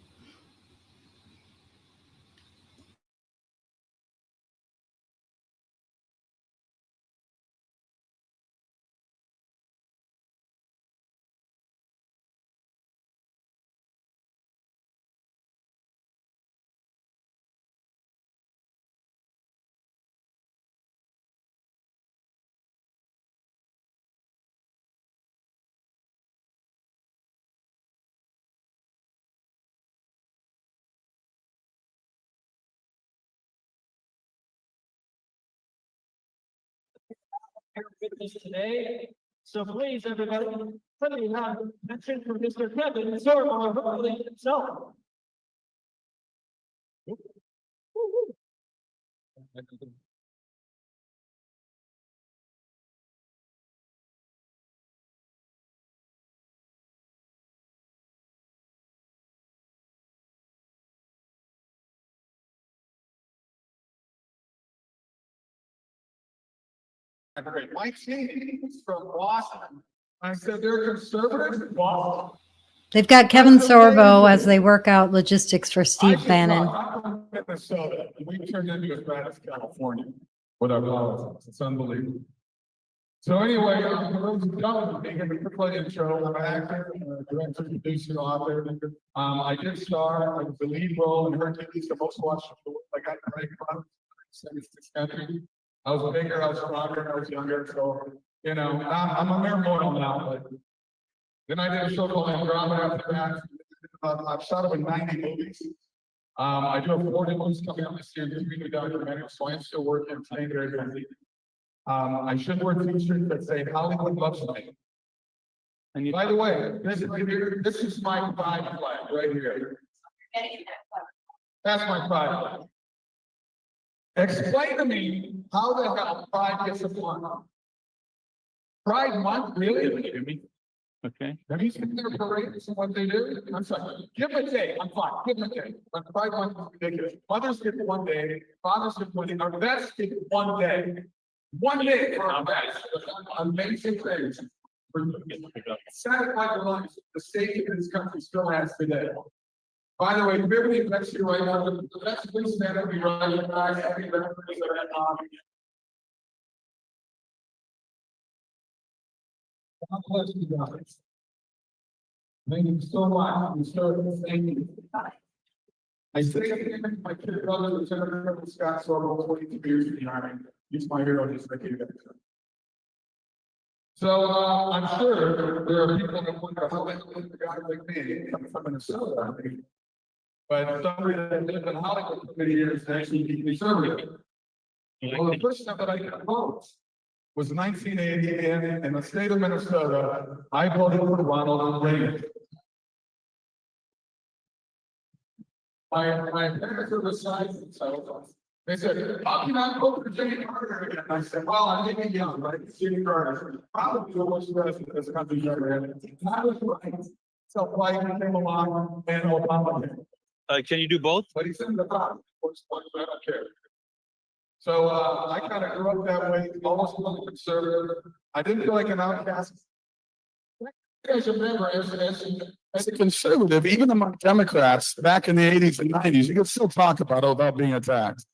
With us today. So please, everybody, let me have mention for Mr. Kevin Sorbo himself. My team is from Boston. I said they're conservatives in Boston. They've got Kevin Sorbo as they work out logistics for Steve Bannon. I'm from Minnesota, and we turned into as bad as California with our politics. It's unbelievable. So anyway, for those who don't, they give a quick intro. I'm an actor, director, producer, author. I did star as the lead role in Hercules, the most watched. I got right from 76 countries. I was bigger, I was stronger, I was younger, so, you know, I'm a mere mortal now, but then I did a show called Andromeda after that. I've shot over 90 movies. I do have 40 movies coming up this year, 3 new documentaries, so I'm still working, staying very busy. I should wear t-shirts that say Hollywood loves me. And by the way, this is my pride flag right here. That's my pride flag. Explain to me how the hell Pride gets a fund. Pride Month, really? Okay. Have you seen their parades and what they do? I'm sorry. Give them a day. I'm fine. Give them a day. But Pride Month is ridiculous. Mothers get 1 day. Fathers get 1 day. Our vets get 1 day. 1 day for our vets. Amazing things. Satisfied lives the state of this country still has today. By the way, if everybody next year right now, the vets please stand up, be right back. Happy veterans God bless you guys. Thank you so much. Thank you. I say my kid brother, Lieutenant Colonel Scott Sorbo, 22 years in the Army. He's my hero, just like you guys. So I'm sure there are people that wonder how they live a guy like me coming from Minnesota. But somebody that lived in Hollywood for many years actually be conservative. Well, the first step that I could vote was 1980 in the state of Minnesota. I voted for Ronald Reagan. My parents were beside themselves. They said, "How can you not vote for Jimmy Carter again?" I said, "Well, I'm getting young, right? Jimmy Carter, probably the worst president this country's ever had." And I was right. So Biden came along and Obama came. Can you do both? But he's in the top. I don't care. So I kind of grew up that way, almost a little conservative. I didn't feel like an outcast. You guys remember, as a conservative, even among Democrats back in the 80s and 90s, you could still talk about being attacked.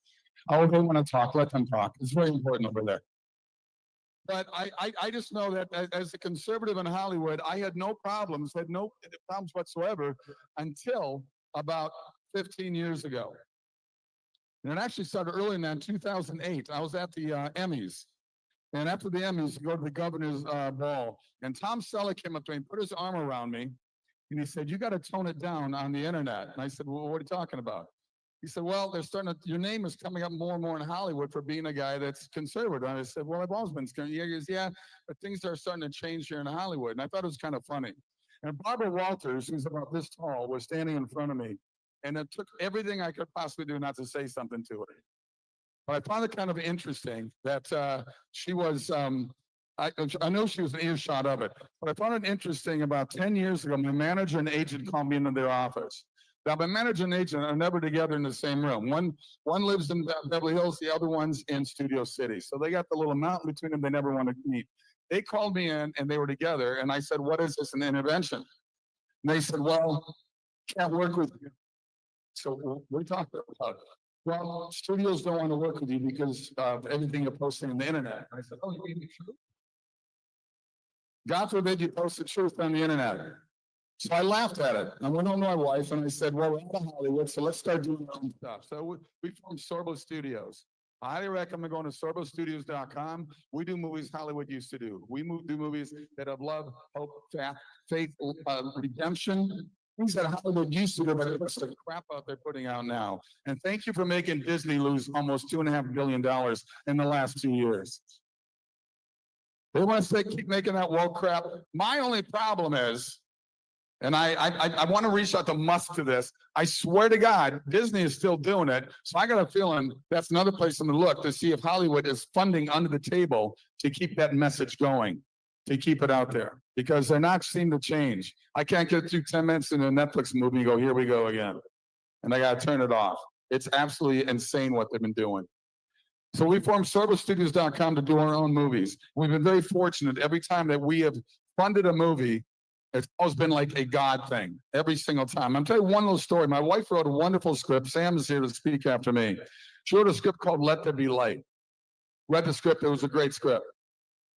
Oh, they want to talk, let them talk. It's very important over there. But I just know that as a conservative in Hollywood, I had no problems whatsoever until about 15 years ago. And it actually started early in that, 2008. I was at the Emmys. And after the Emmys, you go to the governor's ball. And Tom Selleck came up to me and put his arm around me. And he said, "You got to tone it down on the internet." And I said, "Well, what are you talking about?" He said, "Well, your name is coming up more and more in Hollywood for being a guy that's conservative." And I said, "Well, I've always been conservative." He goes, "Yeah, but things are starting to change here in Hollywood." And I thought it was kind of funny. And Barbara Walters, who's about this tall, was standing in front of me. And it took everything I could possibly do not to say something to her. But I found it kind of interesting that she was I know she was an earshot of it, but I found it interesting. About 10 years ago, my manager and agent called me into their office. Now, my manager and agent are never together in the same room. One lives in Beverly Hills, the other one's in Studio City. So they got the little mountain between them. They never want to meet. They called me in and they were together. And I said, what is this, an intervention? And they said, well, can't work with you. So we talked about it. Well, studios don't want to work with you because of everything you're posting on the internet. I said, oh, you mean the truth? God forbid you post the truth on the internet. So I laughed at it. I went home to my wife and I said, well, we're out of Hollywood, so let's start doing our own stuff. So we formed Sorbo Studios. I highly recommend going to sorbostudios.com. We do movies Hollywood used to do. We do movies that have love, hope, faith, redemption. Things that Hollywood used to do, but it's the crap out they're putting out now. And thank you for making Disney lose almost $2.5 billion in the last 2 years. They want to keep making that woke crap. My only problem is, and I want to reach out to Musk to this. I swear to God, Disney is still doing it. So I got a feeling that's another place to look to see if Hollywood is funding under the table to keep that message going, to keep it out there, because they're not seem to change. I can't get through 10 minutes in a Netflix movie and go, here we go again. And I got to turn it off. It's absolutely insane what they've been doing. So we formed sorbostudios.com to do our own movies. We've been very fortunate. Every time that we have funded a movie, it's always been like a God thing, every single time. I'm telling you one little story. My wife wrote a wonderful script. Sam is here to speak after me. She wrote a script called Let There Be Light. Read the script. It was a great script.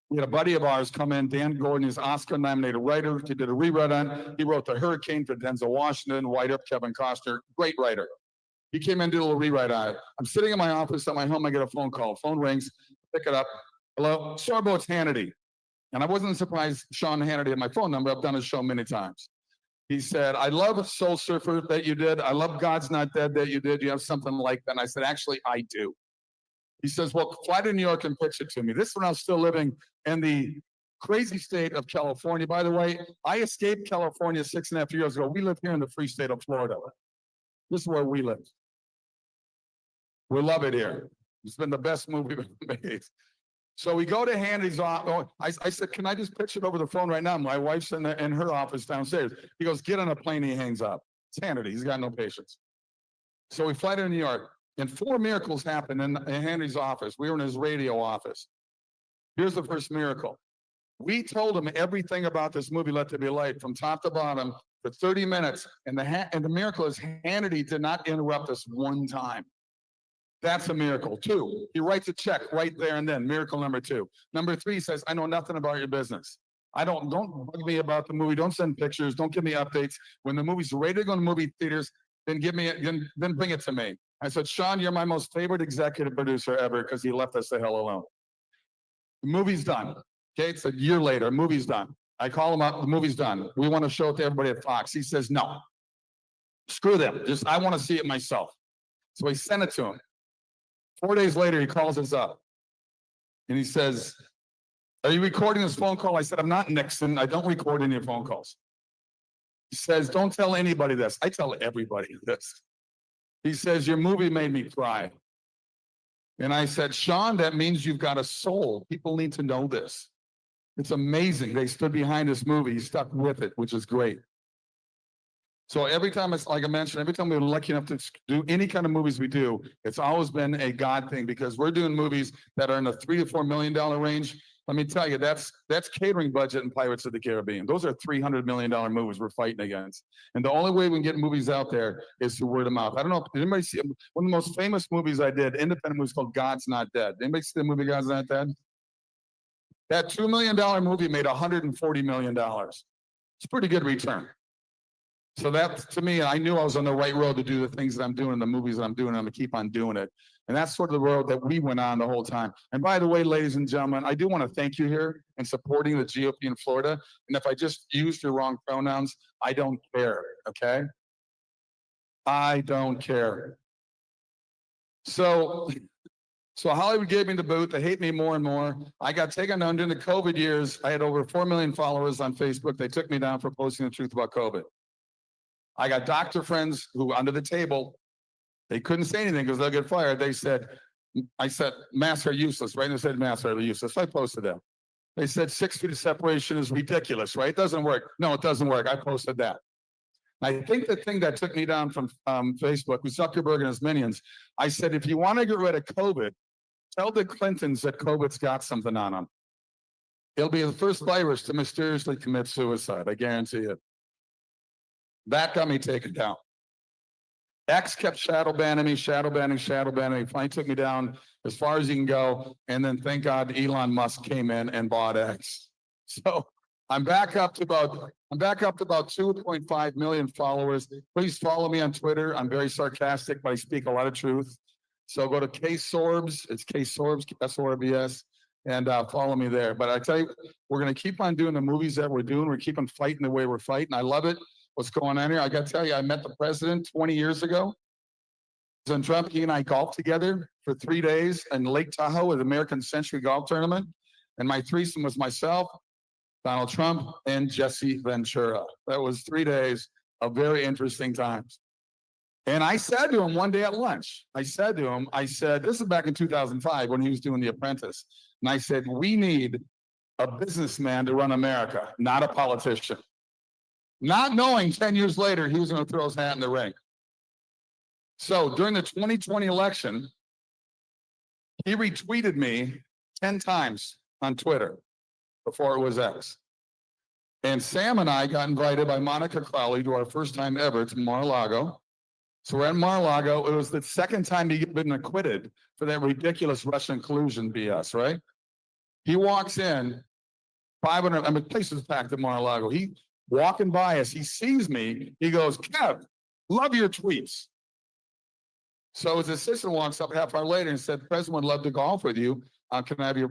We had a buddy of ours come in, Dan Gordon, he's Oscar-nominated writer. He did a rewrite on it. He wrote The Hurricane for Denzel Washington, White Up, Kevin Costner, great writer. He came in and did a little rewrite on it. I'm sitting in my office at my home. I get a phone call. Phone rings. Pick it up. Hello, Sorbo, it's Hannity. And I wasn't surprised Sean Hannity had my phone number. I've done his show many times. He said, I love Soul Surfer that you did. I love God's Not Dead that you did. You have something like that. And I said, actually, I do. He says, well, fly to New York and pitch it to me. This is when I was still living in the crazy state of California. By the way, I escaped California 6.5 years ago. We live here in the free state of Florida. This is where we live. We love it here. It's been the best movie we've ever made. So we go to Hannity's office. I said, can I just pitch it over the phone right now? My wife's in her office downstairs. He goes, get on a plane. He hangs up. It's Hannity. He's got no patience. So we fly to New York, and 4 miracles happened in Hannity's office. We were in his radio office. Here's the first miracle. We told him everything about this movie, Let There Be Light, from top to bottom for 30 minutes. And the miracle is Hannity did not interrupt us one time. That's a miracle. 2, he writes a check right there and then. Miracle number 2. Number 3, he says, I know nothing about your business. Don't bug me about the movie. Don't send pictures. Don't give me updates. When the movie's ready to go to movie theaters, then then bring it to me. I said, Sean, you're my most favorite executive producer ever because he left us the hell alone. The movie's done. Okay, it's a year later. The movie's done. I call him up. The movie's done. We want to show it to everybody at Fox. He says, no. Screw them. I want to see it myself. So we sent it to him. 4 days later, he calls us up. And he says, are you recording this phone call? I said, I'm not Nixon. I don't record any phone calls. He says, don't tell anybody this. I tell everybody this. He says, your movie made me cry. And I said, Sean, that means you've got a soul. People need to know this. It's amazing. They stood behind this movie. He stuck with it, which is great. So every time, it's like I mentioned, every time we're lucky enough to do any kind of movies we do, it's always been a God thing because we're doing movies that are in the $3 to $4 million range. Let me tell you, that's catering budget in Pirates of the Caribbean. Those are $300 million movies we're fighting against. And the only way we can get movies out there is through word of mouth. I don't know, did anybody see one of the most famous movies I did, independent movie called God's Not Dead. Anybody see the movie God's Not Dead? That $2 million movie made $140 million. It's a pretty good return. So that, to me, I knew I was on the right road to do the things that I'm doing, the movies that I'm doing, and I'm going to keep on doing it. And that's sort of the road that we went on the whole time. And by the way, ladies and gentlemen, I do want to thank you here in supporting the GOP in Florida. And if I just used your wrong pronouns, I don't care, okay? I don't care. So Hollywood gave me the boot. They hate me more and more. I got taken down during the COVID years. I had over 4 million followers on Facebook. They took me down for posting the truth about COVID. I got doctor friends who, under the table, they couldn't say anything because they'll get fired. I said, masks are useless, right? And they said masks are useless. So I posted them. They said 6 feet of separation is ridiculous, right? It doesn't work. No, it doesn't work. I posted that. I think the thing that took me down from Facebook was Zuckerberg and his minions. I said, if you want to get rid of COVID, tell the Clintons that COVID's got something on them. It'll be the first virus to mysteriously commit suicide. I guarantee it. That got me taken down. X kept shadow banning me. Finally took me down as far as you can go. And then thank God Elon Musk came in and bought X. So I'm back up to about 2.5 million followers. Please follow me on Twitter. I'm very sarcastic, but I speak a lot of truth. So go to K-Sorbs. It's K-Sorbs, S-O-R-B-S, and follow me there. But I tell you, we're going to keep on doing the movies that we're doing. We're keeping fighting the way we're fighting. I love it. What's going on here? I got to tell you, I met the president 20 years ago. President Trump, he and I golfed together for 3 days in Lake Tahoe at the American Century Golf Tournament. And my threesome was myself, Donald Trump, and Jesse Ventura. That was 3 days of very interesting times. And I said to him one day at lunch, I said, this is back in 2005 when he was doing The Apprentice. And I said, we need a businessman to run America, not a politician. Not knowing 10 years later, he was going to throw his hat in the ring. So during the 2020 election, he retweeted me 10 times on Twitter before it was X. And Sam and I got invited by Monica Crowley to our first time ever to Mar-a-Lago. So we're at Mar-a-Lago. It was the second time he'd been acquitted for that ridiculous Russian collusion BS, right? He walks in, 500, the place was packed at Mar-a-Lago. He walking by us, he sees me, he goes, Kev, love your tweets. So his assistant walks up half hour later and said, the president would love to golf with you. Can I have your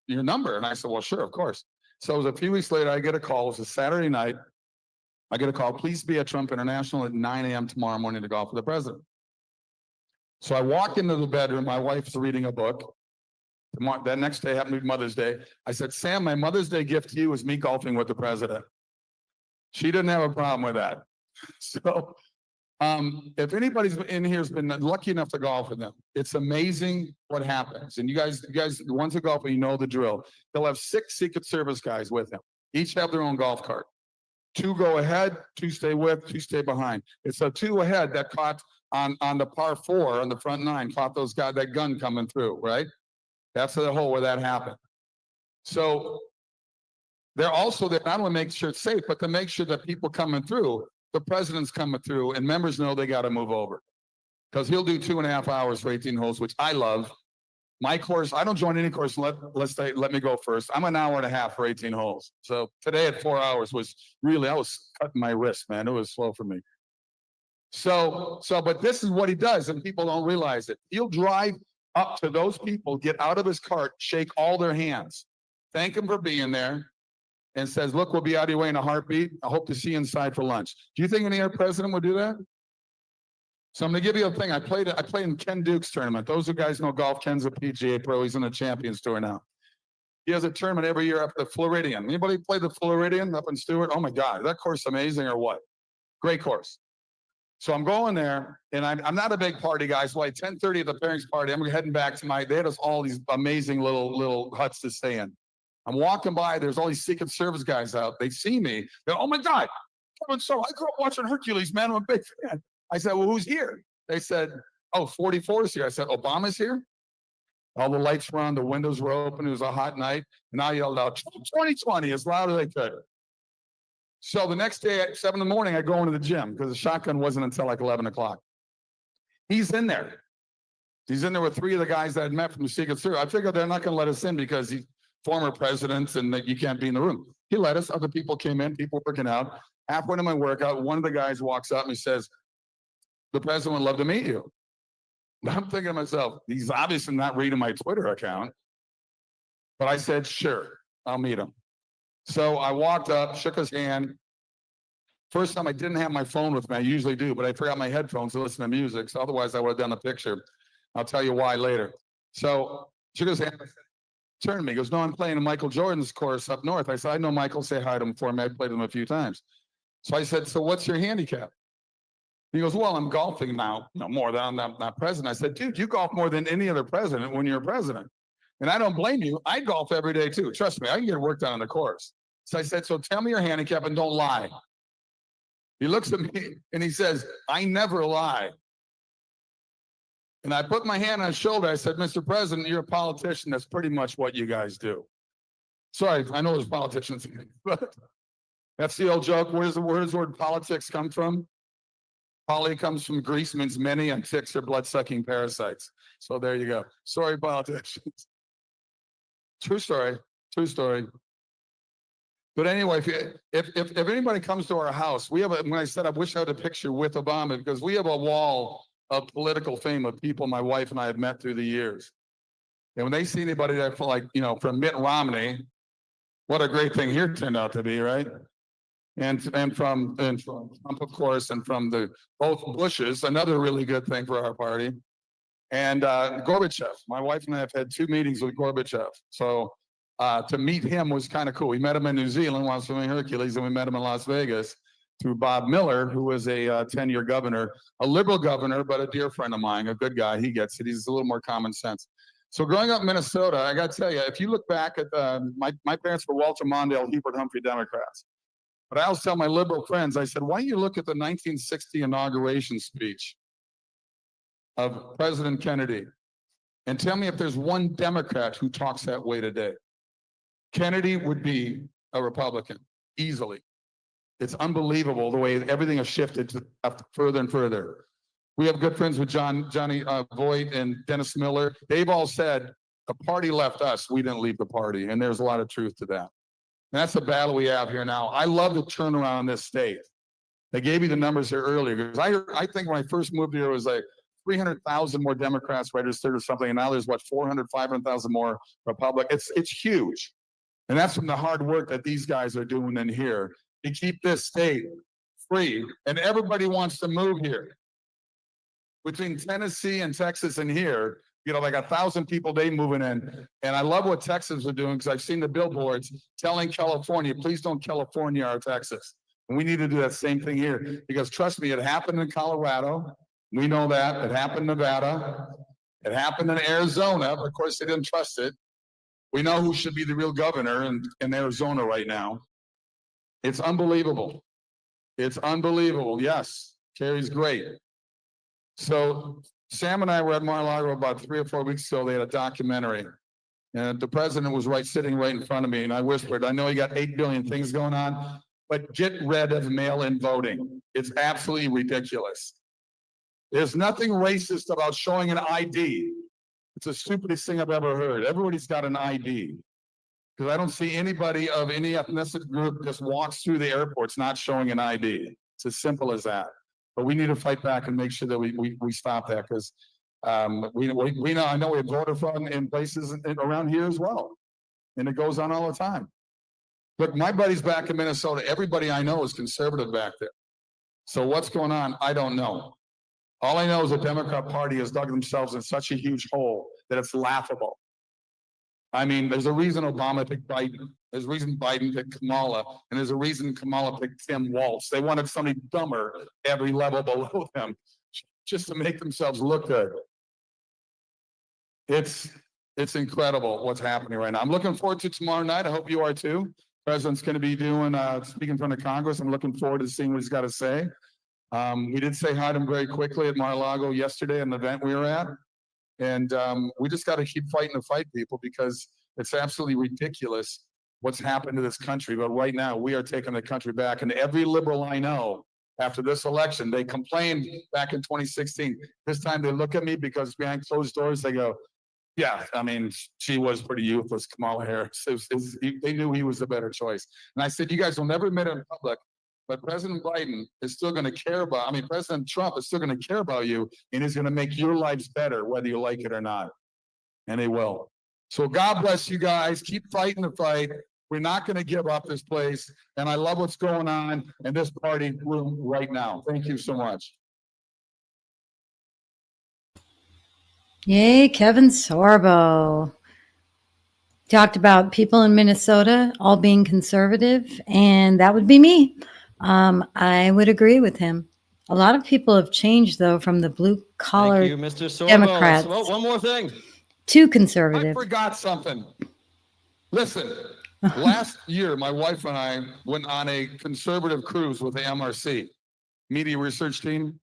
number? And I said, well, sure, of course. So it was a few weeks later, I get a call. It was a Saturday night. I get a call, please be at Trump International at 9 a.m. tomorrow morning to golf with the president. So I walk into the bedroom. My wife's reading a book. That next day happened to be Mother's Day. I said, Sam, my Mother's Day gift to you is me golfing with the president. She didn't have a problem with that. So if anybody's in here has been lucky enough to golf with them, it's amazing what happens. And you guys, the ones who golf, you know the drill. They'll have 6 Secret Service guys with them. Each have their own golf cart. 2 go ahead, 2 stay with, 2 stay behind. It's a 2 ahead that caught on the par 4 on the front 9, caught those guys, that gun coming through, right? That's the hole where that happened. So they're also there not only to make sure it's safe, but to make sure that people coming through, the president's coming through, and members know they got to move over. Because he'll do 2.5 hours for 18 holes, which I love. My course, I don't join any course, let me go first. I'm an hour and a half for 18 holes. So today at 4 hours was really, I was cutting my wrist, man. It was slow for me. But this is what he does, and people don't realize it. He'll drive up to those people, get out of his cart, shake all their hands, thank them for being there, and says, look, we'll be out of your way in a heartbeat. I hope to see you inside for lunch. Do you think any other president would do that? So I'm going to give you a thing. I played in Ken Duke's tournament. Those who guys know golf, Ken's a PGA pro. He's in the Champions Tour now. He has a tournament every year up at the Floridian. Anybody play the Floridian up in Stewart? Oh my God, that course amazing or what? Great course. So I'm going there, and I'm not a big party guy. So like 10:30 at the parents' party, I'm heading back to they had us all these amazing little huts to stay in. I'm walking by, there's all these Secret Service guys out. They see me. They're, oh my God, so I grew up watching Hercules, man. I'm a big fan. I said, well, who's here? They said, oh, 44 is here. I said, Obama's here? All the lights were on, the windows were open. It was a hot night. And I yelled out, 2020 as loud as I could. So the next day at 7 in the morning, I go into the gym because the shotgun wasn't until like 11 o'clock. He's in there. He's in there with 3 of the guys that I'd met from the Secret Service. I figured they're not going to let us in because he's former presidents and that you can't be in the room. He let us. Other people came in, people working out. Halfway into my workout, one of the guys walks up and he says, the president would love to meet you. And I'm thinking to myself, he's obviously not reading my Twitter account. But I said, sure, I'll meet him. So I walked up, shook his hand. First time I didn't have my phone with me. I usually do, but I forgot my headphones to listen to music. So otherwise I would have done a picture. I'll tell you why later. So shook his hand. Turned to me, he goes, no, I'm playing in Michael Jordan's course up north. I said, I know Michael, say hi to him for me. I played him a few times. So I said, so what's your handicap? He goes, well, I'm golfing now, more than I'm not president. I said, dude, you golf more than any other president when you're president. And I don't blame you. I golf every day too. Trust me, I can get work done on the course. So I said, so tell me your handicap and don't lie. He looks at me and he says, I never lie. And I put my hand on his shoulder. I said, Mr. President, you're a politician. That's pretty much what you guys do. Sorry, I know there's politicians, but that's the old joke. Where does the word politics come from? Poly comes from Greece, means many, and ticks are blood-sucking parasites. So there you go. Sorry, politicians. True story. True story. But anyway, if anybody comes to our house, we have when I said I wish I had a picture with Obama, because we have a wall of political fame of people my wife and I have met through the years. And when they see anybody that, like, you know, from Mitt Romney, what a great thing here turned out to be, right? And from Trump, of course, and from both Bushes, another really good thing for our party. And Gorbachev, my wife and I have had 2 meetings with Gorbachev. So to meet him was kind of cool. We met him in New Zealand while swimming Hercules, and we met him in Las Vegas through Bob Miller, who was a 10-year governor, a liberal governor, but a dear friend of mine, a good guy. He gets it. He's a little more common sense. So growing up in Minnesota, I got to tell you, if you look back at my parents were Walter Mondale, Hubert Humphrey Democrats. But I always tell my liberal friends, I said, why don't you look at the 1960 inauguration speech of President Kennedy and tell me if there's one Democrat who talks that way today. Kennedy would be a Republican, easily. It's unbelievable the way everything has shifted to further and further. We have good friends with Johnny Voight and Dennis Miller. They've all said, the party left us, we didn't leave the party. And there's a lot of truth to that. And that's the battle we have here now. I love the turnaround in this state. They gave you the numbers here earlier, because I think when I first moved here, it was like 300,000 more Democrats registered or something. And now there's what, 500,000 more Republicans. It's huge. And that's from the hard work that these guys are doing in here to keep this state free. And everybody wants to move here. Between Tennessee and Texas and here, you know, like 1,000 people a day moving in. And I love what Texans are doing, because I've seen the billboards telling California, please don't California our Texas. And we need to do that same thing here, because trust me, it happened in Colorado. We know that. It happened in Nevada. It happened in Arizona. But of course, they didn't trust it. We know who should be the real governor in Arizona right now. It's unbelievable. It's unbelievable. Yes, Kerry's great. So Sam and I were at Mar-a-Lago about 3 or 4 weeks ago. They had a documentary, and the president was sitting right in front of me, and I whispered, I know you got 8 billion things going on, but get rid of mail-in voting. It's absolutely ridiculous. There's nothing racist about showing an ID. It's the stupidest thing I've ever heard. Everybody's got an ID. Because I don't see anybody of any ethnicity group just walks through the airports not showing an ID. It's as simple as that. But we need to fight back and make sure that we stop that, because we know, I know we have voter fraud in places around here as well. And it goes on all the time. Look, my buddies back in Minnesota, everybody I know is conservative back there. So what's going on? I don't know. All I know is the Democrat Party has dug themselves in such a huge hole that it's laughable. I mean, there's a reason Obama picked Biden. There's a reason Biden picked Kamala. And there's a reason Kamala picked Tim Walz. They wanted somebody dumber every level below them just to make themselves look good. It's incredible what's happening right now. I'm looking forward to tomorrow night. I hope you are too. President's going to be doing speaking in front of Congress. I'm looking forward to seeing what he's got to say. We did say hi to him very quickly at Mar-a-Lago yesterday, an event we were at. And we just got to keep fighting the fight, people, because it's absolutely ridiculous what's happened to this country. But right now, we are taking the country back. And every liberal I know, after this election, they complained back in 2016. This time they look at me, because behind closed doors, they go, yeah, I mean, she was pretty youthless, Kamala Harris. They knew he was the better choice. And I said, you guys will never admit it in public, but President Biden is still going to care about, I mean, President Trump is still going to care about you, and is going to make your lives better, whether you like it or not. And they will. So God bless you guys. Keep fighting the fight. We're not going to give up this place. And I love what's going on in this party room right now. Thank you so much. Yay, Kevin Sorbo. Talked about people in Minnesota all being conservative, and that would be me. I would agree with him. A lot of people have changed, though, from the blue-collar Thank you, Mr. Sorbo. Democrats. Well, one more thing. Too I conservative. forgot something. Listen, last year, my wife and I went on a conservative cruise with the MRC, Media Research Team.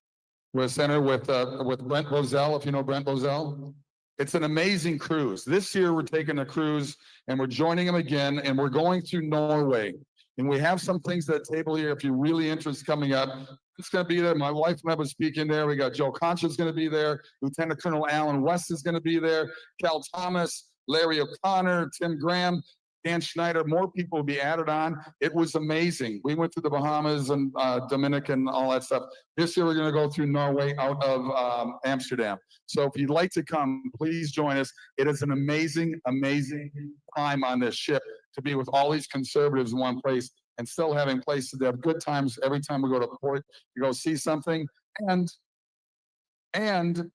We're a center with Brent Bozell, if you know Brent Bozell. It's an amazing cruise. This year, we're taking a cruise and we're joining them again, and we're going to Norway. And we have some things at the table here, if you're really interested coming up. It's going to be there. My wife and I was speaking there. We got Joe Concha's going to be there. Lieutenant Colonel Alan West is going to be there. Cal Thomas, Larry O'Connor, Tim Graham, Dan Schneider. More people will be added on. It was amazing. We went to the Bahamas and Dominican, all that stuff. This year, we're going to go through Norway out of Amsterdam. So if you'd like to come, please join us. It is an amazing, amazing time on this ship to be with all these conservatives in one place and still having places to have good times every time we go to port, to go see something. And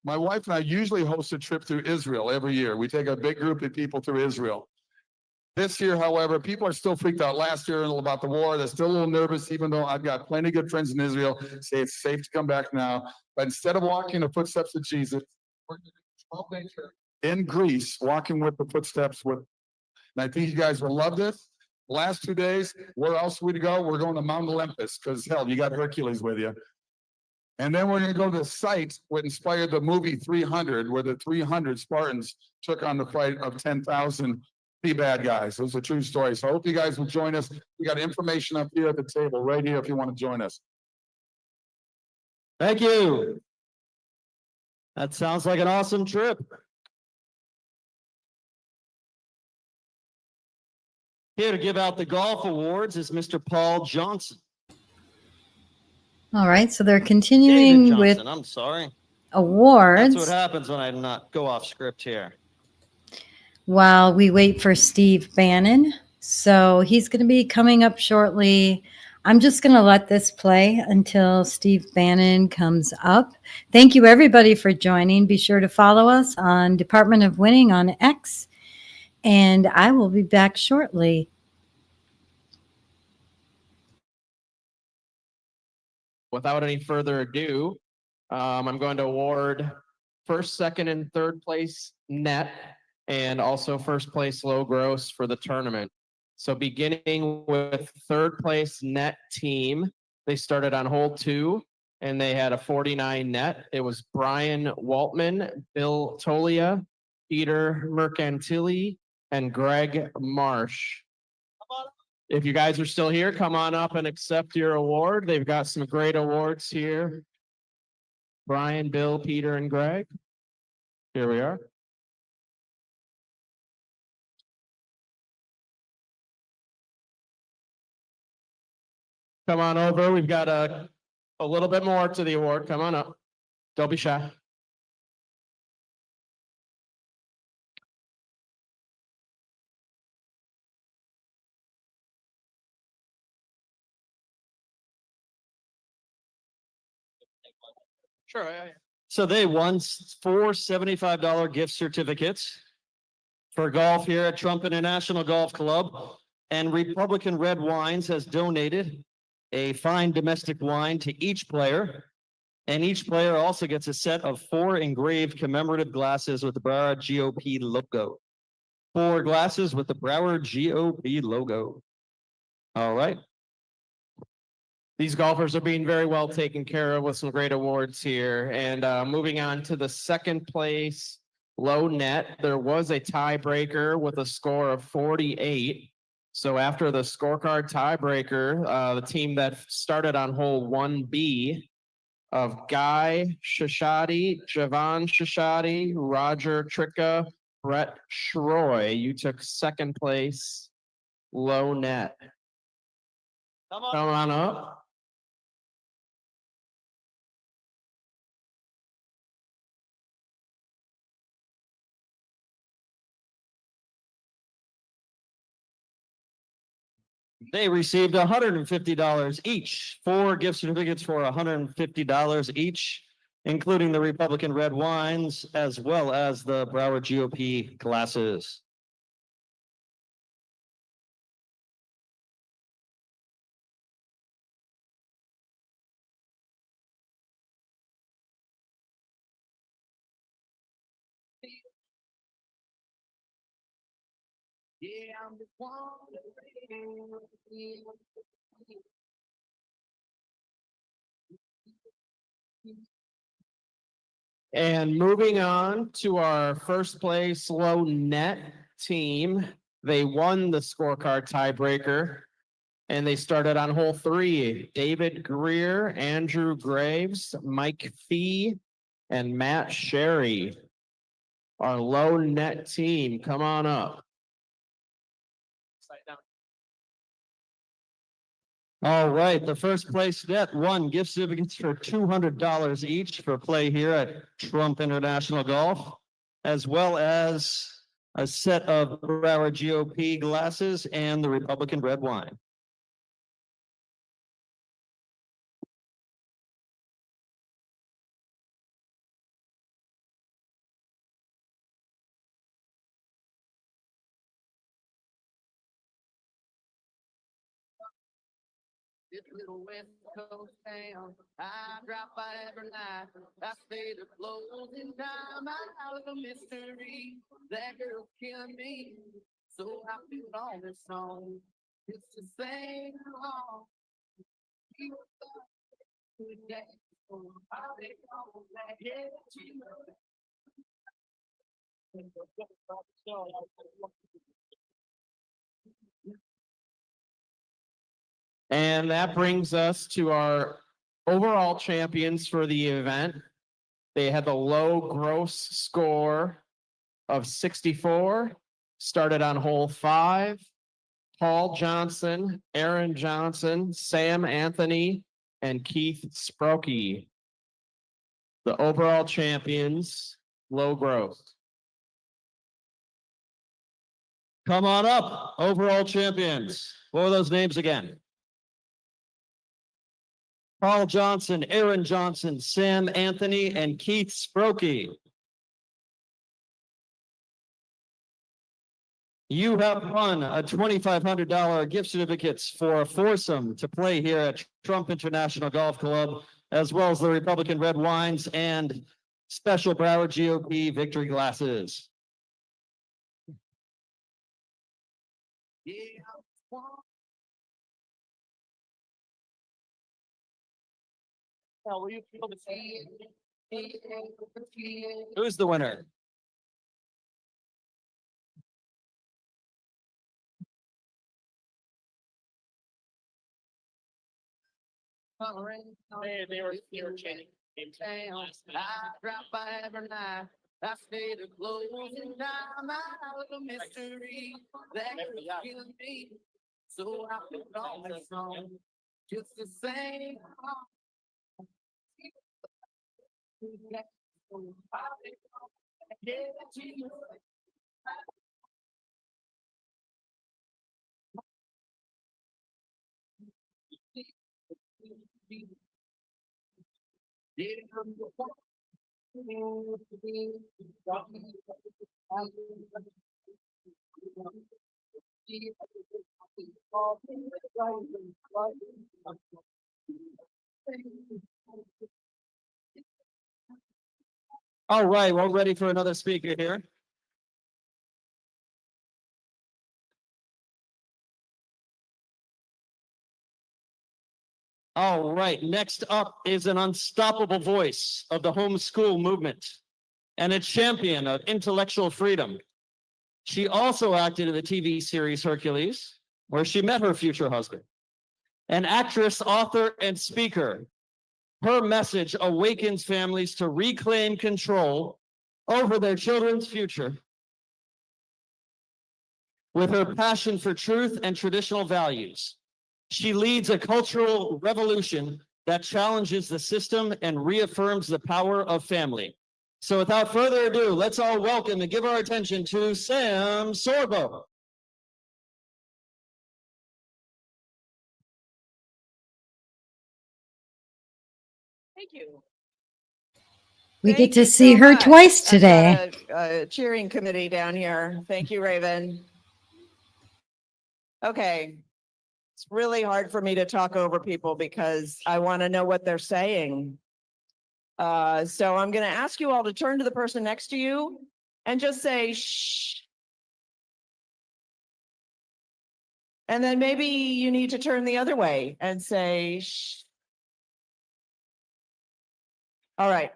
my wife and I usually host a trip through Israel every year. We take a big group of people through Israel. This year, however, people are still freaked out. Last year about the war, they're still a little nervous, even though I've got plenty of good friends in Israel, say it's safe to come back now. But instead of walking the footsteps of Jesus, we're going to do 12-day trip in Greece, walking with the footsteps with, and I think you guys will love this. Last 2 days, where else would we go? We're going to Mount Olympus, because hell, you got Hercules with you. And then we're going to go to the site what inspired the movie 300, where the 300 Spartans took on the fight of 10,000 bad guys. It was a true story. So I hope you guys will join us. We got information up here at the table, right here, if you want to join us. Thank you. That sounds like an awesome trip. Here to give out the golf awards is Mr. Paul Johnson. All right, so they're David continuing with Johnson, I'm sorry. awards. That's what happens when I not go off script here. While we wait for Steve Bannon. So he's going to be coming up shortly. I'm just going to let this play until Steve Bannon comes up. Thank you, everybody, for joining. Be sure to follow us on Department of Winning on X, and I will be back shortly. Without any further ado, I'm going to award first, second, and third place net, and also first place low gross for the tournament. So beginning with third place net team, they started on hole 2 and they had a 49 net. It was Brian Waltman, Bill Tolia, Peter Mercantilli, and Greg Marsh. If you guys are still here, come on up and accept your award. They've got some great awards here. Brian, Bill, Peter, and Greg. Here we are. Come on over. We've got a little bit more to the award. Come on up. Don't be shy. Sure. So they won 4 $75 gift certificates for golf here at Trump International Golf Club. And Republican Red Wines has donated a fine domestic wine to each player. And each player also gets a set of 4 engraved commemorative glasses with the Broward GOP logo. 4 glasses with the Broward GOP logo. All right. These golfers are being very well taken care of with some great awards here. And moving on to the second place low net, there was a tiebreaker with a score of 48. So after the scorecard tiebreaker, the team that started on hole 1B of Guy Shashadi, Javon Shashadi, Roger Tricka, Brett Schroy, you took second place low net. Come on up. They received $150 each, 4 gift certificates for $150 each, including the Republican Red Wines, as well as the Broward GOP glasses. And moving on to our first place low net team, they won the scorecard tiebreaker. And they started on hole 3. David Greer, Andrew Graves, Mike Fee, and Matt Sherry. Our low net team, come on up. All right, the first place net won gift certificates for $200 each for play here at Trump International Golf, as well as a set of Broward GOP glasses and the Republican red wine. This little West Coast town, I drop by every night. I stay to closing time. I love a mystery. That girl's killing me. So I feel all this song. It's the same song. And that brings us to our overall champions for the event. They had the low gross score of 64, started on hole 5. Paul Johnson, Aaron Johnson, Sam Anthony, and Keith Sprokey. The overall champions, low gross. Come on up, overall champions. What were those names again? Paul Johnson, Aaron Johnson, Sam Anthony, and Keith Sprokey. You have won a $2,500 gift certificates for a foursome to play here at Trump International Golf Club, as well as the Republican red wines and special Broward GOP victory glasses. Who's the winner? They were chanting. I drop by every night. I stay to closing time. I love a mystery. That girl's killing me. So I feel all this song. Just the same. All right, we're ready for another speaker here. All right, next up is an unstoppable voice of the homeschool movement and a champion of intellectual freedom. She also acted in the TV series Hercules, where she met her future husband. An actress, author, and speaker, her message awakens families to reclaim control over their children's future. With her passion for truth and traditional values, she leads a cultural revolution that challenges the system and reaffirms the power of family. So without further ado, let's all welcome and give our attention to Sam Sorbo. Thank you. We get to see her twice today. A cheering committee down here. Thank you, Raven. Okay. It's really hard for me to talk over people because I want to know what they're saying. So I'm going to ask you all to turn to the person next to you and just say, shh. And then maybe you need to turn the other way and say, shh. All right.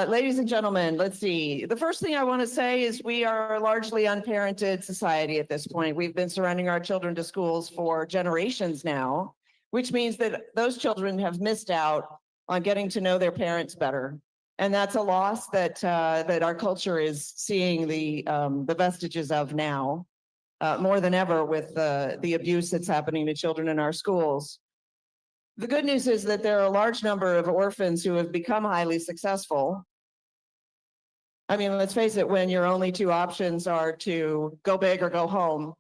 Ladies and gentlemen, let's see. The first thing I want to say is we are a largely unparented society at this point. We've been surrendering our children to schools for generations now, which means that those children have missed out on getting to know their parents better. And that's a loss that that our culture is seeing the vestiges of now, more than ever with the abuse that's happening to children in our schools. The good news is that there are a large number of orphans who have become highly successful. I mean, let's face it, when your only two options are to go big or go home,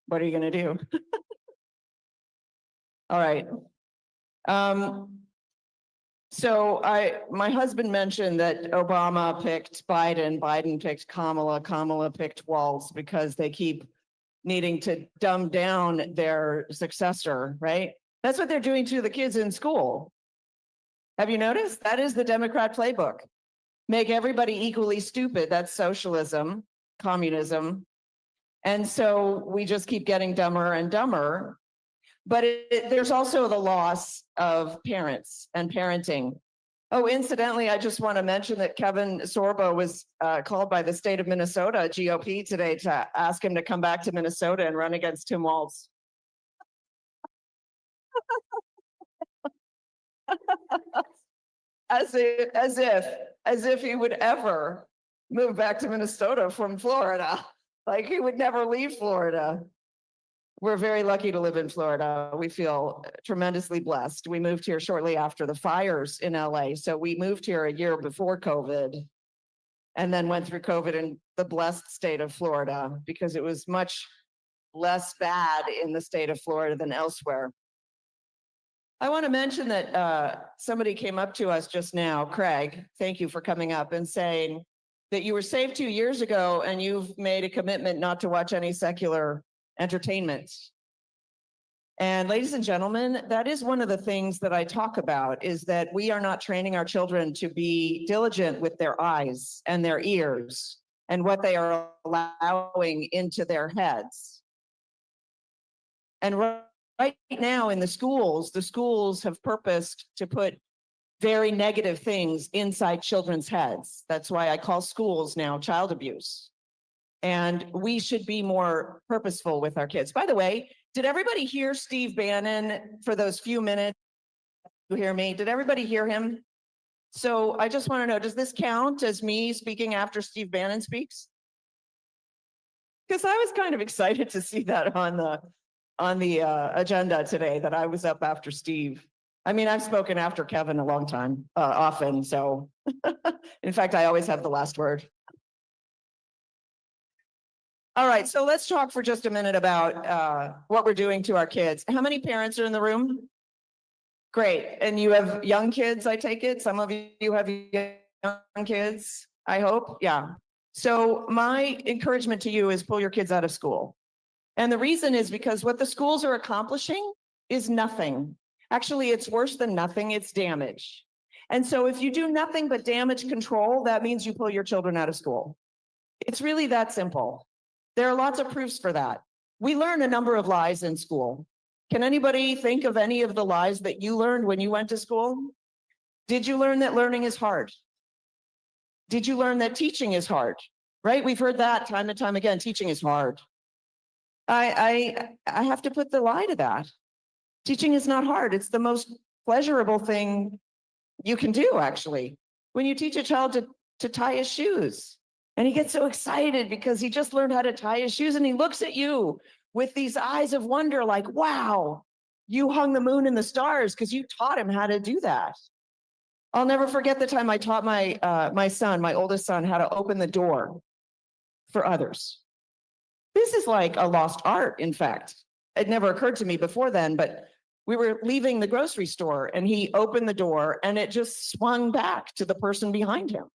what are you going to do? All right. So my husband mentioned that Obama picked Biden, Biden picked Kamala, Kamala picked Walz because they keep needing to dumb down their successor, right? That's what they're doing to the kids in school. Have you noticed? That is the Democrat playbook. Make everybody equally stupid. That's socialism, communism. And so we just keep getting dumber and dumber. But there's also the loss of parents and parenting. Oh, incidentally, I just want to mention that Kevin Sorbo was called by the state of Minnesota, GOP, today to ask him to come back to Minnesota and run against Tim Walz. As if he would ever move back to Minnesota from Florida. Like he would never leave Florida. We're very lucky to live in Florida. We feel tremendously blessed. We moved here shortly after the fires in LA. So we moved here a year before COVID and then went through COVID in the blessed state of Florida because it was much less bad in the state of Florida than elsewhere. I want to mention that somebody came up to us just now, Craig, thank you for coming up and saying that you were saved 2 years ago and you've made a commitment not to watch any secular entertainment. And ladies and gentlemen, that is one of the things that I talk about is that we are not training our children to be diligent with their eyes and their ears and what they are allowing into their heads. And right now in the schools have purposed to put very negative things inside children's heads. That's why I call schools now child abuse. And we should be more purposeful with our kids. By the way, did everybody hear Steve Bannon for those few minutes? You hear me? Did everybody hear him? So I just want to know, does this count as me speaking after Steve Bannon speaks? Because I was kind of excited to see that on the agenda today, that I was up after Steve. I mean, I've spoken after Kevin a long time, often. So in fact, I always have the last word. All right, so let's talk for just a minute about what we're doing to our kids. How many parents are in the room? Great, and you have young kids, I take it? Some of you have young kids, I hope, yeah. So my encouragement to you is pull your kids out of school. And the reason is because what the schools are accomplishing is nothing. Actually, it's worse than nothing, it's damage. And so if you do nothing but damage control, that means you pull your children out of school. It's really that simple. There are lots of proofs for that. We learn a number of lies in school. Can anybody think of any of the lies that you learned when you went to school? Did you learn that learning is hard? Did you learn that teaching is hard? Right? We've heard that time and time again, teaching is hard. I have to put the lie to that. Teaching is not hard. It's the most pleasurable thing you can do, actually. When you teach a child to tie his shoes, and he gets so excited because he just learned how to tie his shoes, and he looks at you with these eyes of wonder like, wow, you hung the moon and the stars because you taught him how to do that. I'll never forget the time I taught my son, my oldest son, how to open the door for others. This is like a lost art, in fact. It never occurred to me before then, but we were leaving the grocery store and he opened the door and it just swung back to the person behind him.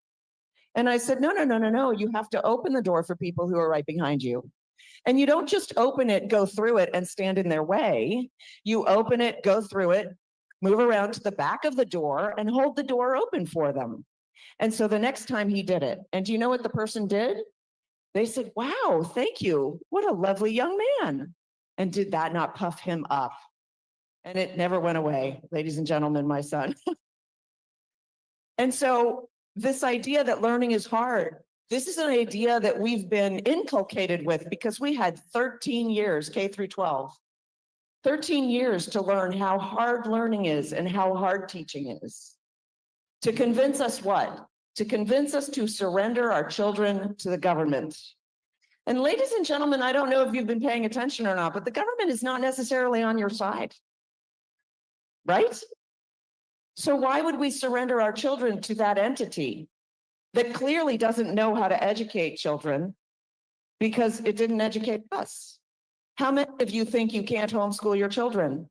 And I said, no, you have to open the door for people who are right behind you. And you don't just open it, go through it, and stand in their way. You open it, go through it, move around to the back of the door, and hold the door open for them. And so the next time he did it, and do you know what the person did? They said, wow, thank you. What a lovely young man. And did that not puff him up? And it never went away, ladies and gentlemen, my son. And so this idea that learning is hard, this is an idea that we've been inculcated with because we had 13 years, K through 12, 13 years to learn how hard learning is and how hard teaching is. To convince us what? To convince us to surrender our children to the government. And ladies and gentlemen, I don't know if you've been paying attention or not, but the government is not necessarily on your side, right? So why would we surrender our children to that entity that clearly doesn't know how to educate children because it didn't educate us? How many of you think you can't homeschool your children?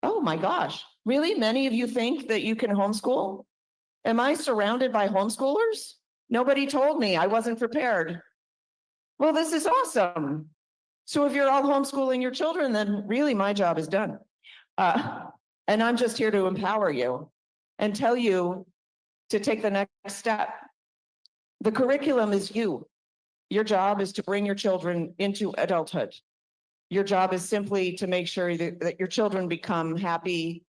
Oh my gosh, really? Many of you think that you can homeschool? Am I surrounded by homeschoolers? Nobody told me. I wasn't prepared. Well, this is awesome. So if you're all homeschooling your children, then really my job is done. And I'm just here to empower you and tell you to take the next step. The curriculum is you. Your job is to bring your children into adulthood. Your job is simply to make sure that your children become happy,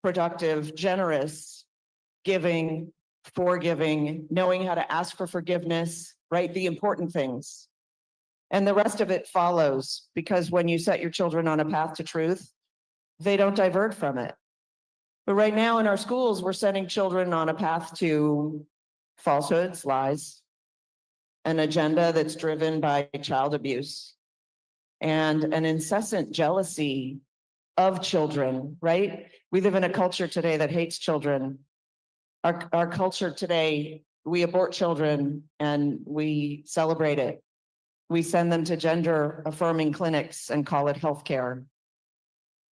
productive, generous, giving, forgiving, knowing how to ask for forgiveness, right? The important things. And the rest of it follows, because when you set your children on a path to truth, they don't divert from it. But right now in our schools, we're setting children on a path to falsehoods, lies, an agenda that's driven by child abuse and an incessant jealousy of children, right? We live in a culture today that hates children. Our culture today, we abort children and we celebrate it. We send them to gender affirming clinics and call it healthcare.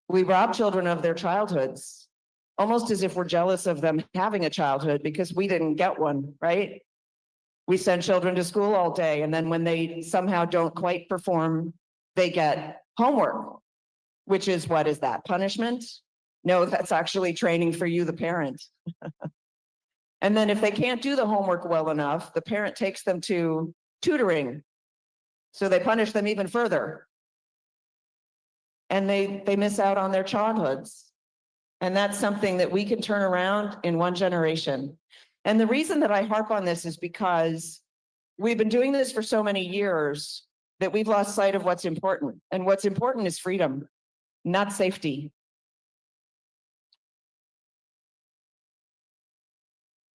We rob children of their childhoods, almost as if we're jealous of them having a childhood because we didn't get one, right? We send children to school all day, and then when they somehow don't quite perform, they get homework, which is, what is that, punishment? No, that's actually training for you, the parent. And then if they can't do the homework well enough, the parent takes them to tutoring. So they punish them even further. And they miss out on their childhoods. And that's something that we can turn around in one generation. And the reason that I harp on this is because we've been doing this for so many years that we've lost sight of what's important. And what's important is freedom, not safety.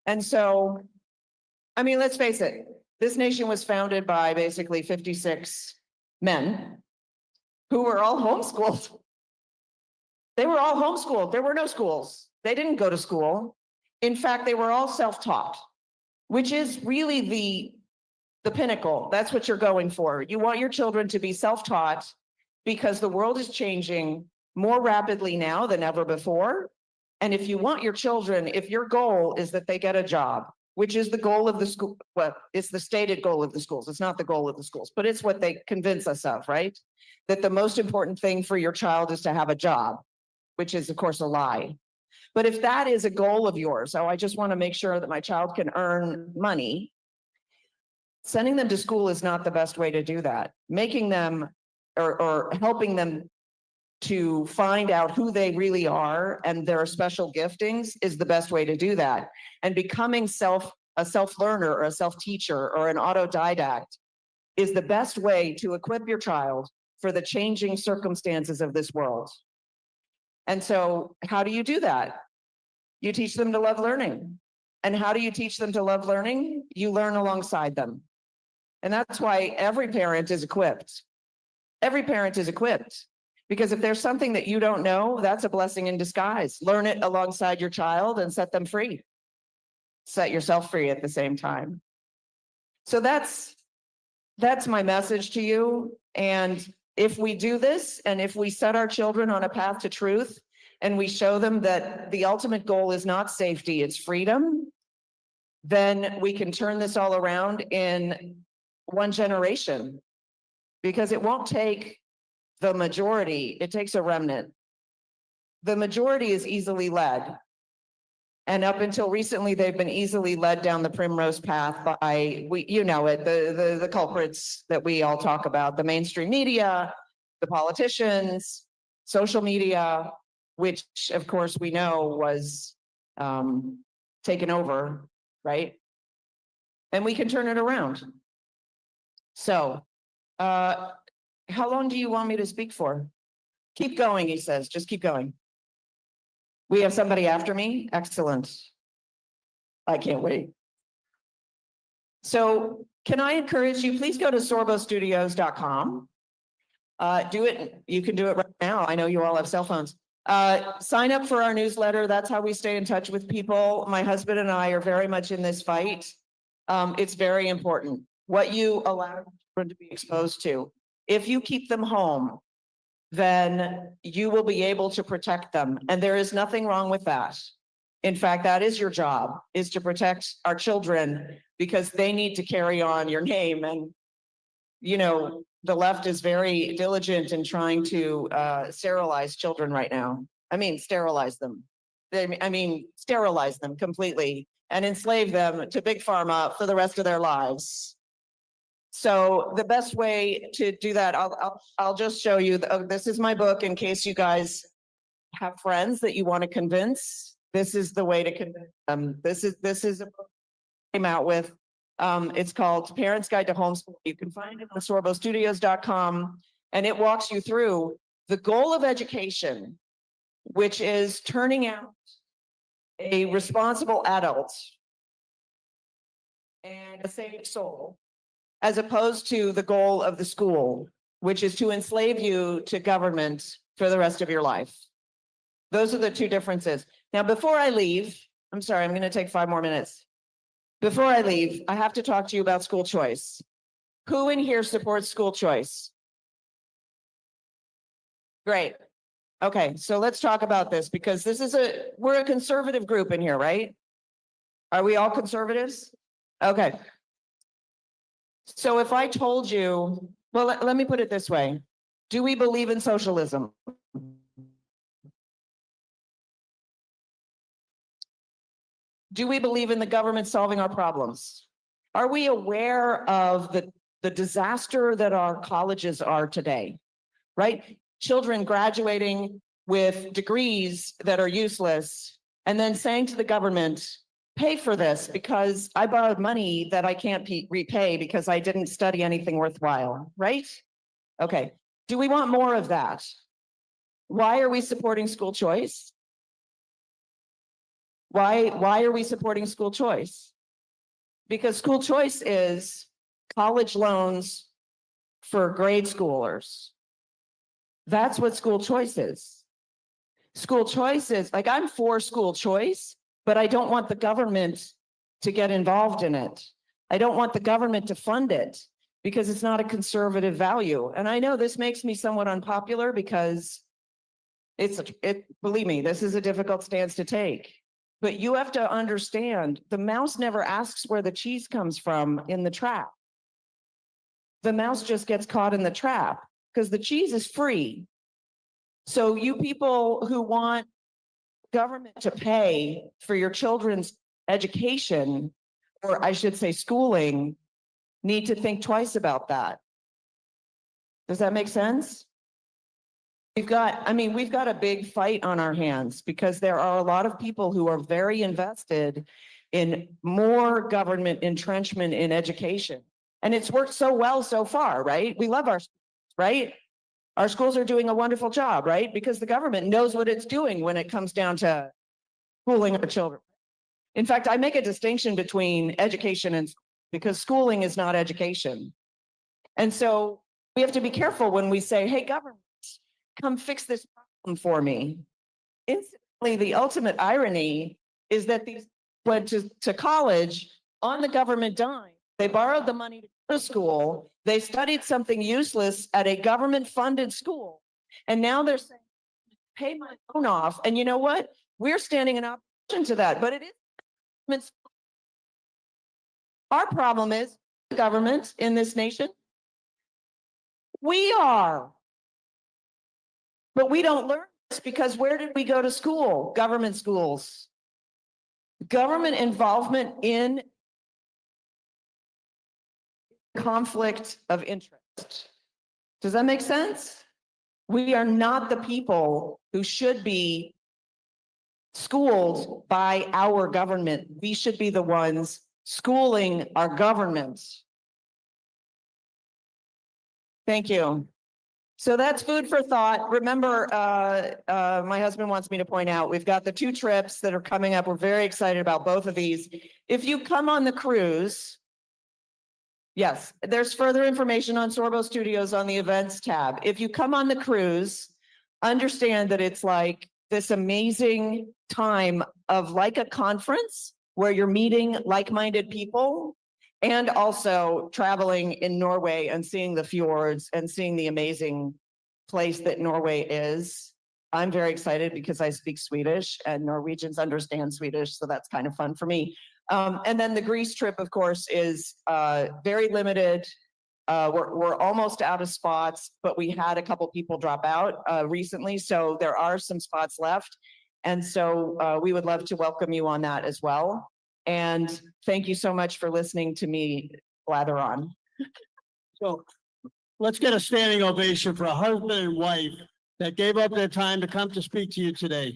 And so, I mean, let's face it, this nation was founded by basically 56 men who were all homeschooled. They were all homeschooled. There were no schools. They didn't go to school. In fact, they were all self-taught, which is really the pinnacle. That's what you're going for. You want your children to be self-taught because the world is changing more rapidly now than ever before. And if you want your children, if your goal is that they get a job, which is the goal of the school, well, it's the stated goal of the schools. It's not the goal of the schools, but it's what they convince us of, right? That the most important thing for your child is to have a job, which is, of course, a lie. But if that is a goal of yours, oh, I just want to make sure that my child can earn money, sending them to school is not the best way to do that. Making them or helping them to find out who they really are and their special giftings is the best way to do that. And becoming a self-learner or a self-teacher or an autodidact is the best way to equip your child for the changing circumstances of this world. And so how do you do that? You teach them to love learning. And how do you teach them to love learning? You learn alongside them. And that's why every parent is equipped. Every parent is equipped. Because if there's something that you don't know, that's a blessing in disguise. Learn it alongside your child and set them free. Set yourself free at the same time. So that's my message to you. And if we do this, and if we set our children on a path to truth, and we show them that the ultimate goal is not safety, it's freedom, then we can turn this all around in one generation. Because it won't take the majority, it takes a remnant. The majority is easily led. And up until recently, they've been easily led down the primrose path by, you know it, the culprits that we all talk about, the mainstream media, the politicians, social media, which of course we know was taken over, right? And we can turn it around. So, how long do you want me to speak for? Keep going, he says, just keep going. We have somebody after me? Excellent. I can't wait. So can I encourage you, please go to sorbostudios.com. Do it. You can do it right now. I know you all have cell phones. Sign up for our newsletter. That's how we stay in touch with people. My husband and I are very much in this fight. It's very important what you allow children to be exposed to. If you keep them home, then you will be able to protect them. And there is nothing wrong with that. In fact, that is your job, is to protect our children because they need to carry on your name. And, you know, the left is very diligent in trying to sterilize children right now. I mean, sterilize them. Sterilize them completely and enslave them to big pharma for the rest of their lives. So the best way to do that, I'll just show you. This is my book in case you guys have friends that you want to convince. This is the way to convince them. This is a book I came out with. It's called Parents Guide to Homeschool. You can find it on sorbostudios.com, and it walks you through the goal of education, which is turning out a responsible adult and a saved soul, as opposed to the goal of the school, which is to enslave you to government for the rest of your life. Those are the two differences. Now, before I leave, I'm sorry, I'm going to take 5 more minutes. Before I leave, I have to talk to you about school choice. Who in here supports school choice? Great. Okay, so let's talk about this because we're a conservative group in here, right? Are we all conservatives? Okay. So if I told you, well, let me put it this way. Do we believe in socialism? Do we believe in the government solving our problems? Are we aware of the disaster that our colleges are today, right? Children graduating with degrees that are useless and then saying to the government, pay for this because I borrowed money that I can't repay because I didn't study anything worthwhile, right? Okay, do we want more of that? Why are we supporting school choice? Why are we supporting school choice? Because school choice is college loans for grade schoolers. That's what school choice is. School choice is, like, I'm for school choice, but I don't want the government to get involved in it. I don't want the government to fund it because it's not a conservative value. And I know this makes me somewhat unpopular because believe me, this is a difficult stance to take. But you have to understand, the mouse never asks where the cheese comes from in the trap. The mouse just gets caught in the trap because the cheese is free. So you people who want government to pay for your children's education, or I should say schooling, need to think twice about that. Does that make sense? We've got a big fight on our hands because there are a lot of people who are very invested in more government entrenchment in education. And it's worked so well so far, right? We love our schools, right? Our schools are doing a wonderful job, right? Because the government knows what it's doing when it comes down to schooling our children. In fact, I make a distinction between education and school because schooling is not education. And so we have to be careful when we say, hey, government, come fix this problem for me. Incidentally, the ultimate irony is that these went to college on the government dime. They borrowed the money to go to school. They studied something useless at a government-funded school. And now they're saying, pay my loan off. And you know what? We're standing in opposition to that, but it is. Our problem is the government in this nation. We are. But we don't learn this because where did we go to school? Government schools. Government involvement in conflict of interest. Does that make sense? We are not the people who should be schooled by our government. We should be the ones schooling our government. Thank you. So that's food for thought. Remember, my husband wants me to point out, we've got the 2 trips that are coming up. We're very excited about both of these. If you come on the cruise, yes, there's further information on Sorbo Studios on the events tab. If you come on the cruise, understand that it's like this amazing time of like a conference where you're meeting like-minded people and also traveling in Norway and seeing the fjords and seeing the amazing place that Norway is. I'm very excited because I speak Swedish and Norwegians understand Swedish, so that's kind of fun for me. And then the Greece trip, of course, is very limited. We're almost out of spots, but we had a couple people drop out recently, so there are some spots left. And so we would love to welcome you on that as well. And thank you so much for listening to me blather on. So let's get a standing ovation for a husband and wife that gave up their time to come to speak to you today.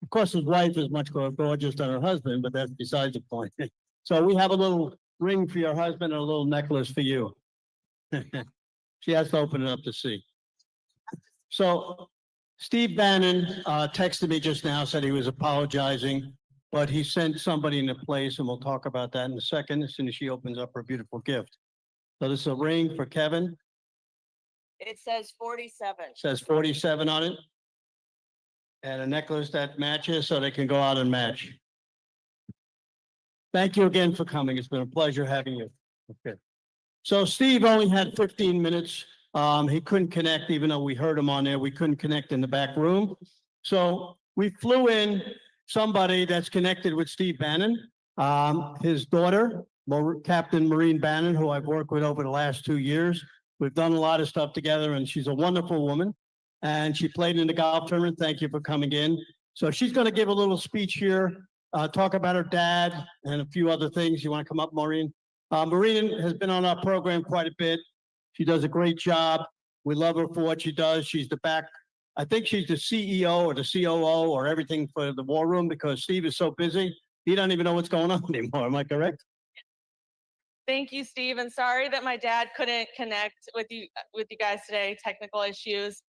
Of course, his wife is much more gorgeous than her husband, but that's besides the point. So we have a little ring for your husband and a little necklace for you. She has to open it up to see. So Steve Bannon texted me just now, said he was apologizing, but he sent somebody in the place, and we'll talk about that in a second as soon as she opens up her beautiful gift. So this is a ring for Kevin. It says 47. It says 47 on it. And a necklace that matches so they can go out and match. Thank you again for coming. It's been a pleasure having you. Okay. So Steve only had 15 minutes. He couldn't connect, even though we heard him on there. We couldn't connect in the back room. So we flew in somebody that's connected with Steve Bannon, his daughter, Captain Maureen Bannon, who I've worked with over the last 2 years. We've done a lot of stuff together, and she's a wonderful woman. And she played in the golf tournament. Thank you for coming in. So she's going to give a little speech here, talk about her dad and a few other things. You want to come up, Maureen? Maureen has been on our program quite a bit. She does a great job. We love her for what she does. She's the back, I think she's the CEO or the COO or everything for the War Room because Steve is so busy. He doesn't even know what's going on anymore. Am I correct? Thank you, Steve. And sorry that my dad couldn't connect with you guys today. Technical issues.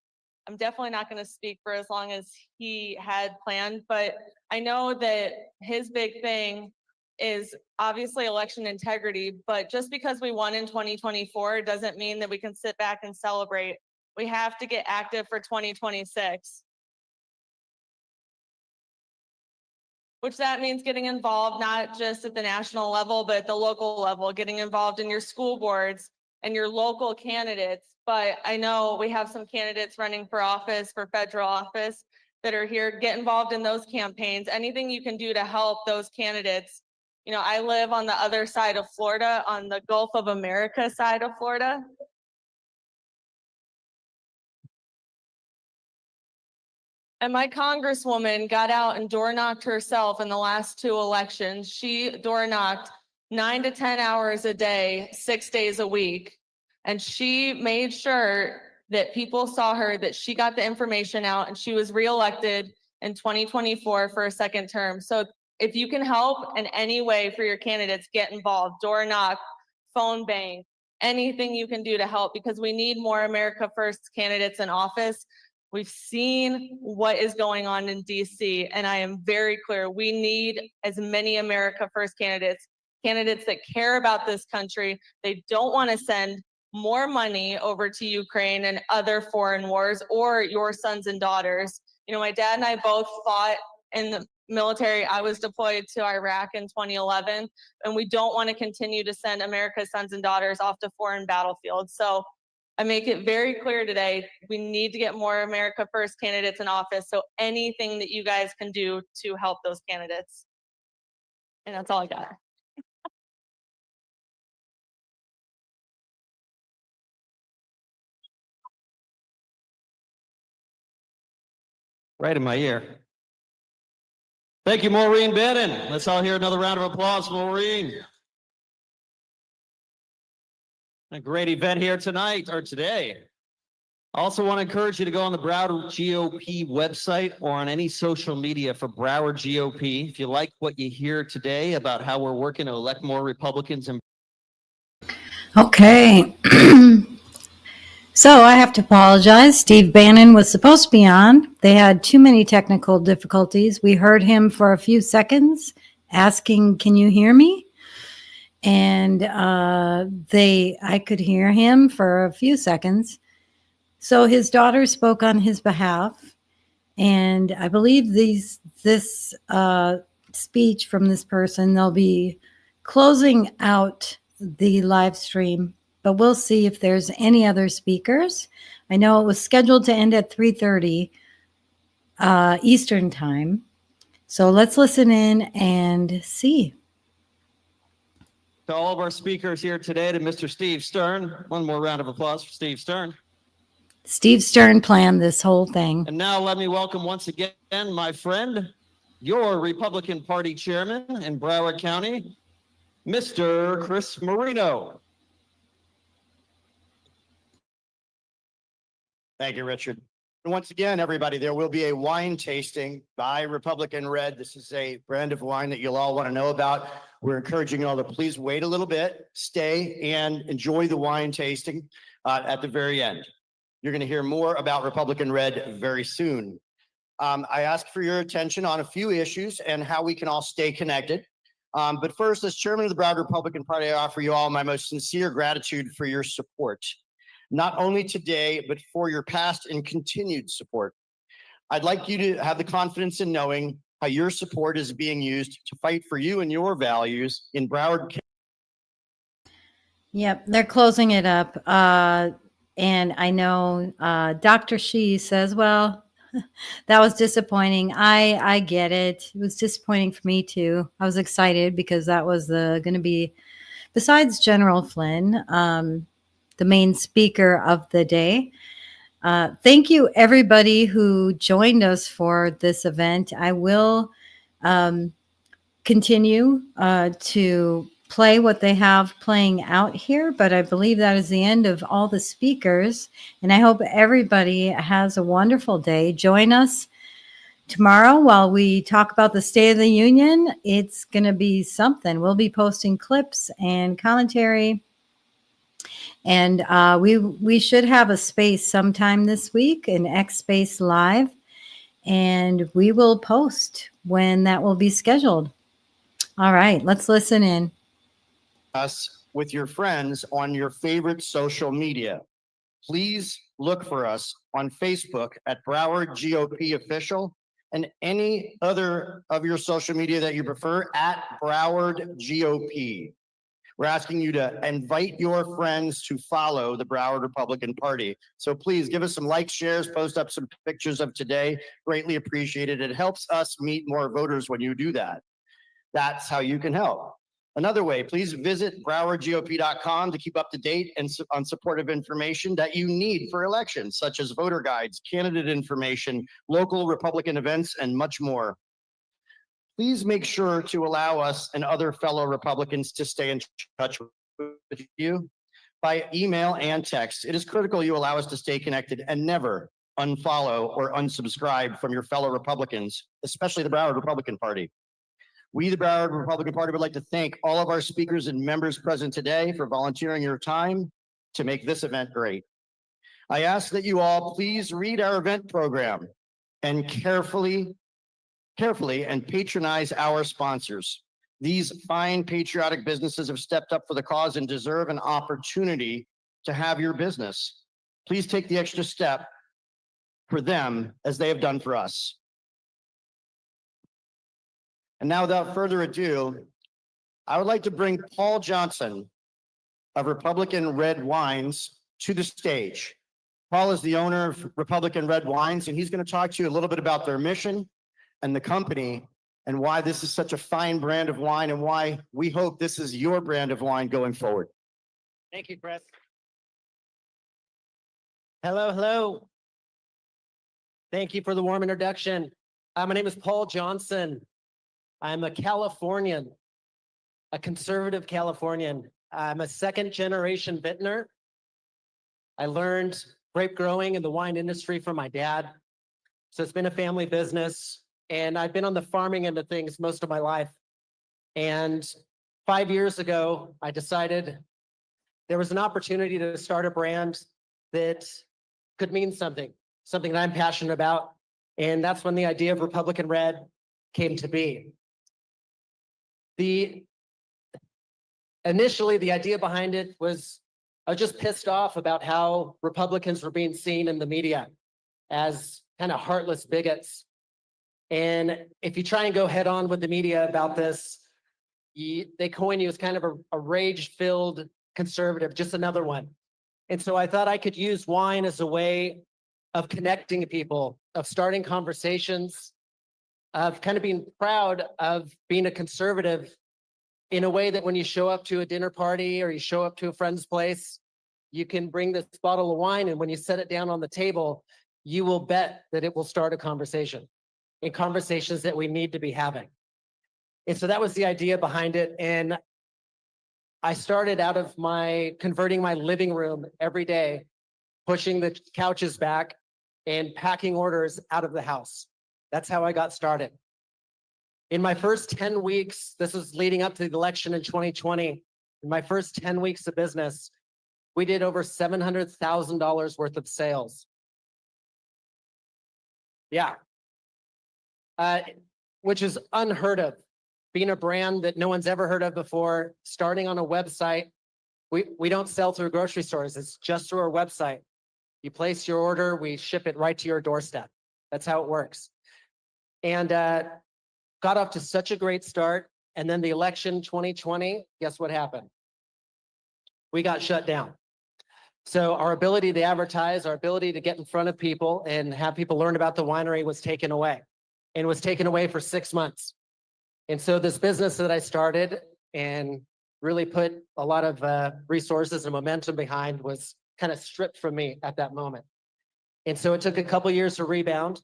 I'm definitely not going to speak for as long as he had planned, but I know that his big thing is obviously election integrity, but just because we won in 2024 doesn't mean that we can sit back and celebrate. We have to get active for 2026. Which that means getting involved, not just at the national level, but at the local level, getting involved in your school boards and your local candidates. But I know we have some candidates running for office, for federal office that are here. Get involved in those campaigns. Anything you can do to help those candidates. You know, I live on the other side of Florida, on the Gulf of America side of Florida. And my congresswoman got out and door knocked herself in the last 2 elections. She door knocked 9 to 10 hours a day, 6 days a week. And she made sure that people saw her, that she got the information out, and she was reelected in 2024 for a second term. So if you can help in any way for your candidates, get involved, door knock, phone bang, anything you can do to help, because we need more America First candidates in office. We've seen what is going on in DC, and I am very clear, we need as many America First candidates that care about this country. They don't want to send more money over to Ukraine and other foreign wars or your sons and daughters. You know, my dad and I both fought in the military. I was deployed to Iraq in 2011, and we don't want to continue to send America's sons and daughters off to foreign battlefields. So I make it very clear today, we need to get more America First candidates in office. So anything that you guys can do to help those candidates. And that's all I got. Right in my ear. Thank you, Maureen Bannon. Let's all hear another round of applause for Maureen. A great event here tonight or today. I also want to encourage you to go on the Broward GOP website or on any social media for Broward GOP. If you like what you hear today about how we're working to elect more Republicans and Okay. So I have to apologize. Steve Bannon was supposed to be on. They had too many technical difficulties. We heard him for a few seconds asking, "Can you hear me?" And I could hear him for a few seconds. So his daughter spoke on his behalf, and I believe this speech from this person, they'll be closing out the live stream, but we'll see if there's any other speakers. I know it was scheduled to end at 3:30 Eastern time. So let's listen in and see. to all of our speakers here today, to Mr. Steve Stern. One more round of applause for Steve Stern. Steve Stern planned this whole thing. And now let me welcome once again my friend, your Republican Party chairman in Broward County, Mr. Chris Marino. Thank you, Richard. And once again, everybody, there will be a wine tasting by Republican Red. This is a brand of wine that you'll all want to know about. We're encouraging you all to please wait a little bit, stay and enjoy the wine tasting at the very end. You're going to hear more about Republican Red very soon. I ask for your attention on a few issues and how we can all stay connected. But first, as chairman of the Broward Republican Party, I offer you all my most sincere gratitude for your support, not only today, but for your past and continued support. I'd like you to have the confidence in knowing how your support is being used to fight for you and your values in Broward County. Yep, they're closing it up. And I know Dr. She says, well, that was disappointing. I get it. It was disappointing for me too. I was excited because that was going to be, besides General Flynn, the main speaker of the day. Thank you, everybody who joined us for this event. I will continue to play what they have playing out here, but I believe that is the end of all the speakers. And I hope everybody has a wonderful day. Join us tomorrow while we talk about the State of the Union. It's going to be something. We'll be posting clips and commentary. And we should have a space sometime this week, an X Space Live, and we will post when that will be scheduled. All right, let's listen in. Us with your friends on your favorite social media. Please look for us on Facebook at Broward GOP Official and any other of your social media that you prefer at Broward GOP. We're asking you to invite your friends to follow the Broward Republican Party. So please give us some likes, shares, post up some pictures of today. Greatly appreciated. It helps us meet more voters when you do that. That's how you can help. Another way, please visit browardgop.com to keep up to date and on supportive information that you need for elections, such as voter guides, candidate information, local Republican events, and much more. Please make sure to allow us and other fellow Republicans to stay in touch with you by email and text. It is critical you allow us to stay connected and never unfollow or unsubscribe from your fellow Republicans, especially the Broward Republican Party. We, the Broward Republican Party, would like to thank all of our speakers and members present today for volunteering your time to make this event great. I ask that you all please read our event program and carefully and patronize our sponsors. These fine patriotic businesses have stepped up for the cause and deserve an opportunity to have your business. Please take the extra step for them as they have done for us. And now, without further ado, I would like to bring Paul Johnson of Republican Red Wines to the stage. Paul is the owner of Republican Red Wines, and he's going to talk to you a little bit about their mission and the company and why this is such a fine brand of wine and why we hope this is your brand of wine going forward. Thank you, Chris. Hello. Thank you for the warm introduction. My name is Paul Johnson. I'm a Californian, a conservative Californian. I'm a second generation vintner. I learned grape growing in the wine industry from my dad. So it's been a family business, and I've been on the farming end of things most of my life. And 5 years ago, I decided there was an opportunity to start a brand that could mean something that I'm passionate about. And that's when the idea of Republican Red came to be. Initially, the idea behind it was I was just pissed off about how Republicans were being seen in the media as kind of heartless bigots. And if you try and go head on with the media about this, they coin you as kind of a rage-filled conservative, just another one. And so I thought I could use wine as a way of connecting people, of starting conversations, of kind of being proud of being a conservative in a way that when you show up to a dinner party or you show up to a friend's place, you can bring this bottle of wine, and when you set it down on the table, you will bet that it will start a conversation, in conversations that we need to be having. And so that was the idea behind it. And I started out of converting my living room every day, pushing the couches back and packing orders out of the house. That's how I got started. In my first 10 weeks, this was leading up to the election in 2020, in my first 10 weeks of business, we did over $700,000 worth of sales. Yeah. Which is unheard of. Being a brand that no one's ever heard of before, starting on a website. We don't sell through grocery stores. It's just through our website. You place your order, we ship it right to your doorstep. That's how it works. And got off to such a great start. And then the election 2020, guess what happened? We got shut down. So our ability to advertise, our ability to get in front of people and have people learn about the winery was taken away, and was taken away for 6 months. And so this business that I started and really put a lot of resources and momentum behind was kind of stripped from me at that moment. And so it took a couple years to rebound.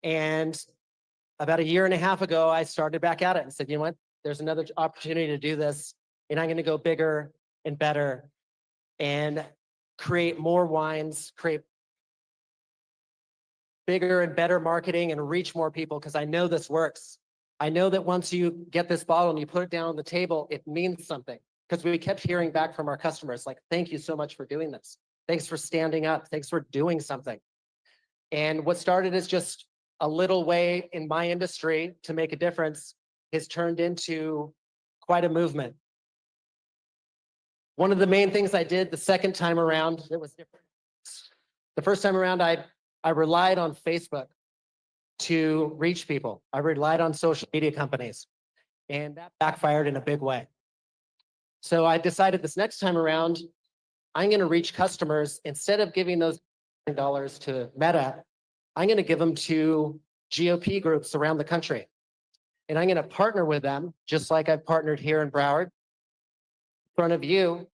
And about a year and a half ago, I started back at it and said, you know what, there's another opportunity to do this, and I'm going to go bigger and better and create more wines, create bigger and better marketing and reach more people, because I know this works. I know that once you get this bottle and you put it down on the table, it means something, because we kept hearing back from our customers, like, thank you so much for doing this. Thanks for standing up. Thanks for doing something. And what started as just a little way in my industry to make a difference has turned into quite a movement. One of the main things I did the second time around, it was different. The first time around, I relied on Facebook to reach people. I relied on social media companies, and that backfired in a big way. So I decided this next time around, I'm going to reach customers. Instead of giving those dollars to Meta, I'm going to give them to GOP groups around the country. And I'm going to partner with them, just like I've partnered here in Broward, in front of you,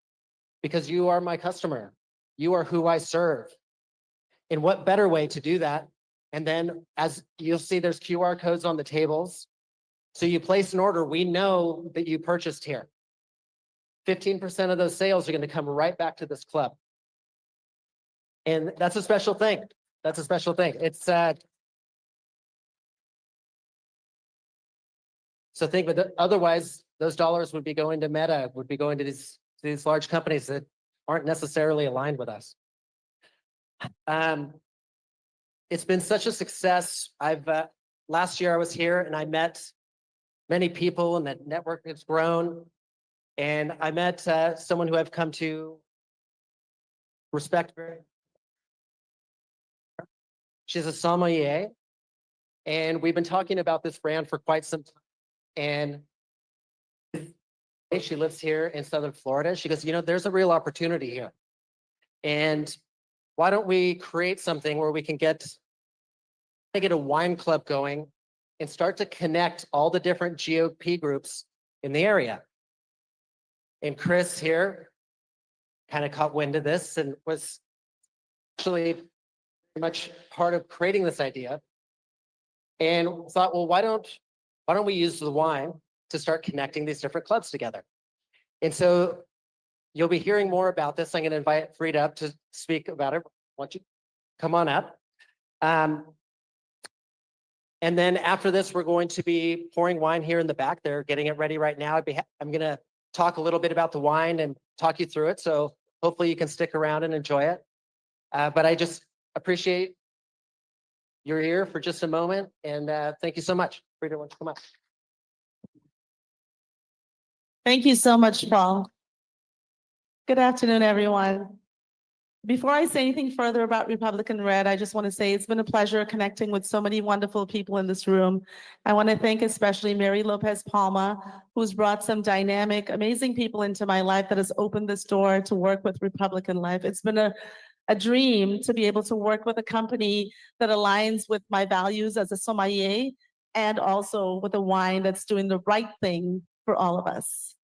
because you are my customer. You are who I serve. And what better way to do that? And then, as you'll see, there's QR codes on the tables. So you place an order, we know that you purchased here. 15% of those sales are going to come right back to this club. And that's a special thing. That's a special thing. It's so think, but otherwise those dollars would be going to Meta, would be going to these large companies that aren't necessarily aligned with us. It's been such a success. Last year I was here and I met many people, and that network has grown. And I met someone who I've come to respect very. She's a sommelier, and we've been talking about this brand for quite some time. And she lives here in Southern Florida. She goes, you know, there's a real opportunity here. And why don't we create something where we can get a wine club going and start to connect all the different GOP groups in the area. And Chris here kind of caught wind of this and was actually pretty much part of creating this idea, and thought, well, why don't why don't we use the wine to start connecting these different clubs together? And so you'll be hearing more about this. I'm going to invite Frida up to speak about it. Why don't you come on up? And then after this, we're going to be pouring wine here in the back. They're getting it ready right now. I'm going to talk a little bit about the wine and talk you through it. So hopefully you can stick around and enjoy it. But I just appreciate you're here for just a moment. And thank you so much. Frida, why don't you come up? Thank you so much, Paul. Good afternoon, everyone. Before I say anything further about Republican Red, I just want to say it's been a pleasure connecting with so many wonderful people in this room. I want to thank especially Mary Lopez Palma, who's brought some dynamic, amazing people into my life that has opened this door to work with Republican life. It's been a dream to be able to work with a company that aligns with my values as a sommelier and also with a wine that's doing the right thing for all of us.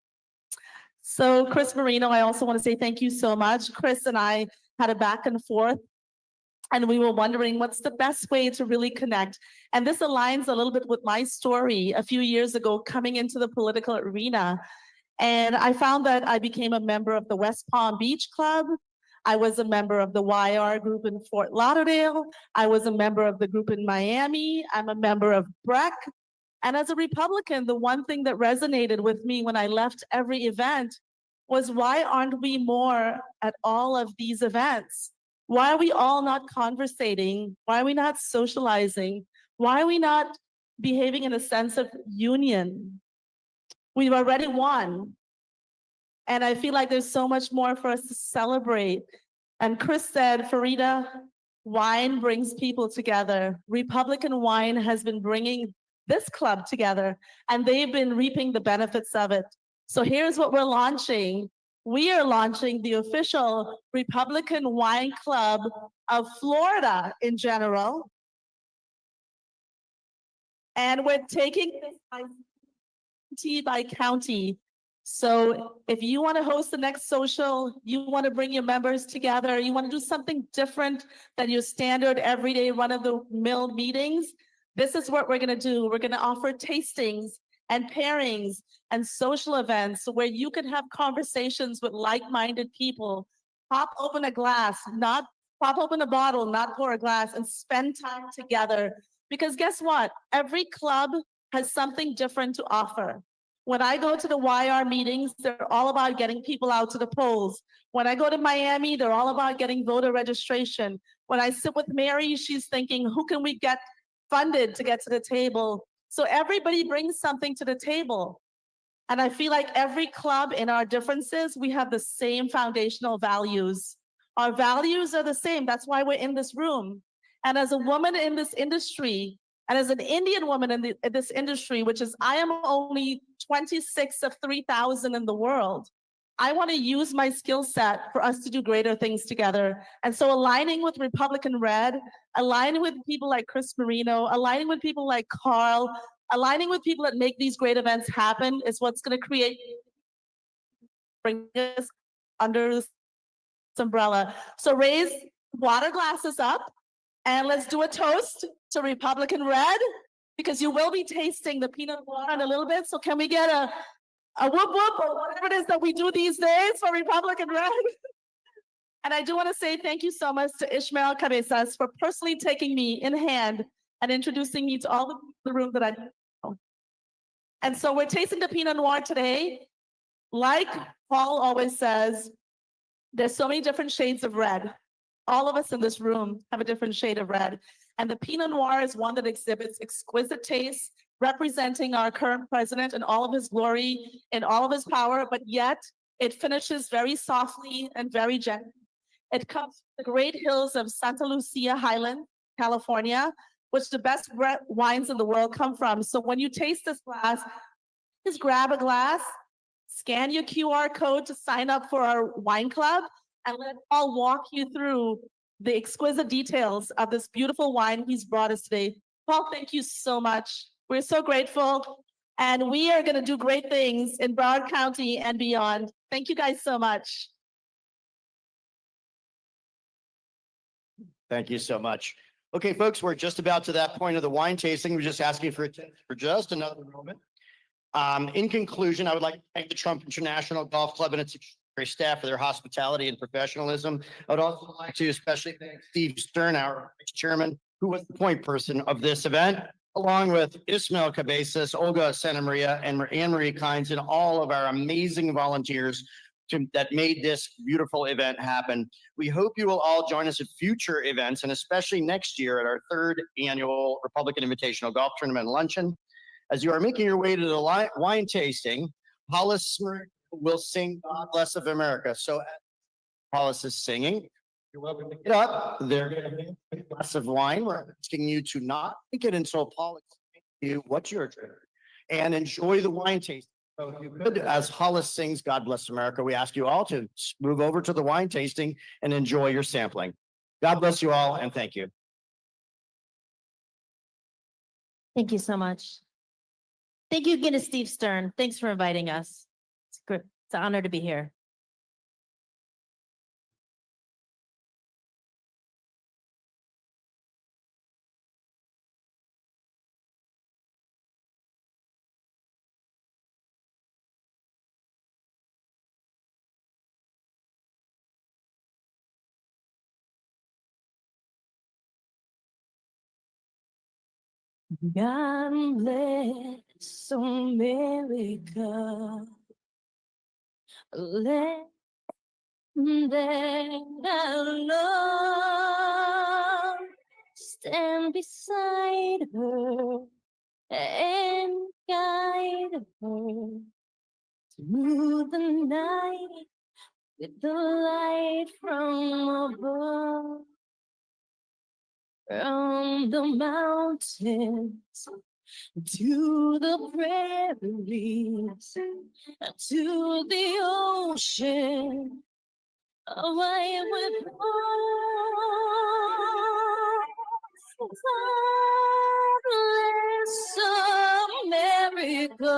So Chris Marino, I also want to say thank you so much. Chris and I had a back and forth, and we were wondering what's the best way to really connect. And this aligns a little bit with my story a few years ago coming into the political arena. And I found that I became a member of the West Palm Beach Club. I was a member of the YR group in Fort Lauderdale. I was a member of the group in Miami. I'm a member of BREC. And as a Republican, the one thing that resonated with me when I left every event was, why aren't we more at all of these events? Why are we all not conversating? Why are we not socializing? Why are we not behaving in a sense of union? We've already won. And I feel like there's so much more for us to celebrate. And Chris said, Farida, wine brings people together. Republican wine has been bringing this club together, and they've been reaping the benefits of it. So here's what we're launching. We are launching the official Republican Wine Club of Florida in general. And we're taking this by county. So if you want to host the next social, you want to bring your members together, you want to do something different than your standard everyday run-of-the-mill meetings, this is what we're going to do. We're going to offer tastings and pairings and social events where you can have conversations with like-minded people. Pop open a glass, not pop open a bottle, not pour a glass, and spend time together. Because guess what? Every club has something different to offer. When I go to the YR meetings, they're all about getting people out to the polls. When I go to Miami, they're all about getting voter registration. When I sit with Mary, she's thinking, who can we get funded to get to the table? So everybody brings something to the table. And I feel like every club, in our differences, we have the same foundational values. Our values are the same. That's why we're in this room. And as a woman in this industry, and as an Indian woman in this industry, which is, I am only 26 of 3,000 in the world, I want to use my skill set for us to do greater things together. And so aligning with Republican Red, aligning with people like Chris Marino, aligning with people like Carl, aligning with people that make these great events happen is what's going to bring us under this umbrella. So raise water glasses up and let's do a toast to Republican Red, because you will be tasting the peanut water in a little bit. So can we get a whoop whoop or whatever it is that we do these days for Republican Red? And I do want to say thank you so much to Ishmael Cabezas for personally taking me in hand and introducing me to all the people in the room that I know. And so we're tasting the Pinot Noir today. Like Paul always says, there's so many different shades of red. All of us in this room have a different shade of red. And the Pinot Noir is one that exhibits exquisite taste, representing our current president in all of his glory, in all of his power, but yet it finishes very softly and very gently. It comes from the great hills of Santa Lucia Highland, California, which the best wines in the world come from. So when you taste this glass, just grab a glass, scan your QR code to sign up for our wine club, and let Paul walk you through the exquisite details of this beautiful wine he's brought us today. Paul, thank you so much. We're so grateful, and we are going to do great things in Broward County and beyond. Thank you guys so much. Thank you so much. Okay, folks, we're just about to that point of the wine tasting. We're just asking for attention for just another moment. In conclusion, I would like to thank the Trump International Golf Club and its extraordinary staff for their hospitality and professionalism. I would also like to especially thank Steve Stern, our chairman, who was the point person of this event, along with Ismail Cabezas, Olga Santa Maria, and Anne-Marie Kynes, and all of our amazing volunteers that made this beautiful event happen. We hope you will all join us at future events, and especially next year at our 3rd annual Republican Invitational Golf Tournament Luncheon. As you are making your way to the wine tasting, Hollis will sing God Bless of America. So as Hollis is singing, you're welcome to get up. They're going to be a glass of wine. We're asking you to not drink it until Paul explains to you what you're drinking, and enjoy the wine tasting. So if you could, as Hollis sings God Bless America, we ask you all to move over to the wine tasting and enjoy your sampling. God bless you all, and thank you. Thank you so much. Thank you again to Steve Stern. Thanks for inviting us. It's great. It's an honor to be here. God bless America. Let that love stand beside her and guide her through the night with the light from above. From the mountains to the prairies, to the ocean, away with God bless America,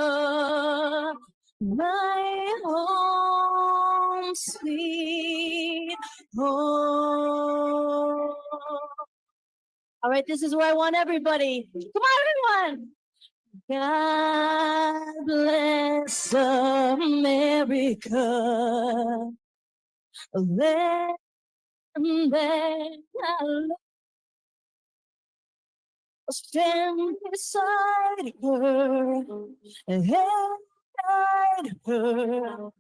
my home, sweet home. All right, this is where I want everybody. Come on, everyone. God bless America. Let stand beside her and guide her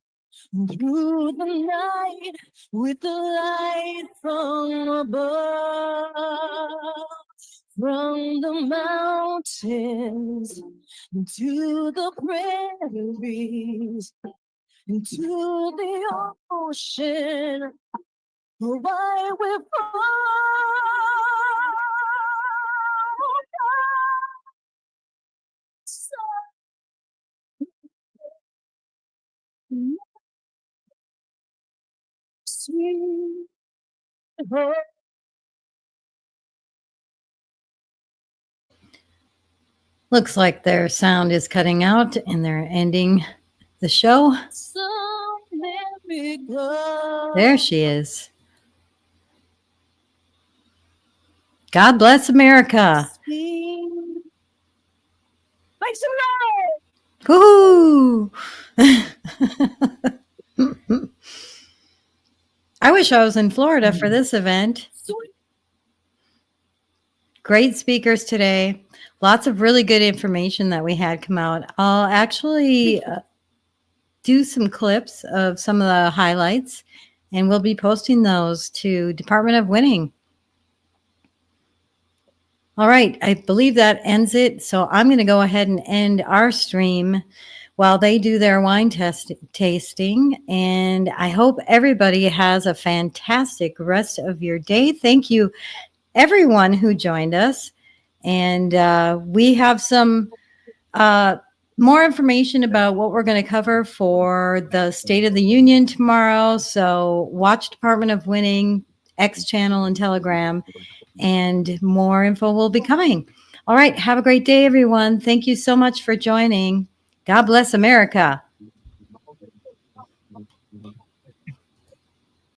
through the night with the light from above. From the mountains to the prairies, to the ocean, why we're sweet home. Looks like their sound is cutting out and they're ending the show. There she is. God bless America. Make some noise. Woohoo! I wish I was in Florida for this event. Great speakers today. Lots of really good information that we had come out. I'll actually do some clips of some of the highlights, and we'll be posting those to Department of Winning. All right, I believe that ends it. So I'm going to go ahead and end our stream while they do their wine tasting. And I hope everybody has a fantastic rest of your day. Thank you, everyone who joined us. And we have some more information about what we're going to cover for the State of the Union tomorrow. So watch Department of Winning, X channel and Telegram, and more info will be coming. All right. Have a great day, everyone. Thank you so much for joining. God bless America.